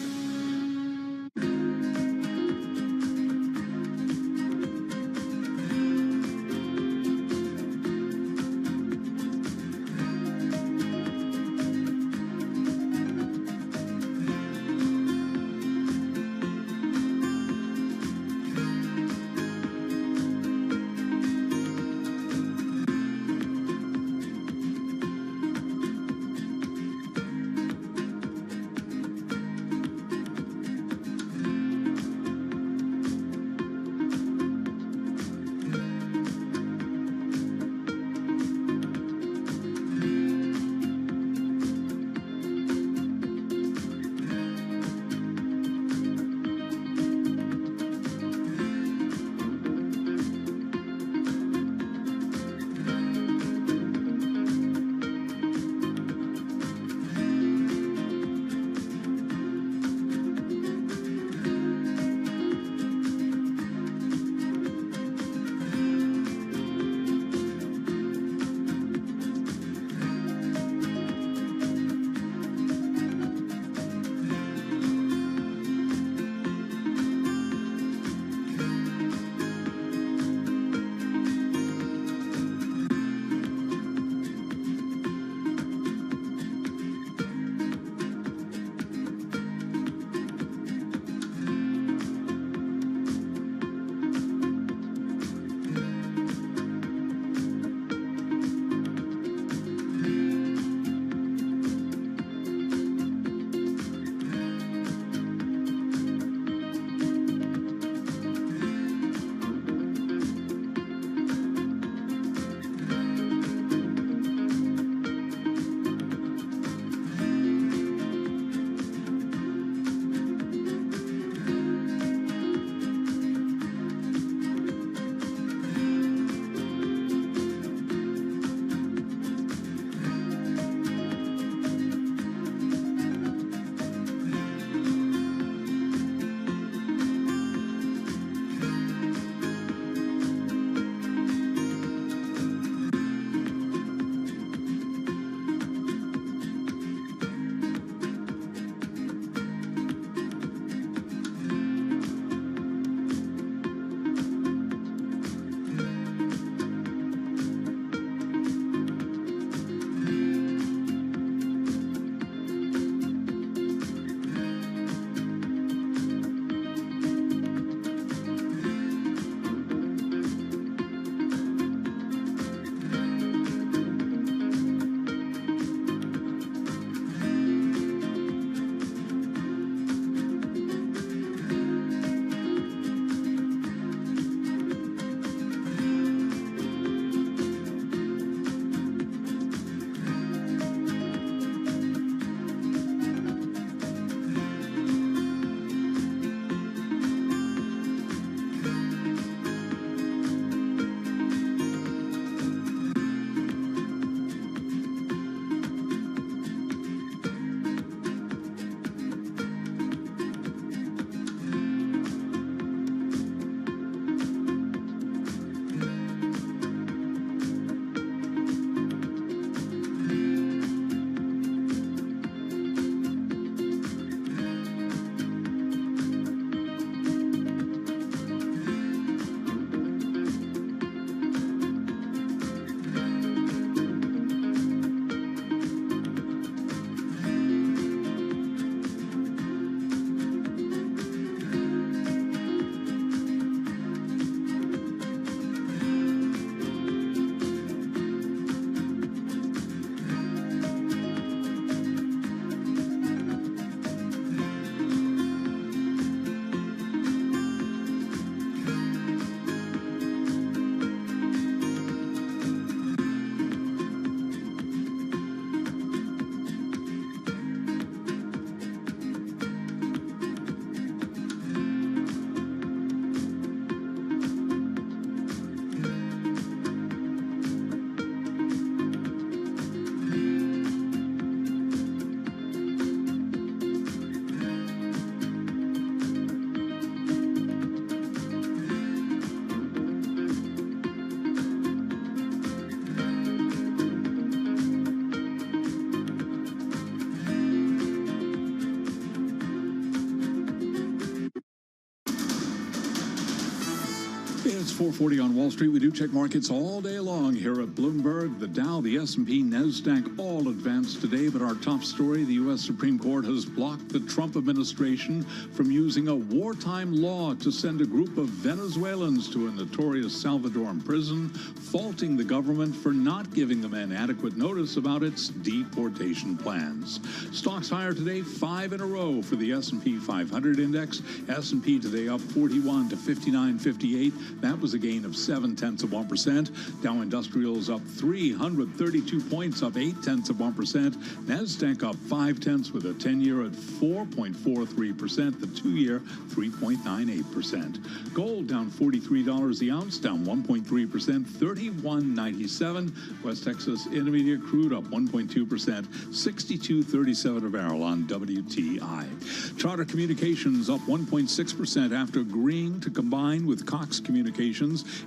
4:40 on Wall Street. We do check markets all day long here at Bloomberg. The Dow, the S&P, NASDAQ all advanced today, but our top story, the U.S. Supreme Court has blocked the Trump administration from using a wartime law to send a group of Venezuelans to a notorious Salvadoran prison, faulting the government for not giving the men adequate notice about its deportation plans. Stocks higher today, 5 in a row for the S&P 500 index. S&P today up 41 to 59.58. That was a gain of 0.7%. Dow Industrials up 332 points, up 0.8%. NASDAQ up 0.5 with a 10-year at 4.43%. The 2-year 3.98%. Gold down $43 the ounce, down 1.3%, 31.97. West Texas Intermediate crude up 1.2%, 62.37 a barrel on WTI. Charter Communications up 1.6% after agreeing to combine with Cox Communications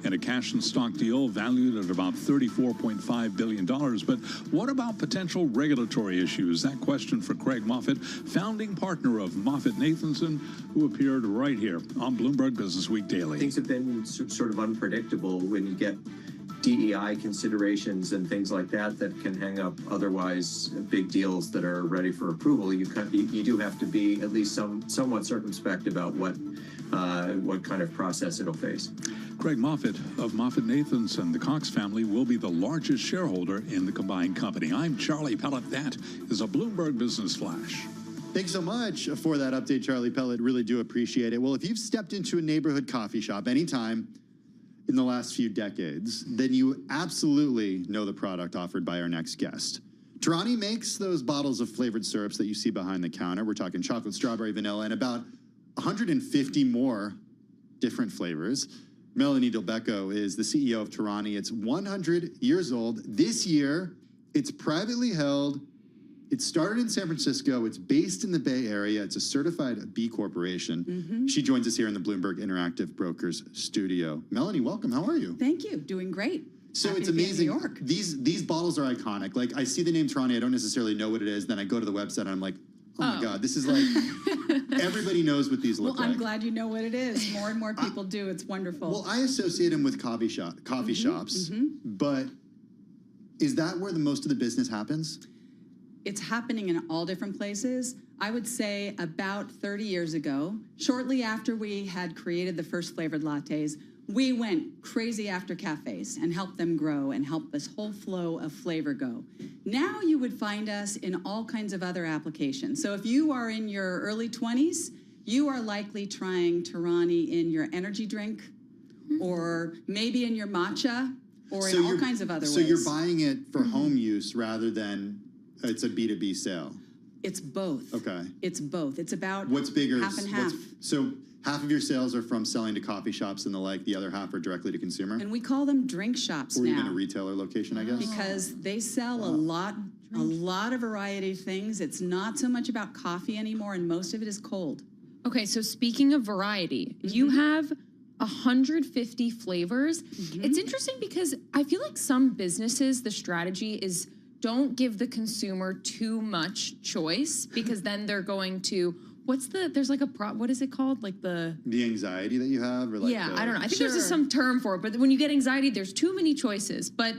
in a cash and stock deal valued at about $34.5 billion. But what about potential regulatory issues? That question for Craig Moffett, founding partner of Moffett-Nathanson, who appeared right here on Bloomberg Businessweek Daily. Things have been sort of unpredictable when you get DEI considerations and things like that can hang up otherwise big deals that are ready for approval. You do have to be at least somewhat circumspect about what kind of process it'll face. Craig Moffett of Moffett-Nathanson, the Cox family, will be the largest shareholder in the combined company. I'm Charlie Pellet. That is a Bloomberg Business Flash. Thanks so much for that update, Charlie Pellet. Really do appreciate it. Well, if you've stepped into a neighborhood coffee shop anytime in the last few decades, then you absolutely know the product offered by our next guest. Tarani makes those bottles of flavored syrups that you see behind the counter. We're talking chocolate, strawberry, vanilla, and about 150 more different flavors. Melanie Delbecco is the CEO of Tarani. It's 100 years old. This year, it's privately held. It started in San Francisco. It's based in the Bay Area. It's a certified B Corporation. She joins us here in the Bloomberg Interactive Brokers studio. Melanie, welcome. How are you? Thank you. Doing great. So Happy it's to be in amazing. New York. These bottles are iconic. Like, I see the name Tarani. I don't necessarily know what it is. Then I go to the website and I'm like, oh my God, this is like, everybody knows what these look Well, I'm like. glad you know what it is. More and more people do. It's wonderful. Well, I associate them with coffee shops, but is that where the most of the business happens? It's happening in all different places. I would say about 30 years ago, shortly after we had created the first flavored lattes, we went crazy after cafes and helped them grow and help this whole flow of flavor go. Now you would find us in all kinds of other applications. So if you are in your early 20s, you are likely trying Tarani in your energy drink or maybe in your matcha or in all kinds of other ways. So you're buying it for home use rather than it's a B2B sale? It's both. Okay. It's both. It's about what's bigger? half and half. So half of your sales are from selling to coffee shops and the other half are directly to consumer? And we call them drink shops or now. Or even a retailer location, I guess? Because they sell a lot of variety of things. It's not so much about coffee anymore, and most of it is cold. Okay, so speaking of variety, you have 150 flavors. It's interesting because I feel like some businesses, the strategy is don't give the consumer too much choice because then they're going to, there's like what is it called? Like the anxiety that you have? Or I don't know. I think there's just some term for it, but when you get anxiety, there's too many choices. But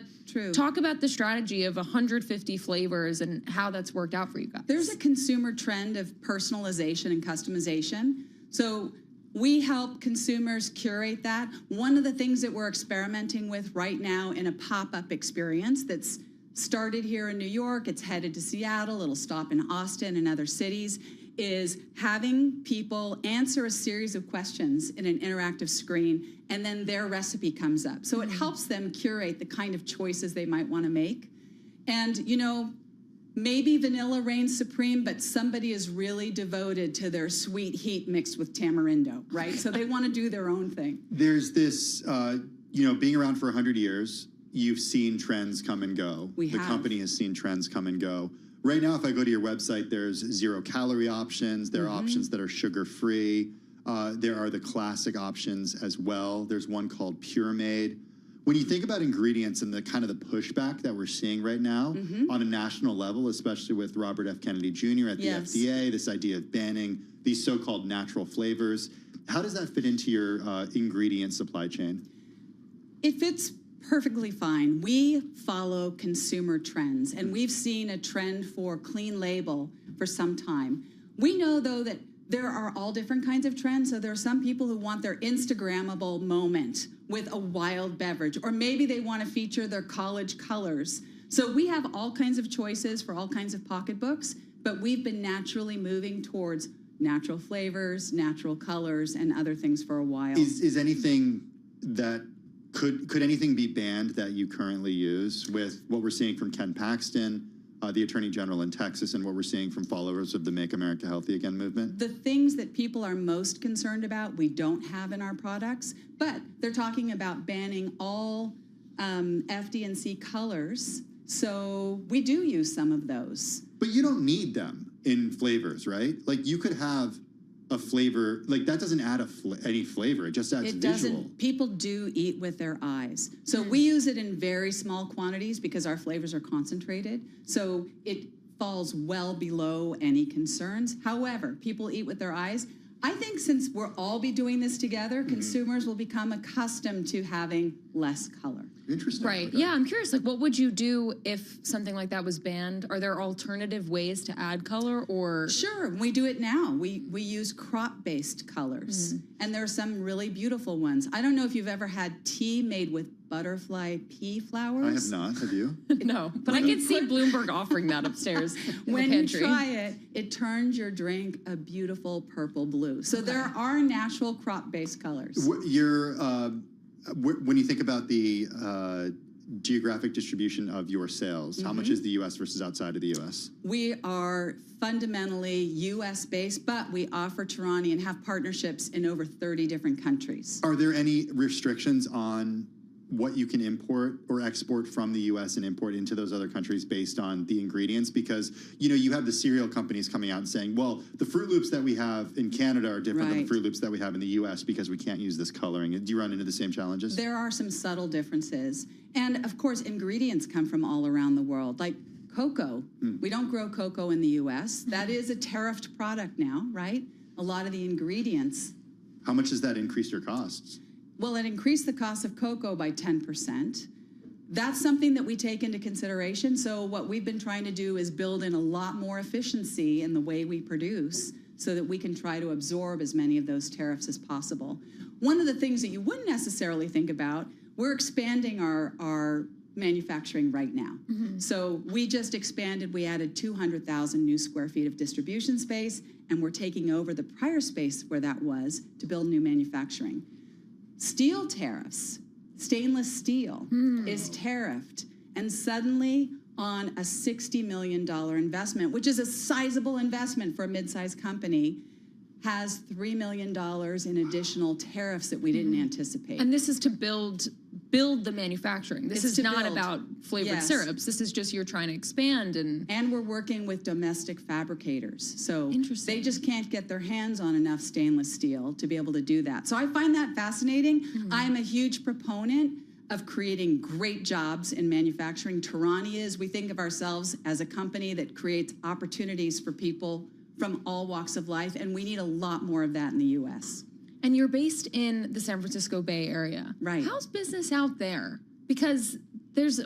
talk about the strategy of 150 flavors and how that's worked out for you guys. There's a consumer trend of personalization and customization. So we help consumers curate that. One of the things that we're experimenting with right now in a pop-up experience that's started here in New York, it's headed to Seattle, it'll stop in Austin and other cities, is having people answer a series of questions in an interactive screen, and then their recipe comes up. So it helps them curate the kind of choices they might want to make. And, maybe vanilla reigns supreme, but somebody is really devoted to their sweet heat mixed with tamarindo, right? So they want to do their own thing. There's this, being around for 100 years, you've seen trends come and go. The company has seen trends come and go. Right now, if I go to your website, there's 0-calorie options. There are options that are sugar-free. There are the classic options as well. There's one called Pure Made. When you think about ingredients and the kind of the pushback that we're seeing right now on a national level, especially with Robert F. Kennedy Jr. at the FDA, this idea of banning these so-called natural flavors, how does that fit into your ingredient supply chain? It fits perfectly fine. We follow consumer trends, and we've seen a trend for clean label for some time. We know, though, that there are all different kinds of trends. So there are some people who want their Instagrammable moment with a wild beverage, or maybe they want to feature their college colors. So we have all kinds of choices for all kinds of pocketbooks, but we've been naturally moving towards natural flavors, natural colors, and other things for a while. Is anything that could anything be banned that you currently use with what we're seeing from Ken Paxton, the Attorney General in Texas, and what we're seeing from followers of the Make America Healthy Again movement? The things that people are most concerned about, we don't have in our products, but they're talking about banning all FD&C colors. So we do use some of those. But you don't need them in flavors, right? Like you could have a flavor, like that doesn't add any flavor, it just adds visual. Doesn't. People do eat with their eyes. So we use it in very small quantities because our flavors are concentrated. So it falls well below any concerns. However, people eat with their eyes. I think since we'll all be doing this together, consumers will become accustomed to having less color. Interesting. Right. Okay. Yeah, I'm curious, like, what would you do if something like that was banned? Are there alternative ways to add color, or? Sure, we do it now. We use crop-based colors, and there are some really beautiful ones. I don't know if you've ever had tea made with butterfly pea flowers. I have not. Have you? No, but I could see Bloomberg offering that upstairs in When the you pantry. try it, it turns your drink a beautiful purple blue. So there are natural crop-based colors. When you think about the geographic distribution of your sales, how much is the U.S. versus outside of the U.S.? We are fundamentally U.S.-based, but we offer Tarani and have partnerships in over 30 different countries. Are there any restrictions on what you can import or export from the U.S. and import into those other countries based on the ingredients? Because, you know, you have the cereal companies coming out and saying, well, the Fruit Loops that we have in Canada are different than the Fruit Loops that we have in the U.S. because we can't use this coloring. Do you run into the same challenges? There are some subtle differences. And, of course, ingredients come from all around the world. Like cocoa. We don't grow cocoa in the U.S. That is a tariffed product now, right? A lot of the ingredients. How much has that increased your costs? Well, it increased the cost of cocoa by 10%. That's something that we take into consideration. So what we've been trying to do is build in a lot more efficiency in the way we produce so that we can try to absorb as many of those tariffs as possible. One of the things that you wouldn't necessarily think about, we're expanding our manufacturing right now. So we just expanded, we added 200,000 new square feet of distribution space, and we're taking over the prior space where that was to build new manufacturing. Steel tariffs, stainless steel is tariffed, and suddenly on a $60 million investment, which is a sizable investment for a mid-sized company, has $3 million in additional tariffs that we didn't anticipate. And this is to build the manufacturing. This is not about flavored syrups. This is just you're trying to expand. And we're working with domestic fabricators. So they just can't get their hands on enough stainless steel to be able to do that. So I find that fascinating. I'm a huge proponent of creating great jobs in manufacturing. Tarani is. We think of ourselves as a company that creates opportunities for people from all walks of life, and we need a lot more of that in the U.S. And you're based in the San Francisco Bay Area. Right. How's business out there? Because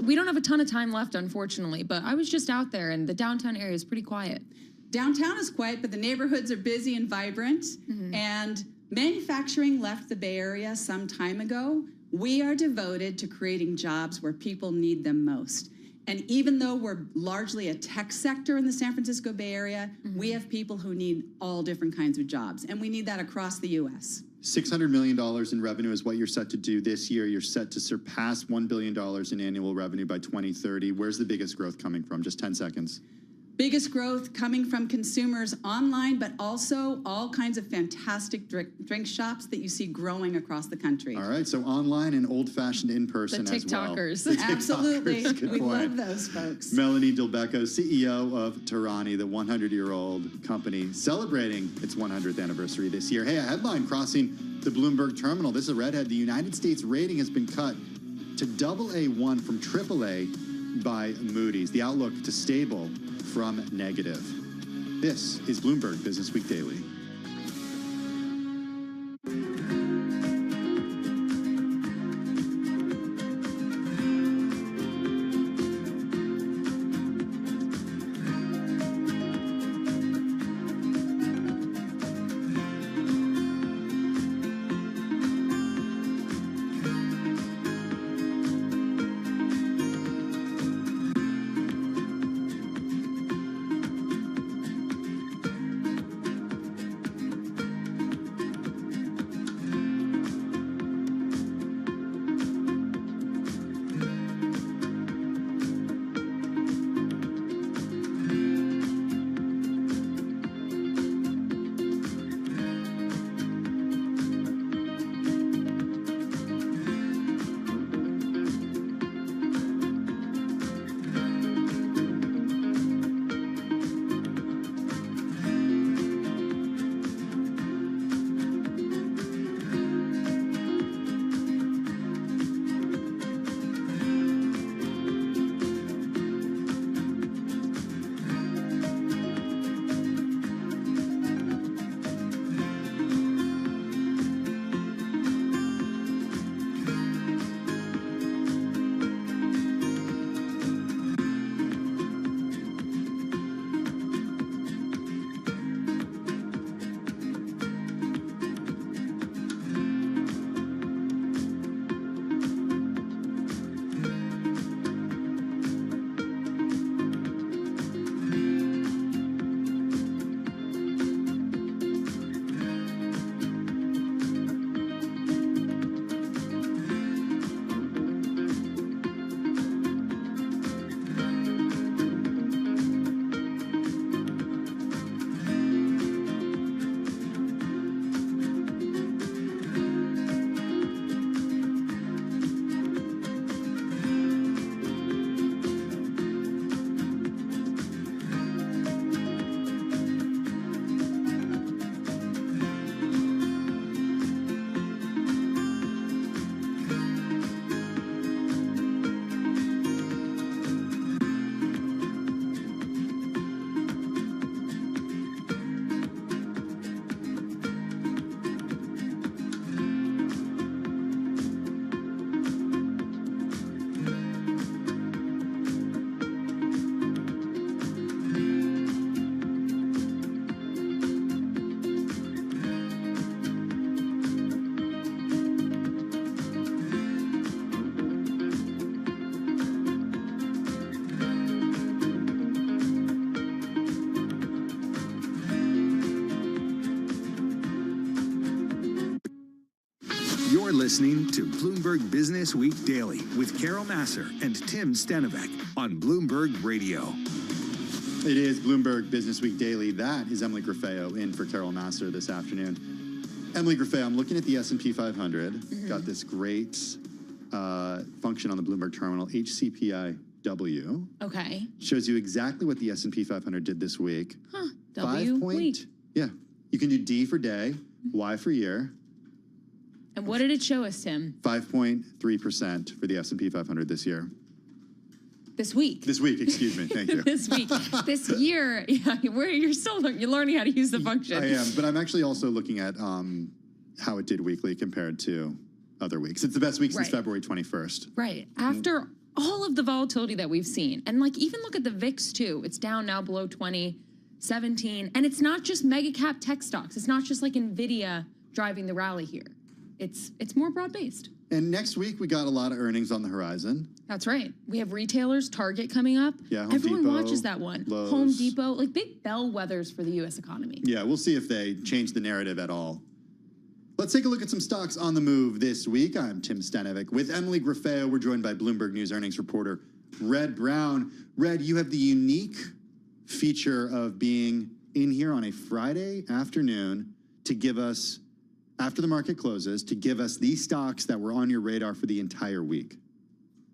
we don't have a ton of time left, unfortunately, but I was just out there, and the downtown area is pretty quiet. Downtown is quiet, but the neighborhoods are busy and vibrant, and manufacturing left the Bay Area some time ago. We are devoted to creating jobs where people need them most. And even though we're largely a tech sector in the San Francisco Bay Area, we have people who need all different kinds of jobs, and we need that across the U.S. $600 million in revenue is what you're set to do this year. You're set to surpass $1 billion in annual revenue by 2030. Where's the biggest growth coming from? Just 10 seconds. Biggest growth coming from consumers online, but also all kinds of fantastic drink shops that you see growing across the country. All right, so online and old-fashioned in-person as well. The The TikTokers. Absolutely. Good We point. love those folks. Melanie Delbecco, CEO of Tarani, the 100-year-old company celebrating its 100th anniversary this year. Hey, a headline crossing the Bloomberg terminal. This is a redhead. The United States rating has been cut to AA1 from AAA by Moody's. The outlook to stable from negative. This is Bloomberg Business Week Daily. You're listening to Bloomberg Business Week Daily with Carol Massar and Tim Stenovec on Bloomberg Radio. It is Bloomberg Business Week Daily. That is Emily Griffeo in for Carol Massar this afternoon. Emily Griffeo, I'm looking at the S&P 500. Got this great function on the Bloomberg terminal, HCPIW. Okay. Shows you exactly what the S&P 500 did this week. Huh. W week. Yeah. You can do D for day, Y for year. And what did it show us, Tim? 5.3% for the S&P 500 this year. This week. This week, excuse me. Thank you. This week. This year. Yeah, you're learning how to use the function. I am, but I'm actually also looking at how it did weekly compared to other weeks. It's the best week since February 21st. Right. After all of the volatility that we've seen. And like even look at the VIX too. It's down now below 20, 17. And it's not just mega cap tech stocks. It's not just like NVIDIA driving the rally here. It's more broad-based. And next week, we got a lot of earnings on the horizon. That's right. We have retailers, Target coming up. Yeah, Everyone Depot, watches that one. Lowe's. Home Depot, like big bellwethers for the U.S. economy. Yeah, we'll see if they change the narrative at all. Let's take a look at some stocks on the move this week. I'm Tim Stenovec with Emily Griffeo. We're joined by Bloomberg News earnings reporter Red Brown. Red, you have the unique feature of being in here on a Friday afternoon to give us, after the market closes, to give us these stocks that were on your radar for the entire week.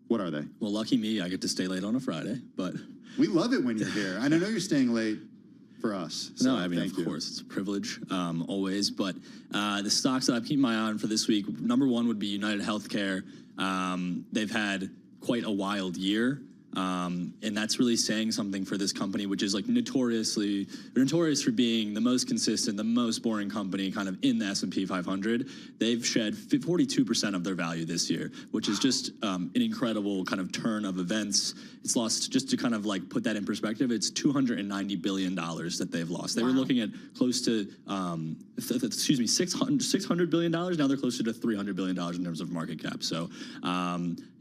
What are they? Well, lucky me, I get to stay late on a Friday, but... We love it when you're here. And I know you're staying late for us. So no, I mean, of course, it's a privilege, always. But the stocks that I'm keeping my eye on for this week, number one would be United Healthcare. They've had quite a wild year. And that's really saying something for this company, which is like notorious for being the most consistent, the most boring company kind of in the S&P 500. They've shed 42% of their value this year, which is just an incredible kind of turn of events. It's lost, just to kind of like put that in perspective, it's $290 billion that they've lost. They were looking at close to, $600 billion. Now they're closer to $300 billion in terms of market cap. So,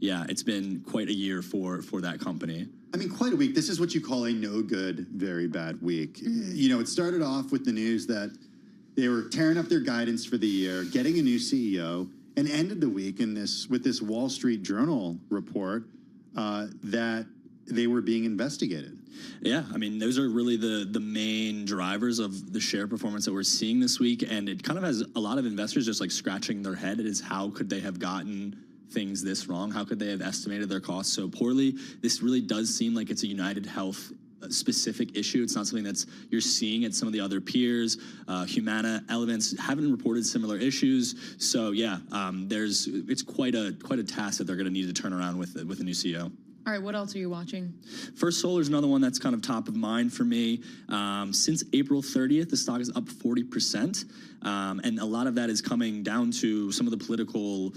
yeah, it's been quite a year for that company. I mean, quite a week. This is what you call a no good, very bad week. You know, it started off with the news that they were tearing up their guidance for the year, getting a new CEO, and ended the week with this Wall Street Journal report that they were being investigated. Yeah, I mean, those are really the main drivers of the share performance that we're seeing this week, and it kind of has a lot of investors just like scratching their head. It is, how could they have gotten things this wrong? How could they have estimated their costs so poorly? This really does seem like it's a United Health specific issue. It's not something that's you're seeing at some of the other peers. Humana, Elevance haven't reported similar issues. So yeah, it's quite a task that they're going to need to turn around with a new CEO. All right, what else are you watching? First Solar is another one that's kind of top of mind for me. Since April 30th, the stock is up 40%. And a lot of that is coming down to some of the political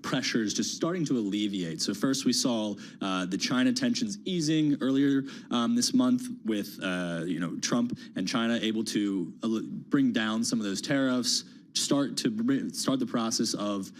pressures just starting to alleviate. So first we saw the China tensions easing earlier this month with Trump and China able to bring down some of those tariffs, start the process of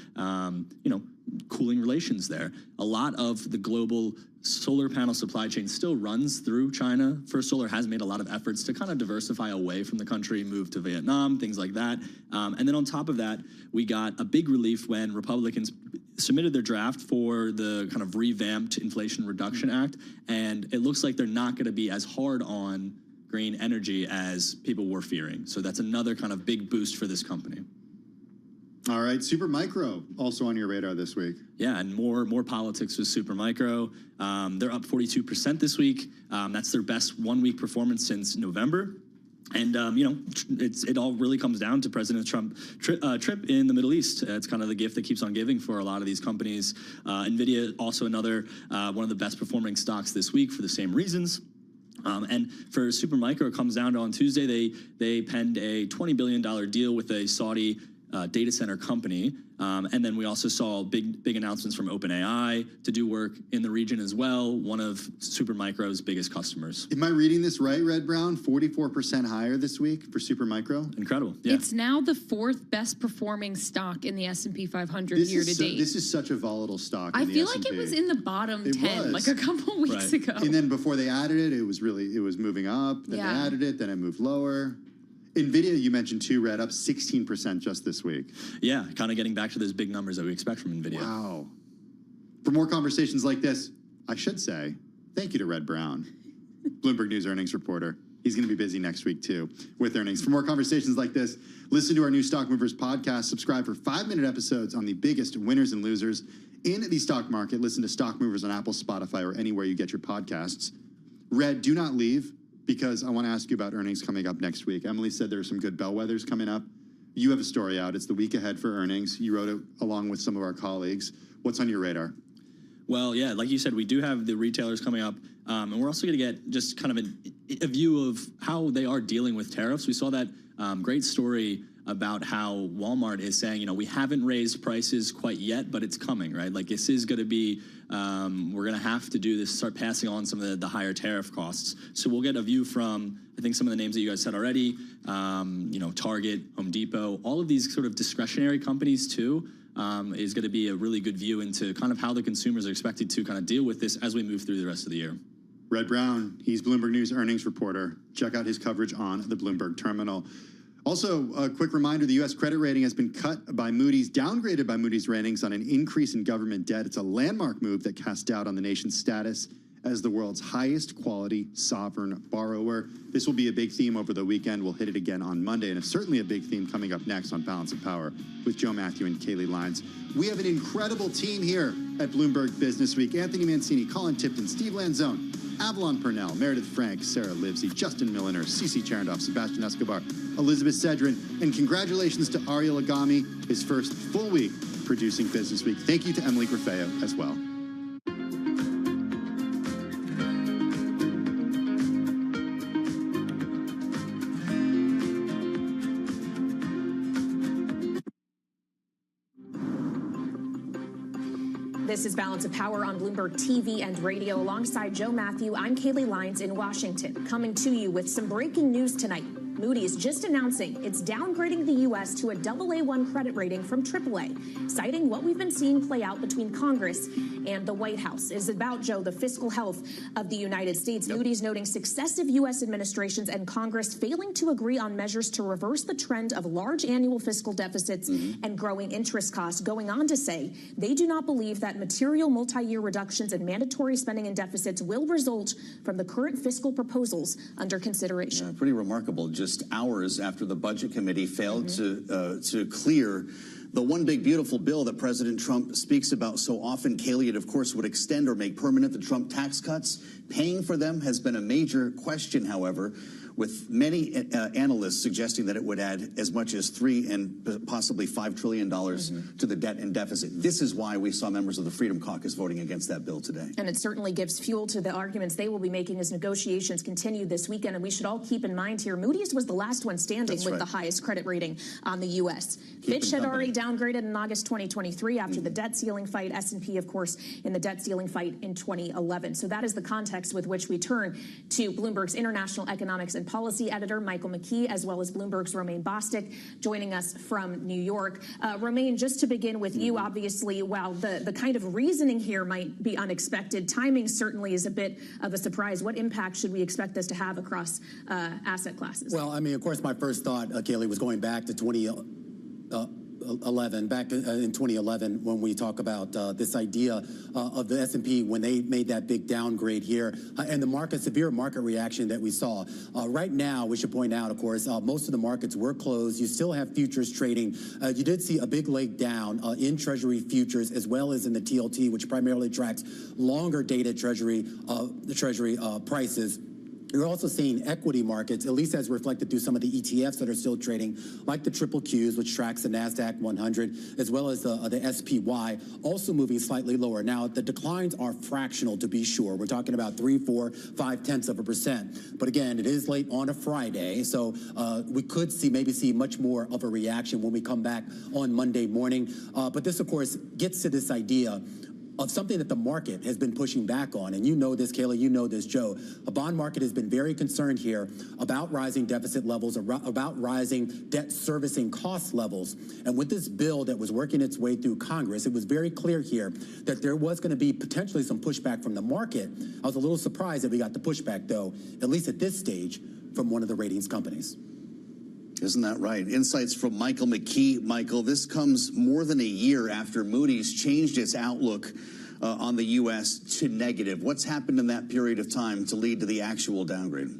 cooling relations there. A lot of the global solar panel supply chain still runs through China. First Solar has made a lot of efforts to kind of diversify away from the country, move to Vietnam, things like that. And then on top of that, we got a big relief when Republicans submitted their draft for the kind of revamped Inflation Reduction Act. And it looks like they're not going to be as hard on green energy as people were fearing. So that's another kind of big boost for this company. All right, Supermicro, also on your radar this week. Yeah, and more politics with Supermicro. They're up 42% this week. That's their best 1 week performance since November. And, it all really comes down to President Trump's trip in the Middle East. It's kind of the gift that keeps on giving for a lot of these companies. NVIDIA, also another one of the best performing stocks this week for the same reasons. And for Supermicro, it comes down to on Tuesday, they penned a $20 billion deal with a Saudi data center company. And then we also saw big announcements from OpenAI to do work in the region as well, one of Supermicro's biggest customers. Am I reading this right, Red Brown? 44% higher this week for Supermicro? Incredible, yeah. It's now the fourth best performing stock in the S&P 500 year to date. This is such a volatile stock I in the feel S&P. like it was in the bottom 10 like a couple weeks ago. And then before they added it, it was moving up. Then they added it, then it moved lower. NVIDIA, you mentioned too, Red, up 16% just this week. Yeah, kind of getting back to those big numbers that we expect from NVIDIA. Wow. For more conversations like this, I should say thank you to Red Brown, Bloomberg News earnings reporter. He's going to be busy next week, too, with earnings. For more conversations like this, listen to our new Stock Movers podcast. Subscribe for 5-minute episodes on the biggest winners and losers in the stock market. Listen to Stock Movers on Apple, Spotify, or anywhere you get your podcasts. Red, do not leave, because I want to ask you about earnings coming up next week. Emily said there are some good bellwethers coming up. You have a story out. It's the week ahead for earnings. You wrote it along with some of our colleagues. What's on your radar? Well, yeah, like you said, we do have the retailers coming up, and we're also going to get just kind of a view of how they are dealing with tariffs. We saw that great story about how Walmart is saying, you know, we haven't raised prices quite yet, but it's coming, right? Like this is going to be, we're going to have to do this, start passing on some of the higher tariff costs. So we'll get a view from, I think, some of the names that you guys said already, you know, Target, Home Depot, all of these sort of discretionary companies too. Is going to be a really good view into kind of how the consumers are expected to kind of deal with this as we move through the rest of the year. Red Brown, he's Bloomberg News earnings reporter. Check out his coverage on the Bloomberg terminal. Also, a quick reminder, the U.S. credit rating has been cut by Moody's, downgraded by Moody's ratings on an increase in government debt. It's a landmark move that casts doubt on the nation's status as the world's highest quality sovereign borrower. This will be a big theme over the weekend. We'll hit it again on Monday, and it's certainly a big theme coming up next on Balance of Power with Joe Matthew and Kaylee Lyons. We have an incredible team here at Bloomberg Business Week. Anthony Mancini, Colin Tipton, Steve Lanzone, Avalon Purnell, Meredith Frank, Sarah Livesey, Justin Milliner, Cece Charendoff, Sebastian Escobar, Elizabeth Sedrin, and congratulations to Ariel Agami, his first full week producing Business Week. Thank you to Emily Grafeo as well. This is Balance of Power on Bloomberg TV and radio. Alongside Joe Matthew, I'm Kaylee Lyons in Washington, coming to you with some breaking news tonight. Moody's just announcing it's downgrading the U.S. to a AA1 credit rating from AAA, citing what we've been seeing play out between Congress and the White House. Is about, Joe, the fiscal health of the United States. Yep. Moody's noting successive U.S. administrations and Congress failing to agree on measures to reverse the trend of large annual fiscal deficits and growing interest costs, going on to say they do not believe that material multi-year reductions in mandatory spending and deficits will result from the current fiscal proposals under consideration. Yeah, pretty remarkable. Just hours after the Budget Committee failed to clear the one big beautiful bill that President Trump speaks about so often. Kaylee, it of course would extend or make permanent the Trump tax cuts. Paying for them has been a major question, however, with many analysts suggesting that it would add as much as $3 and possibly $5 trillion to the debt and deficit. This is why we saw members of the Freedom Caucus voting against that bill today. And it certainly gives fuel to the arguments they will be making as negotiations continue this weekend. And we should all keep in mind here, Moody's was the last one standing with the highest credit rating on the U.S. Fitch had already downgraded in August 2023 after the debt ceiling fight. S&P, of course, in the debt ceiling fight in 2011. So that is the context with which we turn to Bloomberg's international economics and policy editor, Michael McKee, as well as Bloomberg's Romaine Bostick, joining us from New York. Romaine, just to begin with you, obviously, while the kind of reasoning here might be unexpected, timing certainly is a bit of a surprise. What impact should we expect this to have across asset classes? Well, I mean, of course, my first thought, Kaylee, was going back to 2011, when we talk about this idea of the S&P when they made that big downgrade here and the severe market reaction that we saw. Right now, we should point out, of course, most of the markets were closed. You still have futures trading. You did see a big leg down in Treasury futures as well as in the TLT, which primarily tracks longer dated Treasury prices. You're also seeing equity markets, at least as reflected through some of the ETFs that are still trading, like the triple Qs, which tracks the NASDAQ 100, as well as the SPY, also moving slightly lower. Now, the declines are fractional, to be sure. We're talking about 3, 4, 5/10%. But again, it is late on a Friday, so we could maybe see much more of a reaction when we come back on Monday morning. But this, of course, gets to this idea of something that the market has been pushing back on. And you know this, Kayla, you know this, Joe. The bond market has been very concerned here about rising deficit levels, about rising debt servicing cost levels. And with this bill that was working its way through Congress, it was very clear here that there was going to be potentially some pushback from the market. I was a little surprised that we got the pushback, though, at least at this stage, from one of the ratings companies. Isn't that right? Insights from Michael McKee. Michael, this comes more than a year after Moody's changed its outlook on the U.S. to negative. What's happened in that period of time to lead to the actual downgrade?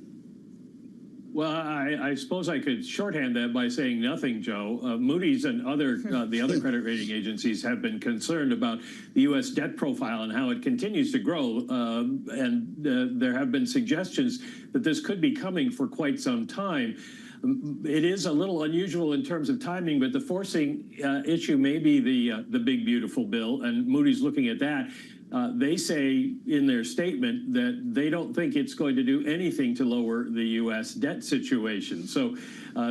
Well, I suppose I could shorthand that by saying nothing, Joe. Moody's and the other credit rating agencies have been concerned about the U.S. debt profile and how it continues to grow. There have been suggestions that this could be coming for quite some time. It is a little unusual in terms of timing, but the forcing issue may be the big, beautiful bill, and Moody's looking at that. They say in their statement that they don't think it's going to do anything to lower the U.S. debt situation. So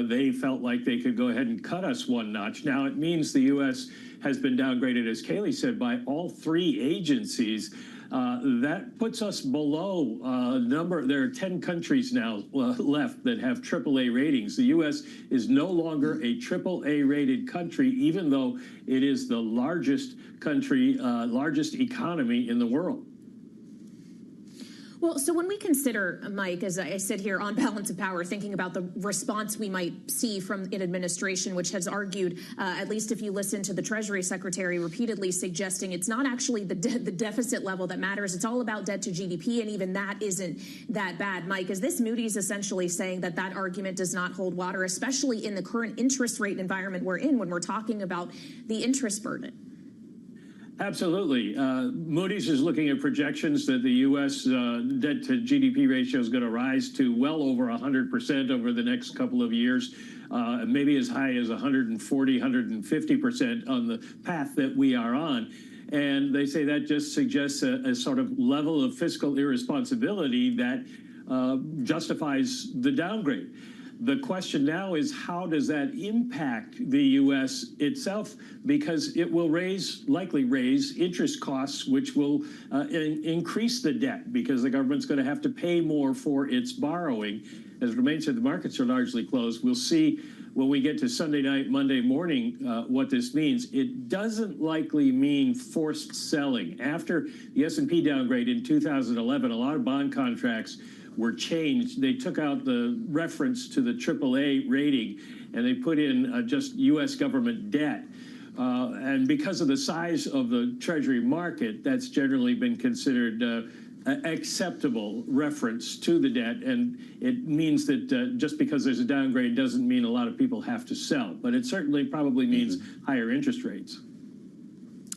they felt like they could go ahead and cut us one notch. Now, it means the U.S. has been downgraded, as Kayleigh said, by all three agencies. That puts us below number. There are 10 countries now left that have AAA ratings. The U.S. is no longer a AAA rated country, even though it is the largest country, largest economy in the world. Well, so when we consider, Mike, as I sit here on Balance of Power, thinking about the response we might see from an administration, which has argued, at least if you listen to the Treasury Secretary repeatedly suggesting it's not actually the deficit level that matters, it's all about debt to GDP, and even that isn't that bad. Mike, is this Moody's essentially saying that that argument does not hold water, especially in the current interest rate environment we're in when we're talking about the interest burden? Absolutely. Moody's is looking at projections that the U.S. debt to GDP ratio is going to rise to well over 100% over the next couple of years, maybe as high as 140, 150% on the path that we are on. And they say that just suggests a sort of level of fiscal irresponsibility that justifies the downgrade. The question now is, how does that impact the U.S. itself? Because it will likely raise interest costs, which will increase the debt, because the government's going to have to pay more for its borrowing. As Romain said, the markets are largely closed. We'll see when we get to Sunday night, Monday morning, what this means. It doesn't likely mean forced selling. After the S&P downgrade in 2011, a lot of bond contracts were changed. They took out the reference to the AAA rating, and they put in just U.S. government debt. And because of the size of the Treasury market, that's generally been considered acceptable reference to the debt. And it means that just because there's a downgrade doesn't mean a lot of people have to sell. But it certainly probably means higher interest rates.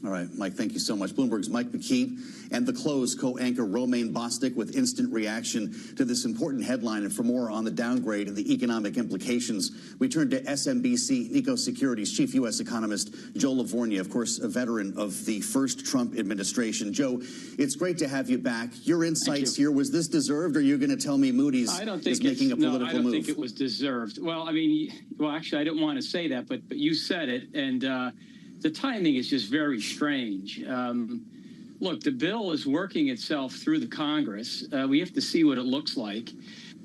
All right, Mike, thank you so much. Bloomberg's Mike McKee and The Close co-anchor Romain Bostic with instant reaction to this important headline. And for more on the downgrade and the economic implications, we turn to SMBC Nikko Securities Chief U.S. Economist Joe Lavorgna, of course, a veteran of the first Trump administration. Joe, it's great to have you back. Your insights here, was this deserved, or are you going to tell me Moody's is making a political move? No, I don't think it was deserved. Well, I mean, actually, I didn't want to say that, but you said it, and the timing is just very strange. Look, the bill is working itself through the Congress. We have to see what it looks like.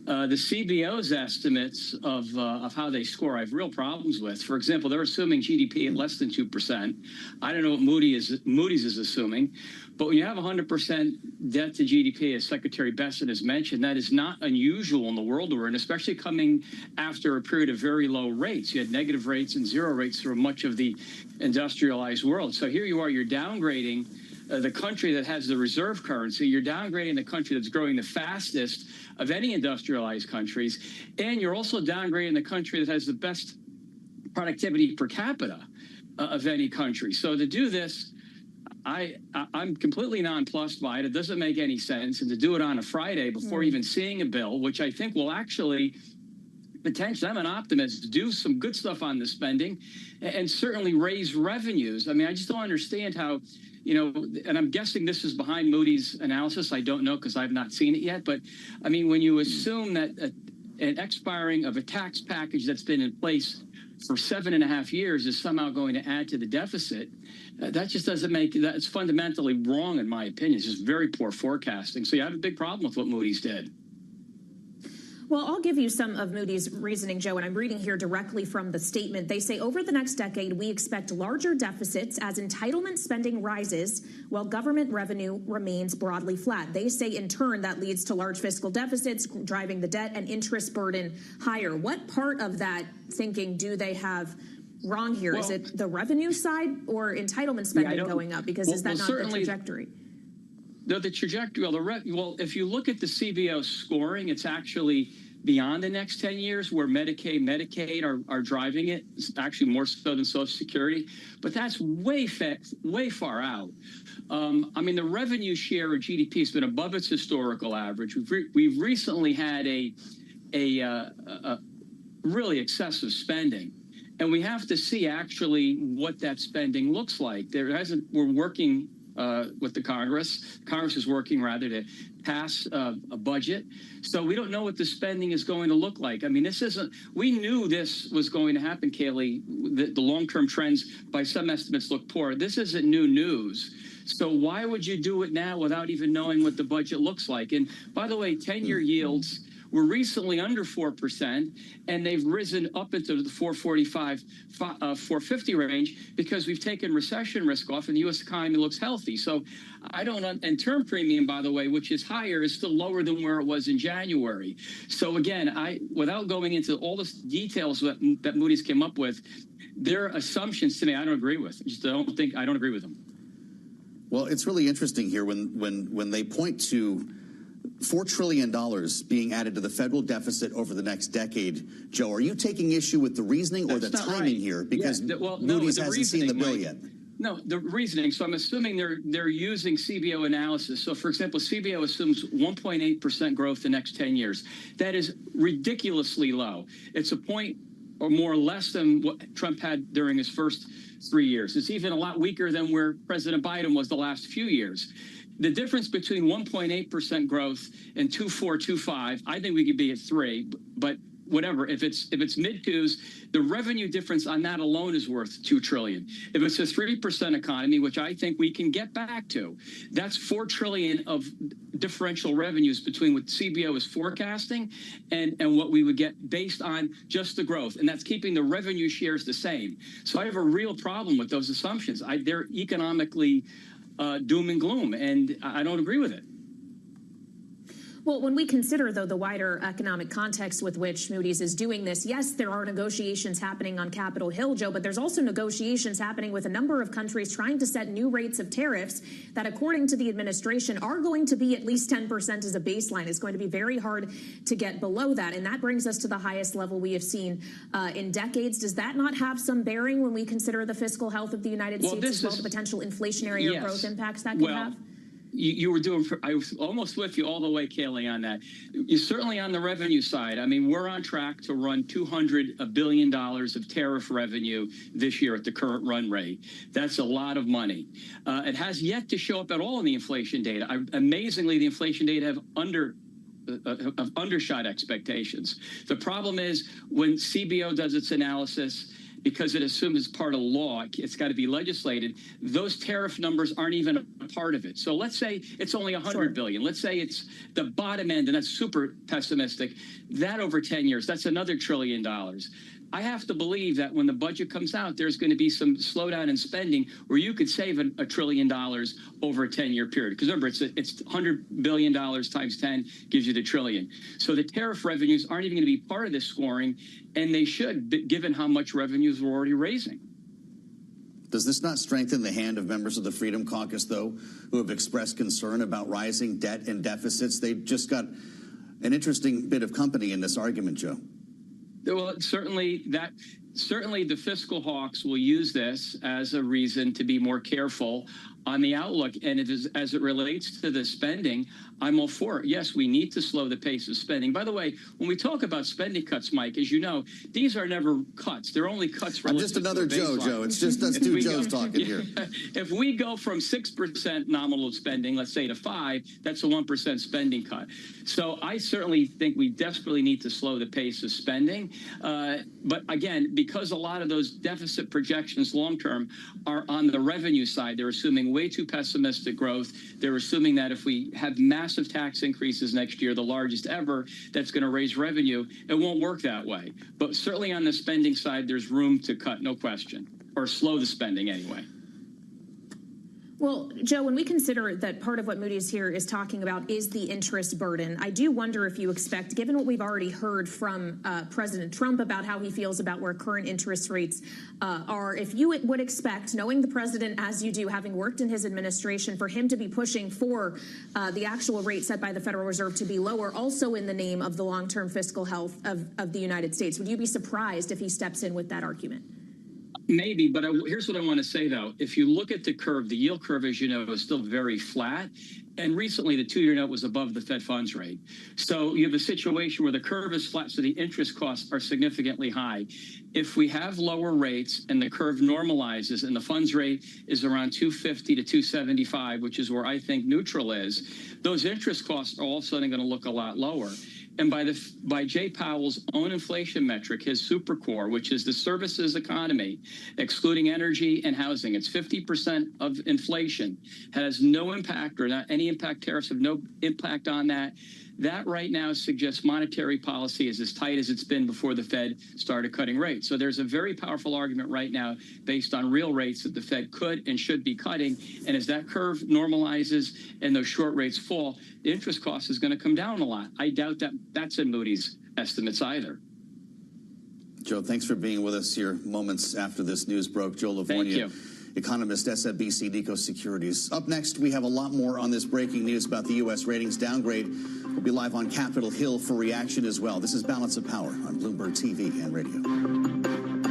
The CBO's estimates of how they score, I have real problems with. For example, they're assuming GDP at less than 2%. I don't know what Moody's is assuming. But when you have 100% debt to GDP, as Secretary Bessent has mentioned, that is not unusual in the world we're in, especially coming after a period of very low rates. You had negative rates and zero rates through much of the industrialized world. So here you are, you're downgrading the country that has the reserve currency. You're downgrading the country that's growing the fastest of any industrialized countries. And you're also downgrading the country that has the best productivity per capita of any country. So to do this, I'm completely nonplussed by it. It doesn't make any sense. And to do it on a Friday before even seeing a bill, which I think will actually potentially, I'm an optimist, do some good stuff on the spending and certainly raise revenues. I mean, I just don't understand how, and I'm guessing this is behind Moody's analysis. I don't know because I've not seen it yet. But I mean, when you assume that an expiring of a tax package that's been in place for 7.5 years is somehow going to add to the deficit, that just doesn't make, that's fundamentally wrong in my opinion. It's just very poor forecasting. So you have a big problem with what Moody's did. Well, I'll give you some of Moody's reasoning, Joe, and I'm reading here directly from the statement. They say over the next decade, we expect larger deficits as entitlement spending rises while government revenue remains broadly flat. They say in turn that leads to large fiscal deficits, driving the debt and interest burden higher. What part of that thinking do they have wrong here? Is it the revenue side or entitlement spending going up? Because is that not the trajectory? No, the trajectory, well, if you look at the CBO scoring, it's actually beyond the next 10 years where Medicaid are driving it, actually more so than Social Security. But that's way far out. I mean, the revenue share of GDP has been above its historical average. We've recently had a really excessive spending. And we have to see actually what that spending looks like. We're working with the Congress. Congress is working rather to pass a budget. So we don't know what the spending is going to look like. I mean, we knew this was going to happen, Kaylee. The long-term trends by some estimates look poor. This isn't new news. So why would you do it now without even knowing what the budget looks like? And by the way, 10-year yields were recently under 4%, and they've risen up into the 445, 450 range because we've taken recession risk off and the U.S. economy looks healthy. So and term premium, by the way, which is higher, is still lower than where it was in January. So again, without going into all the details that Moody's came up with, their assumptions to me, I don't agree with. I don't agree with them. Well, it's really interesting here when they point to $4 trillion being added to the federal deficit over the next decade. Joe, are you taking issue with the reasoning or the timing here? Because Moody's hasn't seen the bill yet. No, the reasoning. So I'm assuming they're using CBO analysis. So, for example, CBO assumes 1.8% growth the next 10 years. That is ridiculously low. It's a point or more or less than what Trump had during his first 3 years. It's even a lot weaker than where President Biden was the last few years. The difference between 1.8% growth and 2.4, 2.5, I think we could be at 3, but whatever. If it's mid-twos, the revenue difference on that alone is worth $2 trillion. If it's a 3% economy, which I think we can get back to, that's $4 trillion of differential revenues between what CBO is forecasting and what we would get based on just the growth. And that's keeping the revenue shares the same. So I have a real problem with those assumptions. They're economically doom and gloom, and I don't agree with it. Well, when we consider, though, the wider economic context with which Moody's is doing this, yes, there are negotiations happening on Capitol Hill, Joe, but there's also negotiations happening with a number of countries trying to set new rates of tariffs that, according to the administration, are going to be at least 10% as a baseline. It's going to be very hard to get below that, and that brings us to the highest level we have seen in decades. Does that not have some bearing when we consider the fiscal health of the United States as well, the potential inflationary or growth impacts that could have? You were doing, I was almost with you all the way, Kaylee, on that. You're certainly on the revenue side. I mean, we're on track to run $200 billion of tariff revenue this year at the current run rate. That's a lot of money. It has yet to show up at all in the inflation data. Amazingly, the inflation data have undershot expectations. The problem is when CBO does its analysis, because it assumes it's part of law, it's got to be legislated, those tariff numbers aren't even a part of it. So let's say it's only $100 billion. Let's say it's the bottom end, and that's super pessimistic. That over 10 years, that's another $1 trillion. I have to believe that when the budget comes out, there's going to be some slowdown in spending where you could save $1 trillion over a 10-year period. Because remember, it's $100 billion times 10 gives you the trillion. So the tariff revenues aren't even going to be part of this scoring, and they should, given how much revenues we're already raising. Does this not strengthen the hand of members of the Freedom Caucus, though, who have expressed concern about rising debt and deficits? They've just got an interesting bit of company in this argument, Joe. Well, certainly the fiscal hawks will use this as a reason to be more careful on the outlook. And as it relates to the spending, I'm all for it. Yes, we need to slow the pace of spending. By the way, when we talk about spending cuts, Mike, as you know, these are never cuts. They're only cuts. I'm just another Joe. It's just us two Joes talking here. If we go from 6% nominal spending, let's say, to 5%, that's a 1% spending cut. So I certainly think we desperately need to slow the pace of spending. But again, because a lot of those deficit projections long-term are on the revenue side, they're assuming assuming way too pessimistic growth. They're assuming that if we have massive tax increases next year, the largest ever, that's going to raise revenue. It won't work that way. But certainly on the spending side, there's room to cut, no question, or slow the spending anyway. Well, Joe, when we consider that part of what Moody's here is talking about is the interest burden, I do wonder if you expect, given what we've already heard from President Trump about how he feels about where current interest rates are, if you would expect, knowing the president as you do, having worked in his administration, for him to be pushing for the actual rate set by the Federal Reserve to be lower, also in the name of the long-term fiscal health of the United States. Would you be surprised if he steps in with that argument? Maybe, but here's what I want to say, though. If you look at the curve, the yield curve, as you know, is still very flat. And recently, the two-year note was above the Fed funds rate. So you have a situation where the curve is flat, so the interest costs are significantly high. If we have lower rates and the curve normalizes and the funds rate is around 250 to 275, which is where I think neutral is, those interest costs are all of a sudden going to look a lot lower. And by Jay Powell's own inflation metric, his supercore, which is the services economy, excluding energy and housing, it's 50% of inflation, has no impact or not any impact. Tariffs have no impact on that. That right now suggests monetary policy is as tight as it's been before the Fed started cutting rates. So there's a very powerful argument right now based on real rates that the Fed could and should be cutting. And as that curve normalizes and those short rates fall, the interest cost is going to come down a lot. I doubt that that's in Moody's estimates either. Joe, thanks for being with us here moments after this news broke. Joe Livornia, Thank you. Economist, SMBC Nikko Securities. Up next, we have a lot more on this breaking news about the U.S. ratings downgrade. We'll be live on Capitol Hill for reaction as well. This is Balance of Power on Bloomberg TV and radio.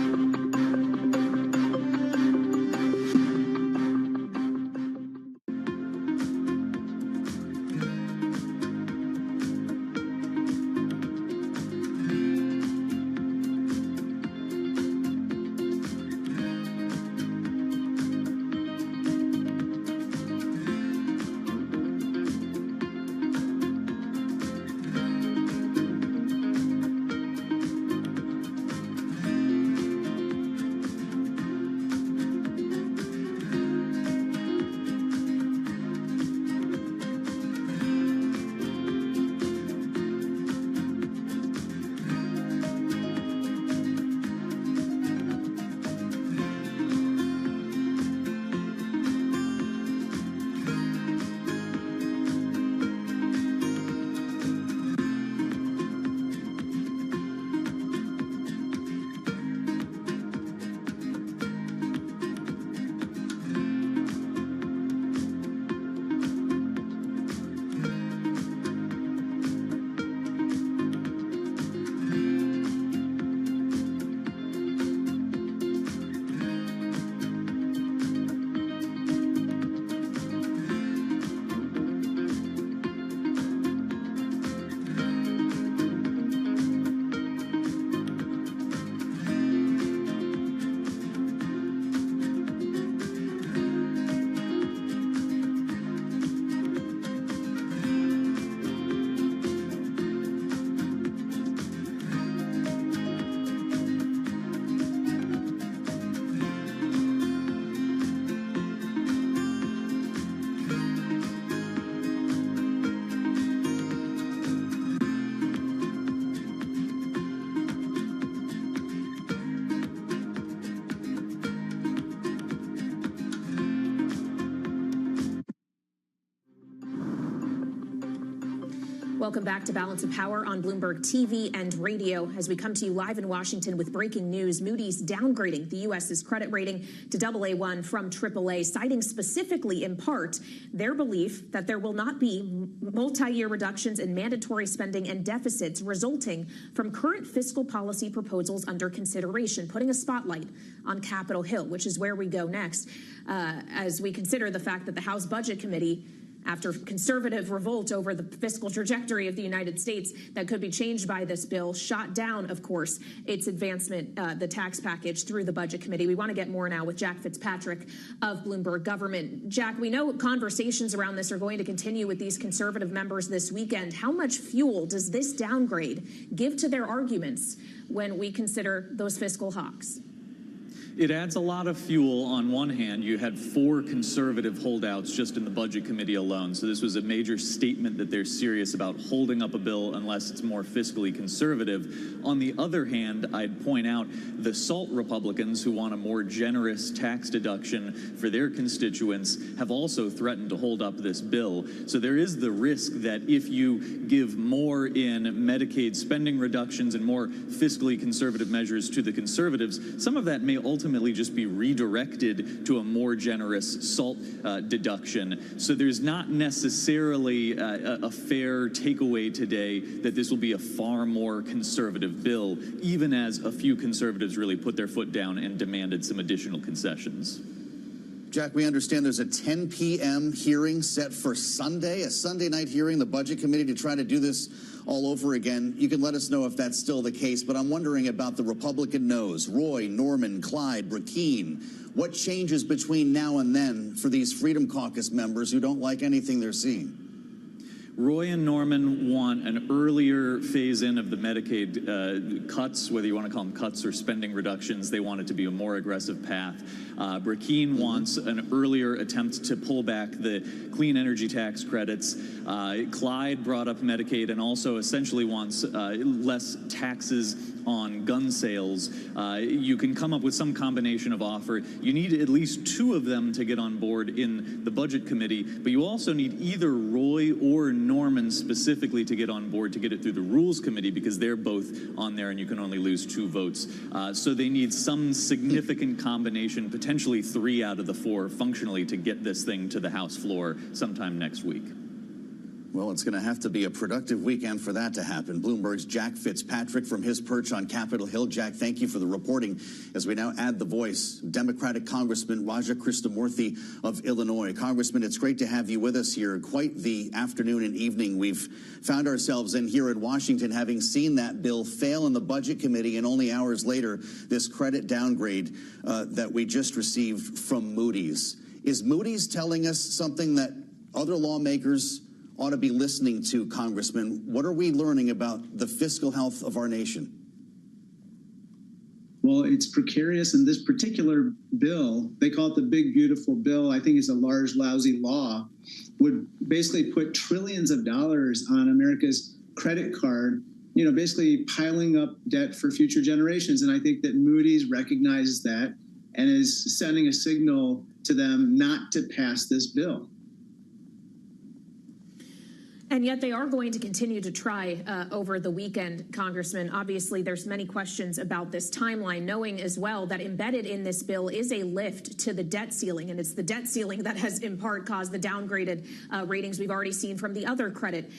Welcome back to Balance of Power on Bloomberg TV and radio. As we come to you live in Washington with breaking news, Moody's downgrading the U.S.'s credit rating to AA1 from AAA, citing specifically in part their belief that there will not be multi-year reductions in mandatory spending and deficits resulting from current fiscal policy proposals under consideration, putting a spotlight on Capitol Hill, which is where we go next, as we consider the fact that the House Budget Committee, after conservative revolt over the fiscal trajectory of the United States that could be changed by this bill, shot down, of course, its advancement, the tax package, through the Budget Committee. We want to get more now with Jack Fitzpatrick of Bloomberg Government. Jack, we know conversations around this are going to continue with these conservative members this weekend. How much fuel does this downgrade give to their arguments when we consider those fiscal hawks? It adds a lot of fuel. On one hand, you had 4 conservative holdouts just in the Budget Committee alone. So this was a major statement that they're serious about holding up a bill unless it's more fiscally conservative. On the other hand, I'd point out the SALT Republicans, who want a more generous tax deduction for their constituents, have also threatened to hold up this bill. So there is the risk that if you give more in Medicaid spending reductions and more fiscally conservative measures to the conservatives, some of that may ultimately just be redirected to a more generous SALT deduction. So there's not necessarily a fair takeaway today that this will be a far more conservative bill, even as a few conservatives really put their foot down and demanded some additional concessions. Jack, we understand there's a 10 p.m. hearing set for Sunday, a Sunday night hearing, the Budget Committee, to try to do this all over again. You can let us know if that's still the case, but I'm wondering about the Republican no's. Roy, Norman, Clyde, Brackeen. What changes between now and then for these Freedom Caucus members who don't like anything they're seeing? Roy and Norman want an earlier phase-in of the Medicaid cuts, whether you want to call them cuts or spending reductions. They want it to be a more aggressive path. Brackeen wants an earlier attempt to pull back the clean energy tax credits. Clyde brought up Medicaid and also essentially wants less taxes on gun sales. You can come up with some combination of offer. You need at least 2 of them to get on board in the Budget Committee, but you also need either Roy or Norman specifically to get on board to get it through the Rules Committee, because they're both on there and you can only lose 2 votes. So they need some significant combination, potentially 3 out of the 4 functionally, to get this thing to the House floor sometime next week. Well, it's going to have to be a productive weekend for that to happen. Bloomberg's Jack Fitzpatrick from his perch on Capitol Hill. Jack, thank you for the reporting. As we now add the voice, Democratic Congressman Raja Krishnamurthy of Illinois. Congressman, it's great to have you with us here. Quite the afternoon and evening we've found ourselves in here in Washington, having seen that bill fail in the Budget Committee, and only hours later, this credit downgrade that we just received from Moody's. Is Moody's telling us something that other lawmakers ought to be listening to, Congressman? What are we learning about the fiscal health of our nation? Well, it's precarious, and this particular bill, they call it the big, beautiful bill, I think it's a large, lousy law, would basically put trillions of dollars on America's credit card, you know, basically piling up debt for future generations. And I think that Moody's recognizes that and is sending a signal to them not to pass this bill. And yet they are going to continue to try over the weekend, Congressman. Obviously, there's many questions about this timeline, knowing as well that embedded in this bill is a lift to the debt ceiling. And it's the debt ceiling that has in part caused the downgraded ratings we've already seen from the other credit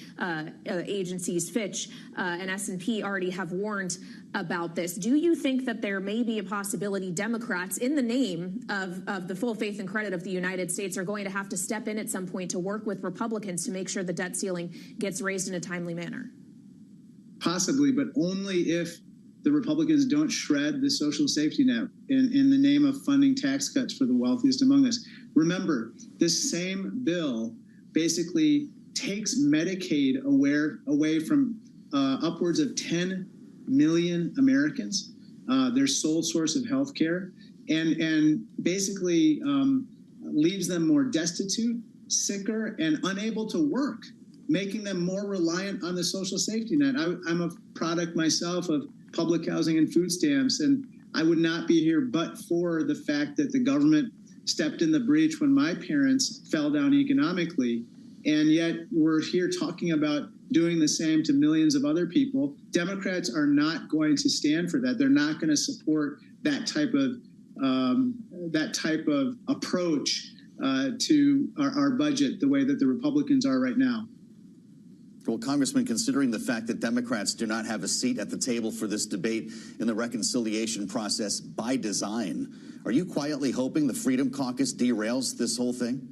agencies. Fitch and S&P already have warned about this. Do you think that there may be a possibility Democrats, in the name of the full faith and credit of the United States, are going to have to step in at some point to work with Republicans to make sure the debt ceiling gets raised in a timely manner? Possibly, but only if the Republicans don't shred the social safety net in the name of funding tax cuts for the wealthiest among us. Remember, this same bill basically takes Medicaid away from upwards of 10 million Americans, their sole source of health care, and basically leaves them more destitute, sicker, and unable to work, making them more reliant on the social safety net. I'm a product myself of public housing and food stamps, and I would not be here but for the fact that the government stepped in the breach when my parents fell down economically. And yet we're here talking about doing the same to millions of other people. Democrats are not going to stand for that. They're not going to support that type of approach to our budget the way that the Republicans are right now. Well, Congressman, considering the fact that Democrats do not have a seat at the table for this debate in the reconciliation process by design, are you quietly hoping the Freedom Caucus derails this whole thing?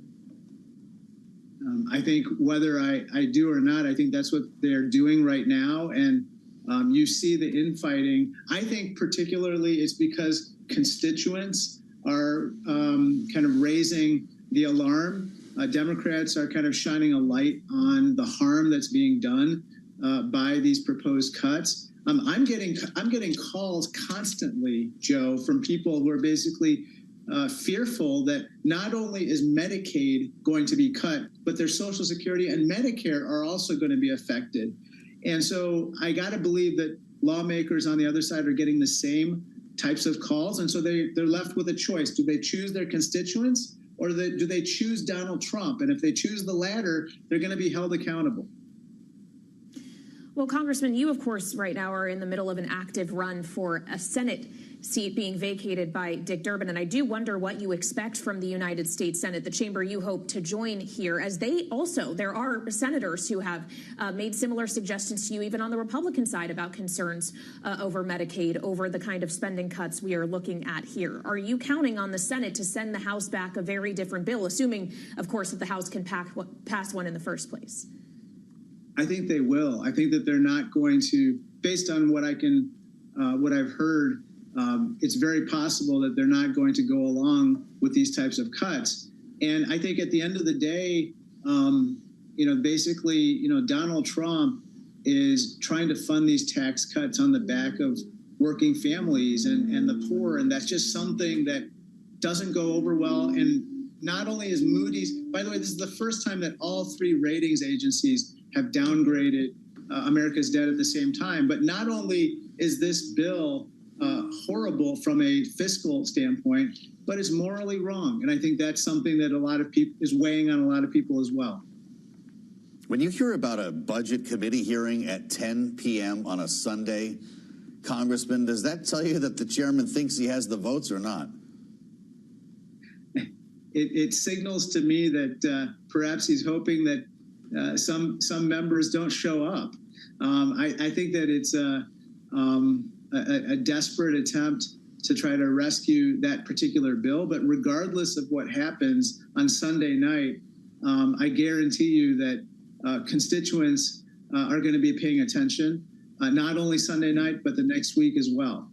I think whether I do or not, I think that's what they're doing right now. And you see the infighting. I think particularly it's because constituents are kind of raising the alarm. Democrats are kind of shining a light on the harm that's being done by these proposed cuts. I'm getting calls constantly, Joe, from people who are basically fearful that not only is Medicaid going to be cut, but their Social Security and Medicare are also going to be affected. And so I got to believe that lawmakers on the other side are getting the same types of calls. And so they're left with a choice. Do they choose their constituents, or do they choose Donald Trump? And if they choose the latter, they're going to be held accountable. Well, Congressman, you, of course, right now are in the middle of an active run for a Senate seat being vacated by Dick Durbin. And I do wonder what you expect from the United States Senate, the chamber you hope to join here, as there are senators who have made similar suggestions to you, even on the Republican side, about concerns over Medicaid, over the kind of spending cuts we are looking at here. Are you counting on the Senate to send the House back a very different bill, assuming, of course, that the House can pass one in the first place? I think they will. I think that they're not going to, based on what I've heard, it's very possible that they're not going to go along with these types of cuts. And I think at the end of the day, basically, Donald Trump is trying to fund these tax cuts on the back of working families and the poor. And that's just something that doesn't go over well. And not only is Moody's, by the way, this is the first time that all three ratings agencies have downgraded America's debt at the same time. But not only is this bill horrible from a fiscal standpoint, but it's morally wrong. And I think that's something that a lot of people is weighing on a lot of people as well. When you hear about a budget committee hearing at 10 p.m. on a Sunday, Congressman, does that tell you that the chairman thinks he has the votes or not? It signals to me that perhaps he's hoping that some members don't show up. I think that it's a desperate attempt to try to rescue that particular bill. But regardless of what happens on Sunday night, I guarantee you that constituents are going to be paying attention, not only Sunday night, but the next week as well.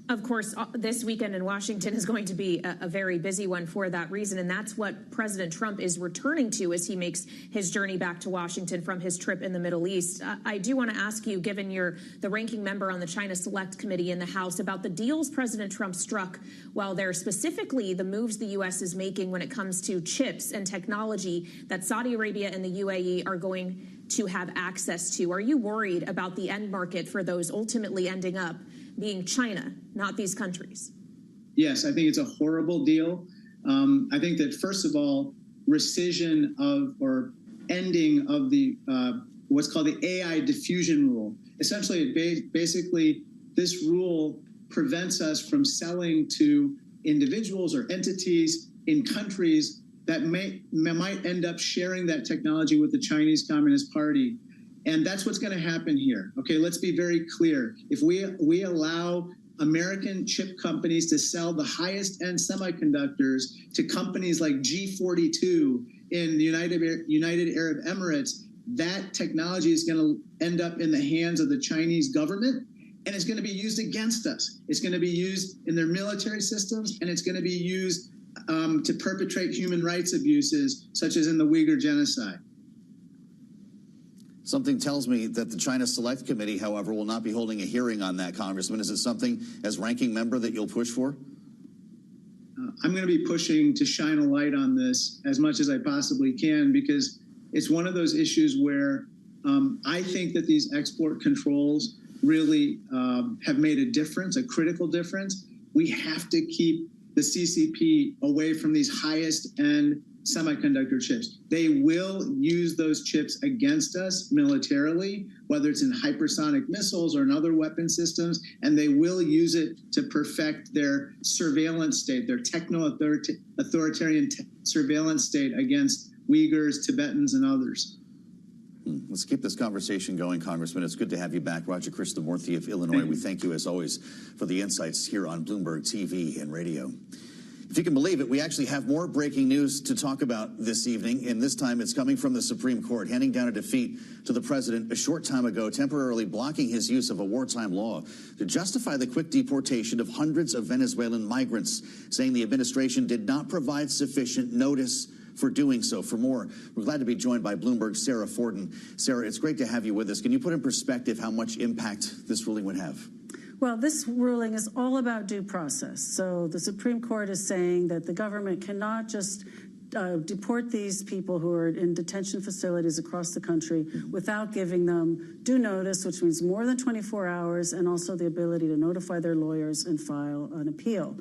Of course, this weekend in Washington is going to be a very busy one for that reason, and that's what President Trump is returning to as he makes his journey back to Washington from his trip in the Middle East. I do want to ask you, given you're the ranking member on the China Select Committee in the House, about the deals President Trump struck while there, specifically the moves the U.S. is making when it comes to chips and technology that Saudi Arabia and the UAE are going to have access to. Are you worried about the end market for those ultimately ending up being China, not these countries? Yes, I think it's a horrible deal. I think that, first of all, rescission of or ending of the what's called the AI diffusion rule. Essentially, basically, this rule prevents us from selling to individuals or entities in countries that might end up sharing that technology with the Chinese Communist Party. And that's what's going to happen here. Okay, let's be very clear. If we allow American chip companies to sell the highest end semiconductors to companies like G42 in the United Arab Emirates, that technology is going to end up in the hands of the Chinese government, and it's going to be used against us. It's going to be used in their military systems, and it's going to be used to perpetrate human rights abuses, such as in the Uyghur genocide. Something tells me that the China Select Committee, however, will not be holding a hearing on that, Congressman. Is it something, as ranking member, that you'll push for? I'm going to be pushing to shine a light on this as much as I possibly can, because it's one of those issues where I think that these export controls really have made a difference, a critical difference. We have to keep the CCP away from these highest end semiconductor chips. They will use those chips against us militarily, whether it's in hypersonic missiles or in other weapon systems, and they will use it to perfect their surveillance state, their techno-authoritarian surveillance state against Uyghurs, Tibetans, and others. Let's keep this conversation going, Congressman. It's good to have you back. Roger Krishnamurthy of Illinois, we thank you, as always, for the insights here on Bloomberg TV and radio. If you can believe it, we actually have more breaking news to talk about this evening, and this time it's coming from the Supreme Court, handing down a defeat to the president a short time ago, temporarily blocking his use of a wartime law to justify the quick deportation of hundreds of Venezuelan migrants, saying the administration did not provide sufficient notice for doing so. For more, we're glad to be joined by Bloomberg's Sarah Forden. Sarah, it's great to have you with us. Can you put in perspective how much impact this ruling would have? Well, this ruling is all about due process. So the Supreme Court is saying that the government cannot just deport these people who are in detention facilities across the country without giving them due notice, which means more than 24 hours, and also the ability to notify their lawyers and file an appeal.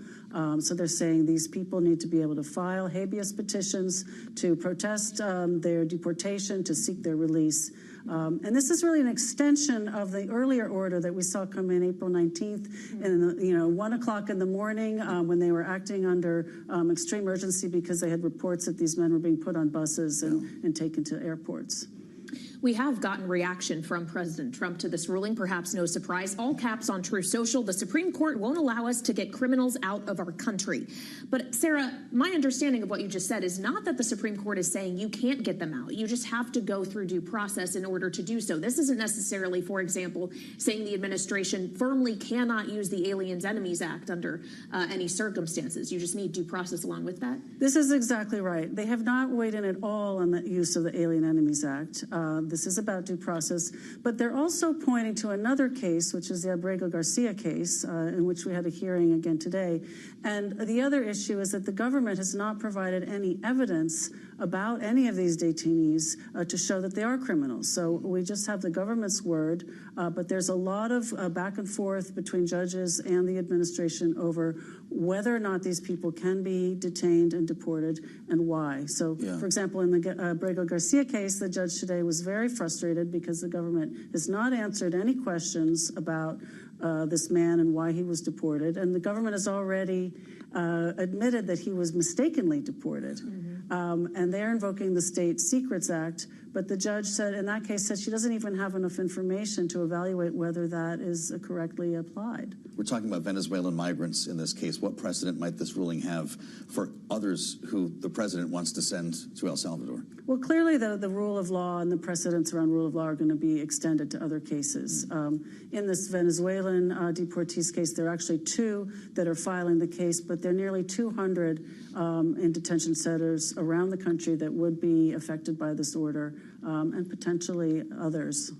So they're saying these people need to be able to file habeas petitions to protest their deportation, to seek their release. And this is really an extension of the earlier order that we saw come in April 19th, and 1 o'clock in the morning when they were acting under extreme urgency because they had reports that these men were being put on buses and taken to airports. We have gotten reaction from President Trump to this ruling, perhaps no surprise. All caps on Truth Social. The Supreme Court won't allow us to get criminals out of our country. But Sarah, my understanding of what you just said is not that the Supreme Court is saying you can't get them out. You just have to go through due process in order to do so. This isn't necessarily, for example, saying the administration firmly cannot use the Aliens Enemies Act under any circumstances. You just need due process along with that. This is exactly right. They have not weighed in at all on the use of the Alien Enemies Act. This is about due process, but they're also pointing to another case, which is the Abrego-Garcia case, in which we had a hearing again today. And the other issue is that the government has not provided any evidence about any of these detainees to show that they are criminals. So we just have the government's word, but there's a lot of back and forth between judges and the administration over whether or not these people can be detained and deported and why. So, for example, in the Abrego-Garcia case, the judge today was very frustrated because the government has not answered any questions about this man and why he was deported. And the government has already admitted that he was mistakenly deported. And they're invoking the State Secrets Act. But the judge said, in that case, said she doesn't even have enough information to evaluate whether that is correctly applied. We're talking about Venezuelan migrants in this case. What precedent might this ruling have for others who the president wants to send to El Salvador? Well, clearly, the rule of law and the precedents around rule of law are going to be extended to other cases. In this Venezuelan deportees case, there are actually 2 that are filing the case, but there are nearly 200 in detention centers around the country that would be affected by this order, and potentially others.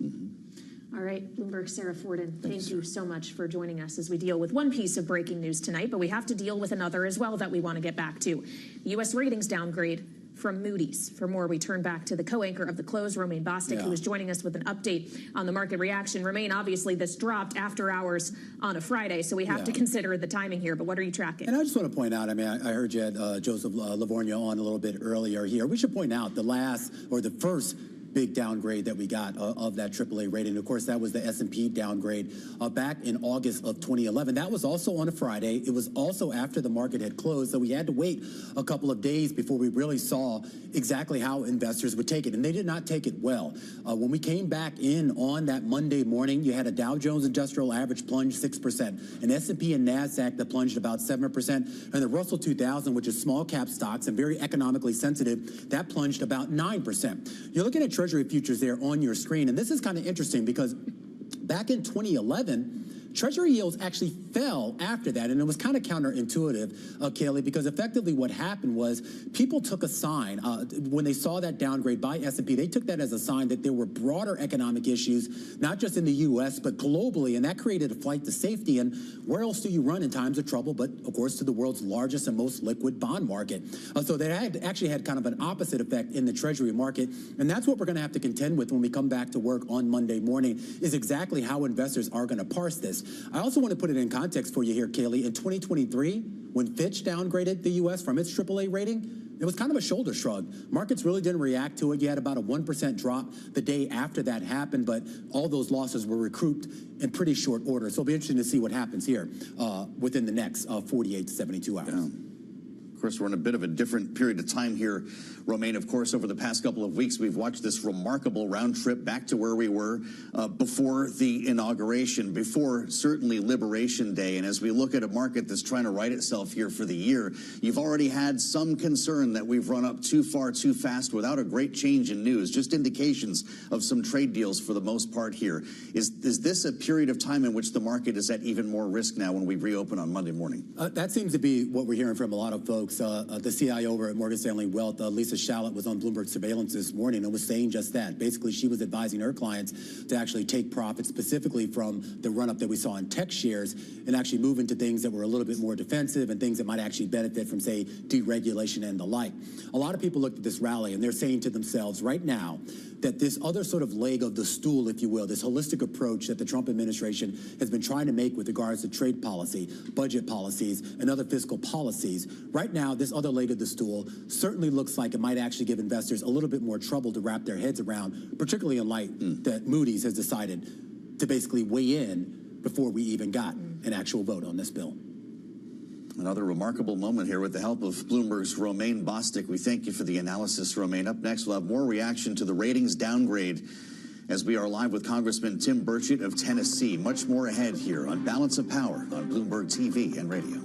All right, Bloomberg, Sarah Forden, thank you so much for joining us as we deal with one piece of breaking news tonight, but we have to deal with another as well that we want to get back to. U.S. ratings downgrade from Moody's. For more, we turn back to the co-anchor of The Close, Romaine Bostick, who is joining us with an update on the market reaction. Romaine, obviously this dropped after hours on a Friday, so we have to consider the timing here, but what are you tracking? And I just want to point out, I mean, I heard you had Joseph Livorno on a little bit earlier here. We should point out the first big downgrade that we got of that AAA rating. Of course, that was the S&P downgrade back in August of 2011. That was also on a Friday. It was also after the market had closed, so we had to wait a couple of days before we really saw exactly how investors would take it, and they did not take it well. When we came back in on that Monday morning, you had a Dow Jones Industrial Average plunge 6%, an S&P and NASDAQ that plunged about 7%, and the Russell 2000, which is small cap stocks and very economically sensitive, that plunged about 9%. You're looking at Treasury futures there on your screen, and this is kind of interesting because back in 2011, Treasury yields actually fell after that, and it was kind of counterintuitive, Kaylee, because effectively what happened was people took a sign when they saw that downgrade by S&P. They took that as a sign that there were broader economic issues, not just in the U.S., but globally, and that created a flight to safety. And where else do you run in times of trouble but, of course, to the world's largest and most liquid bond market? So that actually had kind of an opposite effect in the Treasury market, and that's what we're going to have to contend with when we come back to work on Monday morning, is exactly how investors are going to parse this. I also want to put it in context for you here, Kaylee. In 2023, when Fitch downgraded the U.S. from its AAA rating, it was kind of a shoulder shrug. Markets really didn't react to it. You had about a 1% drop the day after that happened, but all those losses were recouped in pretty short order. So it'll be interesting to see what happens here within the next 48 to 72 hours. Yeah. Of course, we're in a bit of a different period of time here, Romaine. Of course, over the past couple of weeks, we've watched this remarkable round trip back to where we were before the inauguration, before certainly Liberation Day. And as we look at a market that's trying to right itself here for the year, you've already had some concern that we've run up too far, too fast without a great change in news, just indications of some trade deals for the most part here. Is this a period of time in which the market is at even more risk now when we reopen on Monday morning? That seems to be what we're hearing from a lot of folks. folks. The CIO over at Morgan Stanley Wealth, Lisa Shallett, was on Bloomberg Surveillance this morning and was saying just that. Basically, she was advising her clients to actually take profits specifically from the run-up that we saw in tech shares and actually move into things that were a little bit more defensive and things that might actually benefit from, say, deregulation and the like. A lot of people looked at this rally and they're saying to themselves right now that this other sort of leg of the stool, if you will, this holistic approach that the Trump administration has been trying to make with regards to trade policy, budget policies, and other fiscal policies, right now, this other leg of the stool certainly looks like it might actually give investors a little bit more trouble to wrap their heads around, particularly in light that Moody's has decided to basically weigh in before we even got an actual vote on this bill. Another remarkable moment here with the help of Bloomberg's Romaine Bostick. We thank you for the analysis, Romaine. Up next, we'll have more reaction to the ratings downgrade as we are live with Congressman Tim Burchett of Tennessee. Much more ahead here on Balance of Power on Bloomberg TV and radio.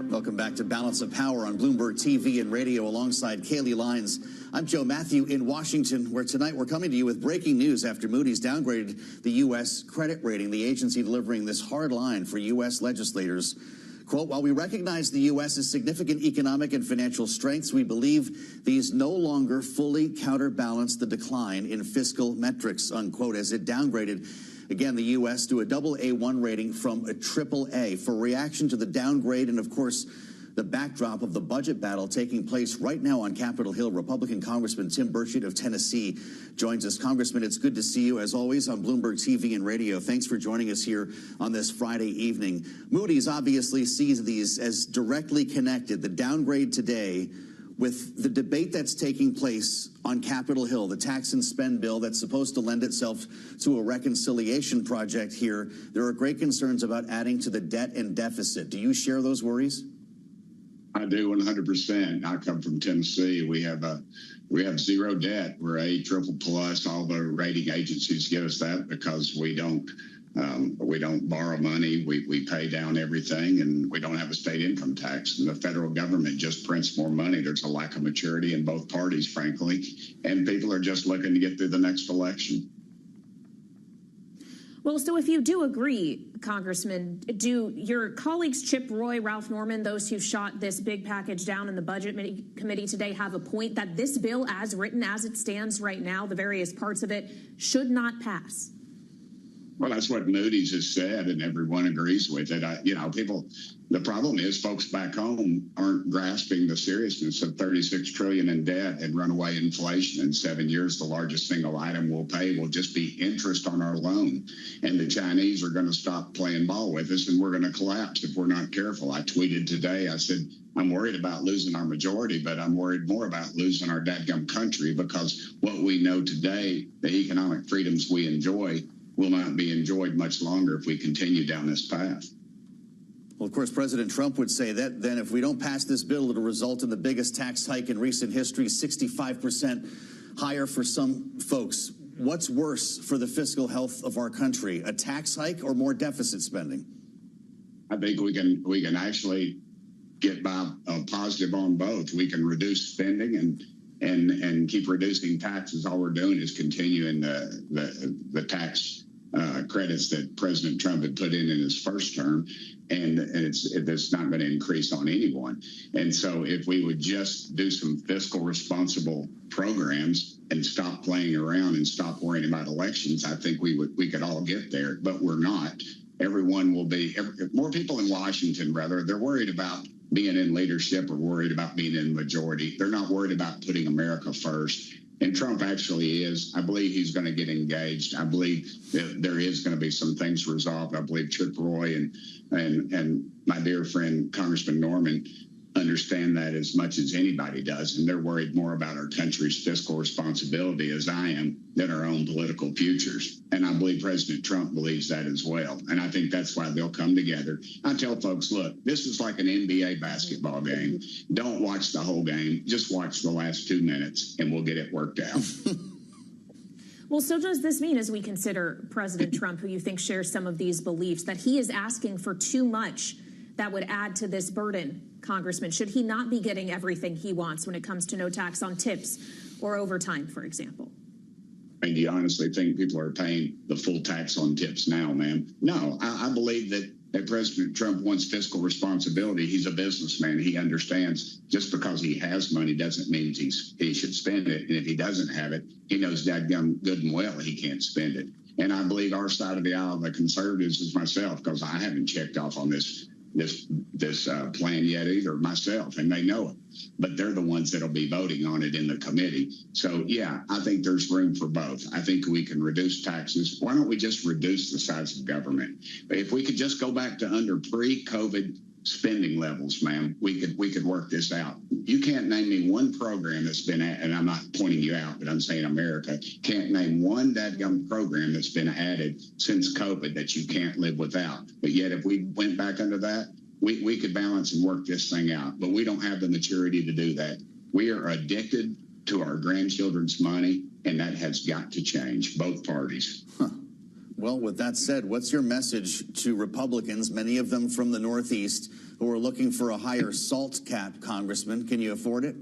Welcome back to Balance of Power on Bloomberg TV and radio alongside Kaylee Lines. I'm Joe Matthew in Washington, where tonight we're coming to you with breaking news after Moody's downgraded the U.S. credit rating, the agency delivering this hard line for U.S. legislators. Quote, while we recognize the U.S.'s significant economic and financial strengths, we believe these no longer fully counterbalance the decline in fiscal metrics, unquote, as it downgraded, again, the U.S. to a AA1 rating from a AAA. For reaction to the downgrade and, of course, the backdrop of the budget battle taking place right now on Capitol Hill, Republican Congressman Tim Burchett of Tennessee joins us. Congressman, it's good to see you, as always, on Bloomberg TV and radio. Thanks for joining us here on this Friday evening. Moody's obviously sees these as directly connected, the downgrade today, with the debate that's taking place on Capitol Hill, the tax and spend bill that's supposed to lend itself to a reconciliation project here. There are great concerns about adding to the debt and deficit. Do you share those worries? I do 100%. I come from Tennessee. We have zero debt. We're A triple plus. All the rating agencies give us that because we don't borrow money. We pay down everything, and we don't have a state income tax. And the federal government just prints more money. There's a lack of maturity in both parties, frankly, and people are just looking to get through the next election. Well, so if you do agree, Congressman, do your colleagues Chip Roy, Ralph Norman, those who shot this big package down in the Budget Committee today have a point that this bill, as written, as it stands right now, the various parts of it, should not pass? Well, that's what Moody's has said, and everyone agrees with it. The problem is folks back home aren't grasping the seriousness of $36 trillion in debt and runaway inflation. In 7 years, the largest single item we'll pay will just be interest on our loan. And the Chinese are going to stop playing ball with us, and we're going to collapse if we're not careful. I tweeted today, I said, I'm worried about losing our majority, but I'm worried more about losing our dadgum country, because what we know today, the economic freedoms we enjoy, will not be enjoyed much longer if we continue down this path. Well, of course, President Trump would say that then if we don't pass this bill, it'll result in the biggest tax hike in recent history, 65% higher for some folks. What's worse for the fiscal health of our country, a tax hike or more deficit spending? I think we can actually get by positive on both. We can reduce spending and keep reducing taxes. All we're doing is continuing the tax credits that President Trump had put in his first term, and it's not going to increase on anyone. And so if we would just do some fiscal responsible programs and stop playing around and stop worrying about elections, I think we could all get there, but we're not. Everyone will be, more people in Washington, rather, they're worried about being in leadership or worried about being in majority. They're not worried about putting America first. And Trump actually is. I believe he's going to get engaged. I believe that there is going to be some things resolved. I believe Chip Roy and my dear friend Congressman Norman understand that as much as anybody does, and they're worried more about our country's fiscal responsibility, as I am, than our own political futures. And I believe President Trump believes that as well. And I think that's why they'll come together. I tell folks, look, this is like an NBA basketball game. Don't watch the whole game. Just watch the last 2 minutes, and we'll get it worked out. Well, so does this mean, as we consider President Trump, who you think shares some of these beliefs, that he is asking for too much that would add to this burden, Congressman? Should he not be getting everything he wants when it comes to no tax on tips or overtime, for example? And do you honestly think people are paying the full tax on tips now, ma'am? No, I believe that President Trump wants fiscal responsibility. He's a businessman. He understands just because he has money doesn't mean he should spend it. And if he doesn't have it, he knows dadgum good and well he can't spend it. And I believe our side of the aisle, the conservatives, is myself, because I haven't checked off on this plan yet either myself, and they know it. But they're the ones that'll be voting on it in the committee. So, yeah, I think there's room for both. I think we can reduce taxes. Why don't we just reduce the size of government? If we could just go back to under pre-COVID spending levels, ma'am, we could work this out. You can't name me one program that's been, and I'm not pointing you out, but I'm saying America can't name one dadgum program that's been added since COVID that you can't live without. But yet, if we went back under that, we could balance and work this thing out. But we don't have the maturity to do that. We are addicted to our grandchildren's money, and that has got to change, both parties. Well, with that said, what's your message to Republicans, many of them from the Northeast, who are looking for a higher SALT cap, Congressman? Can you afford it?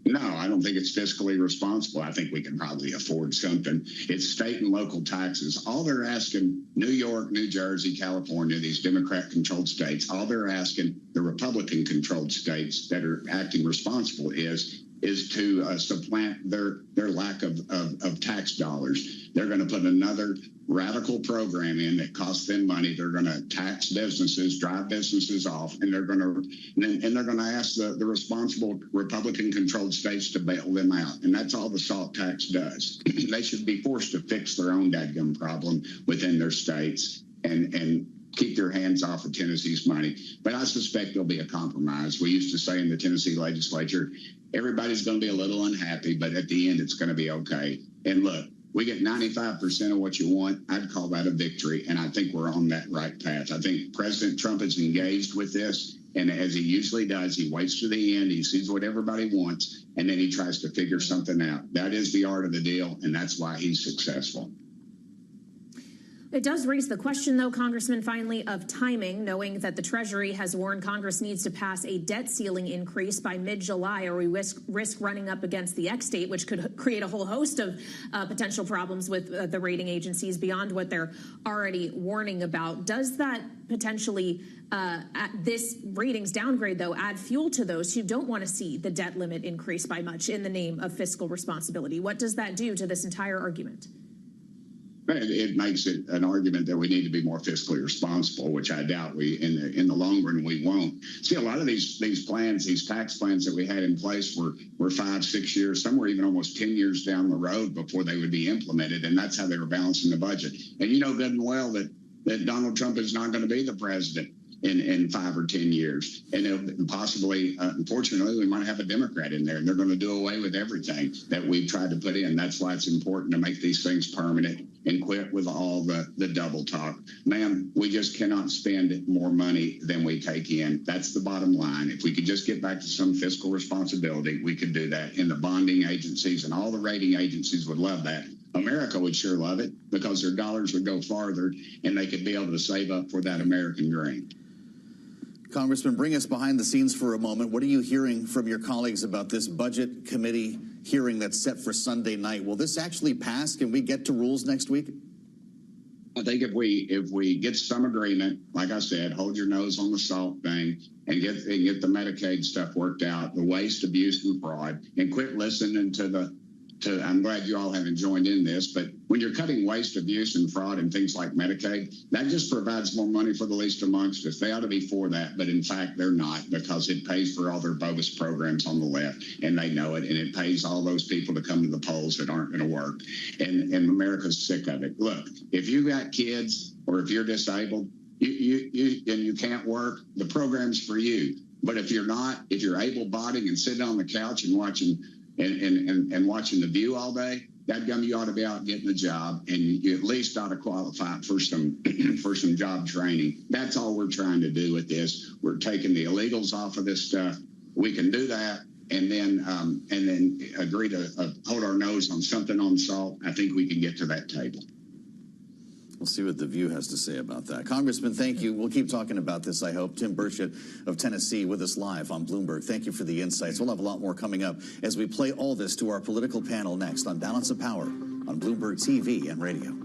No, I don't think it's fiscally responsible. I think we can probably afford something. It's state and local taxes. All they're asking, New York, New Jersey, California, these Democrat-controlled states, all they're asking the Republican-controlled states that are acting responsible is to supplant their lack of tax dollars. They're going to put another radical program in that costs them money. They're going to tax businesses, drive businesses off, and they're going to ask the responsible Republican-controlled states to bail them out. And that's all the SALT tax does. They should be forced to fix their own dadgum problem within their states and keep their hands off of Tennessee's money. But I suspect there'll be a compromise. We used to say in the Tennessee legislature, everybody's going to be a little unhappy, but at the end, it's going to be okay. And look, we get 95% of what you want. I'd call that a victory, and I think we're on that right path. I think President Trump is engaged with this, and as he usually does, he waits to the end, he sees what everybody wants, and then he tries to figure something out. That is the art of the deal, and that's why he's successful. It does raise the question, though, Congressman, finally, of timing, knowing that the Treasury has warned Congress needs to pass a debt ceiling increase by mid-July, or we risk running up against the X date, which could create a whole host of potential problems with the rating agencies beyond what they're already warning about. Does that potentially, this ratings downgrade, though, add fuel to those who don't want to see the debt limit increase by much in the name of fiscal responsibility? What does that do to this entire argument? It makes it an argument that we need to be more fiscally responsible, which I doubt we, in the long run, we won't. See, a lot of these plans, these tax plans that we had in place were 5, 6 years, some were even almost 10 years down the road before they would be implemented, and that's how they were balancing the budget. And you know good and well that Donald Trump is not going to be the president in 5 or 10 years. And possibly, unfortunately, we might have a Democrat in there, and they're going to do away with everything that we've tried to put in. That's why it's important to make these things permanent and quit with all the double talk. Ma'am, we just cannot spend more money than we take in. That's the bottom line. If we could just get back to some fiscal responsibility, we could do that. And the bonding agencies and all the rating agencies would love that. America would sure love it because their dollars would go farther and they could be able to save up for that American dream. Congressman, bring us behind the scenes for a moment. What are you hearing from your colleagues about this budget committee hearing that's set for Sunday night? Will this actually pass? Can we get to rules next week? I think if we get some agreement, like I said, hold your nose on the salt thing and get the Medicaid stuff worked out, the waste, abuse, and fraud, and quit listening to I'm glad you all haven't joined in this, but when you're cutting waste, abuse, and fraud and things like Medicaid, that just provides more money for the least amongst us. They ought to be for that, but in fact, they're not, because it pays for all their bogus programs on the left, and they know it, and it pays all those people to come to the polls that aren't going to work. And America's sick of it. Look, if you got kids or if you're disabled, you can't work, the program's for you. But if you're not, if you're able-bodied and sitting on the couch and watching watching The View all day, dadgum, you ought to be out getting a job, and you at least ought to qualify for some job training. That's all we're trying to do with this. We're taking the illegals off of this stuff. We can do that, and then agree to hold our nose on something on salt. I think we can get to that table. We'll see what The View has to say about that. Congressman, thank you. We'll keep talking about this, I hope. Tim Burchett of Tennessee with us live on Bloomberg. Thank you for the insights. We'll have a lot more coming up as we play all this to our political panel next on Balance of Power on Bloomberg TV and radio.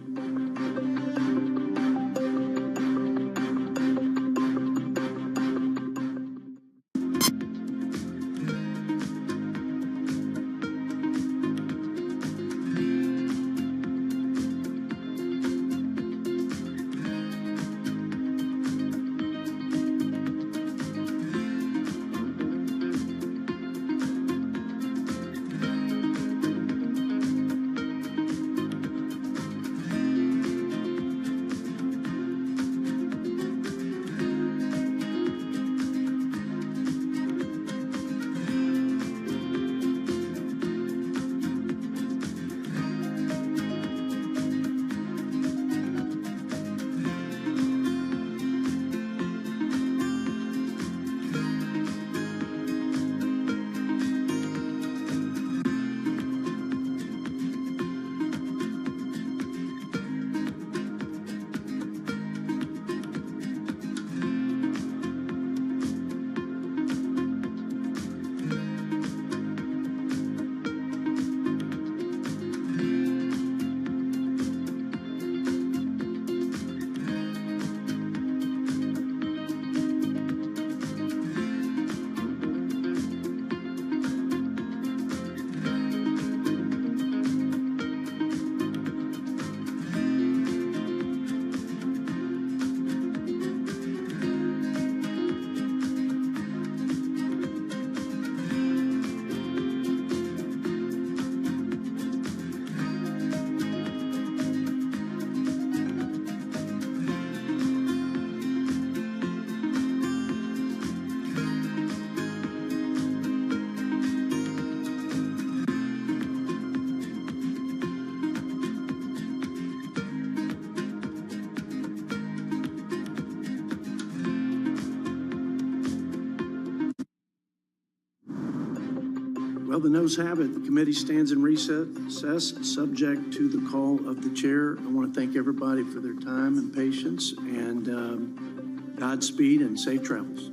Well, the noes have it. The committee stands in recess, subject to the call of the chair. I want to thank everybody for their time and patience, and Godspeed and safe travels.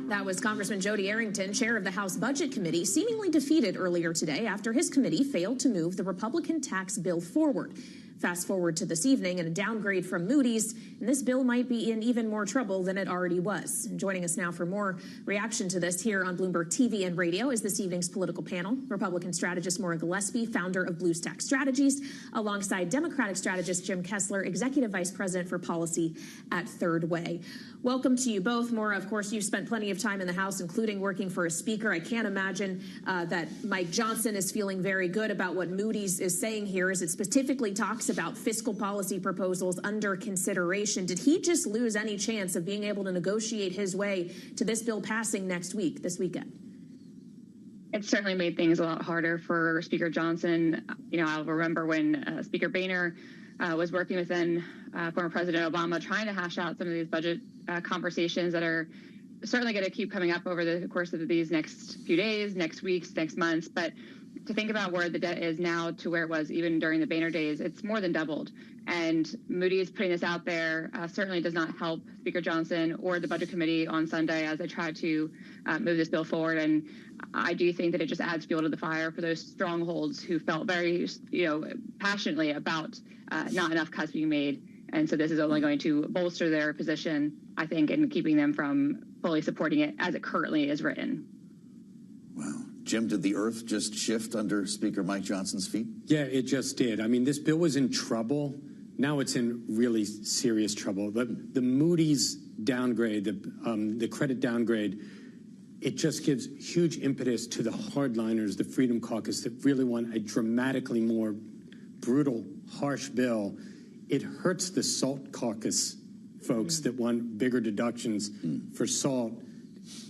That was Congressman Jody Arrington, chair of the House Budget Committee, seemingly defeated earlier today after his committee failed to move the Republican tax bill forward. Fast forward to this evening and a downgrade from Moody's, and this bill might be in even more trouble than it already was. And joining us now for more reaction to this here on Bloomberg TV and radio is this evening's political panel. Republican strategist Maura Gillespie, founder of Blue Stack Strategies, alongside Democratic strategist Jim Kessler, executive vice president for policy at Third Way. Welcome to you both. Maura, of course, you've spent plenty of time in the House, including working for a speaker. I can't imagine that Mike Johnson is feeling very good about what Moody's is saying here, as it specifically talks about fiscal policy proposals under consideration. Did he just lose any chance of being able to negotiate his way to this bill passing this weekend? It certainly made things a lot harder for Speaker Johnson. You know, I'll remember when Speaker Boehner was working with then former President Obama, trying to hash out some of these budget conversations that are certainly going to keep coming up over the course of these next few days, next weeks, next months. But to think about where the debt is now to where it was even during the Boehner days, it's more than doubled. And Moody's putting this out there certainly does not help Speaker Johnson or the Budget Committee on Sunday as they try to move this bill forward. And I do think that it just adds fuel to the fire for those strongholds who felt very, passionately about not enough cuts being made. And so this is only going to bolster their position, I think, in keeping them from fully supporting it as it currently is written. Wow. Jim, did the earth just shift under Speaker Mike Johnson's feet? Yeah, it just did. I mean, this bill was in trouble. Now it's in really serious trouble. The Moody's downgrade, the credit downgrade, it just gives huge impetus to the hardliners, the Freedom Caucus, that really want a dramatically more brutal, harsh bill. It hurts the Salt Caucus folks that want bigger deductions for salt.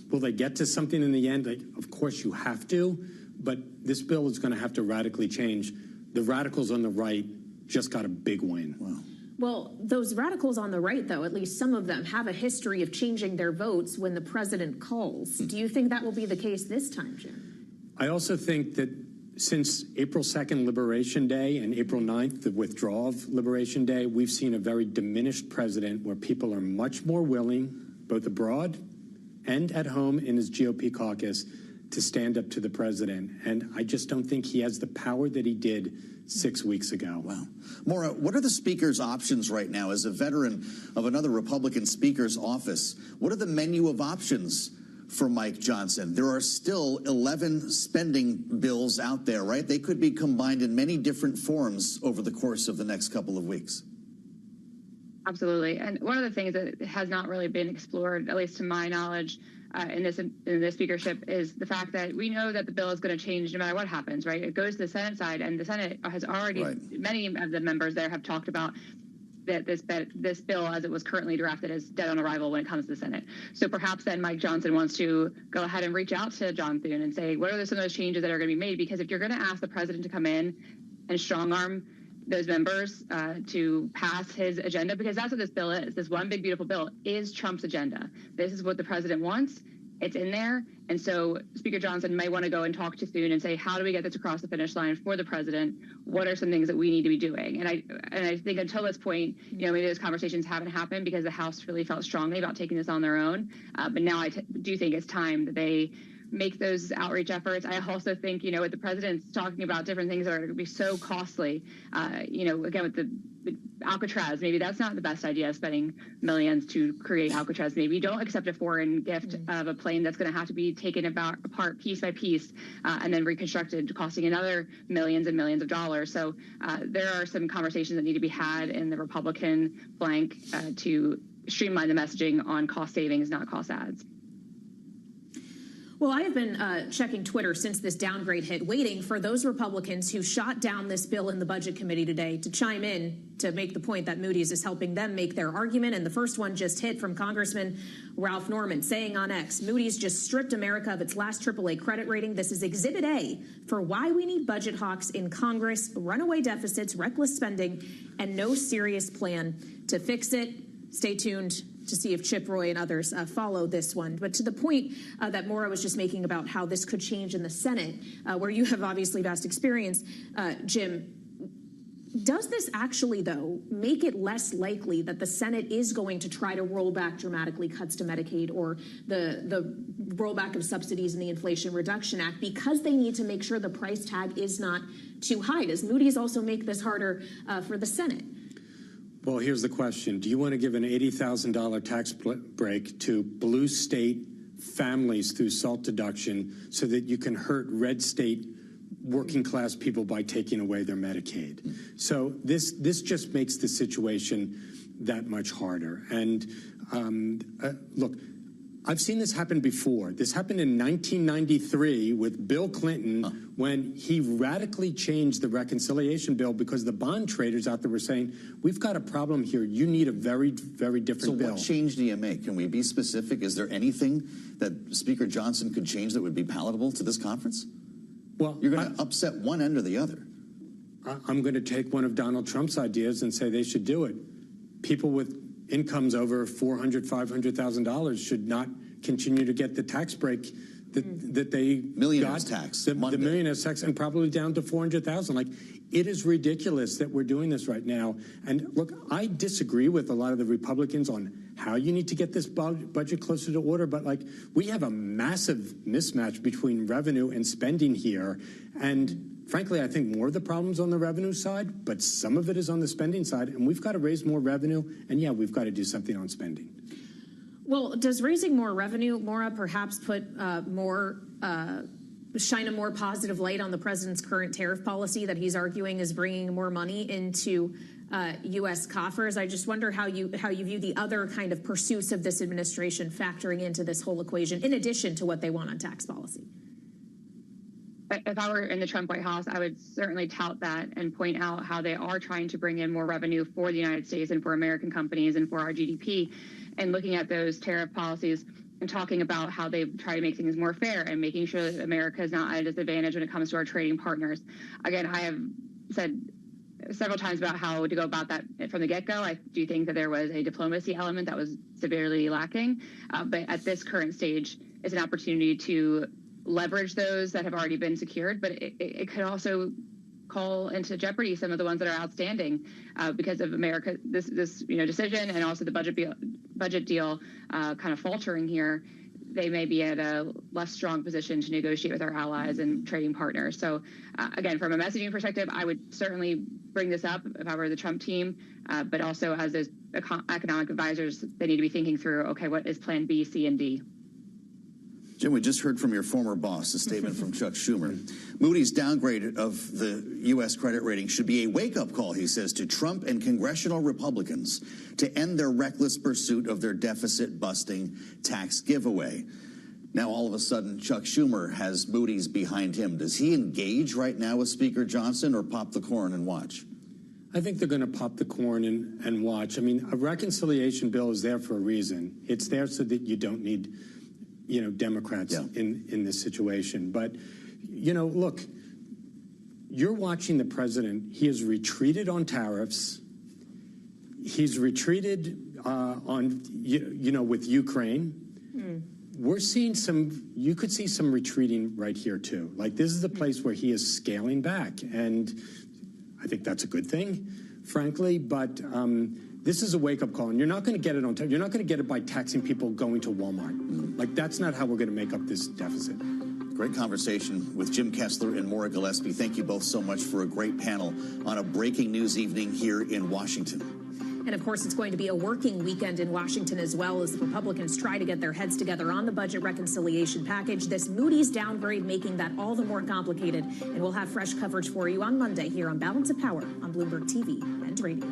Will they get to something in the end? Of course you have to, but this bill is going to have to radically change. The radicals on the right just got a big win. Wow. Well, those radicals on the right, though, at least some of them, have a history of changing their votes when the president calls. Do you think that will be the case this time, Jim? I also think that since April 2nd, Liberation Day, and April 9th, the withdrawal of Liberation Day, we've seen a very diminished president where people are much more willing, both abroad and at home in his GOP caucus, to stand up to the president. And I just don't think he has the power that he did 6 weeks ago. Wow. Maura, what are the speaker's options right now? As a veteran of another Republican speaker's office, what are the menu of options for Mike Johnson? There are still 11 spending bills out there, right? They could be combined in many different forms over the course of the next couple of weeks. Absolutely. And one of the things that has not really been explored, at least to my knowledge, in this speakership, is the fact that we know that the bill is going to change no matter what happens, right? It goes to the Senate side, and the Senate has already, many of the members there have talked about that this bill, as it was currently drafted, is dead on arrival when it comes to the Senate. So perhaps then Mike Johnson wants to go ahead and reach out to John Thune and say, what are some of those changes that are going to be made? Because if you're going to ask the president to come in and strong-arm those members to pass his agenda, because that's what this bill is. This one big, beautiful bill is Trump's agenda. This is what the president wants. It's in there. And so Speaker Johnson may want to go and talk to Thune and say, how do we get this across the finish line for the president? What are some things that we need to be doing? And I think until this point, maybe those conversations haven't happened because the House really felt strongly about taking this on their own. But now I do think it's time that they make those outreach efforts. I also think, with the president's talking about different things that are going to be so costly, again, with the Alcatraz, maybe that's not the best idea, spending millions to create Alcatraz. Maybe you don't accept a foreign gift of a plane that's going to have to be taken apart piece by piece and then reconstructed, costing another millions and millions of dollars. So there are some conversations that need to be had in the Republican flank to streamline the messaging on cost savings, not cost adds. Well, I have been checking Twitter since this downgrade hit, waiting for those Republicans who shot down this bill in the Budget Committee today to chime in to make the point that Moody's is helping them make their argument. And the first one just hit from Congressman Ralph Norman, saying on X, Moody's just stripped America of its last AAA credit rating. This is Exhibit A for why we need budget hawks in Congress, runaway deficits, reckless spending, and no serious plan to fix it. Stay tuned to see if Chip Roy and others follow this one. But to the point that Maura was just making about how this could change in the Senate, where you have obviously vast experience, Jim, Does this actually, though, make it less likely that the Senate is going to try to roll back dramatically cuts to Medicaid or the rollback of subsidies in the Inflation Reduction Act because they need to make sure the price tag is not too high? Does Moody's also make this harder for the Senate? Well, here's the question. Do you want to give an $80,000 tax break to blue state families through SALT deduction so that you can hurt red state working class people by taking away their Medicaid? So this just makes the situation that much harder. And look, I've seen this happen before. This happened in 1993 with Bill Clinton when he radically changed the reconciliation bill because the bond traders out there were saying, we've got a problem here. You need a very, very different bill. So what change do you make? Can we be specific? Is there anything that Speaker Johnson could change that would be palatable to this conference? Well, you're going to upset one end or the other. I'm going to take one of Donald Trump's ideas and say they should do it. People with incomes over $400,000, $500,000 should not continue to get the tax break that they millionaire's got, tax, the millionaire's tax, and probably down to $400,000. Like, it is ridiculous that we're doing this right now. And look, I disagree with a lot of the Republicans on how you need to get this budget closer to order, but like, we have a massive mismatch between revenue and spending here. And frankly, I think more of the problem's on the revenue side, but some of it is on the spending side, and we've got to raise more revenue, and yeah, we've got to do something on spending. Well, does raising more revenue, Maura, perhaps put shine a more positive light on the president's current tariff policy that he's arguing is bringing more money into U.S. coffers? I just wonder how you view the other kind of pursuits of this administration factoring into this whole equation, in addition to what they want on tax policy. If I were in the Trump White House, I would certainly tout that and point out how they are trying to bring in more revenue for the United States and for American companies and for our GDP, and looking at those tariff policies and talking about how they try to make things more fair and making sure that America is not at a disadvantage when it comes to our trading partners. Again, I have said several times about how to go about that from the get-go. I do think that there was a diplomacy element that was severely lacking, but at this current stage, it's an opportunity to leverage those that have already been secured, but it could also call into jeopardy some of the ones that are outstanding because of America, this decision, and also the budget deal kind of faltering here. They may be at a less strong position to negotiate with our allies and trading partners. So again, from a messaging perspective, I would certainly bring this up if I were the Trump team, but also as those economic advisors, they need to be thinking through, okay, what is plan B, C, and D? Jim, we just heard from your former boss, a statement from Chuck Schumer. Moody's downgrade of the U.S. credit rating should be a wake-up call, he says, to Trump and congressional Republicans to end their reckless pursuit of their deficit-busting tax giveaway. Now, all of a sudden, Chuck Schumer has Moody's behind him. Does he engage right now with Speaker Johnson or pop the corn and watch? I think they're going to pop the corn and watch. I mean, a reconciliation bill is there for a reason. It's there so that you don't need Democrats in this situation. But, look, you're watching the president. He has retreated on tariffs. He's retreated on, with Ukraine. We're seeing you could see some retreating right here, too. Like, this is the place where he is scaling back. And I think that's a good thing, frankly. But this is a wake-up call, and you're not going to get it on time. You're not going to get it by taxing people going to Walmart. Like, that's not how we're going to make up this deficit. Great conversation with Jim Kessler and Maura Gillespie. Thank you both so much for a great panel on a breaking news evening here in Washington. And of course, it's going to be a working weekend in Washington as well as the Republicans try to get their heads together on the budget reconciliation package. This Moody's downgrade making that all the more complicated. And we'll have fresh coverage for you on Monday here on Balance of Power on Bloomberg TV and radio.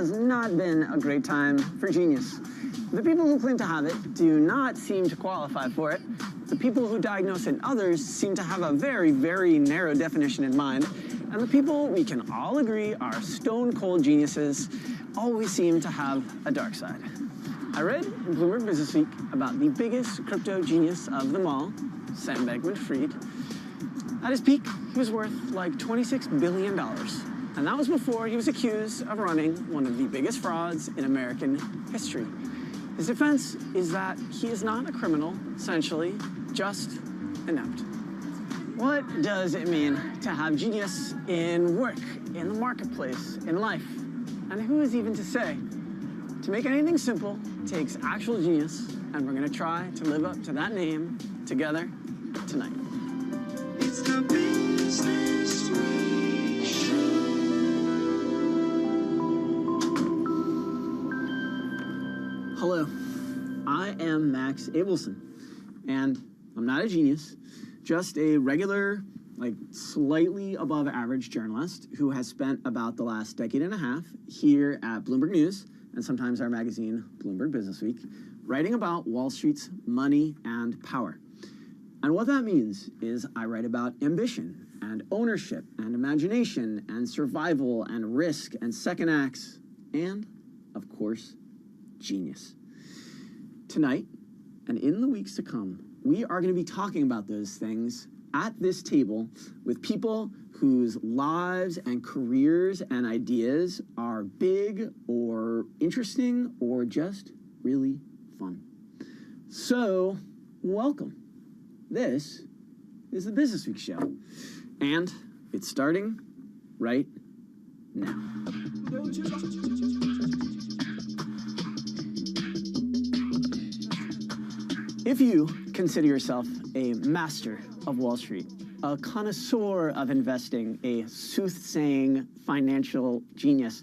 has not been a great time for genius. The people who claim to have it do not seem to qualify for it. The people who diagnose it and others seem to have a very, very narrow definition in mind. And the people we can all agree are stone-cold geniuses always seem to have a dark side. I read in Bloomberg Businessweek about the biggest crypto genius of them all, Sam Bankman-Fried. At his peak, he was worth like $26 billion. And that was before he was accused of running one of the biggest frauds in American history. His defense is that he is not a criminal, essentially, just inept. What does it mean to have genius in work, in the marketplace, in life? And who is even to say? To make anything simple takes actual genius, and we're going to try to live up to that name together tonight. It's the Business Week Show. Hello, I am Max Abelson, and I'm not a genius, just a regular, like slightly above average journalist who has spent about the last decade and a half here at Bloomberg News and sometimes our magazine, Bloomberg Businessweek, writing about Wall Street's money and power. And what that means is I write about ambition and ownership and imagination and survival and risk and second acts and, of course, genius. Tonight, and in the weeks to come, we are going to be talking about those things at this table with people whose lives and careers and ideas are big or interesting or just really fun. So, welcome. This is the Business Week Show, and it's starting right now. If you consider yourself a master of Wall Street, a connoisseur of investing, a soothsaying financial genius,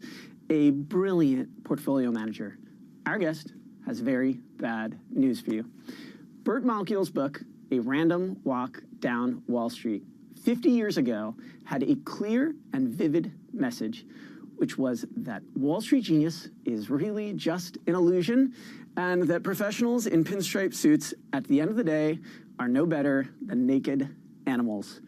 a brilliant portfolio manager, our guest has very bad news for you. Burt Malkiel's book, A Random Walk Down Wall Street, 50 years ago, had a clear and vivid message, which was that Wall Street genius is really just an illusion, and that professionals in pinstripe suits, at the end of the day, are no better than naked animals.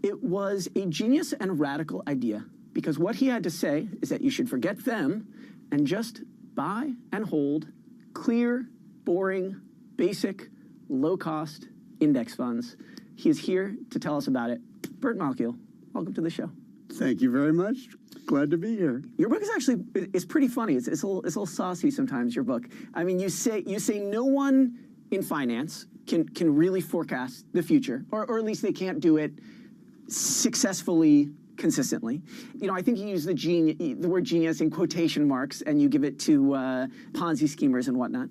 It was a genius and radical idea, because what he had to say is that you should forget them and just buy and hold clear, boring, basic, low-cost index funds. He is here to tell us about it. Burt Malkiel, welcome to the show. Thank you very much. Glad to be here. Your book is actually, it's pretty funny. It's a little saucy sometimes, your book. I mean, you say no one in finance can really forecast the future, or at least they can't do it successfully, consistently. You know, I think you use the word genius in quotation marks, and you give it to Ponzi schemers and whatnot.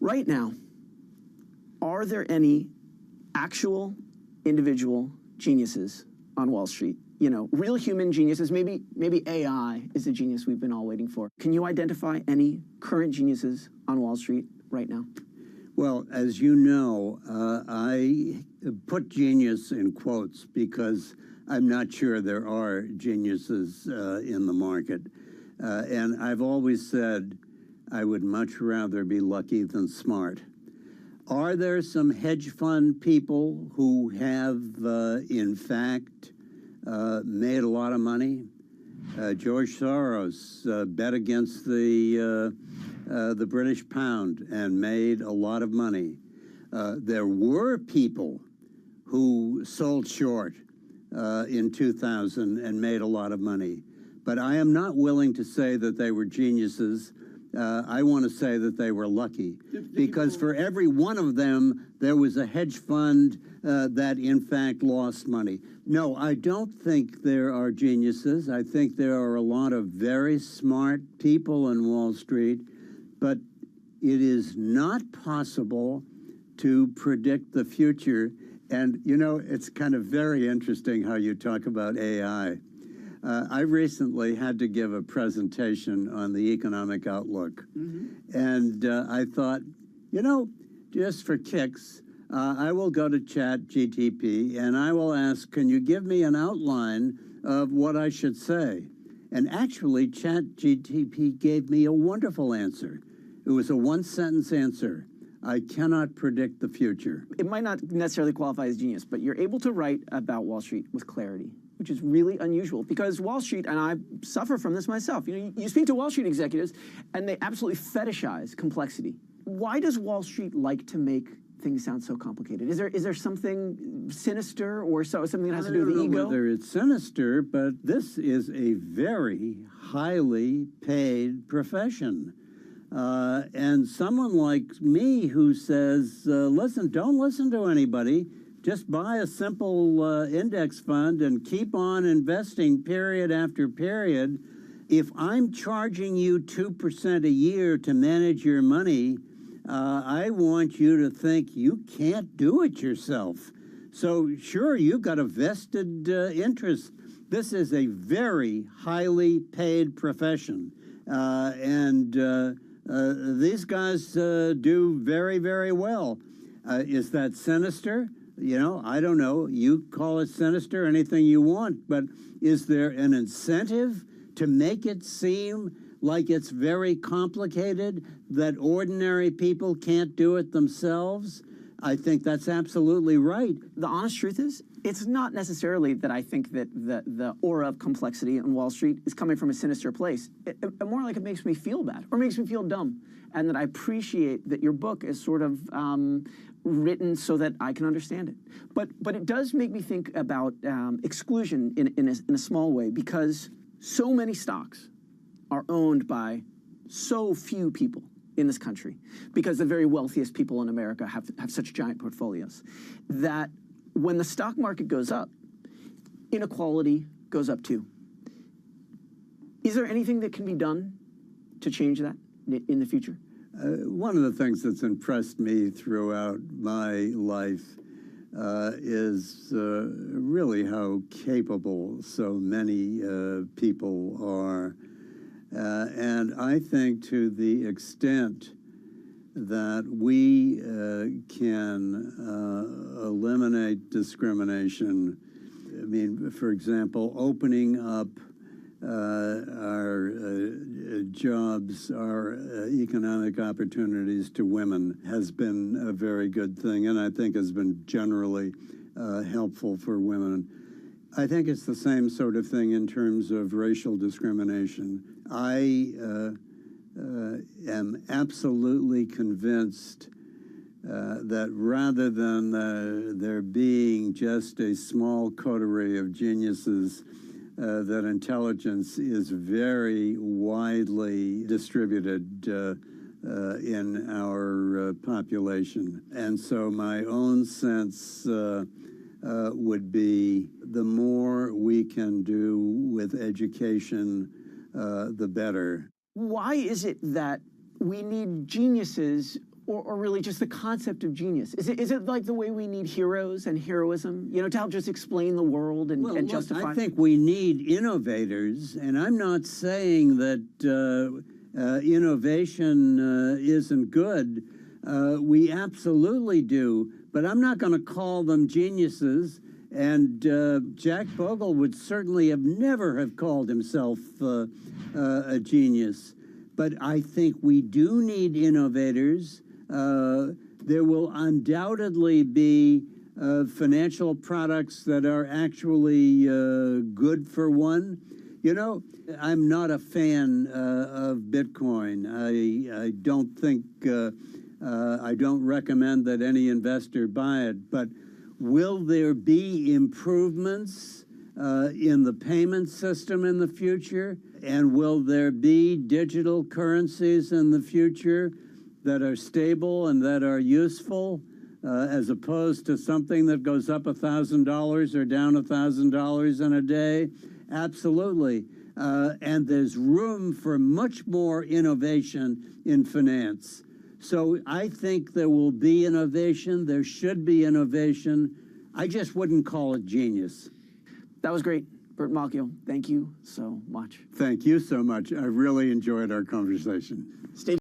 Right now, are there any actual individual geniuses on Wall Street? You know, real human geniuses, maybe AI is the genius we've been all waiting for. Can you identify any current geniuses on Wall Street right now? Well, as you know, I put genius in quotes because I'm not sure there are geniuses in the market. And I've always said I would much rather be lucky than smart. Are there some hedge fund people who have, in fact, made a lot of money? George Soros bet against the British pound and made a lot of money. There were people who sold short in 2000 and made a lot of money. But I am not willing to say that they were geniuses. I want to say that they were lucky, because for every one of them, there was a hedge fund that, in fact, lost money. No, I don't think there are geniuses. I think there are a lot of very smart people in Wall Street, but it is not possible to predict the future. And, you know, it's kind of very interesting how you talk about AI. I recently had to give a presentation on the economic outlook. And I thought, you know, just for kicks, I will go to ChatGPT and I will ask, can you give me an outline of what I should say? And actually, ChatGPT gave me a wonderful answer. It was a one-sentence answer. I cannot predict the future. It might not necessarily qualify as genius, but you're able to write about Wall Street with clarity, which is really unusual because Wall Street, and I suffer from this myself, you speak to Wall Street executives and they absolutely fetishize complexity. Why does Wall Street like to make things sound so complicated? Is there something sinister or something that has to do with the ego? I don't know whether it's sinister, but this is a very highly paid profession. And someone like me who says, listen, don't listen to anybody. Just buy a simple index fund and keep on investing period after period. If I'm charging you 2% a year to manage your money, I want you to think you can't do it yourself. So sure, you've got a vested interest. This is a very highly paid profession. These guys do very, very well. Is that sinister? I don't know. You call it sinister, anything you want, but is there an incentive to make it seem like it's very complicated, that ordinary people can't do it themselves? I think that's absolutely right. The honest truth is, it's not necessarily that I think that the aura of complexity on Wall Street is coming from a sinister place. More like it makes me feel bad or makes me feel dumb, and that I appreciate that your book is sort of written so that I can understand it. But it does make me think about exclusion in a small way, because so many stocks are owned by so few people in this country, because the very wealthiest people in America have such giant portfolios, that when the stock market goes up, inequality goes up too. Is there anything that can be done to change that in the future? One of the things that's impressed me throughout my life is really how capable so many people are. And I think to the extent that we can eliminate discrimination, I mean, for example, opening up our jobs, our economic opportunities to women has been a very good thing, and I think has been generally helpful for women. I think it's the same sort of thing in terms of racial discrimination. I am absolutely convinced that rather than there being just a small coterie of geniuses, that intelligence is very widely distributed in our population. And so my own sense would be the more we can do with education, the better. Why is it that we need geniuses, or really just the concept of genius? Is it like the way we need heroes and heroism, to help just explain the world and justify? Look, I think we need innovators, and I'm not saying that innovation isn't good. We absolutely do, but I'm not going to call them geniuses. And Jack Bogle would certainly never have called himself a genius. But I think we do need innovators. There will undoubtedly be financial products that are actually good for one. I'm not a fan of Bitcoin. I don't think, I don't recommend that any investor buy it. But will there be improvements in the payment system in the future? And will there be digital currencies in the future that are stable and that are useful, as opposed to something that goes up $1,000 or down $1,000 in a day? Absolutely. And there's room for much more innovation in finance. So I think there will be innovation. There should be innovation. I just wouldn't call it genius. That was great. Burt Malkiel, thank you so much. Thank you so much. I really enjoyed our conversation. Stay